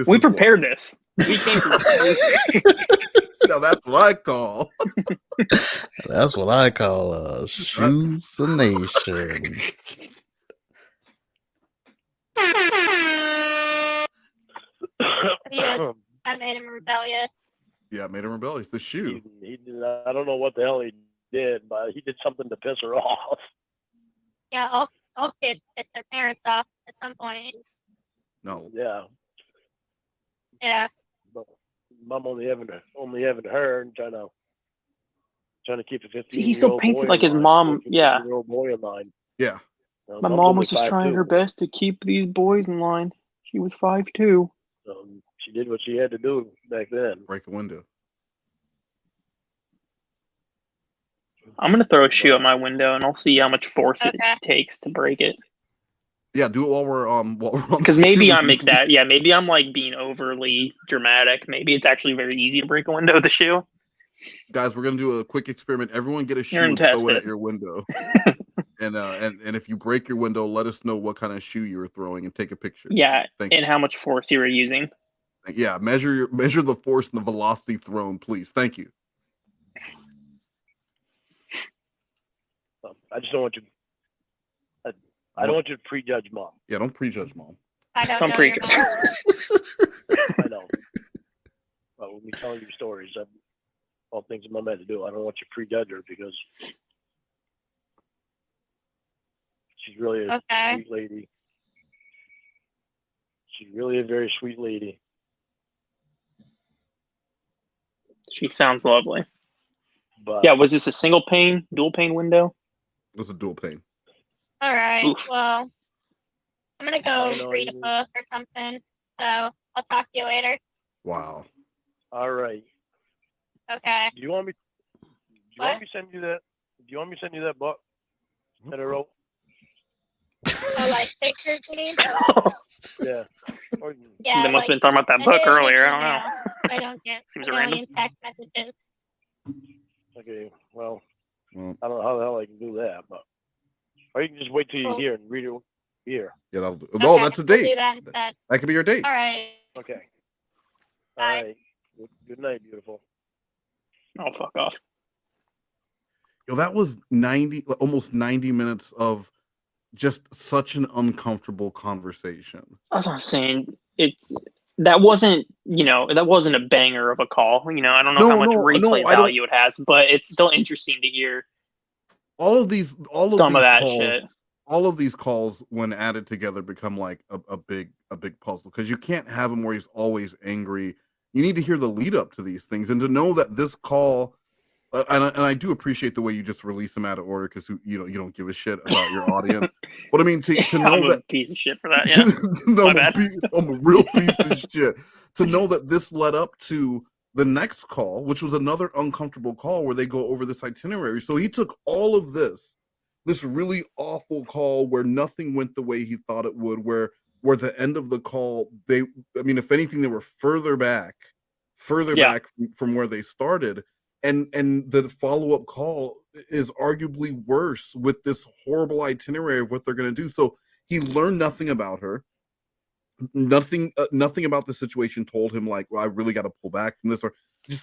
M: We prepared this. We came from
D: Now that's what I call.
E: That's what I call a Shoes Nation.
L: I made him rebellious.
D: Yeah, made him rebellious. The shoe.
K: He did, I don't know what the hell he did, but he did something to piss her off.
L: Yeah, all kids piss their parents off at some point.
D: No.
K: Yeah.
L: Yeah.
K: But Mom only having her and trying to keep a 15-year-old
M: See, he still paints
K: boy
M: it like
K: in
M: his
K: line,
M: mom. Yeah,
K: 15-year-old boy in line.
D: Yeah.
M: my
K: Mom's
M: mom
K: only
M: was just
K: 5'2".
M: trying her best to keep these boys in line. She was 5'2".
K: She did what she had to do back then.
D: Break a window.
M: I'm gonna throw a shoe at my window and I'll see how much force it takes to break it.
D: Yeah, do it while we're on.
M: Because maybe I'm yeah, maybe I'm like being overly dramatic. Maybe it's actually very easy to break a window with a shoe.
D: Guys, we're gonna do a quick experiment. Everyone get a shoe
M: You're
D: and
M: gonna
D: throw
M: test
D: it at
M: it.
D: your window. and if you break your window, let us know what kind of shoe you were throwing and take a picture.
M: Yeah,
D: Thank
M: and how much force you were using.
D: Yeah, measure the force and the velocity thrown, please. Thank you.
K: I just don't want you. I don't want you to prejudge Mom.
D: Yeah, don't prejudge Mom.
L: I don't
M: Some
L: know.
M: prejudge.
K: I know. But when we tell you stories, all things Mom had to do. I don't want you to prejudge her because she's really a sweet lady. She's really a very sweet lady.
M: She sounds lovely.
K: But
M: Yeah, was this a single pane, dual pane window?
D: It was a dual pane.
L: All right.
M: Oof.
L: Well, I'm gonna
K: I
L: go
K: know
L: read a
K: you-
L: book or something. So I'll talk to you later.
D: Wow.
K: all right.
L: Okay.
K: Do you want me? Do you want me to send you that? Do you want me to send you that book that I wrote?
L: So like pictures, you mean?
K: Yeah. Or-
L: Yeah.
M: They must have been
L: like,
M: talking about that
L: send
M: book
L: it in an
M: earlier. I don't know.
L: email. I don't get
M: Seems
L: a
M: random.
L: million text messages.
K: Okay. Well,
D: Well,
K: I don't know how the hell I can do that, but or you can just wait till you're
L: Cool.
K: here and read it here.
D: yeah, that'll do. Oh,
L: Okay,
D: that's a
L: we'll
D: date.
L: do that instead.
D: That could be your date.
L: All right.
K: Okay.
L: Bye.
K: All right. Good night, beautiful.
M: Oh, fuck off.
D: Yo, that was almost 90 minutes of just such an uncomfortable conversation.
M: That's what I'm saying. That wasn't a banger of a call. I don't know how much replay value it has, but it's still interesting to hear
D: all of these
M: some of that
D: calls,
M: shit.
D: all of these calls when added together become like a big puzzle, because you can't have him where he's always angry. You need to hear the lead up to these things and to know that this call, and I do appreciate the way you just release them out of order, because you don't give a shit about your audience. But I mean, to know
M: I'm
D: that
M: a piece of shit for that. Yeah,
D: no,
M: my bad.
D: I'm a real piece of shit. To know that this led up to the next call, which was another uncomfortable call where they go over this itinerary. So he took all of this really awful call where nothing went the way he thought it would, where the end of the call, if anything, they were further back from where they started. And the follow-up call is arguably worse with this horrible itinerary of what they're going to do. So he learned nothing about her. Nothing about the situation told him like, well, I really got to pull back from this, or you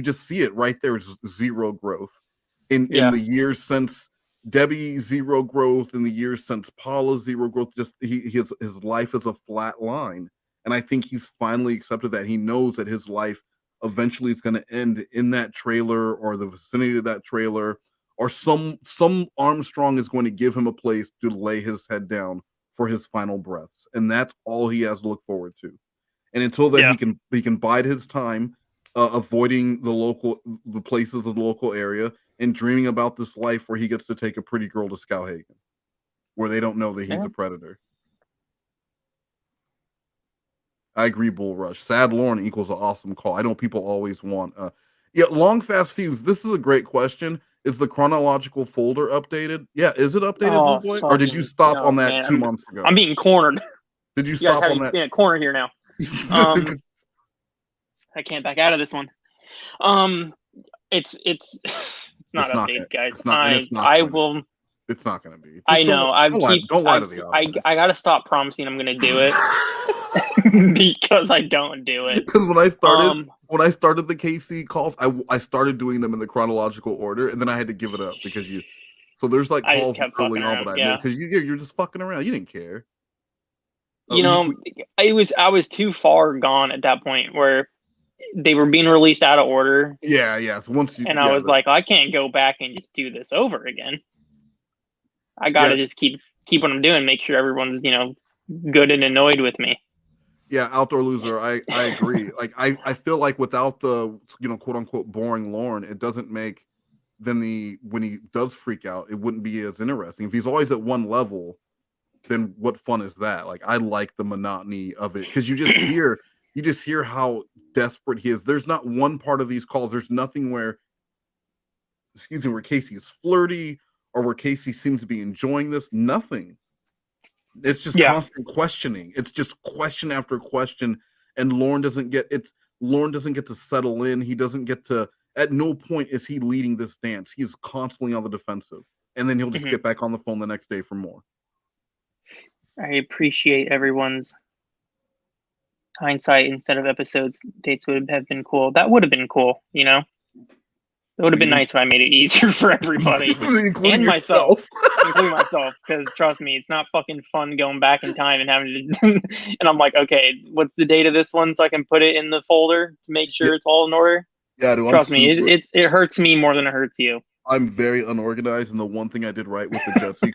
D: just see it right there. Is zero growth in the years since Debbie, zero growth in the years since Paula, zero growth. Just his life is a flat line, and I think he's finally accepted that. He knows that his life eventually is going to end in that trailer or the vicinity of that trailer, or some Armstrong is going to give him a place to lay his head down for his final breaths, and that's all he has to look forward to. And until then, he can bide his time, avoiding the places of the local area, and dreaming about this life where he gets to take a pretty girl to Skowhagen, where they don't know that he's a predator. I agree, Bull Rush. Sad Lorne equals an awesome call. I know people always want. Long Fast Fuse. This is a great question. Is the chronological folder updated? Yeah, is it updated, Blue Boy? Or did you stop on that
M: man.
D: 2 months ago?
M: I'm being cornered.
D: Did you stop on that?
M: In a corner here now. I can't back out of this one. It's not updated, guys.
D: It's not going to be.
M: I know.
D: Don't lie to the audience.
M: I got to stop promising I'm going to do it because I don't do it.
D: Because when I started the KC calls, I started doing them in the chronological order, and then I had to give it up because you. So there's like calls early on that I missed because you're just fucking around. You didn't care.
M: I was too far gone at that point where they were being released out of order.
D: Yeah. So
M: I was like, I can't go back and just do this over again. I got to just keep what I'm doing, make sure everyone's good and annoyed with me.
D: Yeah, Outdoor Loser, I agree. Like I feel like without the quote unquote boring Lorne, it doesn't make when he does freak out, it wouldn't be as interesting. If he's always at one level, then what fun is that? Like I like the monotony of it because you just hear how desperate he is. There's not one part of these calls. There's nothing where Casey is flirty or where Casey seems to be enjoying this. Nothing. It's just constant questioning. It's just question after question, and Lorne doesn't get to settle in. He doesn't get to. At no point is he leading this dance. He is constantly on the defensive, and then he'll just get back on the phone the next day for more.
M: I appreciate everyone's hindsight instead of episodes. Dates would have been cool. That would have been cool, It would have been nice if I made it easier for everybody and myself, including myself. Because trust me, it's not fucking fun going back in time and having to. And I'm like, okay, what's the date of this one so I can put it in the folder to make sure it's all in order?
D: Yeah, dude,
M: trust me, it hurts me more than it hurts you.
D: I'm very unorganized, and the one thing I did right with the Jesse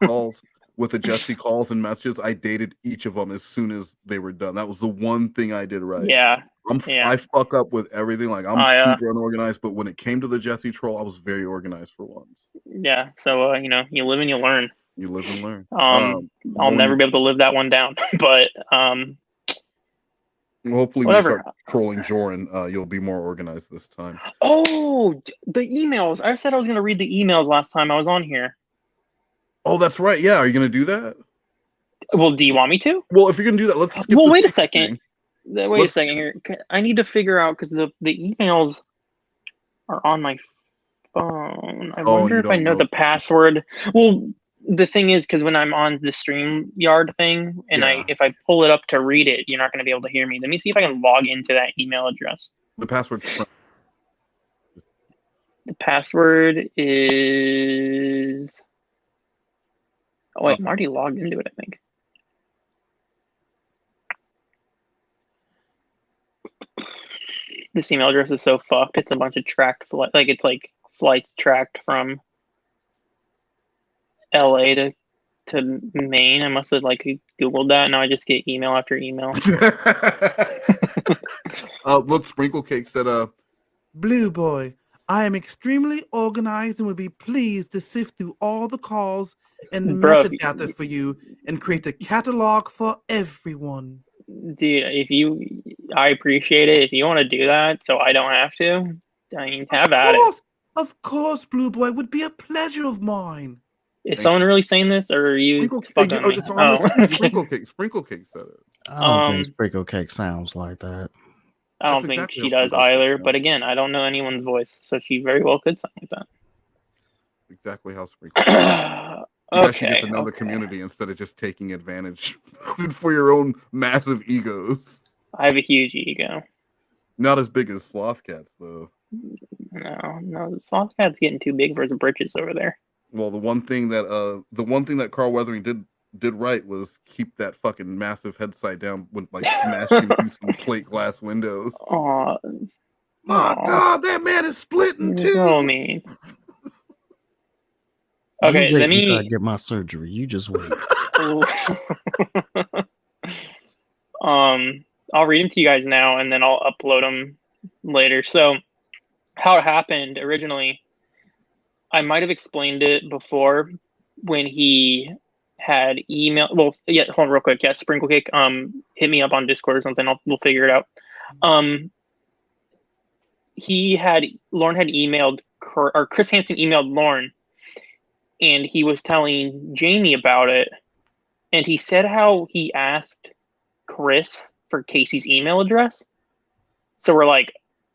D: calls, and messages, I dated each of them as soon as they were done. That was the one thing I did right.
M: Yeah,
D: I fuck up with everything. Like I'm super unorganized, but when it came to the Jesse troll, I was very organized for once.
M: Yeah. So you know, you live and you learn.
D: You live and learn.
M: I'll never be able to live that one down, but
D: well, hopefully when you
M: whatever.
D: start trolling Joran, you'll be more organized this time.
M: Oh, the emails! I said I was going to read the emails last time I was on here.
D: Oh, that's right. Yeah, are you going to do that?
M: Well, do you want me to?
D: Well, if you're going to do that, let's skip.
M: Well, wait a second. Wait a second here. I need to figure out because the emails are on my phone. I wonder if I know the password. Well, the thing is, because when I'm on the StreamYard thing, and if I pull it up to read it, you're not going to be able to hear me. Let me see if I can log into that email address.
D: The password.
M: The password is. Oh wait, I'm already logged into it, I think. This email address is so fucked. It's a bunch of tracked it's like flights tracked from LA to Maine. I must have like Googled that. Now I just get email after email.
D: Look, Sprinkle Cake said, Blue Boy, I am extremely organized and would be pleased to sift through all the calls and metadata for you and create a catalog for everyone.
M: Dude, I appreciate it. If you want to do that so I don't have to, I mean, have at it.
D: Of course, Blue Boy, it would be a pleasure of mine.
M: Is someone really saying this, or are you fucking me?
D: It's on the Sprinkle Cake. Sprinkle Cake said it.
E: I don't think Sprinkle Cake sounds like that.
M: I don't think she does either. But again, I don't know anyone's voice, so she very well could sound like that.
D: Exactly how Sprinkle Cake. You guys should get to know the community instead of just taking advantage for your own massive egos.
M: I have a huge ego.
D: Not as big as Slothcat's, though.
M: No, the Slothcat's getting too big for his britches over there.
D: Well, the one thing that Carl Weathering did right was keep that fucking massive head side down when like smashing through some plate glass windows.
M: Oh
D: my God, that man is splitting too.
M: So mean. Okay, let me
E: get my surgery. You just wait.
M: I'll read them to you guys now, and then I'll upload them later. So, how it happened originally, I might have explained it before when he had email. Well, yeah, hold on real quick. Yeah, Sprinkle Cake. Hit me up on Discord or something. We'll figure it out. Lorne had emailed, or Chris Hansen emailed Lorne. And he was telling Jamie about it. And he said how he asked Chris for Casey's email address. So we're like,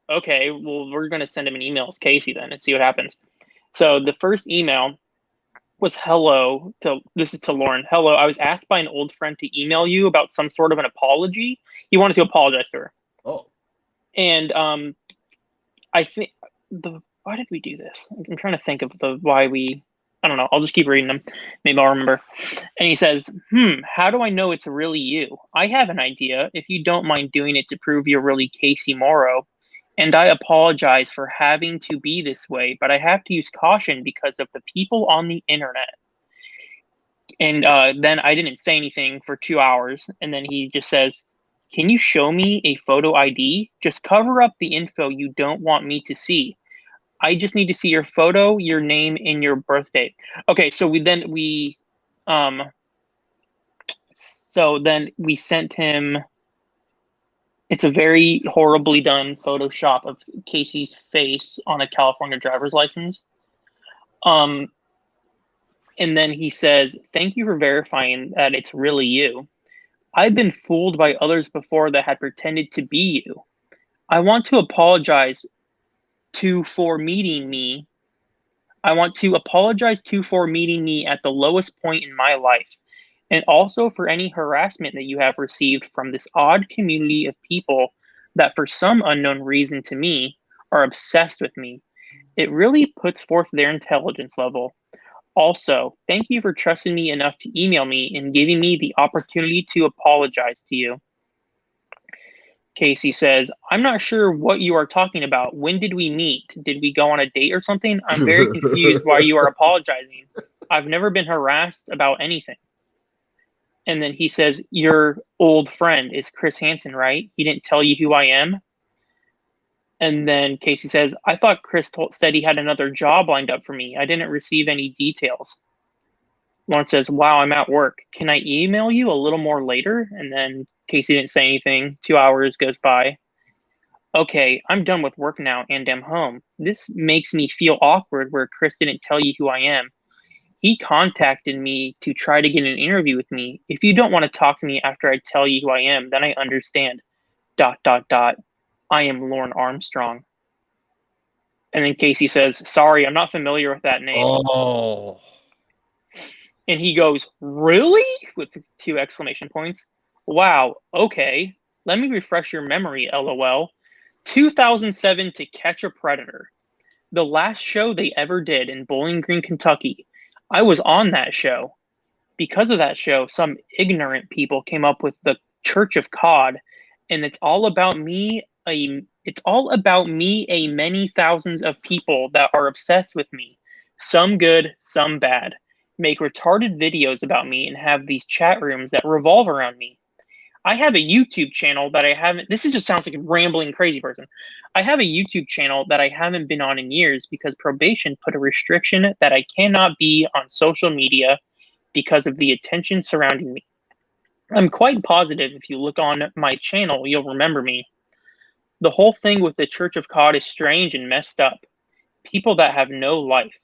M: okay, well, we're going to send him an email as Casey then and see what happens. So the first email was this is to Lorne. Hello, I was asked by an old friend to email you about some sort of an apology. He wanted to apologize to her.
D: Oh.
M: And I think why did we do this? I'm trying to think of why we... I don't know. I'll just keep reading them. Maybe I'll remember. And he says, how do I know it's really you? I have an idea, if you don't mind doing it to prove you're really Casey Morrow. And I apologize for having to be this way, but I have to use caution because of the people on the internet. And then I didn't say anything for 2 hours. And then he just says, can you show me a photo ID? Just cover up the info you don't want me to see. I just need to see your photo, your name, and your birth date. Okay, so we sent him. It's a very horribly done Photoshop of Casey's face on a California driver's license. And then he says, "Thank you for verifying that it's really you. I've been fooled by others before that had pretended to be you. I want to apologize for meeting me. I want to apologize for meeting me at the lowest point in my life, and also for any harassment that you have received from this odd community of people that for some unknown reason to me are obsessed with me. It really puts forth their intelligence level. Also, thank you for trusting me enough to email me and giving me the opportunity to apologize to you." Casey says, "I'm not sure what you are talking about. When did we meet? Did we go on a date or something? I'm very confused why you are apologizing. I've never been harassed about anything." And then he says, your old friend is Chris Hansen, right? He didn't tell you who I am? And then Casey says, I thought Chris said he had another job lined up for me. I didn't receive any details. Lorne says, wow, I'm at work. Can I email you a little more later? And then Casey didn't say anything. 2 hours goes by. Okay, I'm done with work now and am home. This makes me feel awkward where Chris didn't tell you who I am. He contacted me to try to get an interview with me. If you don't want to talk to me after I tell you who I am, then I understand. ... I am Lorne Armstrong. And then Casey says, sorry, I'm not familiar with that name.
D: Oh.
M: And he goes, really? With 2 exclamation points. Wow, okay. Let me refresh your memory, LOL. 2007 To Catch a Predator. The last show they ever did in Bowling Green, Kentucky. I was on that show. Because of that show, some ignorant people came up with the Church of COD, and it's all about me, many thousands of people that are obsessed with me. Some good, some bad. Make retarded videos about me and have these chat rooms that revolve around me. I have a YouTube channel that I haven't, this just sounds like a rambling crazy person. I have a YouTube channel that I haven't been on in years because probation put a restriction that I cannot be on social media because of the attention surrounding me. I'm quite positive if you look on my channel, you'll remember me. The whole thing with the Church of COD is strange and messed up. People that have no life.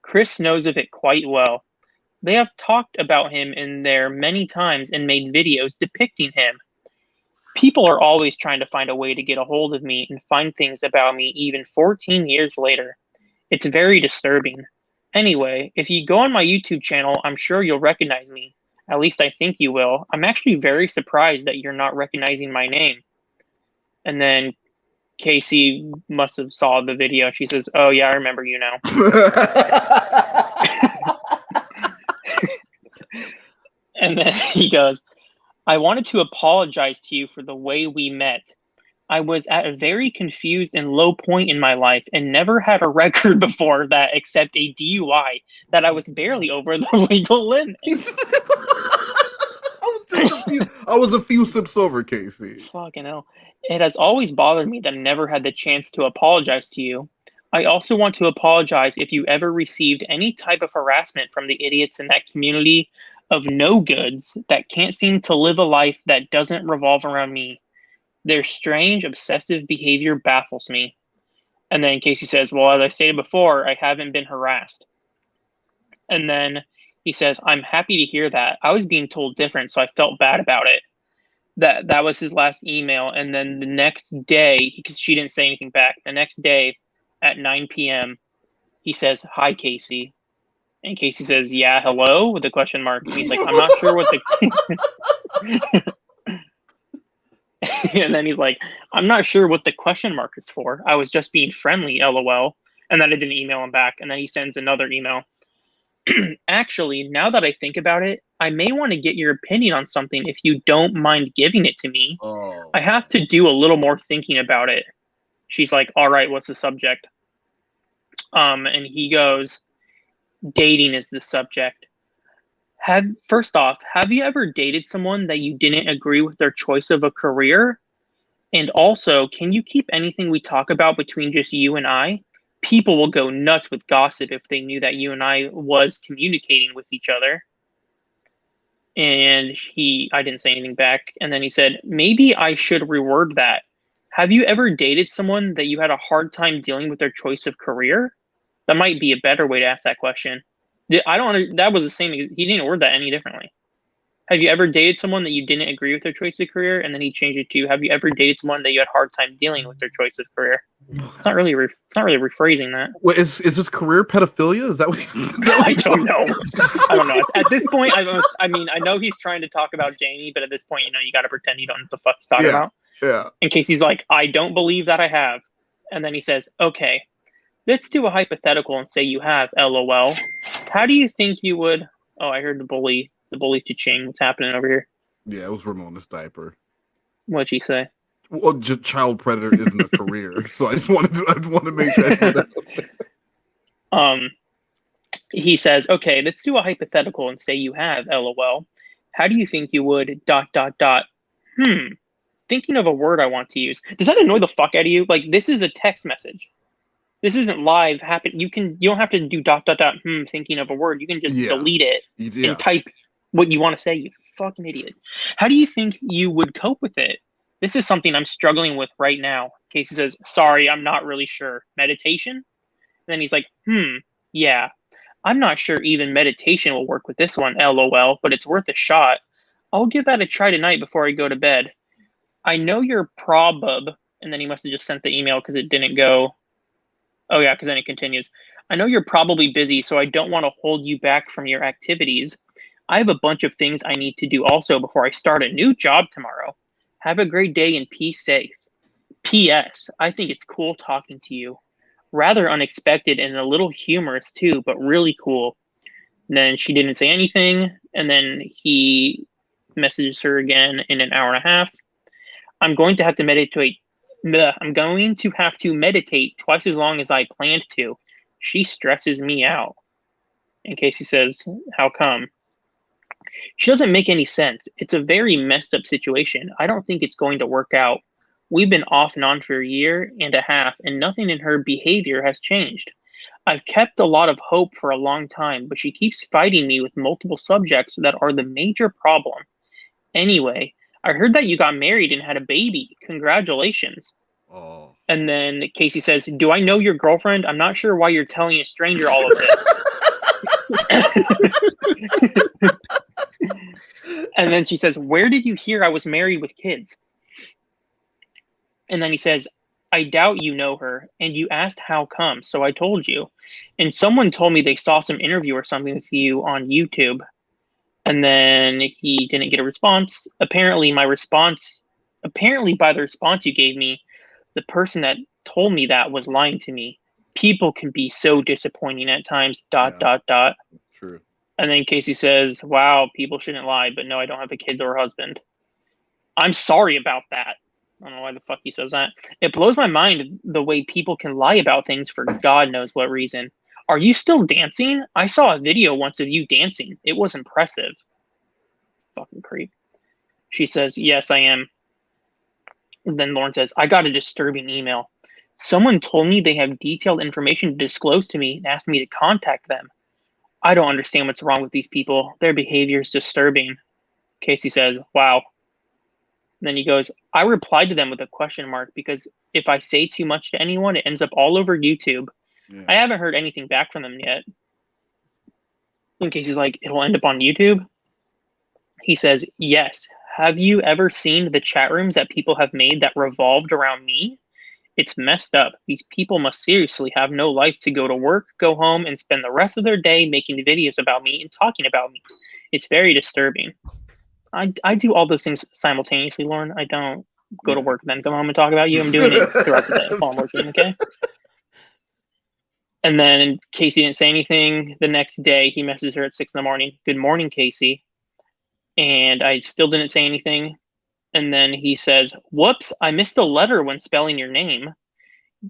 M: Chris knows of it quite well. They have talked about him in there many times and made videos depicting him. People are always trying to find a way to get a hold of me and find things about me even 14 years later. It's very disturbing. Anyway, if you go on my YouTube channel, I'm sure you'll recognize me. At least I think you will. I'm actually very surprised that you're not recognizing my name. And then Casey must have saw the video. She says, oh yeah, I remember you now. And then he goes, I wanted to apologize to you for the way we met. I was at a very confused and low point in my life and never had a record before that except a DUI that I was barely over the legal limit.
D: I was a few sips over, Casey.
M: Fucking hell. It has always bothered me that I never had the chance to apologize to you. I also want to apologize if you ever received any type of harassment from the idiots in that community of no goods that can't seem to live a life that doesn't revolve around me. Their strange, obsessive behavior baffles me. And then Casey says, well, as I stated before, I haven't been harassed. And then he says, I'm happy to hear that. I was being told different, so I felt bad about it. That was his last email. And then the next day, because she didn't say anything back, the next day at 9 p.m., he says, hi, Casey. And Casey says, yeah, hello, with a question mark. And he's like, I'm not sure what the... And then he's like, I'm not sure what the question mark is for. I was just being friendly, LOL. And then I didn't email him back. And then he sends another email. Actually, now that I think about it, I may want to get your opinion on something if you don't mind giving it to me.
D: Oh.
M: I have to do a little more thinking about it. She's like, all right, what's the subject? And he goes, dating is the subject. First off, have you ever dated someone that you didn't agree with their choice of a career? And also, can you keep anything we talk about between just you and I? People will go nuts with gossip if they knew that you and I was communicating with each other. And I didn't say anything back. And then he said, maybe I should reword that. Have you ever dated someone that you had a hard time dealing with their choice of career? That might be a better way to ask that question. That was the same. He didn't word that any differently. Have you ever dated someone that you didn't agree with their choice of career? And then he changed it to, have you ever dated someone that you had a hard time dealing with their choice of career? It's not really rephrasing that.
D: Wait, is this career pedophilia? Is that what he's...
M: I don't know. I don't know. At this point, I mean, I know he's trying to talk about Janie, but at this point, you got to pretend you don't know what the fuck he's talking about.
D: Yeah.
M: In case he's like, I don't believe that I have. And then he says, okay, let's do a hypothetical and say you have, LOL. How do you think you would... Oh, I heard the bully cha-ching. What's happening over here?
D: Yeah, it was Ramona's diaper.
M: What'd she say?
D: Well, just child predator isn't a career, so I just wanted to make sure I put that out there.
M: He says, okay, let's do a hypothetical and say you have, LOL. How do you think you would ... Thinking of a word I want to use. Does that annoy the fuck out of you? Like, this is a text message. This isn't live happen. You don't have to do ... Thinking of a word. You can just delete it and type what you want to say, you fucking idiot. How do you think you would cope with it? This is something I'm struggling with right now. Casey says, sorry, I'm not really sure. Meditation? And then he's like, yeah. I'm not sure even meditation will work with this one, LOL, but it's worth a shot. I'll give that a try tonight before I go to bed. I know you're probab, and then he must have just sent the email because it didn't go. Oh yeah, because then it continues. I know you're probably busy, so I don't want to hold you back from your activities. I have a bunch of things I need to do also before I start a new job tomorrow. Have a great day and be safe. P.S. I think it's cool talking to you. Rather unexpected and a little humorous too, but really cool. And then she didn't say anything, and then he messages her again in an hour and a half. I'm going to have to meditate twice as long as I planned to. She stresses me out. And Casey says, how come? She doesn't make any sense. It's a very messed up situation. I don't think it's going to work out. We've been off and on for a year and a half, and nothing in her behavior has changed. I've kept a lot of hope for a long time, but she keeps fighting me with multiple subjects that are the major problem. Anyway, I heard that you got married and had a baby. Congratulations.
D: Oh.
M: And then Casey says, do I know your girlfriend? I'm not sure why you're telling a stranger all of this. And then she says, where did you hear I was married with kids? And then he says, I doubt you know her, and you asked how come, so I told you. And someone told me they saw some interview or something with you on YouTube. And then he didn't get a response. Apparently by the response you gave me, the person that told me that was lying to me. People can be so disappointing at times, ...
D: True.
M: And then Casey says, wow, people shouldn't lie, but no, I don't have a kid or a husband. I'm sorry about that. I don't know why the fuck he says that. It blows my mind the way people can lie about things for God knows what reason. Are you still dancing? I saw a video once of you dancing. It was impressive. Fucking creep. She says, yes, I am. And then Lorne says, I got a disturbing email. Someone told me they have detailed information to disclose to me and asked me to contact them. I don't understand what's wrong with these people. Their behavior is disturbing. Casey says, wow. And then he goes, I replied to them with a question mark because if I say too much to anyone, it ends up all over YouTube. Yeah. I haven't heard anything back from them yet. In case he's like, it'll end up on YouTube. He says, yes. Have you ever seen the chat rooms that people have made that revolved around me? It's messed up. These people must seriously have no life to go to work, go home, and spend the rest of their day making videos about me and talking about me. It's very disturbing. I do all those things simultaneously, Lorne. I don't go to work, then come home and talk about you. I'm doing it throughout the day while I'm working, okay? And then Casey didn't say anything. The next day, he messaged her at 6 a.m. Good morning, Casey. And I still didn't say anything. And then he says, whoops, I missed a letter when spelling your name.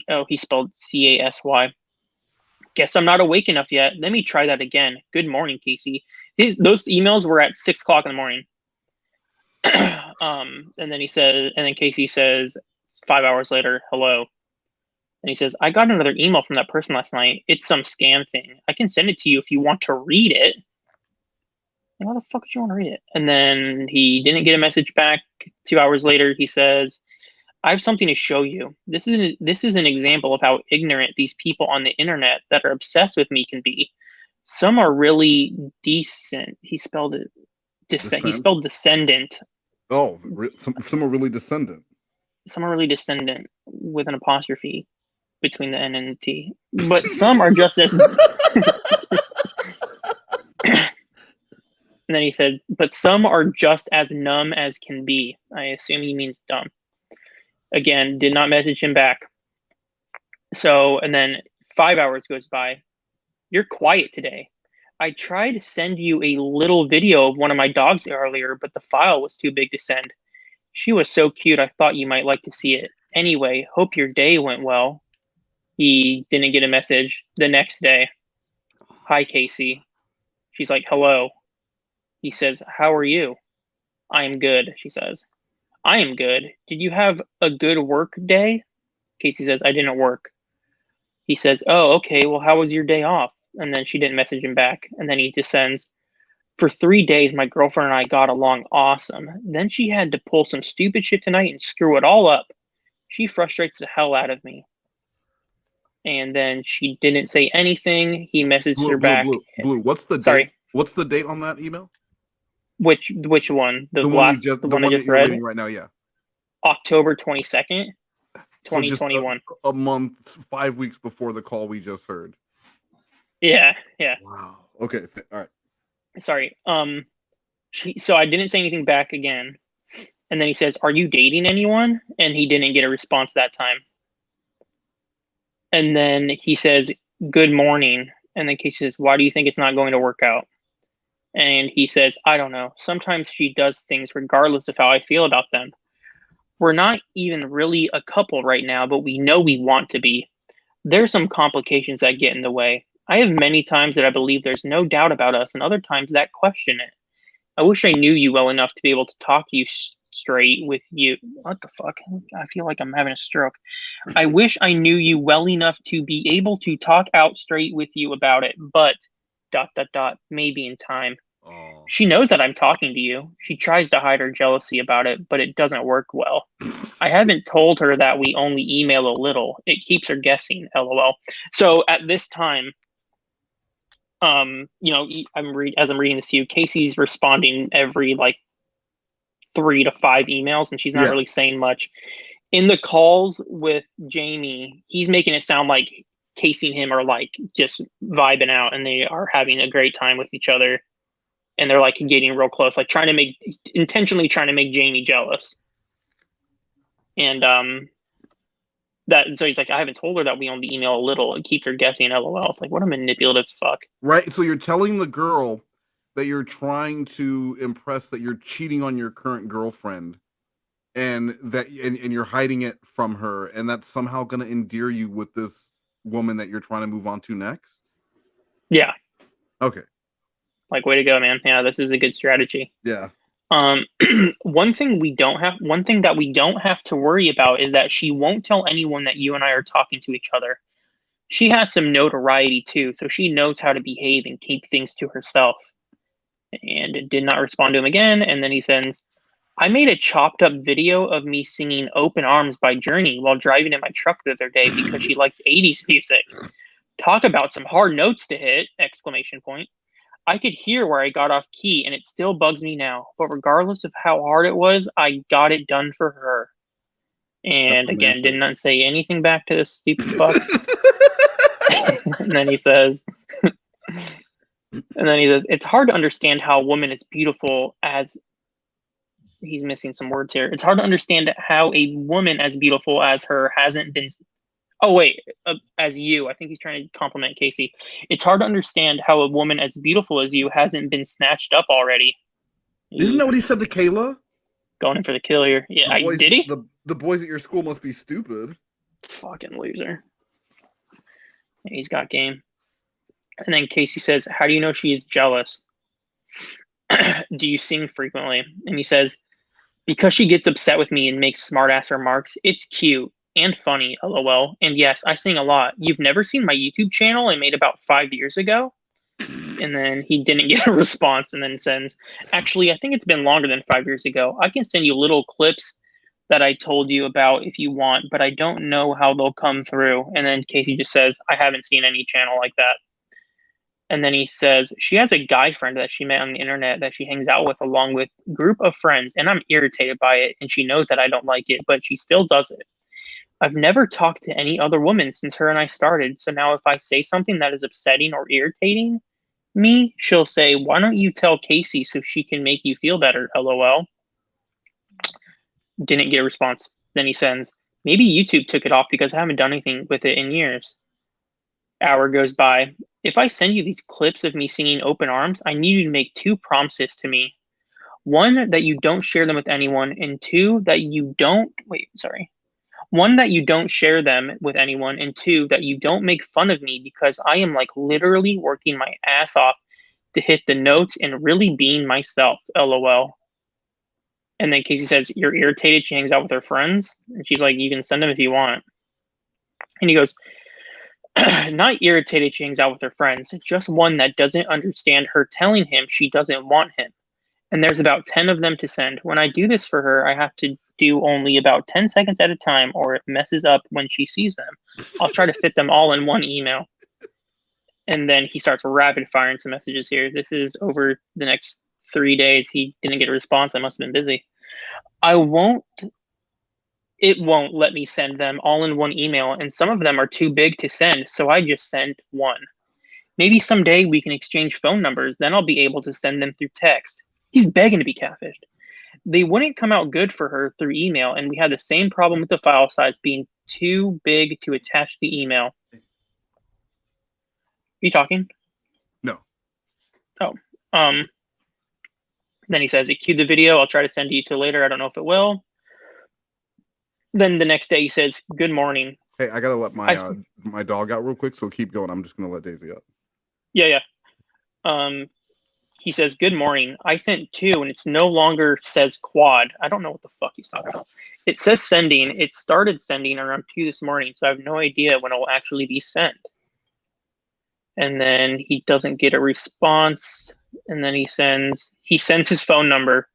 M: Oh, he spelled C-A-S-Y. Guess I'm not awake enough yet. Let me try that again. Good morning, Casey. Those emails were at 6 o'clock in the morning. And then Casey says 5 hours later, hello. And he says, I got another email from that person last night. It's some scam thing. I can send it to you if you want to read it. And why the fuck would you want to read it? And then he didn't get a message back. 2 hours later, he says, I have something to show you. This is an example of how ignorant these people on the internet that are obsessed with me can be. Some are really decent. He spelled it. He spelled descendant.
D: Oh, some are really descendant.
M: Some are really descendant with an apostrophe between the N and the T. But some are just as... And then he said, but some are just as numb as can be. I assume he means dumb. Again, did not message him back. So, and then 5 hours goes by. You're quiet today. I tried to send you a little video of one of my dogs earlier, but the file was too big to send. She was so cute, I thought you might like to see it. Anyway, hope your day went well. He didn't get a message. The next day, hi, Casey. She's like, hello. He says, "How are you?" "I am good," she says. "I am good. Did you have a good work day?" Casey says, "I didn't work." He says, "Oh, okay. Well, how was your day off?" And then she didn't message him back. And then he just sends, "For 3 days, my girlfriend and I got along awesome. Then she had to pull some stupid shit tonight and screw it all up. She frustrates the hell out of me." And then she didn't say anything. He messaged her back.
D: Blue. What's the
M: Sorry.
D: date? What's the date on that email?
M: Which one? The
D: one
M: last,
D: you just,
M: the one I
D: that
M: just
D: you're
M: read?
D: reading right now. Yeah.
M: October 22nd,
D: So just
M: 2021.
D: a month, 5 weeks before the call we just heard.
M: Yeah.
D: Wow. Okay. All right.
M: Sorry. So I didn't say anything back again. And then he says, "Are you dating anyone?" And he didn't get a response that time. And then he says, "Good morning." And then Casey says, "Why do you think it's not going to work out?" And he says, "I don't know. Sometimes she does things regardless of how I feel about them. We're not even really a couple right now, but we know we want to be. There's some complications that get in the way. I have many times that I believe there's no doubt about us, and other times that question it. I wish I knew you well enough to be able to talk to you straight with you." What the fuck? I feel like I'm having a stroke. "I wish I knew you well enough to be able to talk out straight with you about it, but ... maybe in time. She knows that I'm talking to you. She tries to hide her jealousy about it, but it doesn't work well. I haven't told her that we only email a little. It keeps her guessing, lol." So at this time, you know, as I'm reading this to you, Casey's responding every like 3 to 5 emails, and she's not really saying much. In the calls with Jamie, he's making it sound like Casey and him are like just vibing out, and they are having a great time with each other, and they're like getting real close, like intentionally trying to make Jamie jealous. And so he's like, "I haven't told her that we only email a little. It keeps her guessing, lol." It's like, what a manipulative fuck.
D: Right. So you're telling the girl that you're trying to impress that you're cheating on your current girlfriend, and that and you're hiding it from her, and that's somehow going to endear you with this woman that you're trying to move on to next.
M: Yeah.
D: Okay.
M: Like, way to go, man. Yeah, this is a good strategy.
D: Yeah.
M: One thing that we don't have to worry about is that she won't tell anyone that you and I are talking to each other. She has some notoriety too, so she knows how to behave and keep things to herself. And it did not respond to him again. And then he sends, "I made a chopped up video of me singing Open Arms by Journey while driving in my truck the other day because she likes 80s music. Talk about some hard notes to hit! ! I could hear where I got off key, and it still bugs me now. But regardless of how hard it was, I got it done for her." And again, did not say anything back to this stupid fuck. And then he says, "It's hard to understand how a woman as beautiful as..." He's missing some words here. "It's hard to understand how a woman as beautiful as her hasn't been..." Oh, wait, as you. I think he's trying to compliment Casey. "It's hard to understand how a woman as beautiful as you hasn't been snatched up already."
D: Isn't that what he said to Kayla?
M: Going in for the kill here. Yeah, did he?
D: The boys at your school must be stupid.
M: Fucking loser. He's got game. And then Casey says, "How do you know she is jealous? Do you sing frequently?" And he says, "Because she gets upset with me and makes smart-ass remarks. It's cute and funny, lol. And yes, I sing a lot. You've never seen my YouTube channel I made about 5 years ago?" And then he didn't get a response, and then sends, "Actually, I think it's been longer than 5 years ago. I can send you little clips that I told you about if you want, but I don't know how they'll come through." And then Casey just says, "I haven't seen any channel like that." And then he says, "She has a guy friend that she met on the internet that she hangs out with along with a group of friends, and I'm irritated by it, and she knows that I don't like it, but she still does it. I've never talked to any other woman since her and I started, so now if I say something that is upsetting or irritating me, she'll say, 'Why don't you tell Casey so she can make you feel better, lol.' Didn't get a response. Then he sends, "Maybe YouTube took it off because I haven't done anything with it in years." Hour goes by. "If I send you these clips of me singing Open Arms, I need you to make 2 promises to me. 1, that you don't share them with anyone, and 2, that you don't... One, that you don't share them with anyone, and 2, that you don't make fun of me because I am like literally working my ass off to hit the notes and really being myself, LOL. And then Casey says, you're irritated she hangs out with her friends? And she's like, you can send them if you want. And he goes, not irritated she hangs out with her friends, just one that doesn't understand her telling him she doesn't want him. And there's about 10 of them to send. When I do this for her, I have to do only about 10 seconds at a time, or it messes up when she sees them. I'll try to fit them all in one email. And then he starts rapid firing some messages here. This is over the next 3 days. He didn't get a response. I must have been busy. It won't let me send them all in one email, and some of them are too big to send, so I just sent one. Maybe someday we can exchange phone numbers, then I'll be able to send them through text. He's begging to be catfished. They wouldn't come out good for her through email, and we had the same problem with the file size being too big to attach the email. You talking?
D: No.
M: Oh. Then he says, cue the video. I'll try to send you to later. I don't know if it will. Then the next day he says, good morning.
D: Hey, I gotta let my my dog out real quick, so keep going. I'm just gonna let Daisy out.
M: Yeah. He says, good morning. I sent 2 and it's no longer says quad. I don't know what the fuck he's talking about. It says sending. It started sending around 2 this morning, so I have no idea when it will actually be sent. And then he doesn't get a response. And then he sends his phone number.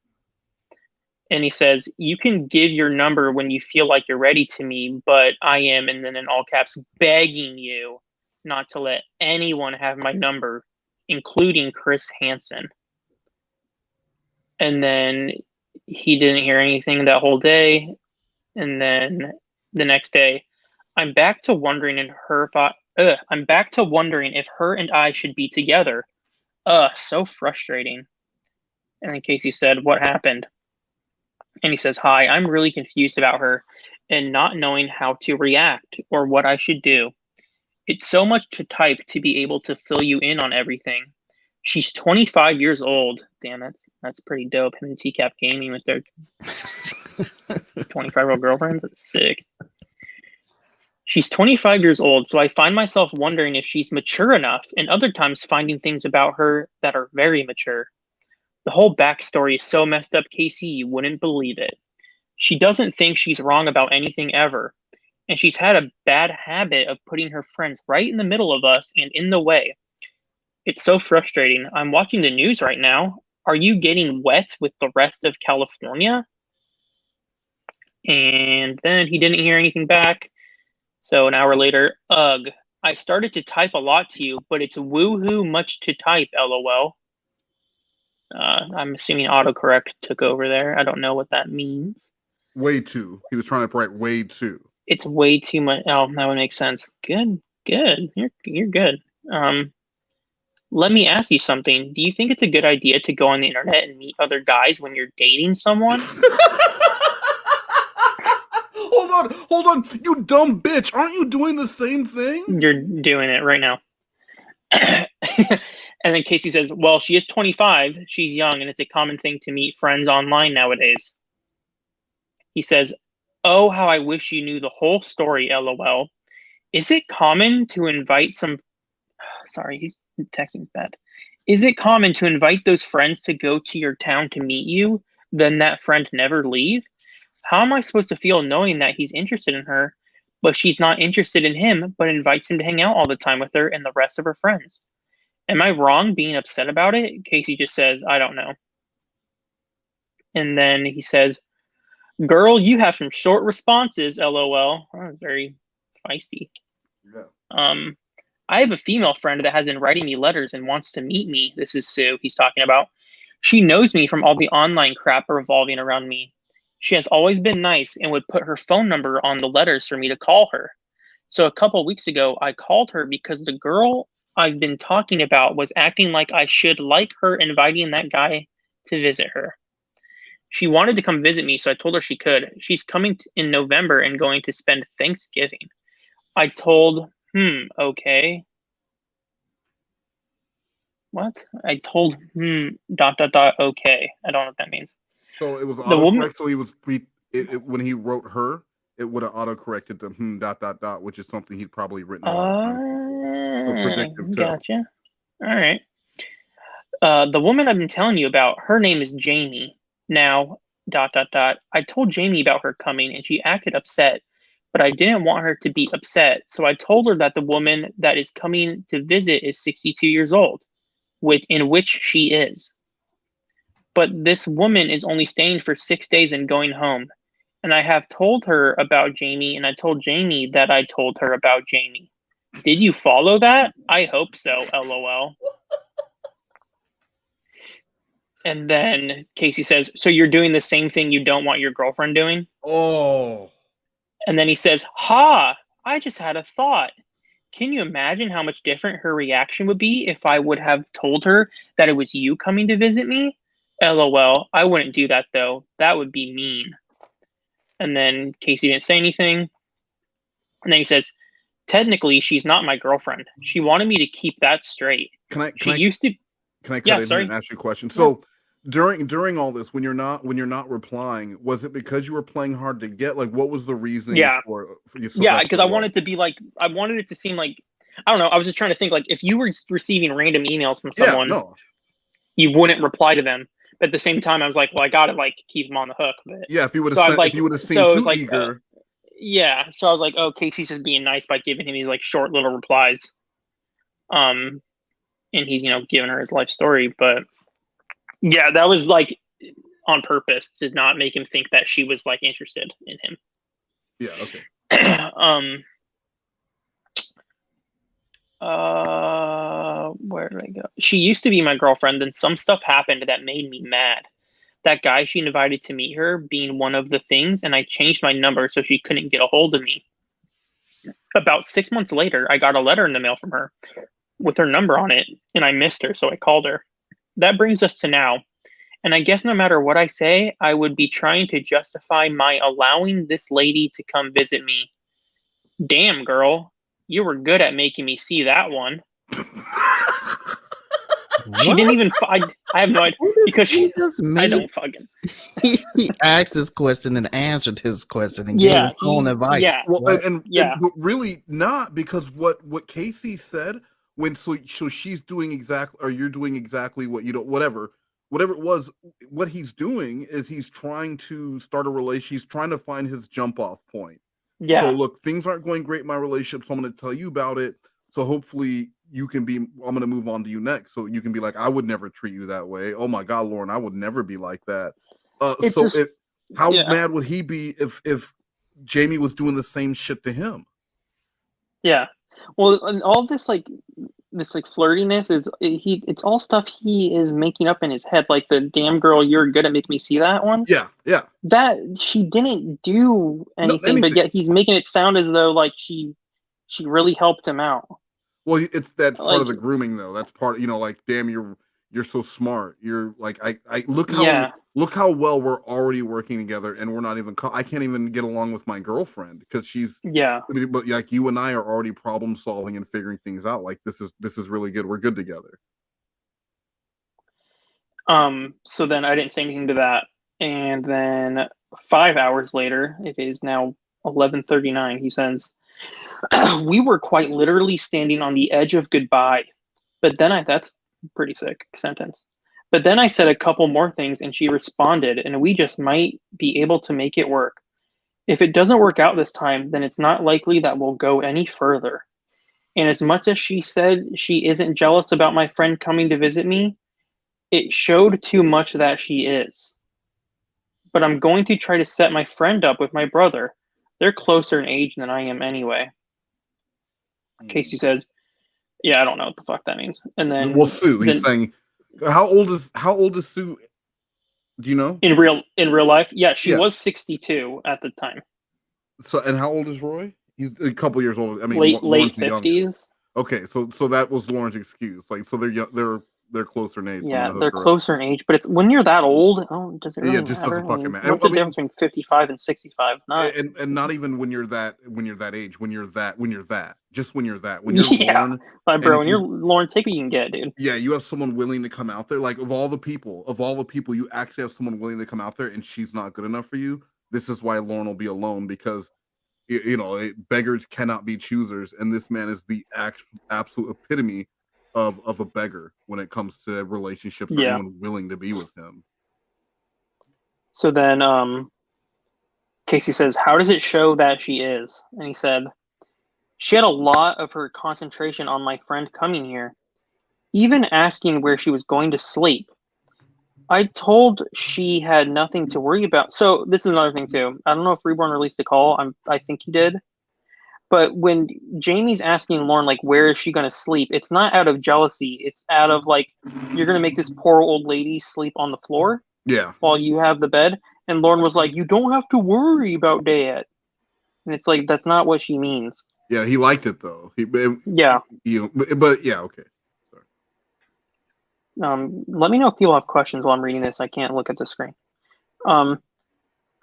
M: And he says, you can give your number when you feel like you're ready to me, but I am, and then in all caps, begging you not to let anyone have my number, including Chris Hansen. And then he didn't hear anything that whole day. And then the next day, I'm back to wondering if her and I should be together. So frustrating. And then Casey said, what happened? And he says, hi, I'm really confused about her and not knowing how to react or what I should do. It's so much to type to be able to fill you in on everything. She's 25 years old. Damn, that's pretty dope. Him and TCAP gaming with their 25-year-old girlfriends. That's sick. She's 25 years old, so I find myself wondering if she's mature enough, and other times finding things about her that are very mature. The whole backstory is so messed up, Casey, you wouldn't believe it. She doesn't think she's wrong about anything ever, and she's had a bad habit of putting her friends right in the middle of us and in the way. It's so frustrating. I'm watching the news right now. Are you getting wet with the rest of California? And then he didn't hear anything back. So an hour later, ugh, I started to type a lot to you, but it's woohoo much to type, LOL. I'm assuming autocorrect took over there. I don't know what that means.
D: Way too. He was trying to write way too.
M: It's way too much. Oh, that would make sense. Good. You're good. Let me ask you something. Do you think it's a good idea to go on the internet and meet other guys when you're dating someone?
D: Hold on, you dumb bitch. Aren't you doing the same thing?
M: You're doing it right now. And then Casey says, well, she is 25. She's young, and it's a common thing to meet friends online nowadays. He says, oh, how I wish you knew the whole story, LOL. Is it common to invite some... Sorry, he's texting bad. Is it common to invite those friends to go to your town to meet you, then that friend never leave? How am I supposed to feel knowing that he's interested in her, but she's not interested in him, but invites him to hang out all the time with her and the rest of her friends? Am I wrong being upset about it? Casey just says, I don't know. And then he says, girl, you have some short responses, LOL. Oh, very feisty. Yeah. I have a female friend that has been writing me letters and wants to meet me. This is Sue he's talking about. She knows me from all the online crap revolving around me. She has always been nice and would put her phone number on the letters for me to call her. So a couple weeks ago, I called her because the girl I've been talking about was acting like I should like her inviting that guy to visit her. She wanted to come visit me, so I told her she could. She's coming in November and going to spend Thanksgiving. I told, okay. What? I told, okay. I don't know what that means.
D: So it was autocorrect. So he was when he wrote her, it would have autocorrected the which is something he'd probably written a lot of times. So predictive too.
M: Gotcha. All right. The woman I've been telling you about, her name is Jamie. Now, ... I told Jamie about her coming, and she acted upset, but I didn't want her to be upset, so I told her that the woman that is coming to visit is 62 years old, in which she is. But this woman is only staying for 6 days and going home. And I have told her about Jamie, and I told Jamie that I told her about Jamie. Did you follow that? I hope so, LOL. And then Casey says, so you're doing the same thing you don't want your girlfriend doing?
D: Oh.
M: And then he says, ha, I just had a thought. Can you imagine how much different her reaction would be if I would have told her that it was you coming to visit me? LOL, I wouldn't do that though. That would be mean. And then Casey didn't say anything. And then he says, technically, she's not my girlfriend. She wanted me to keep that straight.
D: Can I
M: Can
D: I cut in here and ask you a question? So during all this, when you're not replying, was it because you were playing hard to get? Like, what was the reasoning for you? So
M: yeah, because I wanted to be like, I wanted it to seem like, I don't know. I was just trying to think, like, if you were receiving random emails from someone, you wouldn't reply to them. But at the same time, I was like, well, I gotta like keep them on the hook. But,
D: yeah, if you would have if you would have seemed too eager.
M: Yeah, so I was like, oh, Casey's just being nice by giving him these like short little replies. And he's, giving her his life story. But yeah, that was like on purpose to not make him think that she was like interested in him.
D: Yeah, okay.
M: Where did I go? She used to be my girlfriend, and some stuff happened that made me mad. That guy she invited to meet her being one of the things, and I changed my number so she couldn't get a hold of me. About 6 months later, I got a letter in the mail from her with her number on it, and I missed her, so I called her. That brings us to now. And I guess no matter what I say, I would be trying to justify my allowing this lady to come visit me. Damn, girl. You were good at making me see that one. She didn't even... I have no idea. Because I don't fucking...
E: He asked his question and answered his question and gave his own advice.
M: Yeah.
D: Well, but really not, because what Casey said, when so she's doing exactly, or you're doing exactly what you don't, whatever it was, what he's doing is he's trying to start a relationship. He's trying to find his jump off point.
M: Yeah.
D: So look, things aren't going great in my relationship, so I'm going to tell you about it. So hopefully you can be, I'm going to move on to you next. So you can be like, I would never treat you that way. Oh my God, Lorne, I would never be like that. How mad would he be if Jamie was doing the same shit to him?
M: Yeah. Well, and all this flirtiness it's all stuff he is making up in his head, like the damn girl, you're good at making me see that one.
D: Yeah.
M: That she didn't do anything, but yet he's making it sound as though like she really helped him out.
D: Well, that's part of the grooming, though. That's part, like, damn, you're so smart. You're like, I look how well we're already working together, and we're not even. I can't even get along with my girlfriend because she's But like you and I are already problem solving and figuring things out. Like this is really good. We're good together.
M: So then I didn't say anything to that, and then 5 hours later, it is now 11:39. He says, "We were quite literally standing on the edge of goodbye, but then that's pretty sick sentence. But then I said a couple more things and she responded, and we just might be able to make it work. If it doesn't work out this time, then it's not likely that we'll go any further. And as much as she said she isn't jealous about my friend coming to visit me, it showed too much that she is. But I'm going to try to set my friend up with my brother. They're closer in age than I am anyway." Casey says, "Yeah, I don't know what the fuck that means." And then,
D: well, Sue, he's saying, how old is Sue? Do you know?
M: In real life, she was 62 at the time.
D: So, and how old is Roy? He's a couple years old. I mean,
M: late 50s.
D: Okay, so that was Lorne's excuse. Like, so they're closer in age.
M: Yeah, they're closer in age, but it's when you're that old, does it really
D: just
M: matter?
D: doesn't fucking matter.
M: What's the difference between 55 and 65?
D: And not even when you're that age. When you're that. Just when you're that. When you're Lorne,
M: bro. When you're Lorne, take what you can get, dude.
D: Yeah, you have someone willing to come out there. Like of all the people, you actually have someone willing to come out there, and she's not good enough for you. This is why Lorne will be alone, because beggars cannot be choosers, and this man is the absolute epitome of a beggar when it comes to relationships or
M: Yeah.
D: anyone willing to be with him.
M: So then Casey says, how does it show that she is? And he said, she had a lot of her concentration on my friend coming here, even asking where she was going to sleep. I told she had nothing to worry about. So this is another thing too. I don't know if Reborn released the call. I think he did. But when Jamie's asking Lorne, like, where is she going to sleep? It's not out of jealousy. It's out of, like, you're going to make this poor old lady sleep on the floor
D: Yeah.
M: while you have the bed. And Lorne was like, you don't have to worry about that. And it's like, that's not what she means.
D: Yeah, he liked it though.
M: Yeah.
D: But yeah, okay.
M: Let me know if people have questions while I'm reading this. I can't look at the screen.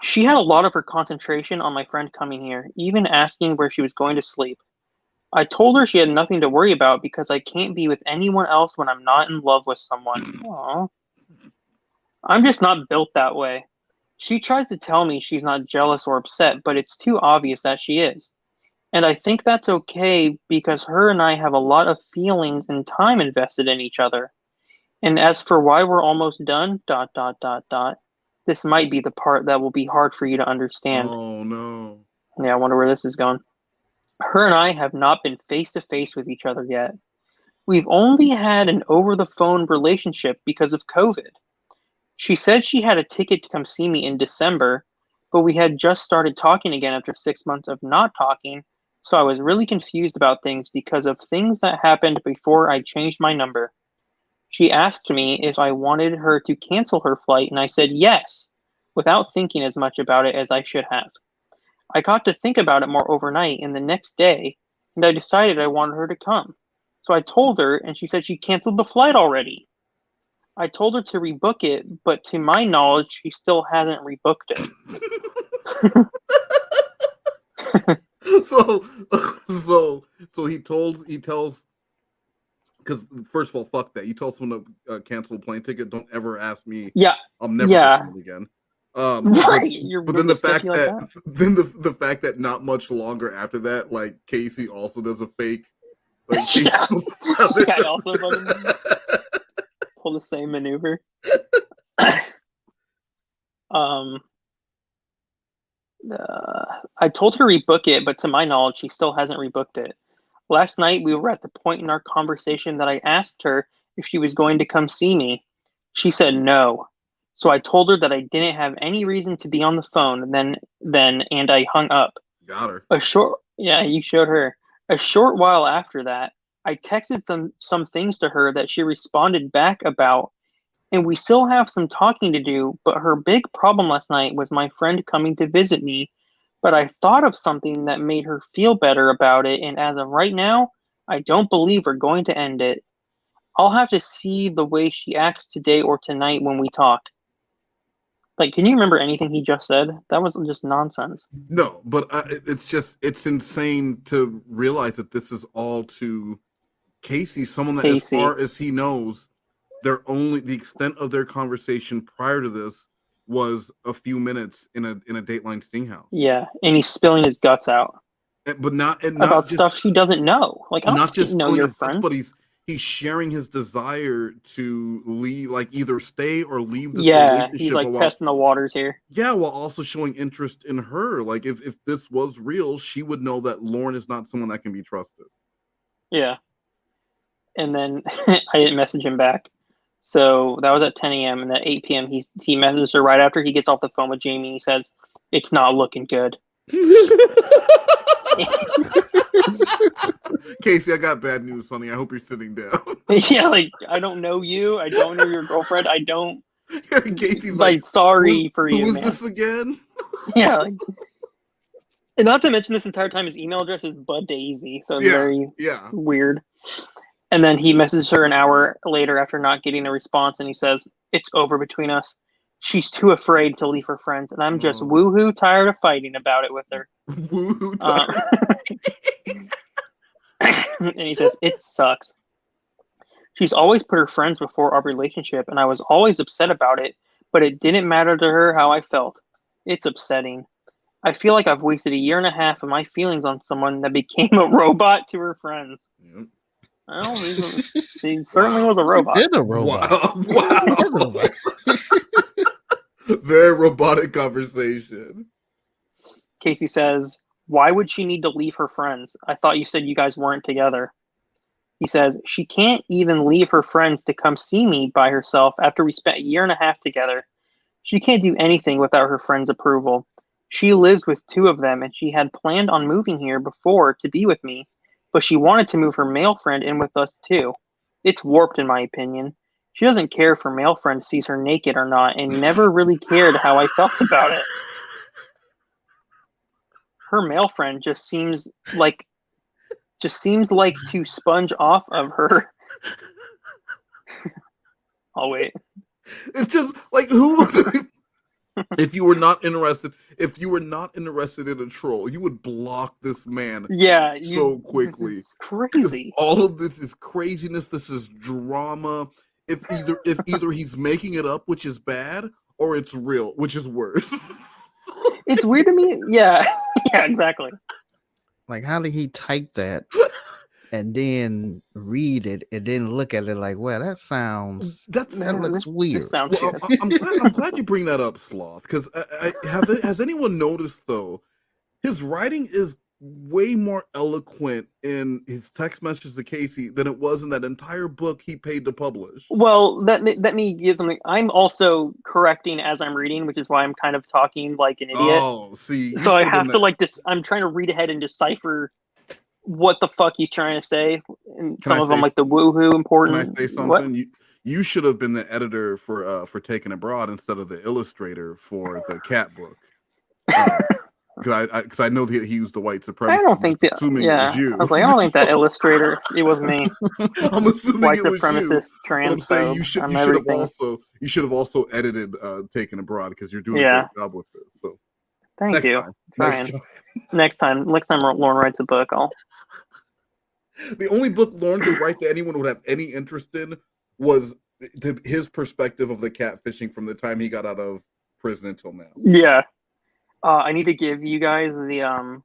M: She had a lot of her concentration on my friend coming here, even asking where she was going to sleep. I told her she had nothing to worry about because I can't be with anyone else when I'm not in love with someone. Aww. I'm just not built that way. She tries to tell me she's not jealous or upset, but it's too obvious that she is. And I think that's okay because her and I have a lot of feelings and time invested in each other. And as for why we're almost done, ... this might be the part that will be hard for you to understand.
D: Oh, no.
M: Yeah, I wonder where this is going. Her and I have not been face to face with each other yet. We've only had an over-the-phone relationship because of COVID. She said she had a ticket to come see me in December, but we had just started talking again after 6 months of not talking, so I was really confused about things because of things that happened before I changed my number. She asked me if I wanted her to cancel her flight, and I said yes, without thinking as much about it as I should have. I got to think about it more overnight and the next day, and I decided I wanted her to come. So I told her, and she said she canceled the flight already. I told her to rebook it, but to my knowledge, she still hasn't rebooked it.
D: So he tells, because first of all, fuck that. You tell someone to cancel a plane ticket, don't ever ask me.
M: Yeah.
D: I'm never going again.
M: Right.
D: But then the fact that the fact that not much longer after that, like Casey also does a fake. Like Casey
M: I also fucking pull the same maneuver. I told her to rebook it, but to my knowledge, she still hasn't rebooked it. Last night, we were at the point in our conversation that I asked her if she was going to come see me. She said no. So I told her that I didn't have any reason to be on the phone then, and I hung up.
D: Got her.
M: Yeah, you showed her. A short while after that, I texted some things to her that she responded back about, and we still have some talking to do, but her big problem last night was my friend coming to visit me, but I thought of something that made her feel better about it, and as of right now, I don't believe we're going to end it. I'll have to see the way she acts today or tonight when we talk. Like, can you remember anything he just said? That was just nonsense.
D: No, but it's insane to realize that this is all to Casey, someone that, as far as he knows, the extent of their conversation prior to this was a few minutes in a Dateline Sting house.
M: Yeah, and he's spilling his guts out.
D: But not
M: about
D: just,
M: stuff she doesn't know. Like, I don't
D: not just
M: know your friend,
D: but he's sharing his desire to leave, like either stay or leave this
M: relationship. He's like testing the waters here.
D: Yeah, while also showing interest in her. Like if this was real, she would know that Lorne is not someone that can be trusted.
M: Yeah. And then I didn't message him back. So that was at 10 a.m. and at 8 p.m. he messages her right after he gets off the phone with Jamie. He says, "It's not looking good."
D: Casey, I got bad news, honey. I hope you're sitting down.
M: Yeah, like, I don't know you. I don't know your girlfriend. I don't.
D: Casey's
M: like sorry for you,
D: who is
M: man.
D: this again?
M: Yeah. Like, and not to mention, this entire time, his email address is Bud Daisy, so it's very weird. And then he messages her an hour later after not getting a response, and he says, "It's over between us. She's too afraid to leave her friends, and I'm just woohoo tired of fighting about it with her."
D: Woohoo tired.
M: And he says, "It sucks. She's always put her friends before our relationship, and I was always upset about it, but it didn't matter to her how I felt. It's upsetting. I feel like I've wasted 1.5 years of my feelings on someone that became a robot to her friends."
D: Yep.
M: Well, he certainly was a robot.
E: In a robot.
D: Wow. Very robotic conversation.
M: Casey says, "Why would she need to leave her friends? I thought you said you guys weren't together." He says, "She can't even leave her friends to come see me by herself after we spent a year and a half together. She can't do anything without her friends' approval. She lives with 2 of them, and she had planned on moving here before to be with me, but she wanted to move her male friend in with us too. It's warped in my opinion. She doesn't care if her male friend sees her naked or not, and never really cared how I felt about it. Her male friend just seems like to sponge off of her." I'll wait.
D: It's just like who. If you were not interested in a troll, you would block this man.
M: Yeah,
D: so quickly.
M: This is crazy.
D: All of this is craziness. This is drama. If either he's making it up, which is bad, or it's real, which is worse.
M: It's weird to me. Yeah, yeah, exactly.
E: Like, how did he type that and then read it and then look at it like, well, that looks weird.
M: This sounds
D: Well,
M: good.
D: I'm glad you bring that up, Sloth, because has anyone noticed, though, his writing is way more eloquent in his text messages to Casey than it was in that entire book he paid to publish.
M: Well, let me give something. I'm also correcting as I'm reading, which is why I'm kind of talking like an idiot.
D: Oh, see.
M: So I have to I'm trying to read ahead and decipher what the fuck he's trying to say. And some of them like the woohoo important.
D: Can I say something? You should have been the editor for Taken Abroad instead of the illustrator for the cat book. Because I know that he used the white supremacist.
M: I don't think that.
D: Assuming
M: Yeah,
D: it was you.
M: I was like, I don't think that illustrator. It was me.
D: I'm assuming
M: white
D: it was
M: supremacist,
D: you.
M: transphobe.
D: I'm saying you should have also edited Taken Abroad because you're doing a great job with this. So
M: thank you.
D: Next time.
M: Next time Lorne writes a book, I'll.
D: The only book Lorne could write that anyone would have any interest in was his perspective of the catfishing from the time he got out of prison until now.
M: Yeah. I need to give you guys the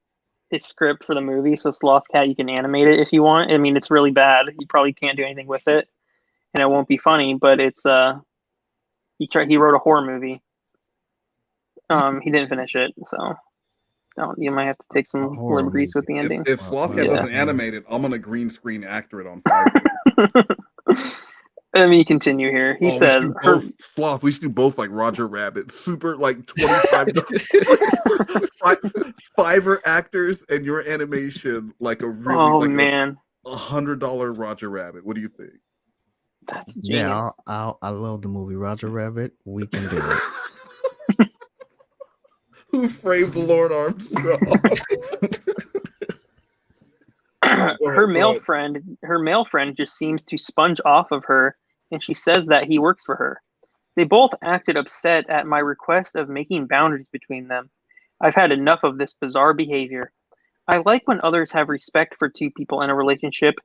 M: his script for the movie, so Slothcat, you can animate it if you want. I mean, it's really bad. You probably can't do anything with it, and it won't be funny. But it's he wrote a horror movie. He didn't finish it, so you might have to take some liberties with the ending.
D: If Slothcat doesn't animate it, I'm gonna green screen actor it on Fiverr.
M: Let me continue here. He says,
D: Sloth, we should do both like Roger Rabbit, super like 25 Fiverr actors, and your animation like a really $100 Roger Rabbit. What do you think?
M: That's genius.
E: Yeah, I love the movie Roger Rabbit. We can do it.
D: Who framed Lord Armstrong?
M: Her male friend just seems to sponge off of her, and she says that he works for her. They both acted upset at my request of making boundaries between them. I've had enough of this bizarre behavior. I like when others have respect for 2 people in a relationship,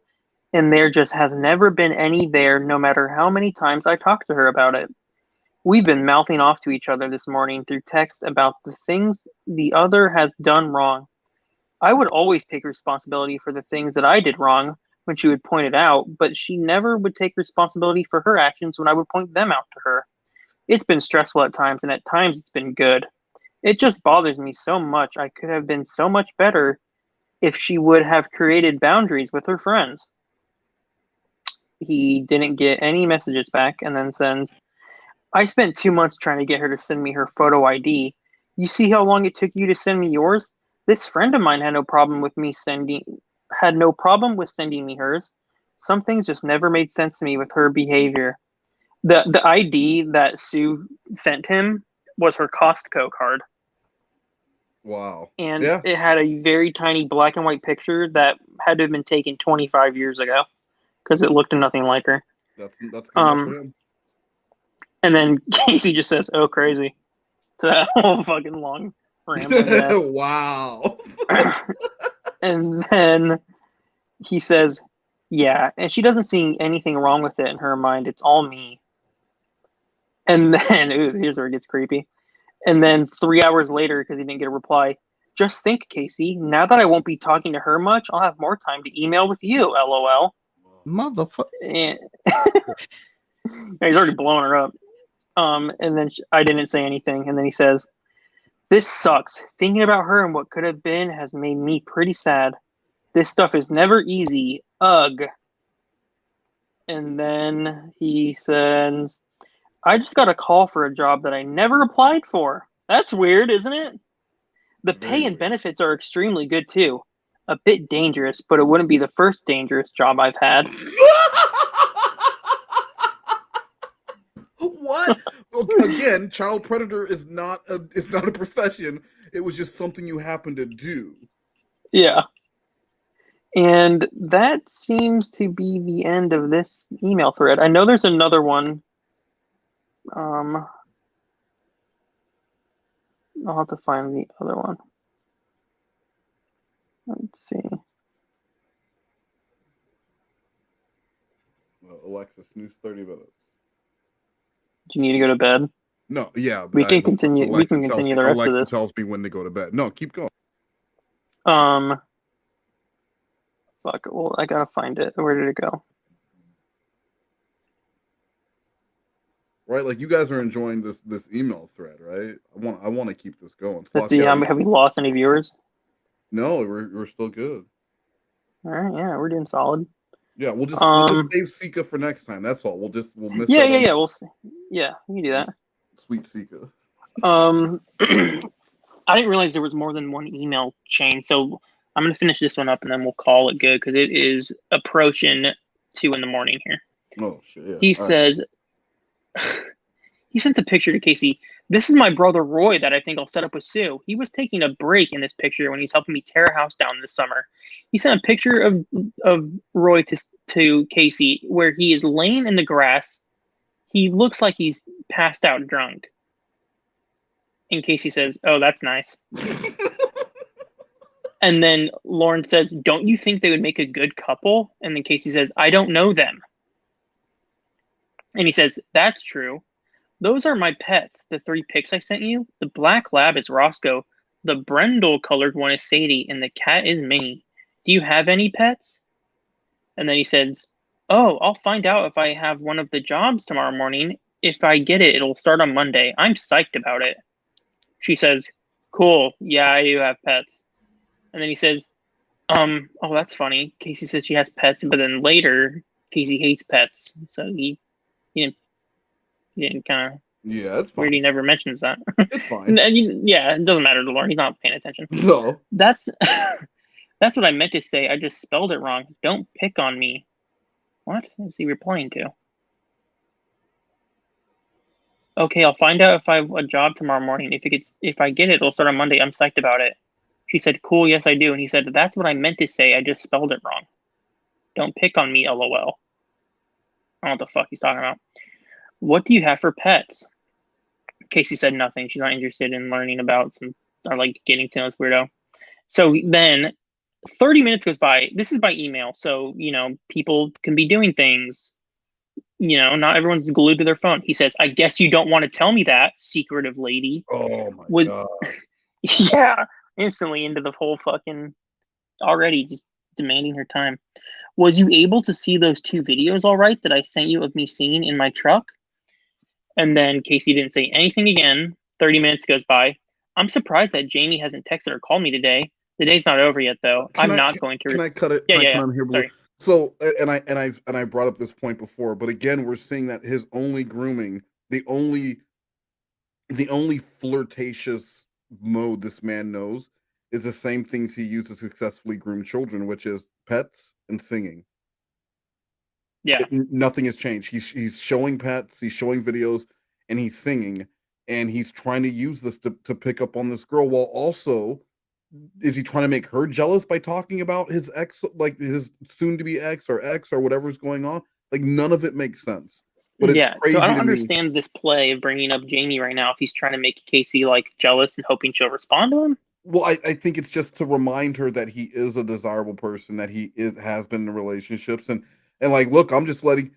M: and there just has never been any there, no matter how many times I talk to her about it. We've been mouthing off to each other this morning through text about the things the other has done wrong. I would always take responsibility for the things that I did wrong when she would point it out, but she never would take responsibility for her actions when I would point them out to her. It's been stressful at times, and at times it's been good. It just bothers me so much. I could have been so much better if she would have created boundaries with her friends. He didn't get any messages back and then sends, I spent 2 months trying to get her to send me her photo ID. You see how long it took you to send me yours? This friend of mine had no problem with sending me hers. Some things just never made sense to me with her behavior. The ID that Sue sent him was her Costco card.
D: Wow.
M: And it had a very tiny black and white picture that had to have been taken 25 years ago because it looked nothing like her.
D: That's good enough for him.
M: And then Casey just says, "Oh, crazy," to that whole fucking long rambling.
D: Wow.
M: And then he says, "Yeah," and she doesn't see anything wrong with it in her mind. It's all me. And then, here's where it gets creepy. And then 3 hours later, because he didn't get a reply, just think, Casey, now that I won't be talking to her much, I'll have more time to email with you, LOL.
E: Motherfucker.
M: And he's already blowing her up. And then I didn't say anything. And then he says, "This sucks. Thinking about her and what could have been has made me pretty sad. This stuff is never easy. Ugh." And then he says, "I just got a call for a job that I never applied for. That's weird, isn't it? The pay and benefits are extremely good too. A bit dangerous, but it wouldn't be the first dangerous job I've had."
D: What? Well, again, child predator is not a profession. It was just something you happen to do.
M: Yeah. And that seems to be the end of this email thread. I know there's another one. I'll have to find the other one. Let's see.
D: Alexa, snooze 30 minutes.
M: Do you need to go to bed?
D: No, yeah.
M: We can continue. We can continue the rest of
D: Alexa
M: this.
D: tells me when to go to bed. No, keep going.
M: Fuck. Well, I gotta find it. Where did it go?
D: Right, like you guys are enjoying this email thread, right? I want to keep this going.
M: Let's see. Have we lost any viewers?
D: No, we're still good.
M: All right. Yeah, we're doing solid.
D: Yeah, we'll just save Sika for next time. That's all. We'll miss.
M: Yeah. We'll see. Yeah, we can do that.
D: Sweet Sika.
M: I didn't realize there was more than one email chain, so I'm gonna finish this one up and then we'll call it good because it is approaching 2 a.m. here.
D: Oh shit! Yeah.
M: He says, he sends a picture to Casey. "This is my brother Roy that I think I'll set up with Sue. He was taking a break in this picture when he's helping me tear a house down this summer." He sent a picture of Roy to Casey where he is laying in the grass. He looks like he's passed out drunk. And Casey says, "Oh, that's nice." And then Lorne says, "Don't you think they would make a good couple?" And then Casey says, "I don't know them." And he says, "That's true. Those are my pets, the 3 pics I sent you. The black lab is Roscoe, the brindle-colored one is Ca3ey, and the cat is Minnie. Do you have any pets?" And then he says, "Oh, I'll find out if I have one of the jobs tomorrow morning. If I get it, it'll start on Monday. I'm psyched about it." She says, "Cool, yeah, I do have pets." And then he says, "Oh, that's funny." Casey says she has pets, but then later, Casey hates pets. So he didn't kind of...
D: Yeah, it's fine.
M: Weird he never mentions that.
D: It's fine.
M: Yeah, it doesn't matter to Lorne. He's not paying attention.
D: No.
M: That's what I meant to say. I just spelled it wrong. Don't pick on me. What is he replying to? "Okay, I'll find out if I have a job tomorrow morning. If I get it, it'll start on Monday. I'm psyched about it." She said, "Cool, yes I do." And he said, "That's what I meant to say. I just spelled it wrong. Don't pick on me, LOL." I don't know what the fuck he's talking about. "What do you have for pets?" Casey said nothing. She's not interested in learning about getting to know this weirdo. So then 30 minutes goes by. This is by email. So, people can be doing things. Not everyone's glued to their phone. He says, "I guess you don't want to tell me that, secretive lady."
D: Oh my God.
M: Yeah, instantly into the whole fucking already just demanding her time. "Was you able to see those 2 videos all right that I sent you of me singing in my truck?" And then Casey didn't say anything again. 30 minutes goes by. "I'm surprised that Jamie hasn't texted or called me today. The day's not over yet, though. Can I
D: cut it?
M: Yeah,
D: Can I
M: yeah.
D: come in here, Blue?
M: Sorry.
D: So, and I brought up this point before, but again, we're seeing that his only grooming, the only flirtatious mode this man knows is the same things he used to successfully groom children, which is pets and singing.
M: Yeah.
D: Nothing has changed. He's showing pets, he's showing videos, and he's singing, and he's trying to use this to pick up on this girl while also... Is he trying to make her jealous by talking about his ex, like his soon-to-be ex or whatever's going on? Like, none of it makes sense. But it's crazy.
M: So I don't
D: to me.
M: understand this play of bringing up Jamie right now if he's trying to make Casey jealous and hoping she'll respond to him.
D: Well, I think it's just to remind her that he is a desirable person, that he has been in relationships, and look, I'm just letting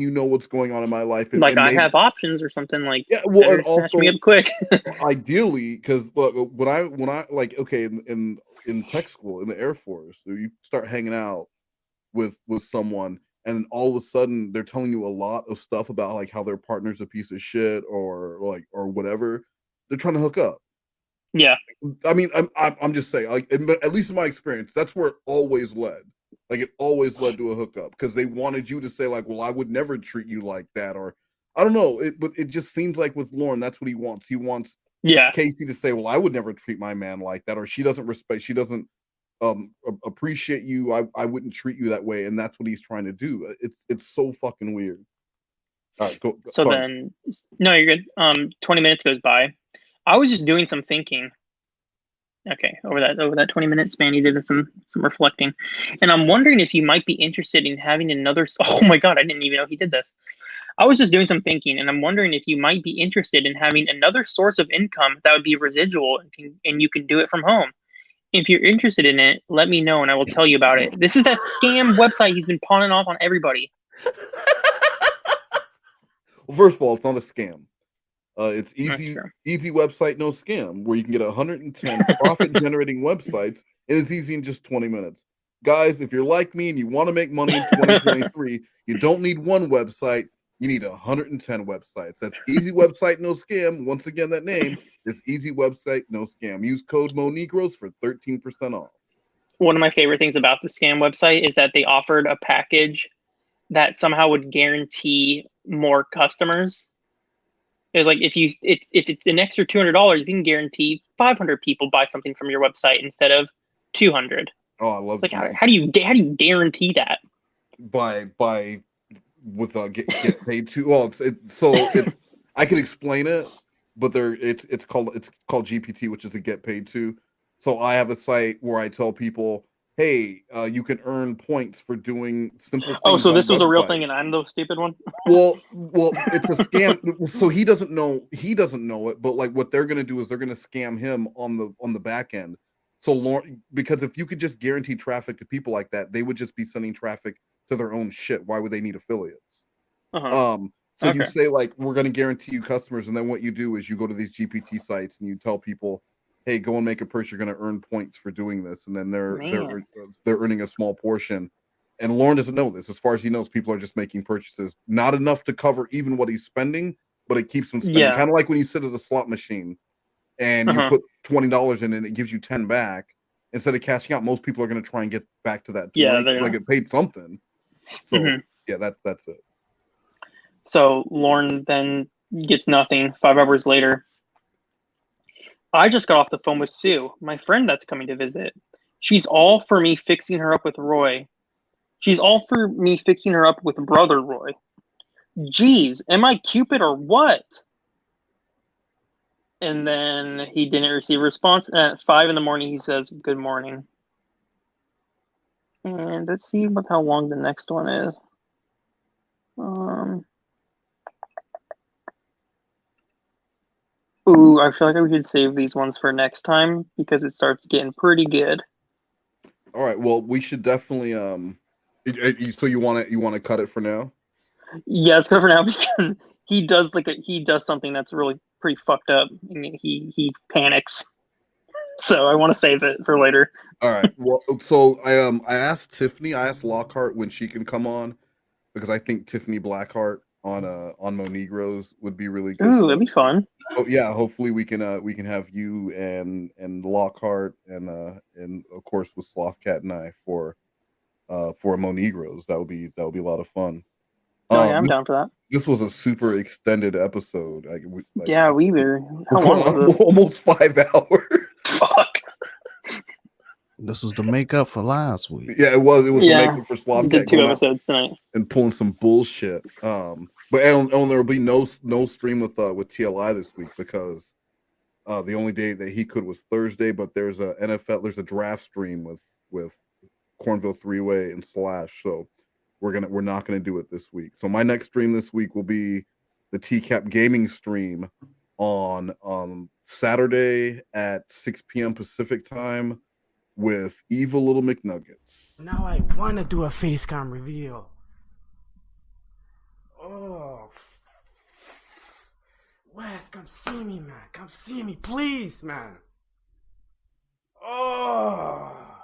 D: you know what's going on in my life. And,
M: I have options or something
D: Yeah, well, and
M: snatch
D: also
M: me up quick.
D: ideally, because look, when I in tech school in the Air Force, so you start hanging out with someone, and all of a sudden they're telling you a lot of stuff about like how their partner's a piece of shit or whatever. They're trying to hook up.
M: Yeah.
D: I mean, I'm just saying, like, at least in my experience, that's where it always led. Like, it always led to a hookup because they wanted you to say, like, well, I would never treat you like that, or I don't know. But it just seems like with Lorne, that's what he wants. He wants Casey to say, well, I would never treat my man like that, or she doesn't appreciate you. I wouldn't treat you that way, and that's what he's trying to do. It's so fucking weird. All right, go.
M: So
D: sorry.
M: then, no, you're good. 20 minutes goes by. I was just doing some thinking. Okay, over that 20-minute span, you did some reflecting, and I'm wondering if you might be interested in having another. Oh my god, I didn't even know he did this. I was just doing some thinking, and I'm wondering if you might be interested in having another source of income that would be residual, and you can do it from home. If you're interested in it, let me know, and I will tell you about it. This is that scam website he's been pawning off on everybody.
D: Well, first of all, it's not a scam. It's easy website, no scam, where you can get 110 profit-generating websites, and it's easy in just 20 minutes. Guys, if you're like me and you want to make money in 2023, you don't need one website, you need 110 websites. That's easy website, no scam. Once again, that name is easy website, no scam. Use code MoNegroes for 13% off.
M: One of my favorite things about the scam website is that they offered a package that somehow would guarantee more customers. It's like if it's an extra $200, you can guarantee 500 people buy something from your website instead of 200.
D: Oh, I love
M: like how do you guarantee that?
D: With get paid to. Well, I can explain it, but it's called GPT, which is a get paid to. So I have a site where I tell people, hey, you can earn points for doing simple things.
M: Oh, so this was a real thing, and I'm the stupid one.
D: Well, it's a scam. So he doesn't know it, but like what they're gonna do is they're gonna scam him on the back end. So Lorne, because if you could just guarantee traffic to people like that, they would just be sending traffic to their own shit. Why would they need affiliates? So you say like, we're gonna guarantee you customers, and then what you do is you go to these GPT sites and you tell people, hey, go and make a purchase. You're going to earn points for doing this, and then they're earning a small portion. And Lorne doesn't know this. As far as he knows, people are just making purchases, not enough to cover even what he's spending, but it keeps him spending. Kind of like when you sit at a slot machine and you put $20 in and it gives you 10 back. Instead of cashing out, most people are going to try and get back to that 20, like get paid something. So that's it.
M: So Lorne then gets nothing. 5 hours later, I just got off the phone with Sue, my friend that's coming to visit. She's all for me fixing her up with Roy. She's all for me fixing her up with brother Roy. Geez, am I Cupid or what? And then he didn't receive a response. At 5 a.m, he says, good morning. And let's see how long the next one is. Ooh, I feel like we should save these ones for next time because it starts getting pretty good.
D: All right. Well, we should definitely. So you want to cut it for now?
M: Yeah, let's cut it for now because he does something that's really pretty fucked up. I mean, he panics. So I want to save it for later.
D: All right. Well, so I asked Tiffany. I asked Lockhart when she can come on because I think Tiffany Blackheart on MoNegroes would be really good.
M: Ooh, that'd be fun.
D: Oh yeah, hopefully we can have you and Lockhart and of course with Slothcat and I for MoNegroes. That would be a lot of fun.
M: I'm down for that.
D: This was a super extended episode.
M: We were
D: almost 5 hours.
M: Fuck.
E: This was the makeup for last week.
D: Yeah, it was. It was the makeup for Slothcat.
M: We did 2 episodes tonight
D: and pulling some bullshit. But there will be no stream with TLI this week because the only day that he could was Thursday. But there's a draft stream with Cornville 3-Way and Slash. So we're not gonna do it this week. So my next stream this week will be the TCAP gaming stream on Saturday at 6 p.m. Pacific time with Evil Little McNuggets.
A: Now I want to do a face cam reveal. Oh, Wes, come see me, man. Come see me, please, man. Oh.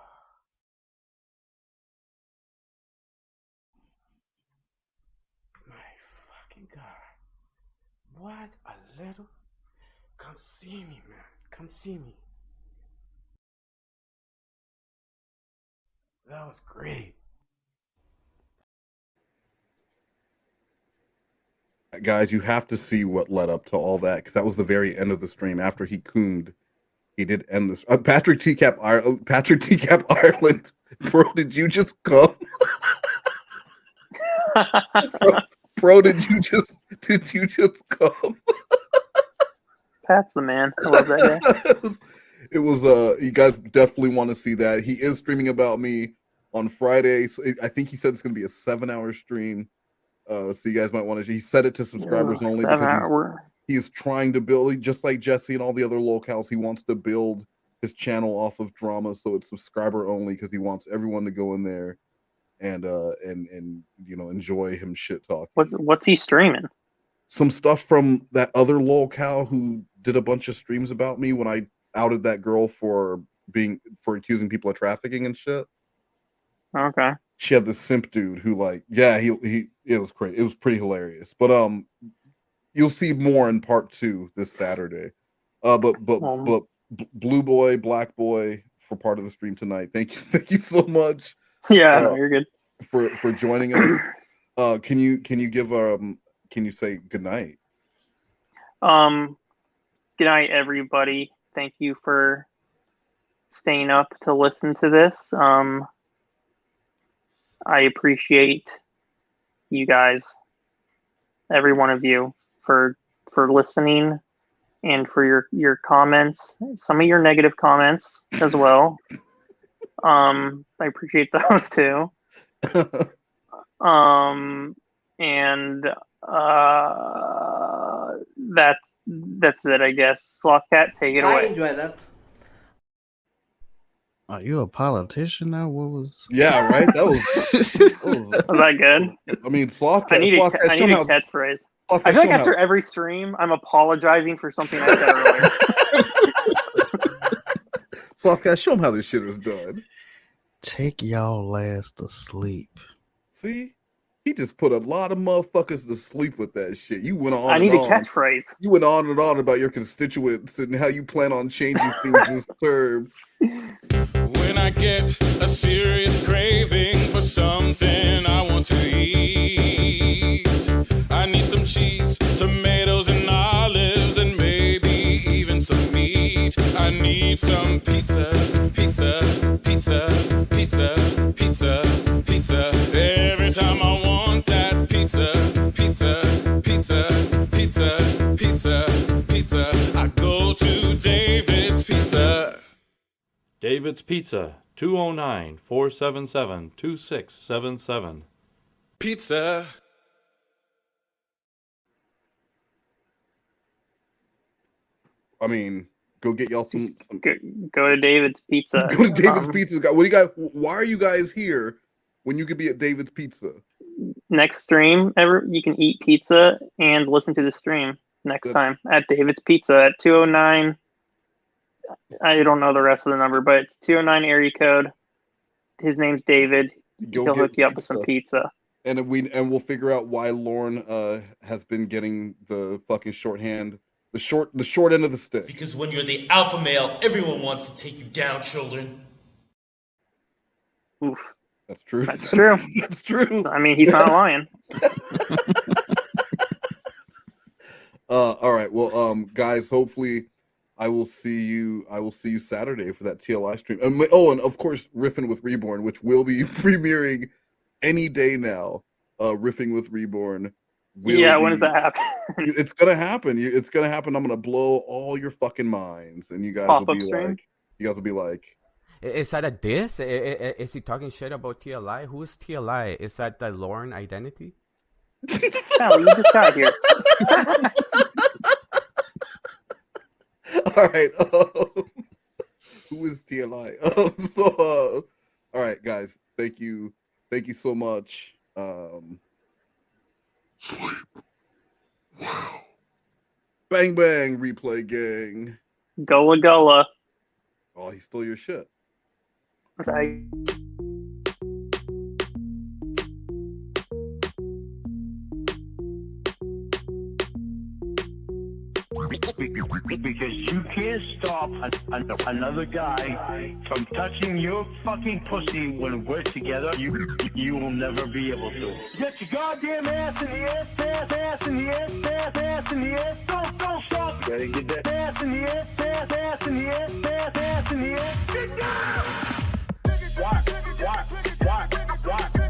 A: fucking God. What a little. Come see me, man. Come see me. That was great.
D: Guys, you have to see what led up to all that, because that was the very end of the stream. After he cooned, he did end this. Patrick T-Cap Ireland, bro, did you just come? bro, did you just come?
M: Pat's the man. I love that guy.
D: It was you guys definitely want to see that. He is streaming about me on Friday. So I think he said it's going to be a 7-hour stream. So you guys might want to. He said it to subscribers only because he's trying to build, just like Jesse and all the other locals. He wants to build his channel off of drama, so it's subscriber only because he wants everyone to go in there and enjoy him shit talking.
M: What's he streaming?
D: Some stuff from that other locale who did a bunch of streams about me when I outed that girl for accusing people of trafficking and shit.
M: Okay.
D: She had this simp dude who it was crazy. It was pretty hilarious. But you'll see more in part 2 this Saturday. But Blue Boy, Black Boy for part of the stream tonight. Thank you so much.
M: Yeah, no, you're good.
D: For joining us. Can you say good night?
M: Good night, everybody. Thank you for staying up to listen to this. I appreciate you guys, every one of you, for listening and for your comments, some of your negative comments as well. I appreciate those too. And that's it, I guess. Slothcat, take it away.
C: I enjoy that.
E: Are you a politician now? What was?
D: Yeah, right. That was
M: that good?
D: I mean, Slothcat.
M: I need a catchphrase. I feel like after every stream, I'm apologizing for something I said earlier.
D: Slothcat, show them how this shit is done.
E: Take y'all ass to sleep.
D: See? He just put a lot of motherfuckers to sleep with that shit. You went on.
M: I need a catchphrase.
D: You went on and on about your constituents and how you plan on changing things this term.
I: When I get a serious craving for something I want to eat, I need some cheese, tomatoes, and olives, and maybe even some meat. I need some pizza, pizza, pizza, pizza, pizza, pizza. Every time I want that pizza, pizza, pizza, pizza, pizza, pizza, I go to David's Pizza.
H: David's Pizza, 209-477-2677.
I: Pizza.
D: I mean, go get y'all some
M: go to David's Pizza.
D: Go to David's Pizza. What do you guys? Why are you guys here when you could be at David's Pizza?
M: Next stream, you can eat pizza and listen to the stream next time at David's Pizza at 209. I don't know the rest of the number, but it's 209 area code. His name's David. He'll hook you up with some pizza.
D: And we'll figure out why Lorne has been getting the fucking shorthand, the short end of the stick.
W: Because when you're the alpha male, everyone wants to take you down, children.
M: Oof.
D: That's true.
M: That's true.
D: That's true.
M: I mean, he's not lying.
D: All right. Well, guys, hopefully I will see you Saturday for that TLI stream. And of course, Riffing with Reborn, which will be premiering any day now. Riffing with Reborn. When
M: does that happen?
D: It's gonna happen. It's gonna happen. I'm gonna blow all your fucking minds, and you guys will be like,
N: Is that a diss? Is he talking shit about TLI? Who is TLI? Is that the Lorne identity?
M: Hell, you just got here.
D: All right. Who is TLI? All right, guys. Thank you so much. Sleep. Wow. Bang bang, replay gang.
M: Gullah Gullah.
D: Oh, he stole your shit.
M: Okay.
U: Because you can't stop another guy from touching your fucking pussy when we're together. You will never be able to. Get your goddamn ass in the air, ass in the air, ass in the air. Don't stop. Gotta get that ass in the air, ass in the air, ass in the air. Get down! Watch.